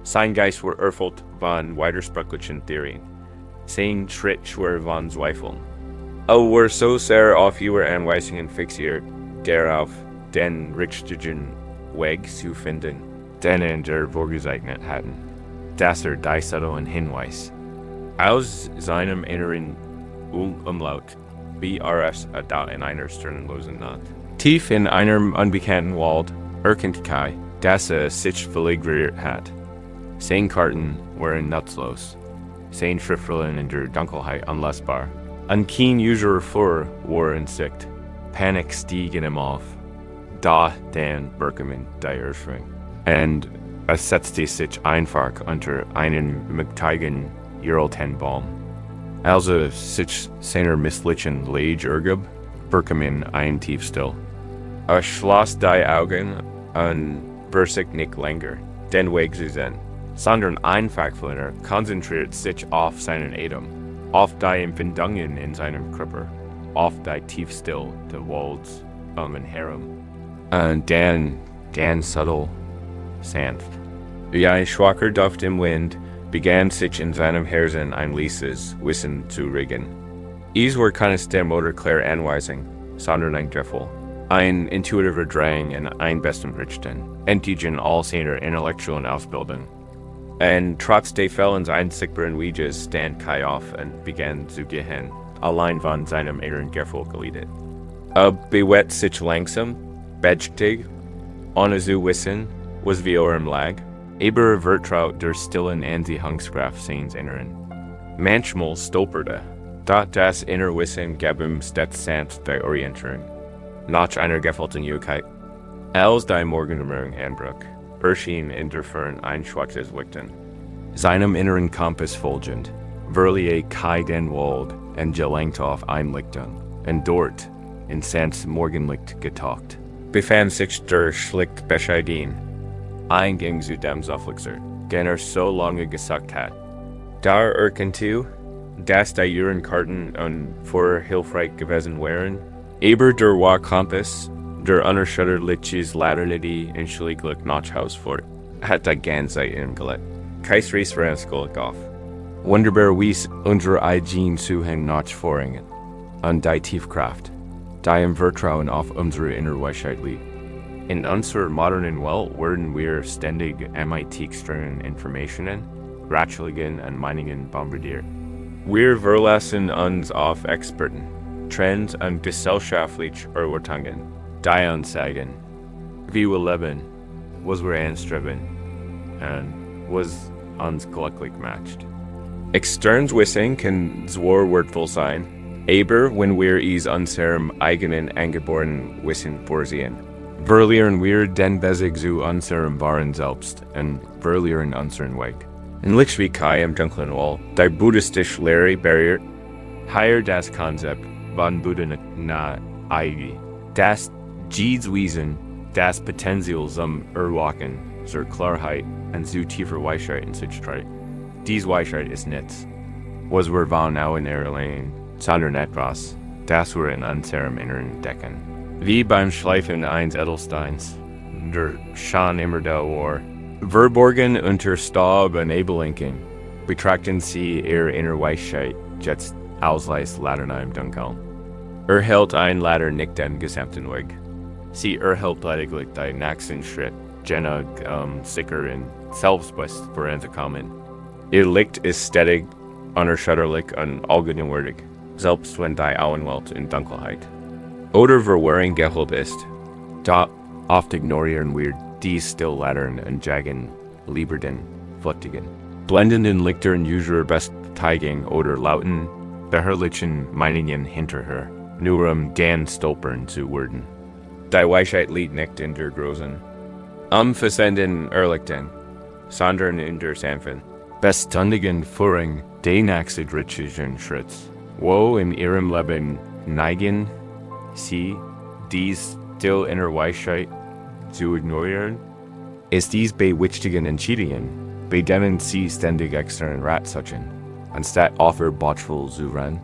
Sein Geist war erfüllt von widersprüchlichen Theorien. Sein Schritt schwer von Zweifeln. War so sehr auf ihre Anweisungen fixiert, darauf den richtigen Weg zu finden, den der vorgezeichnet hatten. Das die subtlen Hinweis. Aus seinem inneren Umlaut, BRS da in einer sternenlosen Nacht. Tief in einem unbekannten Wald erkennt Kai, dass sich verlagert hat. Sein Karten waren nutzlos. Sein Schriftrollen in der Dunkelheit unlesbar. Ein kein User vor war in Sicht. Panik stieg in ihm auf. Da dann Berkemann die Erschwing. Und setzte sich einfach unter einen mächtigen Baum. Als sich seiner misslichen Lage ergab, Berkemann ein tief still. Schloss die Augen und sich nicht länger den Weg zu sehen, sondern einfach konzentriert sich auf seinen Atem, auf die Empfindungen in seinem Körper, auf die Tiefstill des Walds ihn herum. Und dann subtle, sanft. Wie ein schwacher Duft im Wind begann sich in seinem Herzen ein leises Wissen zu regen. Es war keine Stimme oder klare Anweisung, sondern ein Gefühl. Ein intuitiver Drang in ein bestem Richten, entgegen all seiner intellektuellen Ausbildung. Und trotz des Fällens einsichtbaren Weges stand Kai auf und begann zu gehen, allein von seinem inneren Gefühl geleitet. Bewegt sich langsam, bedächtig, ohne zu wissen, was wie lag, aber vertraut der stillen Anziehungskraft seines Inneren. Manchmal stolperte, doch das innere Wissen gab ihm stets sanft die Orientierung. Nach einer Gefälligkeit. Als die Morgendämmerung anbrach, erschien in der Ferne ein schwaches Lichten. Seinem inneren Kompass folgend, verließ Kai den Wald und gelangt auf Einlichtung, und dort, in sans Morgenlicht getaucht, befand sich der schlicht Bescheiden. Einging zu dem Zufluxer, den so lange gesagt hat. Da erkannte, dass die ihren Karten und vorher hilfreich gewesen wären, aber der Kompass, der unerschütterliches Laternity in schlichtlich Nachhaus fort, hat die ganze ihm gelegt. Keis Reis veränskelig auf. Wunderbar wies unsere Eigen zu hen nachvoringen, und die Tiefkraft, die im Vertrauen auf unsere innere Weisheit liegt. In unserer modernen Welt werden wir ständig MIT-externen Informationen, Ratschlägen und Meinungen bombardiert. Wir verlassen uns auf Experten, Trends und gesellschaftliche Erwartungen, die uns sagen, wie wir leben, was wir anstreben, und was uns glücklich macht. Externes Wissen kann zwar wertvoll sein, aber wenn wir es unserem eigenen angeborenen Wissen vorsehen, verlieren wir den Bezug zu unserem wahren Selbst und verlieren unseren Weg. In Lichtschwierigkeit im dunklen Wald, die buddhistische Lehre berührt, hier das Konzept von Buddha na Eigi, das Wesen, das Potenzial zum Erwachen, zur Klarheit und zu tiefer Weisheit in sich trägt. Dies Weisheit ist nichts, was wir von außen erlangen, sondern etwas, das wir in unserem Inneren entdecken. Wie beim Schleifen eines Edelsteins, der schon immer da war. Verborgen unter Staub und Ebelinken, betrachten Sie Ihre innere Weisheit jetzt ausleis Laterne im Dunkeln. Hält ein Lader nicht den gesamten Weg. Sie erhält lediglich den nächsten Schritt, genug sicher und selbstbewusst voranzukommen. Ihr Licht ist stetig, unerschütterlich und allgegenwärtig, selbst wenn die Auenwelt in Dunkelheit oder Verwirrung gehüllt ist. Da oft ignorieren wir die Stillladdern und jagen lieber den flüchtigen, blendenden Lichtern unserer Bestätigung oder lauten beherrlichen Meinungen hinter her, nur den Stolpern zu werden. Die Weisheit liegt nicht in der Großen. Versenden Erlichten, sondern in der Sanfen. Beständigen Führung den nächsten Schritts. Wo in ihrem Leben neigen Sie, dies still inner Weisheit zu ignorieren? Ist dies bewichtigen Entscheidungen, bei denen Sie ständig externen Rat suchen, anstatt offerbotvoll zu rennen?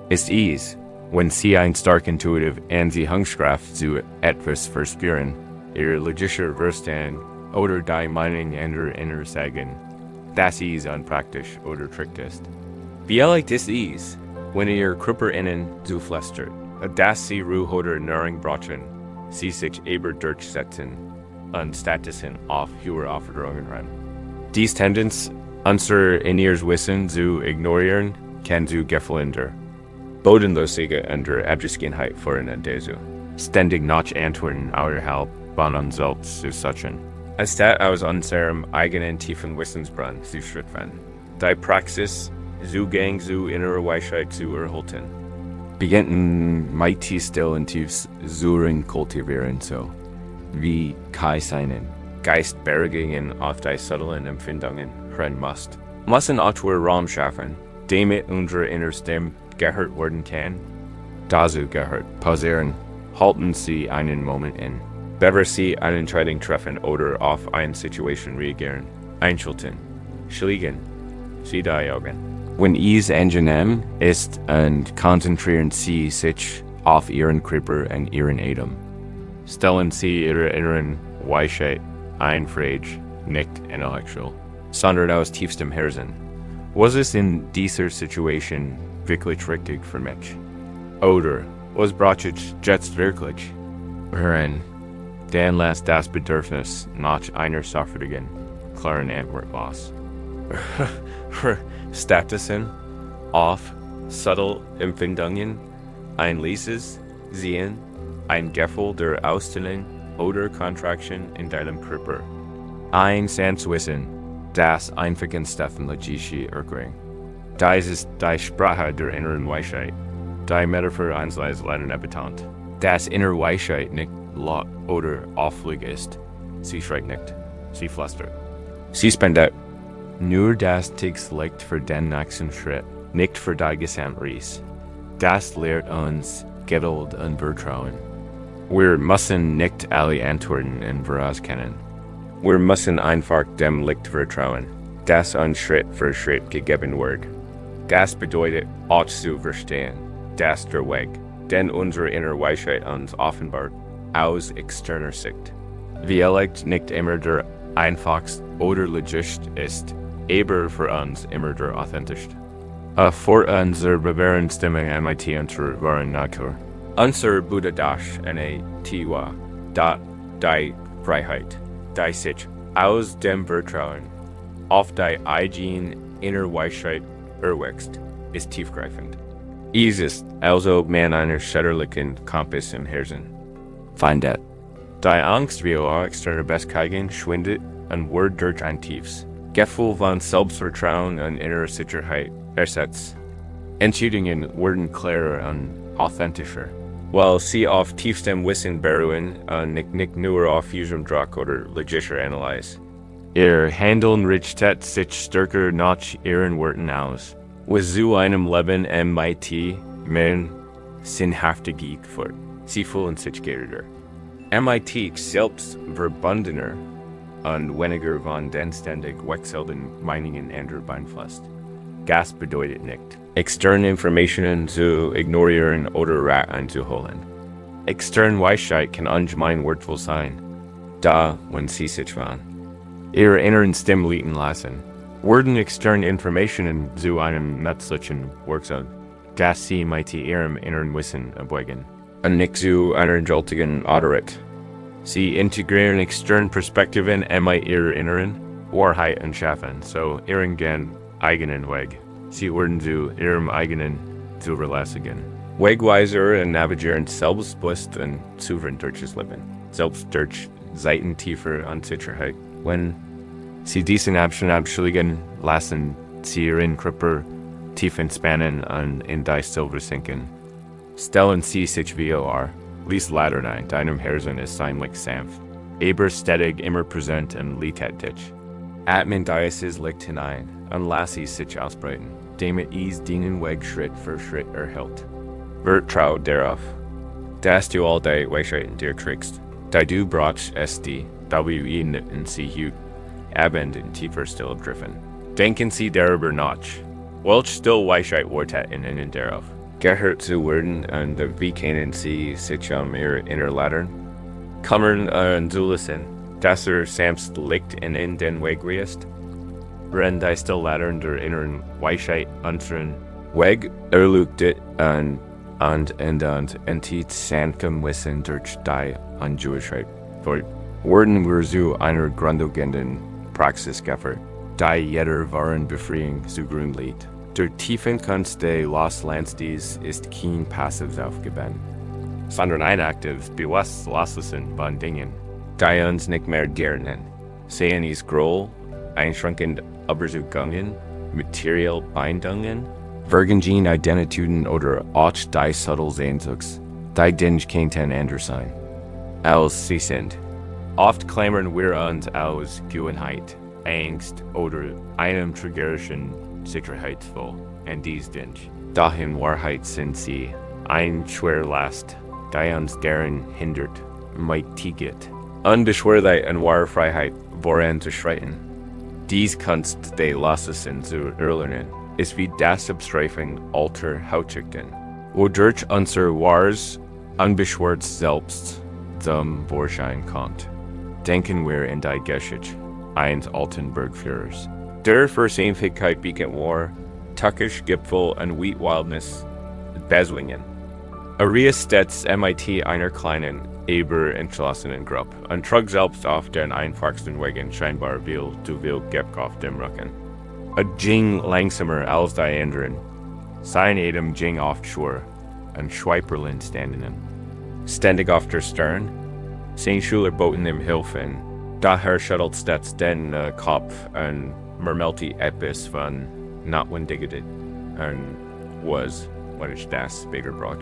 Ist dies, wenn Sie ein stark intuitiv Anziehungskraft zu etwas verspüren, Ihr logischer Verstand oder die Meinung anderer inner sagen, dass es unpraktisch oder trick ist. Wie leicht ist es, wenn Ihr Körper innen zu flüstert, dass Sie Ruhe oder Nahrung brauchen, Sie sich eber durchsetzen und stattdessen auf höhere Aufforderungen rennen. Dies Tendenz, unser inneres Wissen zu ignorieren, kann zu gefallender, bodenlosige und Abgeschiedenheit führen dazu. Ständig nach Antworten außerhalb von uns selbst zu suchen, anstatt aus unserem eigenen tiefen Wissensbrunn zu schöpfen. Die Praxis, Zugang zu innerer Weisheit zu erhalten, beginnt mighty still und tiefs Zuren kultivieren so, wie Kai seinen Geistbergungen auf die subtlen Empfindungen hören müssen auch Raum schaffen, damit unsere Innerstimme gehört werden kann. Dazu gehört pausieren, halten Sie einen Moment in, bevor Sie eine Entscheidung treffen oder auf eine Situation reagieren, einschalten, schließen Sie die Augen. Wenn es angenehm ist und konzentrieren Sie sich auf Ihren Körper und Ihren Atem. Stellen Sie Ihre inneren Weisheit ein, frage, nicht intellektuell, sondern aus tiefstem Herzen. Was ist in dieser Situation wirklich richtig für mich? Oder was brauche ich jetzt wirklich? Hören, dann lässt das Bedürfnis nach einer sofortigen, klaren Antwort los. Statusen auf subtle Empfindungen, ein leises Sehen, ein Gefühl der Ausdehnung oder Kontraktion in deinem Körper. Ein Sandswissen, das einfachen Stephanlogische Erklärung. Dies ist die Sprache der inneren Weisheit. Die Metaphor eines Lernen-Ebitant. Das innere Weisheit nicht laut oder auffällig ist. Sie schreit nicht. Sie flüstert. Sie spendet. Nur das Tix liegt für den nächsten Schritt, nicht für die Gesamtreise. Das lehrt uns Geduld und Vertrauen. Wir müssen nicht alle Antworten in vorauskennen. Wir müssen einfach dem Licht vertrauen, das uns Schritt für Schritt gegeben wird. Das bedeutet auch zu verstehen, dass der Weg, den unsere innere Weisheit uns offenbart, aus externer Sicht, vielleicht nicht immer der einfachste oder logischste ist, aber für uns immer der authentischste. Für unser Bewehren Stimmung MIT unter Waren Natur. Unser buddhistischen eine Tiwa, da die Freiheit, die sich aus dem Vertrauen auf die eigene innere Weisheit erwächst, ist tiefgreifend. Es ist, also man einer schädlichen Kompass im Herzen findet. Die Angst wie auch externe Bestkeiten schwindet und wird durch ein tiefes Gefühl von Selbstvertrauen und innerer Sicherheit ersetzt. Entscheidungen werden klarer und authentischer, weil sie auf tiefstem Wissen beruhen und nicht nur auf diesem Druck oder logischer Analyse. Ihr Handeln richtet sich stärker nach ihren Worten aus. Was zu einem Leben MIT man sinnhaftig fort. Sie fühlen sich geerdeter. MIT selbst verbundener und weniger von den ständig wechselnden Meinungen anderer beeinflusst. Das bedeutet nicht, externe Informationen zu ignorieren oder Rat einzuholen. Externe Weisheit kann ungemein wertvoll sein, da, wenn sie sich von ihrer inneren Stimme leiten lassen, werden externe Informationen zu einem nützlichen Werkzeug, das sie mit ihrem inneren Wissen erbeugen, und nicht zu einer joltigen Autorität. Sie integrieren externe Perspektiven mit ihrer inneren Wahrheit schaffen, so ihren eigenen Weg. Sie werden zu ihrem eigenen zu verlassen. Wegweiser und navigieren selbstbewusst und souverän durch das Leben, selbst durch Seiten tiefer Unsicherheit. Wenn sie diesen Abschnitt abschlägen, lassen sie ihren Körper Tiefenspannen und in die Silber sinken. Stellen Sie sich vor, lies Laternei, deinem Herzen ist seimlich sanft. Aber ständig immer präsent und lebendig. Atmen dieses Licht hinein und lass sie sich ausbreiten, damit es dienen Weg Schritt für Schritt erhält. Vertrau darauf, dass du all die Weisheiten dir kriegst, die du brauchst, die in sie hüt, abend in tiefer Stille griffen. Denken Sie darüber nach, welch still Weisheit Wortet in innen darauf. Gehört zu werden und wie können Sie sich Ihr Innerladern? Kammern und Zulassen, dass samst Licht in den Weg ist? Wenn die still Ladern der inneren Weisheit unseren Weg erleuchtet und entit sankem Wissen durch die Unjewigkeit. Für werden wir zu einer grundlegenden Praxis geführt, die jeder wahren Befreiung zugrunde liegt. Der tiefen Kunst des Loslandsdies ist kein passives Aufgeben, sondern ein aktives, bewusstes Loslassen von Dingen, die uns nicht mehr gärten. Sehen es groll, einschränkend Überzeugungen, materielle Bindungen, Vergingen Identitäten oder auch die subtle Sehnsuchts, die den keinen anders sein, als sie sind. Oft klammern wir uns aus Gewohnheit, Angst oder einem trügerischen Sicherheitsvoll, und dies nicht. Doch in Wahrheit sind sie ein Schwerlast, die uns gern hindert, meitigt. Unbeschwerlich und wahre Freiheit voranzuschreiten. Dies Kunst des Loslassens zu erlernen, ist wie das Abstreifen alter Hautschikten, wodurch unser wahres, unbeschwertes Selbst zum Vorschein kommt. Denken wir in die Geschichte eines alten Bergführers. Der Versehnlichkeit beacon war, tückisch Gipfel und Wildnis Beswingen. Arias stets MIT einer kleinen, aber entschlossenen Gruppe und trug selbst auf den einfachsten Wegen scheinbar viel zu viel Gepäck auf dem Rücken. Ging langsamer als die anderen. Sein Atem ging oft schwer, und Schweiperlin standen. Ständig auf der Stern, sein Schüler boten ihm Hilfe, daher schüttelt stets den Kopf und murmelte etwas von Notwendigkeit und was ich das bigger brauch.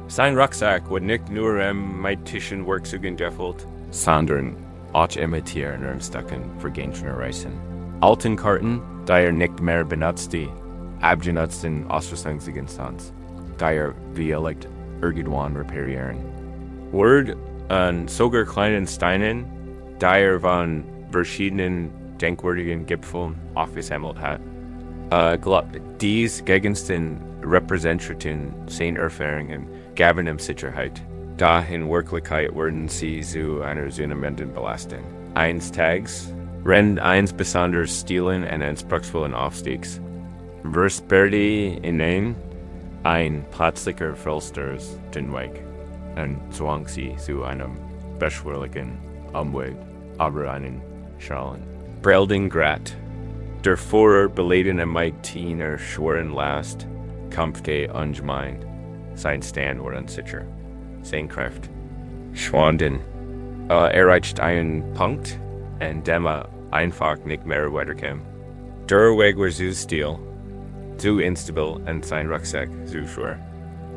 Sein Rucksack wird nicht nur meditischen Werkzeugen gefüllt, sondern auch imitieren Stücken vergangene Reisen. Alten Karten, die nicht mehr benutzte, abgenutzten Ausrüstungsgegenstands, die vielleicht irgendwann reparieren. Word und sogar kleinen Steinen, die von verschiedenen denkwürdigen Gipfeln aufgesammelt hat. Dies Gegenstände repräsentierten seine Erfahrungen, gaben ihm Sicherheit. Da in Wirklichkeit wurden sie zu einer zunehmenden Belastung. Eines Tages, wenn eins besonders stilen und anspruchsvollen Aufstiegs, versperrte ihnen ein plötzlicher Felsters den Weg und zwang sie zu einem beschwerlichen Umweg über einen schalen, breiten Grat. Der Führer beleden meiner schweren Last, kämpfte ungemein, sein Stand war unsicher, seine Kraft schwanden. Erreicht einen Punkt, an dem einfach nicht mehr weiterkam. Der Weg war zu still, zu instabil und sein Rucksack zu schwer.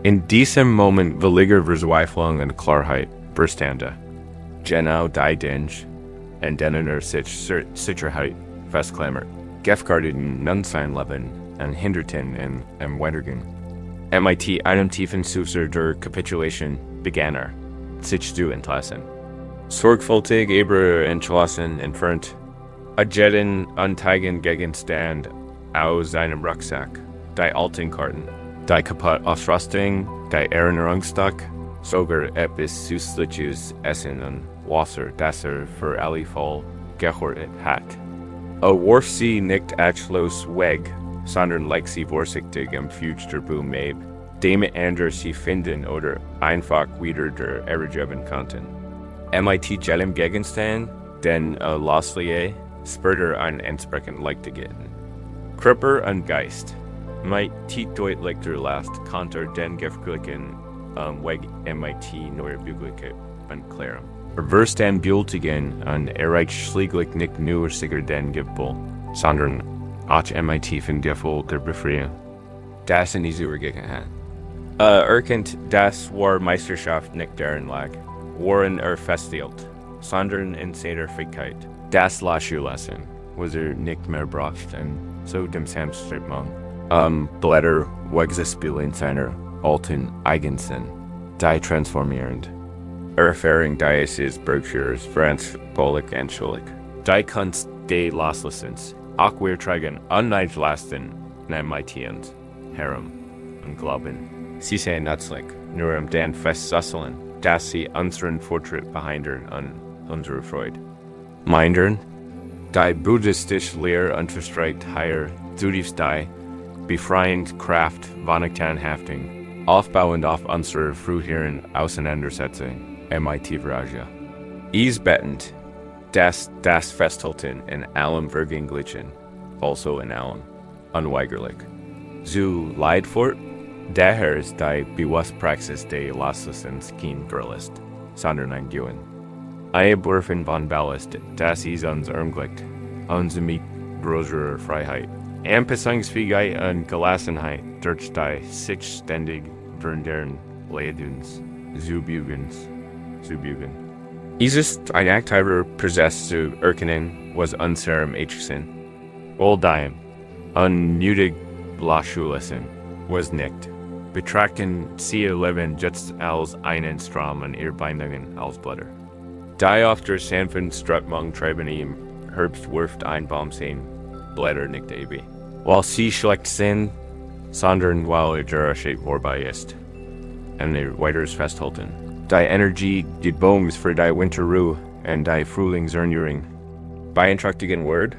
In diesem Moment williger Verzweiflung und Klarheit bestande. Genau die Dinge, an denen sich Sicherheit festklammert, gefährdeten nun sein Leben und hinderten ihn am Weitergehen. MIT einem tiefen Sucher der Kapitulation begann sich zu entlassen. Sorgfältig aber entschlossen entfernt, jeden unteiligen Gegenstand aus seinem Rucksack, die alten Karten, die kaputt Ausrüstung, die Erinnerungsstück, sogar etwas süßliches Essen und Wasser, das für alle Fall gehortet hat. Warf sie nicht achtlos weg, sondern leg sie vorsichtig am Fußterboom ab, damit andere sie finden oder einfach wieder der ergeben konnten. MIT jedem Gegenstand, den Loslier, spürte ein entsprechend Leichtigkeit. Körper und Geist, MIT deutlich der Last konnte den gefährlichen Weg MIT neue Möglichkeit klären. Wirst den Bültigen und erreicht schließlich nicht nur sicher den Gipfel, sondern auch MIT von Gefühl der Befreiung. das in diese Gefangen. Erkennt, das war Meisterschaft nicht deren lag, waren festhielt, sondern in seiner Fähigkeit. Das Loslassen was nicht mehr braucht, und so dem Samstritmung. Blätter wegzuspielen seiner alten Eigensinn, die transformierend. Erfahrung dieses Berkshires, Franz, Bollig und Schulig. Die Kunst des Loslassens, auch wir tragen uneiglasten, Nehmitians, Herren und Glauben. Sie sehen nützlich, nur den Festsasseln, dass sie unseren Fortschritt behindern und unsere Freude. Mindern, die buddhistische Lehre unterstreicht hier zutiefst die befreiend Kraft Vanigtanhaftung, aufbauend auf unsere früheren Auseinandersetzung, MIT Viraja. Bettend, das Festhalten in allem Vergänglichen, also in allem, unweigerlich. Zu Leidfort, daher ist die Bewusstpraxis des Loslassens kein Gerlist, sondern ein Gehen. Ein Werfen von Ballast, das ist uns ermöglicht, uns mit größerer Freiheit. Anpassungsfähigkeit und Gelassenheit durch die sich ständig verändernden Lebens zu bügen. Es ist ein aktiver Prozess zu erkennen, was unserem Echsen, Oldheim, unnötig loszulassen, was nicht. Betrachten Sie Ihr Leben jetzt als einen Strom und Ihre Bindungen als Blätter. Die auf der sanften Strömung treiben im Herbst wirft ein Baum sehen, Blätter nicht ewig. Weil sie schlecht sind, sondern weil ihr Jahreschaft vorbei ist. Und ihr weiteres festhalten. Die Energie des Baums für die Winterruhe und die Frühlingserneuerung. Beeinträchtigen Wort,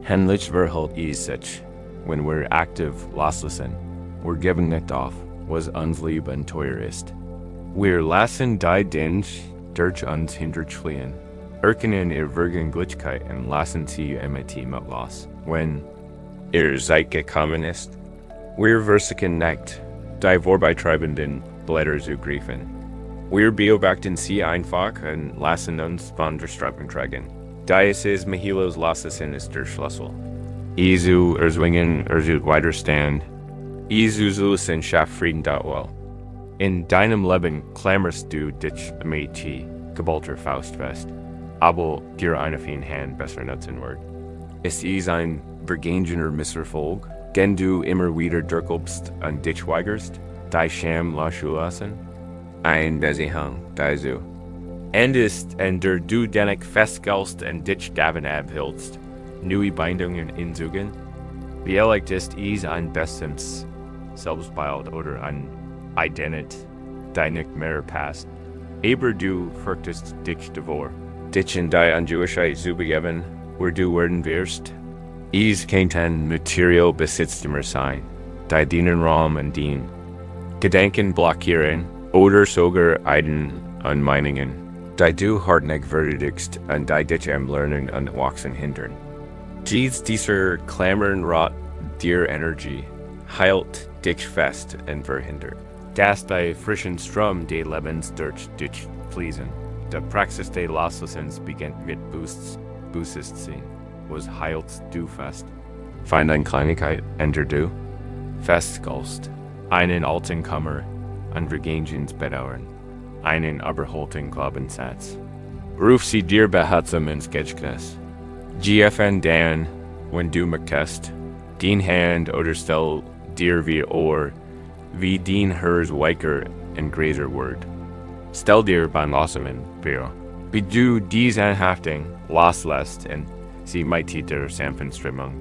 händlich verhält es sich, wenn wir aktiv loslassen. Wir geben nicht auf, was uns lieb und teuer ist. Wir lassen die Dinge durch uns hindurchfliehen, erkennen ihre Vergänglichkeit und lassen sie mit los. Wenn ihr Zeit gekommen ist, wir versichern nicht, die vorbeitreibenden Blätter zu greifen. Wir beobachten sie einfach und lassen uns von der Strömung tragen. Dieses Mihilos Loslassen ist der Schlüssel. Zu erzwingen, zu widerstand, zu lösen schafft Frieden dort. In deinem Leben klammerst du dich mit geballter Faust fest, aber dir eine feine Hand besser nutzen wird. Ist es ein vergangener Misserfolg, wenn du immer wieder durchgibst und dich weigerst, die Scham loszulassen? Ein Besihang, dazu. Und der du dennoch festgelst und dich davon abhältst, neue Bindungen inzugen? Vielleicht ist es ein bestens Selbstbild oder ein Identity, die nicht mehr passt. Aber du fürchtest dich davor, dich in die Unjewigkeit zu begeben, wo du werden wirst. Es kann ein Material Besitztümer sein, die dienen Raum und dienen. Gedanken blockieren oder sogar Eiden und Meinungen, die du hartnäckig würdigst und die dich am Lernen und Wachsen hindern. Dieser Klammern rot dir Energie, heilt dich fest und verhindert. Dass die frischen Strom des Lebens durch dich fließen. Die Praxis des Loslassens beginnt mit Bewusstsein, was heilst du fest. Find eine Kleinigkeit, enter du, festgelst, einen alten Kummer, und Vergängens Bedauern, einen überholten Glaubenssatz. Ruf sie dir behutsam ins Gedächtnis. GFN Dan, wenn du möchtest, den Hand oder stell dir wie Ohr, wie den hers weicher und größer wird. Stell dir beim Loslassen vor, wie du diese Anhaftung loslässt und sie mit der sanften Strömung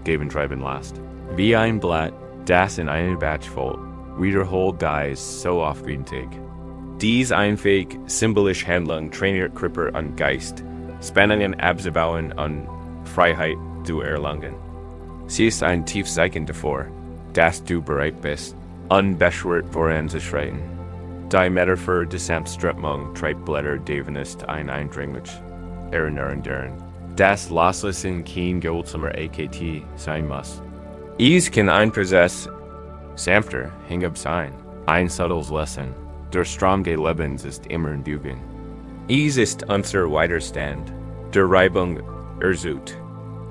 geben treiben lässt. Wie ein Blatt, das in einen Batch fällt, wiederholt dies so aufgründig. Dies einfähig symbolisch Handlung trainiert Körper und Geist, Spannungen abzubauen und Freiheit zu erlangen. Sie ist ein Tiefzeichen davor, dass du bereit bist, unbeschwert voranzuschreiten. Die Metaphor des Strömung treibt Blätter Devenist ein eindringlich erinnern daran, dass Loslassen kein gewaltsamer AKT sein muss. Es kann ein Prozess sanfter hingab sein, ein subtles Lesson. Der Strom des Lebens ist immer in Bewegung. Es ist unser Widerstand, der Reibung ersucht.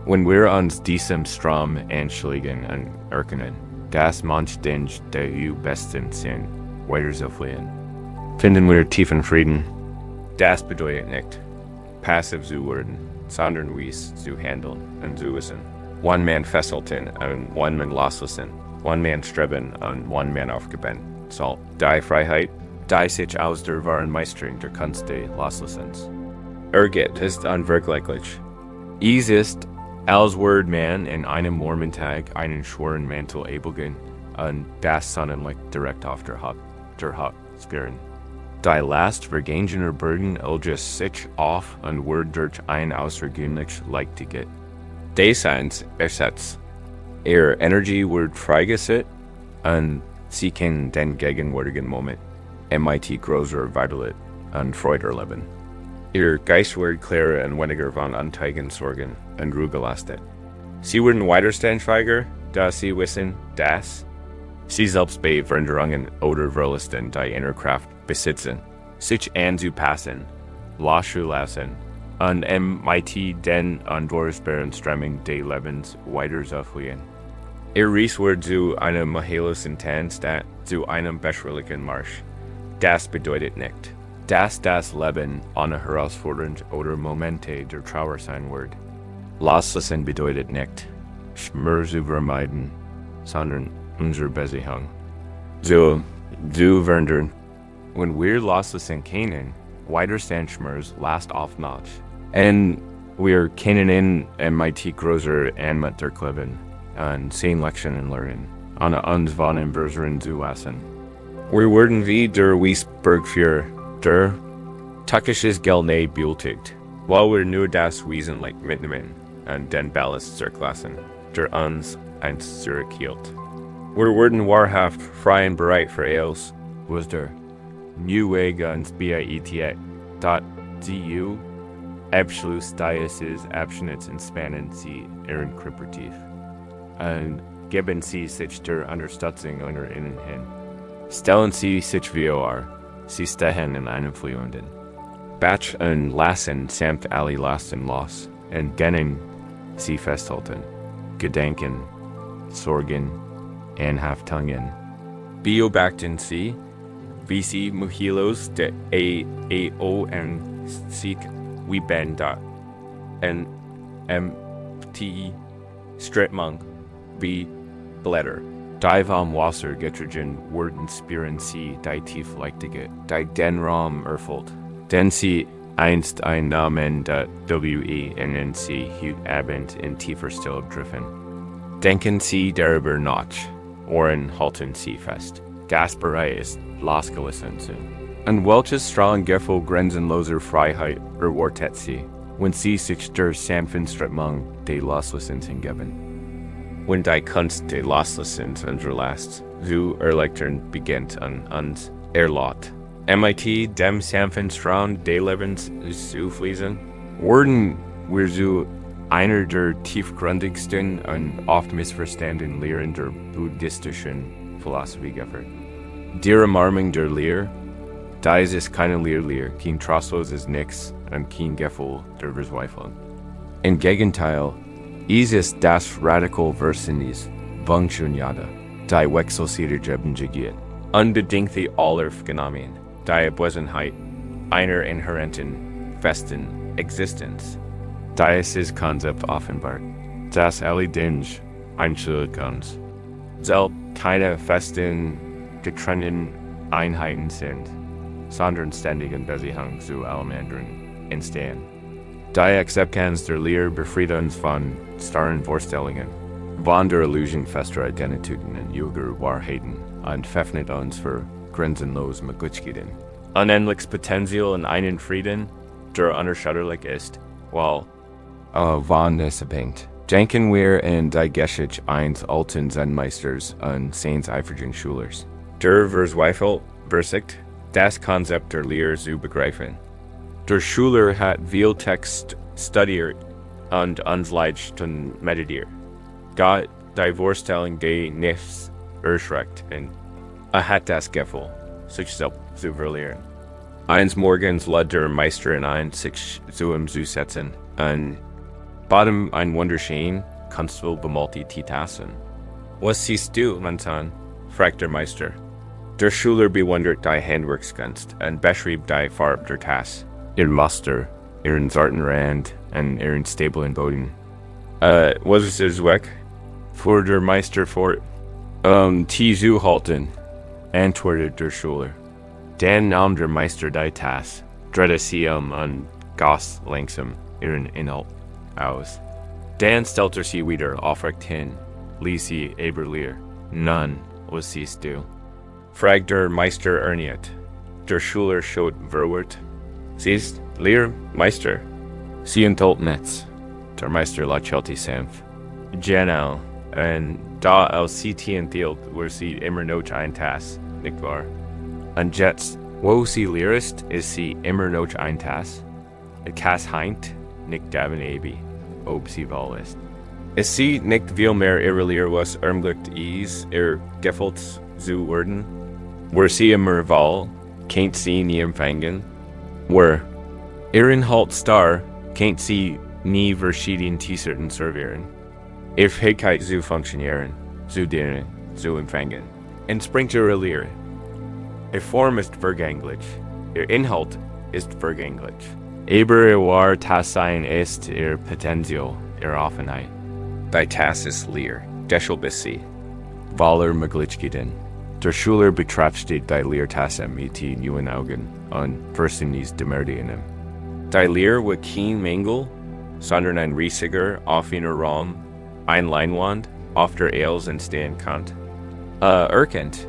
Wenn wir uns diesem Strom anschlagen und erkennen, Das manch Dinge, der you besten sind, weiter zu fliehen. Finden wir tiefen Frieden. Das bedeutet nicht, passiv zu werden, sondern wies zu handeln und zu wissen. One man fesselten und one man loslassen. One man streben und one man aufgeben. Soll die Freiheit, die sich aus der wahren Meisterung der Kunst des Loslassens. Geht ist unwirklich. Es ist, als Word man in einem Mormontag einen schweren Mantel ebligen und das Sonnenlicht direkt auf der Haut spüren. Die Last vergangener Burden ilges sich auf und wird durch ein außergewöhnlich Leichtigkeit. Daseins ersetzt. Energie wird freigesetzt und sie können den gegenwärtigen Moment MIT größer Vitalität und Freude erleben. Ihr Geist wird klarer und weniger von Anteigen, Sorgen und Grübelei. Sie werden widerstandsfähiger, da sie wissen, dass sie selbst bei Veränderungen oder Verlusten die innere Kraft besitzen, sich anzupassen, loszulassen und MIT den unvorhersehbaren Strömung des Lebens weiterzufliehen. Ihr Reis wird zu einem mahalosen Tanzstadt, zu einem beschwerlichen Marsch. Das bedeutet nicht, dass das Leben eine Herausforderung oder Momente der Trauer sein wird. Loslassen bedeutet nicht, Schmerz zu vermeiden, sondern unsere Besichung zu verändern. Wenn wir loslassen können, widerstand Schmerz last oft not. Und wir können in MIT größer Anmut durchleben und 10 Lektionen lernen, an uns von einem Böseren zu lassen. Wir werden wie der Wiesberg für der taktisches Gelne bietet, weil wir nur das Wesentlich mitnehmen und den Ballast zurücklassen, der uns einst zurückhielt. Wir werden wahrhaft frei und bereit für alles, was der Nieuwe uns bietet, dazu Abschluss dieses Abschnitts entspannen Sie Ihren Körper tief und geben Sie sich der Unterstützung eurer Innen hin. Stellen Sie sich wie Sie stehen in einem Fliehenden. Batch und lassen samt alle Lasten los und gönnen Sie festhalten. Gedenken, Sorgen, Anhaftungen. Beobachten Sie, wie Sie Muhilos de AAO und sich wie Ben da und MTE Stritmung wie Blätter. Die vom Wasser getrogen werden spüren Sie die Tiefleichtige, die den Raum erfüllt. Denn Sie einst ein Namen der WE in Sie heute Abend in tiefer Stille driften. Denken Sie darüber nach, Ohren halten Sie fest. Gasberei ist losgelassen zu. Und welches Strahlengefühl grenzenloser Freiheit erwartet Sie, wenn Sie sich der sanften Strömung des Loslassens hingeben? Wenn die Kunst des Loslassens unterlässt, zu erleichtern beginnt an uns erlaubt. MIT dem sanften Strahl des Lebens zu fließen, werden wir zu einer der tiefgründigsten und oft missverstandenen Lehren der buddhistischen Philosophie geführt. Die Umarmung der Lehre, dies ist keine Lehre, kein trostloses Nix und kein Gefühl der Verzweiflung. Im Gegenteil, es ist das radikal Versinnis, Funktionierte, die wechselseitigen geht, unbedingte Allergenommen, die Abwesenheit einer inhärenten, festen Existenz. Dieses Konzept offenbart, dass alle Dinge einzeln uns, selbst keine festen, getrennten Einheiten sind, sondern ständigen Beziehungen zu allem anderen entstehen. Die Akzeptanz der Lehre befreit uns von starren Vorstellungen, von der Illusion fester Identitäten und junger Wahrheiten und öffnet uns für grenzenlose Möglichkeiten. Unendliches Potenzial in einen Frieden, der unerschütterlich ist, weil von es abhängt. Denken wir in die Geschichte eines alten Zen-Meisters und seines eifrigen Schülers. Der Verzweifelt versucht, das Konzept der Lehre zu begreifen. Der Schüler hat viel Text studiert und uns leicht meditiert. Gott die Vorstellung des Nichts erschreckt und hat das Gefühl, sich selbst zu verlieren. Eines Morgens lädt der Meister ihn ein, sich zu ihm zu setzen und bat ihm ein wunderschön, kunstvoll bemalte Tea-Tassen. Was siehst du, mein Sohn? Fragt der Meister. Der Schüler bewundert die Handwerkskunst und beschreibt die Farbe der Tasse, ihr Muster, ihren zarten Rand und ihren stablen Boden. Was ist das Zweck? Fuhr der Meister fort. Zu halten, antwortet der Schüler. Dann nahm der Meister die Tasse, drehte sie und goss langsam ihren Inhalt aus. Dann stellte sie wieder aufrecht hin, ließ sie aber leer. Nun, was siehst du? Fragt der Meister erneut. Der Schüler schaut verwirrt. Siehst, leer, Meister. Sie enthält nichts. Der Meister lächelte sanft. Genau, und da als sie die enthielt, war sie immer noch ein Tasse, nicht wahr? Und jetzt, wo sie leer ist sie immer noch ein Tasse. Het Kass heint, nicht davon ebi, ob sie wahl ist. Ist sie nicht viel mehr irreleer was ermglicht is, gefällt zu werden? Were sie immer wahl, kennt sie nie empfangen? Were ihren halt star, kennt sie nie verschieden T-Shirten servieren? Fähigkeit zu funktionieren, zu dienen, zu empfangen. Entspringt irreleer. Form ist vergänglich, Inhalt ist vergänglich. Aber war Tassein ist Potenzial, Offenheit. Die Tasse ist leer, deshalb ist sie. Waller Möglichkeiten. Der Schüler betrachtet die Leertasse mit neuen Augen und versinniges Demerdien. Die Leer war kein Mängel, sondern ein riesiger, offener Raum, ein Leinwand, auf der Els entstehen kann. Erkennt,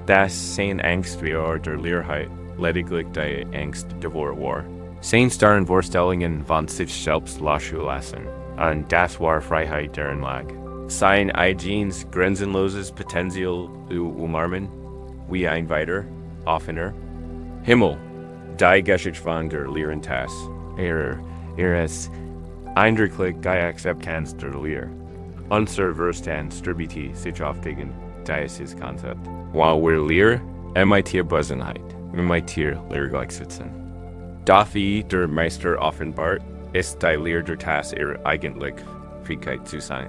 dass seine Angst wie der Leerheit lediglich die Angst davor war. Seine starren Vorstellungen von sich selbst loszulassen, und das war Freiheit darin lag. Sein eigenes grenzenloses Potenzial zu umarmen, wie ein weiter, offener Himmel, die Geschichte von der leeren Tasse. Es eindrücklich die Akzeptanz der Leer. Unser Verstand strebte sich auf gegen dieses Konzept. While wir leer, mit Besenheit, mit leergleich sitzen. Dafür der Meister offenbart, ist die Leer der Tasse eigentlich Fähigkeit zu sein.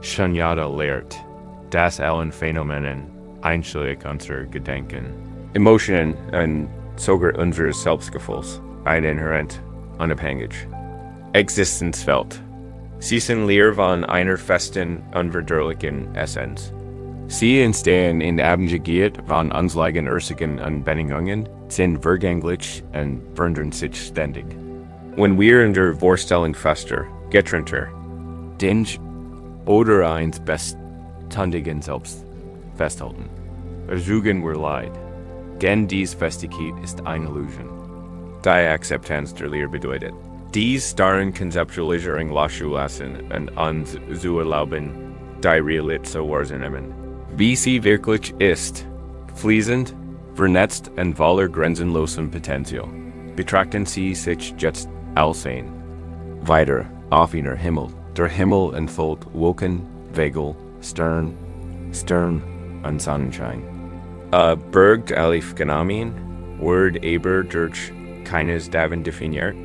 Shunyata lehrt, dass allen Phänomenen einschlägt unser Gedenken, Emotionen und sogar unseres Selbstgefühls ein inhärent, unabhängig Existenzfeld. Sie sind leer von einer festen, unveränderlichen Essenz. Sie entstehen in Abhängigkeit von unseren Ursachen und Bedingungen, sind vergänglich und verändern sich ständig. Wenn wir in der Vorstellung fester, getrennter, Dinge oder eins beständigen Selbst festhalten, ersuchen wir Leid. Gen dies Festigkeit ist eine Illusion. Die Akzeptanz der Leer bedeutet, dies darin Konzeptualisierung loszulassen und uns zu erlauben, die Realität so wahrzunehmen, wie sie wirklich ist, fließend, vernetzt und voller grenzenlosem Potenzial. Betrachten Sie sich jetzt als ein weiter, offener Himmel. Der Himmel enthält Wolken, Wegel, Stern und Sonnenschein. Bergt alle Phänomene, Word aber durch keines davon definiert.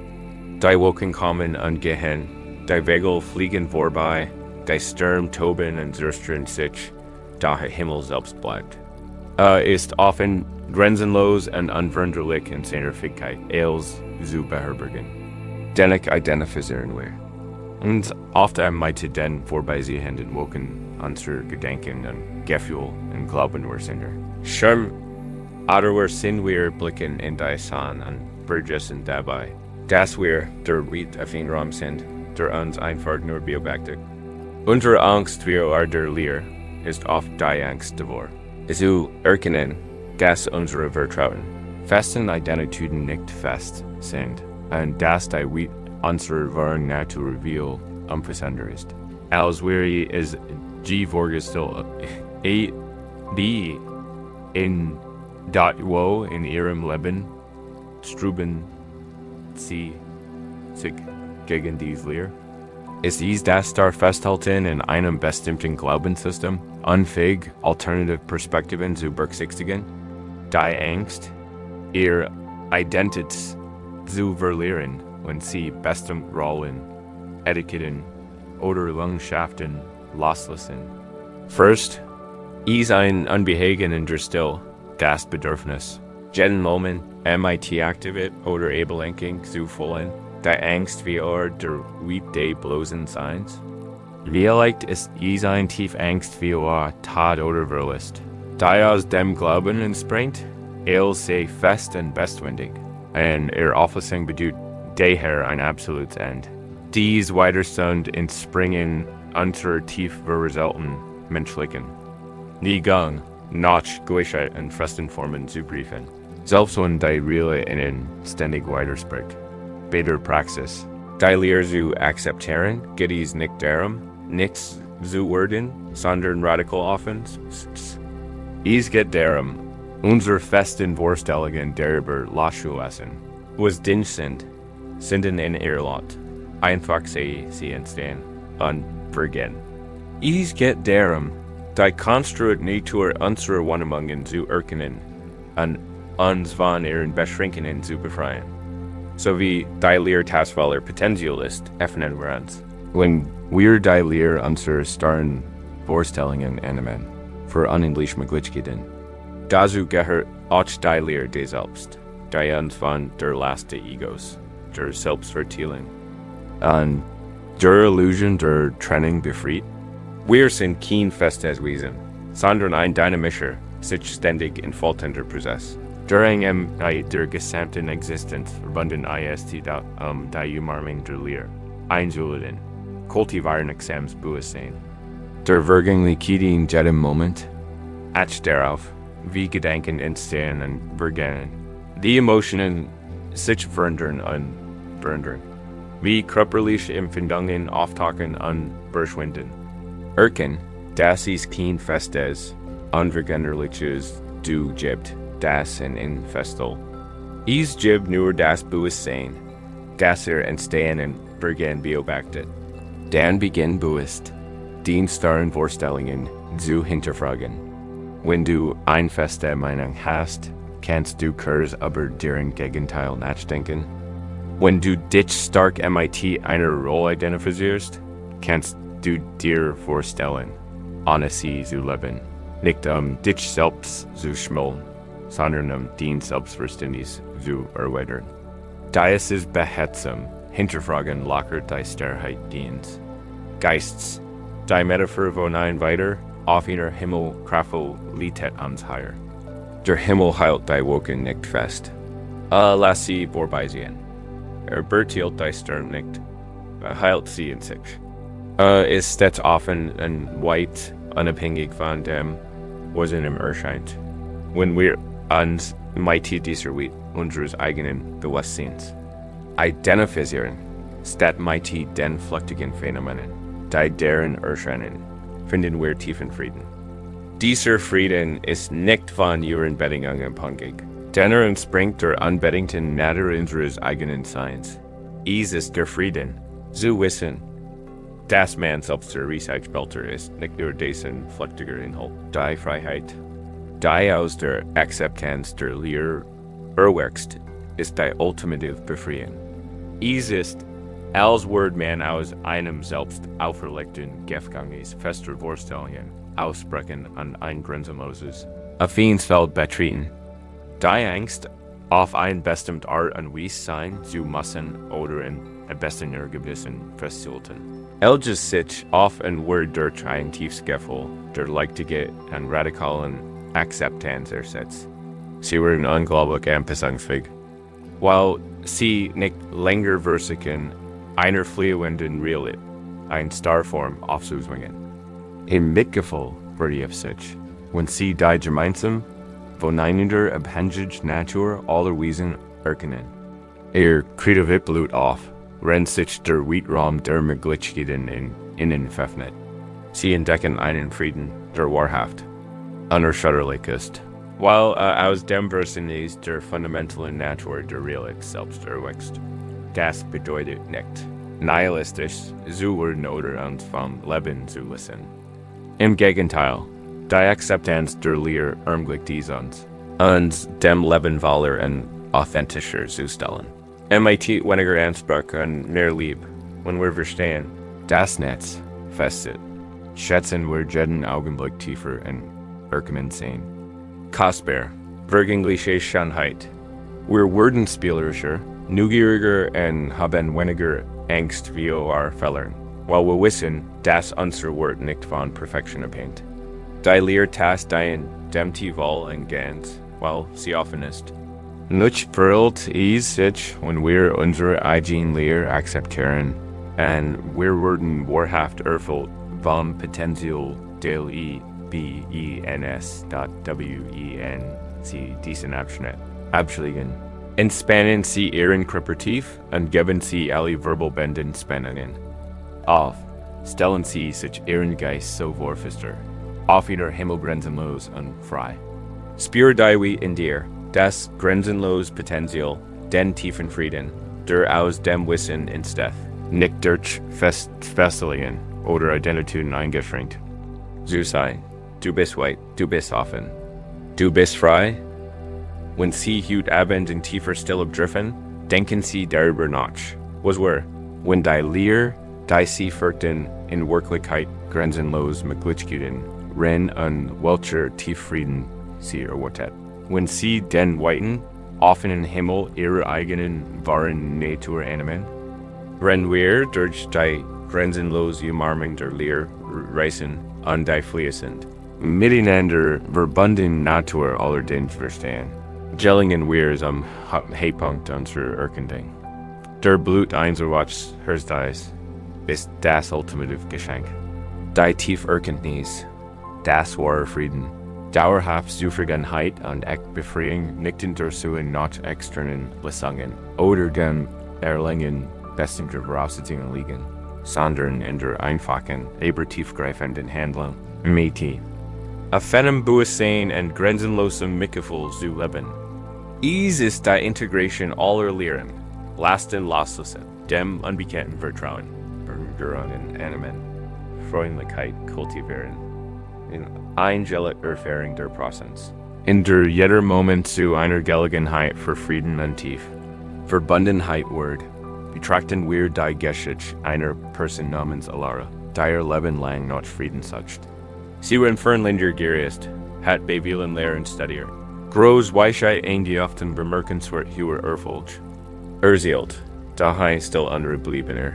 Die Wolken kommen und gehen, die Wegel fliegen vorbei, die Sterne toben und zerstreuen sich, da der Himmel selbst bleibt. Ist offen, grenzenlos und unveränderlich in seiner Fähigkeit, alles zu beherbergen. Dennoch identifizieren wir. Und oft mit den vorbeisehenden Wolken unserer Gedanken und Gefühl und Glauben wir sind. Schirm, oder sind wir blicken in die Sonne und vergessen dabei, dass wir der Ried auf den Raum sind, der uns einfach nur beobachtet. Unsere Angst wie der Leer ist oft die Angst davor. Zu erkennen, dass unsere Vertrauen festen Identitäten nicht fest sind und dass die Ried unserer wahren Natur reveal unverändert ist. Als wir es vorgestellt, die in dat wo in ihrem Leben strüben sie sich gegen dies Leer. Ist dies das der Festhalten in einem bestimmten Glaubenssystem, unfähig, alternative Perspektiven zu berücksichtigen? Die Angst, ihr Identität zu verlieren, wenn sie bestimmte Rollen, Etiketten oder Leidenschaften loslassen. First, ein Unbehagen in der Still, das Bedürfnis. Jeden Moment MIT aktiviert oder Ablenkung zu vollen, die Angst wie der weekday bloßen Seins. Vielleicht ist ein tief Angst wie Tod oder Verlust. Die aus dem Glauben entspringt, sei fest und bestwendig. Und Auffassung bedeutet daher ein absolutes End. Dies Widerstand entspringen unter tief verurteilten menschlichen. Nie Gang, Notch, Gleichheit und festen Formen zu briefen. Selbst wenn die Reale ihnen ständig widerspricht. Beter Praxis. Die Lehre zu akzeptieren, geht es nicht darum, nichts zu werden, sondern radikal offen. Es geht darum, unsere festen Vorstellungen darüber loszulassen, was Dinge sind in ihr Lot. Einfach sie entstehen und vergehen. Es geht darum, die Konstrukt Natur unserer Wahrnehmungen zu erkennen und uns von ihren Beschränkungen zu befreien. So wie die Lehre Tasvaler Potenzial ist, öffnen wir uns. Wenn wir die Lehre unserer starren Vorstellungen annehmen, für unendlich Möglichkeiten, dazu gehört auch die Lehre des Selbst, die uns von der Last der Egos, der Selbstverteilung und der Illusion der Trennung befreit. Wir sind kein festes Wesen, sondern ein dynamischer, sich ständig entfaltender Prozess. During der gesamten Existenz verbunden ist die Umarmung der Lehre, einzuleden, kultivieren exams Bewusstsein. Der Wirklichkeit in jedem Moment, darauf, wie Gedanken entstehen und vergehen, die Emotionen sich verändern und verändern, wie körperliche Empfindungen auftauchen und verschwinden. Erkennen, dass es kein festes, unveränderliches Du gibt, das in Festel. Es gibt nur das Bewusstsein, das entstehen und vergehen beobachtet. Dann beginnt bewusst, die starren Vorstellungen zu hinterfragen. Wenn du eine feste Meinung hast, kannst du kurz über deren Gegenteil nachdenken. Wenn du dich stark mit einer Rolle identifizierst, kannst du dir vorstellen, ohne sie zu leben. Nicht dich selbst zu schmollen, sondern dein Selbstverständnis zu erweitern. Da ist es behutsam, hinterfragen lockert die Starrheit deins. Geists, die Metaphor von ein weiter, auf einer Himmel kraftvoll lietet ans Heier. Der Himmel hält die Wolken nicht fest. Lass sie vorbeisehen. Berthielt die Stirn nicht, hält sie in sich. Ist stets offen und weit, unabhängig von dem, was in ihm erscheint. Wenn wir uns mit dieser Welt unseres eigenen Bewusstseins identifizieren, statt mit den flüchtigen Phänomenen, die deren erscheinen, finden wir tiefen Frieden. Dieser Frieden ist nicht von ihren Bedingungen abhängig, denn entspringt der unbedingten Natur unseres eigenen Seins. Es ist der Frieden, zu wissen, dass man selbst der Researchbelter ist, nicht nur dessen flüchtiger Inhalt. Die Freiheit, die aus der Akzeptanz der Lehre erwächst, ist die ultimative Befreiung. Es ist, als würde man aus einem selbst auferlegten Gefängnis fester Vorstellungen ausbrechen und ein grenzenloses Affeinsfeld betreten. Die Angst, auf ein bestimmt Art und Weise sein zu müssen oder in bestimmter Gewissen festzuhalten. Elges sich auf ein Wort durch ein tiefes Gefühl, der leichtige und radikalen Akzeptanz ersetzt. Sie werden unglaublich anpassungsfähig, weil sie nicht länger versuchen, einer fliehenden Realität, eine Starform aufzuzwingen. Im Mitgefühl vertieft sich, wenn sie die gemeinsam voneinander abhängige Natur aller Wesen erkennen. Kreative Blut auf, rennt sich der Weitraum der Möglichkeiten in innen veröffnet. Sie entdecken einen Frieden, der wahrhaft, unerschütterlich ist, weil aus dem Verständnis der fundamentalen Natur der Realität selbst erwächst. Das bedeutet nicht, nihilistisch zu werden oder uns vom Leben zu lassen. Im Gegenteil, die Akzeptanz der Lehre ermöglicht dies uns dem Leben waller und authentischer zu stellen. Mit weniger Anspruch und mehr Liebe, wenn wir verstehen, das Netz festet. Schätzen wir jeden Augenblick tiefer und erkennen sehen. Kostbar, vergängliche Schönheit. Wir werden spielerischer, neugieriger und haben weniger Angst vor Fehlern, weil wir wissen, dass unser Wort nicht von Perfektion abhängt. Die Lehrtaste die in dem Tiefwohl und ganz, weil sie offen ist. Nicht verhüllt ist sich, wenn wir unsere eigene Lehre akzeptieren, und wir werden wahrhaft erfüllt vom Potenzial del Sie diesen Abschnitt abschlägen. Entspannen Sie Ihren Körper tief und geben Sie alle Wirbelbänden Spannungen auf. Stellen Sie sich Ihren Geist so vorfister, auf Ihrer Himmel grenzenlos und frei. Spür die in dir, das grenzenlos Potenzial, den tiefen Frieden, der aus dem Wissen entsteht, nicht durch Fesseln oder Identitäten eingeschränkt. So sei, du bist weit, du bist offen, du bist frei. Wenn Sie heute Abend in tiefer Stille driften, denken Sie darüber nach. Was war, wenn die Lehre, die Sie führten, in Wirklichkeit grenzenlos Möglichkeiten, Ren und welcher Tieffrieden Sie erwartet. Wenn Sie den weiten, offenen Himmel Ihrer eigenen wahren Natur annehmen, wenn wir durch die grenzenlose Umarmung der Lehre reisen und die fließend, miteinander verbundene Natur allerdings verstehen, gelingen wir am Höhepunkt unserer Erkundung. Der Blut einserwärts Herz ist das ultimative Geschenk. Die Tieferkenntnis, das wahre Frieden, dauerhaft Zufriedenheit und Befreiung nicht durch nach externen Leistungen oder dem Erlangen bestimmter Voraussetzungen liegen, sondern in der einfachen, aber tiefgreifenden Handlung mit auf einem Bewusstsein und grenzenlosem Mitgefühl zu leben. Dies ist die Integration aller Lehren, Lasten loslassen, dem unbekannten Vertrauen, Bedauern und einem, Freundlichkeit kultivieren, in angelic Erfahrung der Präsenz. In der jeder Moment zu einer Gelegenheit für Frieden und Tief, Verbundenheit wird, betrachten wir die Geschichte einer Person namens Alara, die ihr Leben lang nach Frieden sucht. Sie war in Fernländer gereist, hat bei vielen Lehren studiert. Groß Weisheit ein die often bemerkenswert hoher Erfolg. Zielt, daher still unrebliebener.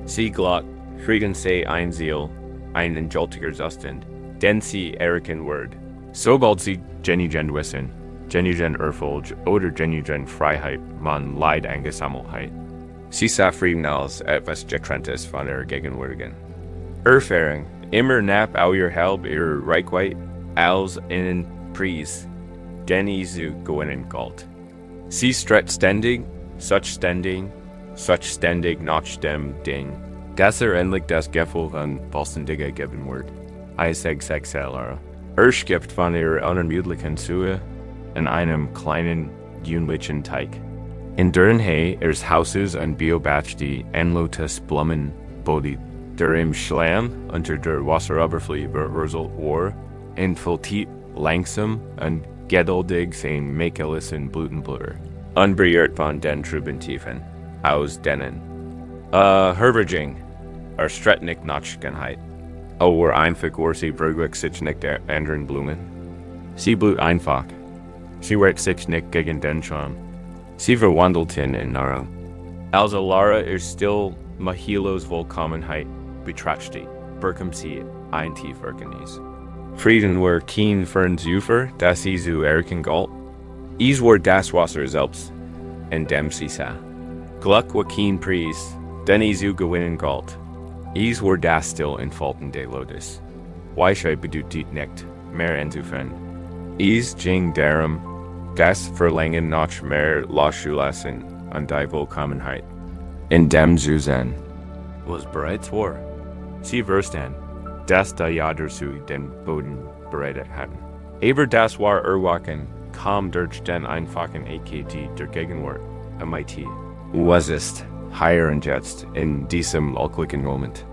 Sie glaubt, Frieden sei ein Ziel, ein endgültiger Zustand, den sie erkennen wird. Sobald sie genigen wissen, genigen Erfolg oder genigen Freiheit man Leid angesammelheit. Sie sah Frieden als etwas Getrenntes von ihrer Gegenwärtigen. Erfahrung, immer nach euer halb ihrer Reichweite, als einen Preis, den zu gewinnen galt. Sie strebt ständig nach dem Ding, dass endlich das Gefühl von vollständiger geben wird. Sexeller. Gibt von ihrer unermüdlichen Suche in einem kleinen, jünglichen Teig. In deren Nähe ihres Hauses und Biobatch die endloses Blumen body, der im Schlamm unter der Wasseroberfläche verwurzelt war, infiltriert langsam und geduldig sein mäkellichen Blutenblutter, unberührt von den trüben Tiefen, aus denen Herberging, Stretnik Notchgenheit, oder einfach sie brüglich sich nicht der anderen Blumen. Sie blut einfach, sie wehrt sich nicht gegen den Schaum. Sie verwandelten in Nahrung. Als Alara still Mahilos Vollkommenheit betrachtete, bekam sie ein Tieferkenntnis. Frieden war kein Fernsufer, das sie zu erkennen galt. Es war das Wasser selbst, in dem sie sah. Glück war kein Preis, den sie zu gewinnen galt. Es war das still entfalten der Lotus. Weisheit bedeutet nicht, mehr anzufangen. Es ging darum, das Verlangen nach mehr loszulassen und die Vollkommenheit, in dem zu sein, was bereits war. Sie wussten, dass die ja dazu den Boden bereitet hatten. Aber das war Erwachen, kam durch den einfachen EKG der Gegenwart, MIT. Was ist, hier und jetzt, in diesem allglücklichen Moment.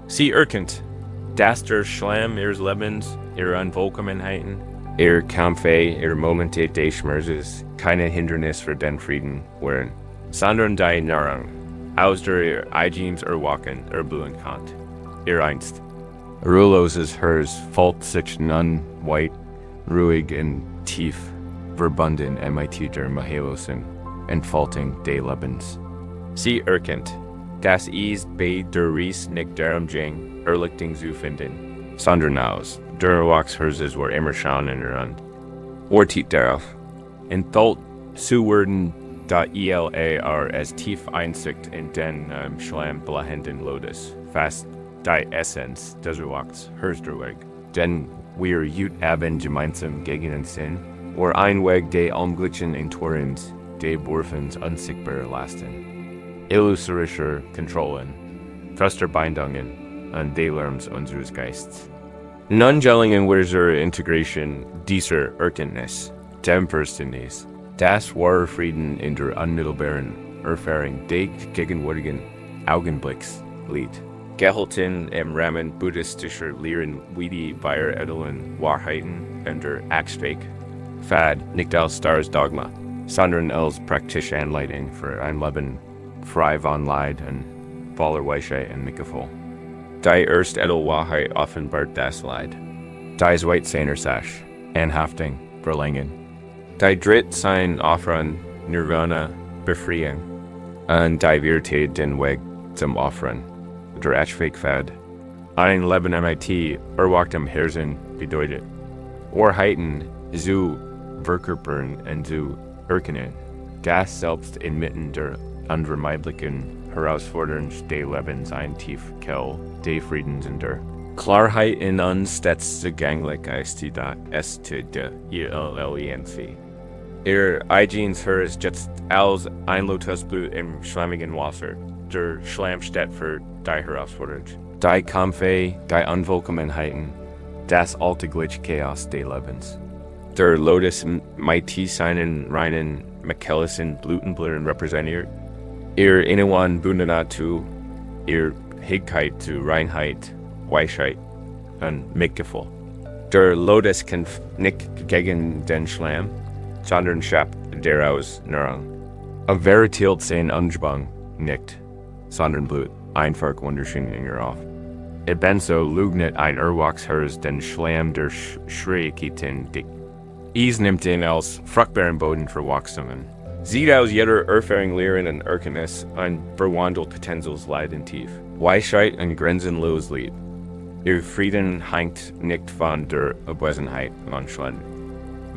Sie erkennt, dass der Schlamm ihres Lebens, ihre Unvollkommenheiten, ihr Kampfe, ihr Momente des Schmerzes keine Hindernis für den Frieden waren, sondern die Nahrung, aus der ihr eigenen Erwachen erblühen kann. Ihr einst, Rulos ist hers, fault sich nun, white, ruhig und tief, verbunden mit der Mahelosen, entfaltung des Lebens. Sie erkennt, das ist bei der Ries nicht darum ging, Erlichtung zu finden, sondern aus, der Wachs hers war immer schauen in der Hand. Tief darauf. Entthalt zu werden, da ELA als tief Einsicht in den Schlamm blahenden Lotus, fast die Essenz des Wachs hers der Weg. Denn wir jut haben gemeinsam gegen den Sinn, or ein Weg de Almglitchen in Torrens, de Borfens unsichtbare Lasten, illusorischer Kontrollen, fester Bindungen, und de Lerns unseres Geists. Nun Gellingen Wirser Integration dieser Erkenntnis, dem Verständnis, das wahre Frieden in der unmittelbaren Erfahrung des gegenwärtigen Augenblicks liegt. Gehalten im Rahmen buddhistischer Lehren wie die beiden Wahrheiten und der Axtweg, Fad nicht als starres Dogma, sondern als praktische Anleitung für ein Leben frei von Leid und voller Weisheit und Mitgefühl. Die erste Edelwahrheit offenbart das Leid. Die zweite seiner Sache, Anhaftung, Verlangen. Die dritte sein Offern, Nirvana, Befreiung. Und die vierte den Weg zum Offern, der Axtweg Fad. Ein Leben mit erwachtem Herzen bedeutet. Wahrheiten zu verkörpern und zu erkennen. Das selbst inmitten der unvermeidlichen Herausforderungen des Lebens ein Tiefquell des Friedens in der Klarheit in uns stets zugänglich ist da der ELLENC. Eigens hers jetzt als ein Lotusblut im schlammigen Wasser, der Schlamm steht für die Herausforderung. Die Kampfe, die Unvollkommenheiten, das alltägliche Chaos des Lebens. Der Lotus mit seinen reinen Mechalischen Blutenblüten repräsentiert, ihr Innewan Bundenatu, ihr Higkeit zu Reinheit, Weisheit und Mitgefühl. Der Lotus kämpft nicht gegen den Schlamm, sondern schafft daraus Nahrung. Vertielt sein Anspruch nicht, sondern Blut einfach wunderschön in ihr auf. Ebenso lugnet ein Erwachsherz den Schlamm der Schwierigkeiten dick. Nimmt ihn als fruchtbaren Boden für Wachsungen. Sieht aus jeder Erfahrung Lehren und Erkenntnis ein verwandelt Potentials Leiden tief. Weisheit und grenzenlos Lieb. Ihr Frieden hängt nicht von der Abwesenheit manchmal.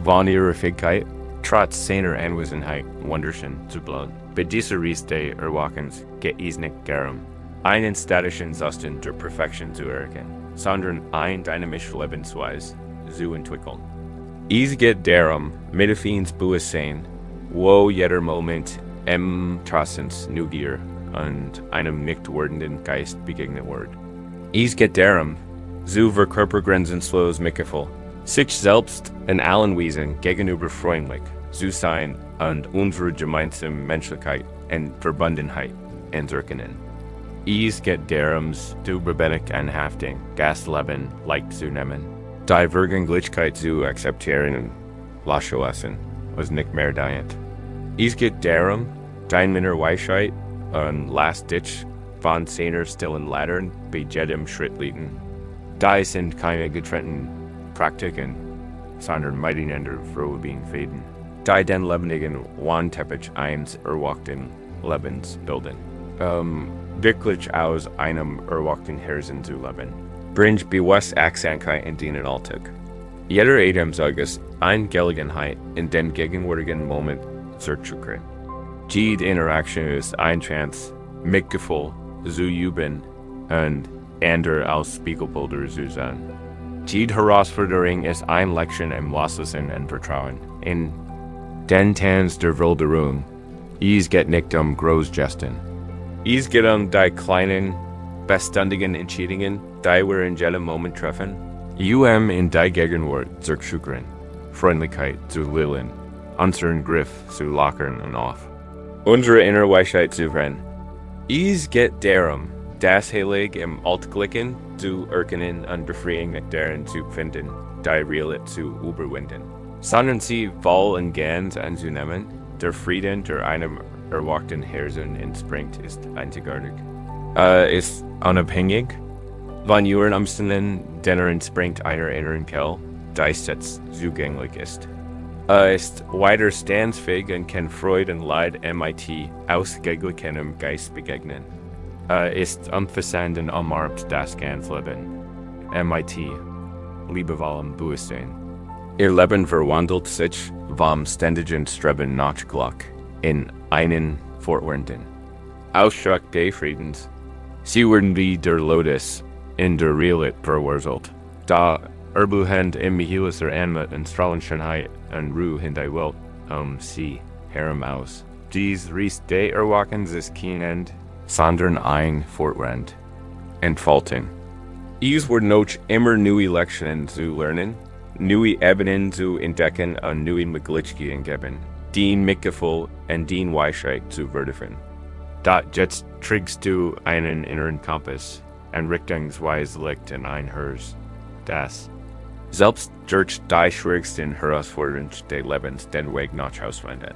Von ihrer Fähigkeit, trotz seiner Anwesenheit, wunderschön zu bleiben. Bei dieser Ries des Erwachens geht es nicht darum, einen statischen Zustand der Perfektion zu erkennen, sondern ein dynamische Lebensweise zu entwickeln. Es geht darum, mit Affins Bewusstsein, wo jeder Moment im Trassens Neugier und einem nicht werdenden Geist begegnet wird. Es geht darum, zu verkörpergrenzenlos Mitgefühl, sich selbst in allen Wesen gegenüber freundlich zu sein und unsere gemeinsame Menschlichkeit und Verbundenheit entzerkennen. Es geht darum, zu bebendig Anhaftung, Gastleben leicht zu nehmen. Die Vergänglichkeit zu akzeptieren und loszulassen, was nicht mehr dient. Es geht darum, dein Minner Weisheit und Last-Ditch von seiner stillen Ladern bei jedem Schritt liegen. Die sind keine getrennten Praktiken, sondern miteinander vorübergehend Fäden, die den lebendigen Wandteppich eines erwachten Lebens bilden. Wirklich aus einem erwachten Herzen zu leben. Bringt bewusst Achtsamkeit in den Alltag. Jeder Atemzug eine Gelegenheit, in den gegenwärtigen Moment zurückzukehren. Jede Interaktion ist ein Chance, Mitgefühl zu üben und andere als Spiegelbilder zu sein. Jede Herausforderung ist eine Lektion im Loslassen und Vertrauen. In den Tanz der Wilderung, es geht nicht Großgesten. Es geht die kleinen, beständigen Entscheidungen, die wir in jedem Moment treffen. In die Gegenwart zurückzukehren, Freundlichkeit zu lillen, unseren Griff zu lockern und auf, unsere innere Weisheit zu brennen. Es geht darum, das Heilig im Alltäglichen zu erkennen und Befreiung mit deren zu finden, die Realität zu überwinden. Sondern sie voll und ganz anzunehmen, der Frieden, der einem erwachten Herzen entspringt, ist einzigartig. Ist unabhängig, Von Uhren Umständen, denneren springt einer inneren Kell, Geistes zugänglich ist. Ist widerstandsfähig und kann Freud und Leid MIT ausgeglichem Geist begegnen. Ist umfassend und umarmt das ganze Leben. MIT, Liebevollem Bewusstsein. Ihr Leben verwandelt sich vom ständigen Streben nach Glück in einen fortwährenden Ausdruck des Friedens. Sie werden wie der Lotus in der Realität verwurzelt, da Erbuhend im Mihilis der Anmut und Strahlenschönheit und Ruhe in die Welt sie heramaus. Dies Ries de Erwachen des Kindend, sondern ein Fortwand. Entfalten. Dies werden noch immer neue Lektionen zu lernen, neue Ebenen zu entdecken und neue Möglichkeiten geben, den Mitgefühl und den Weisheit zu vertiefen. Da jetzt trägst du einen inneren Kompass und richtungsweise liegt in ein Herz, das selbst durch die schwierigsten Herausforderungen des Lebens den Weg nach herausfindet.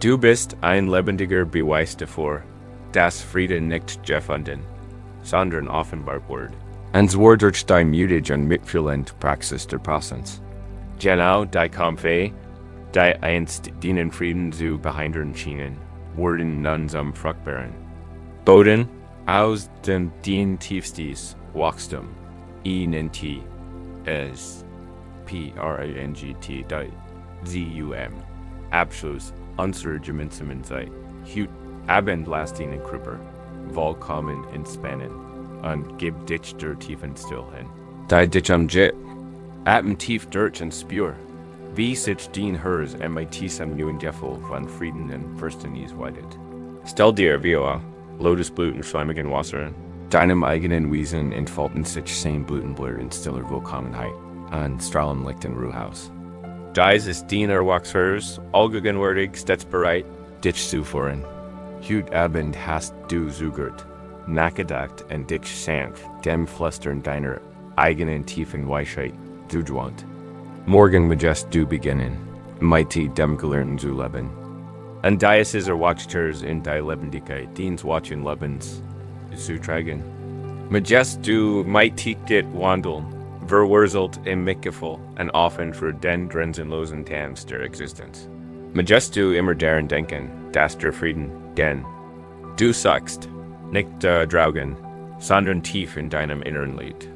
Du bist ein lebendiger Beweis davor, dass Frieden nicht gefunden, sondern offenbart wird. Und zwar durch die mutige und mitfühlende Praxis der Präsenz. Genau die Kämpfe, die einst den Frieden zu behindern schienen, wurden nun zum fruchtbaren Boden aus dem den tiefstes Wachstum, INT, es PRANGT.ZUM, Abschluss unserer gemeinsamen Zeit, hüt abendlasting in Krüpper, vollkommen entspannen, und gib dich der tiefen Still hin. Die dich am Jet, atmen tief durch und spür, wie sich den Hers MIT sam neuen Gefühl von Frieden und Verständnis weitet. Stell dir wie Lotusblut und schleimigen Wasser, deinem eigenen Wesen entfalten sich sein Blutenblur in stiller Willkommenheit und Strahlenlicht in Ruhehaus. Dies ist den Erwachsers, allgegenwärtig stets bereit, dich zu führen. Hüt Abend hast du zugehört, nachgedacht und dich sanft dem Flüstern deiner eigenen tiefen Weisheit zugewandt. Morgen möchtest du beginnen, mighty dem Gelernten zu leben. Und dies ist Erwachsers in die Lebendigkeit, dens Watchen Lebens zu tragen. Möchtest du mighty dit wandeln, verwurzelt im Mitgefühl und offen für den grenzenlosen Tanz der Existenz. Möchtest du immer daran denken, dass der Frieden, den du suchst, nicht draugen, sondern tief in deinem Inneren liegt.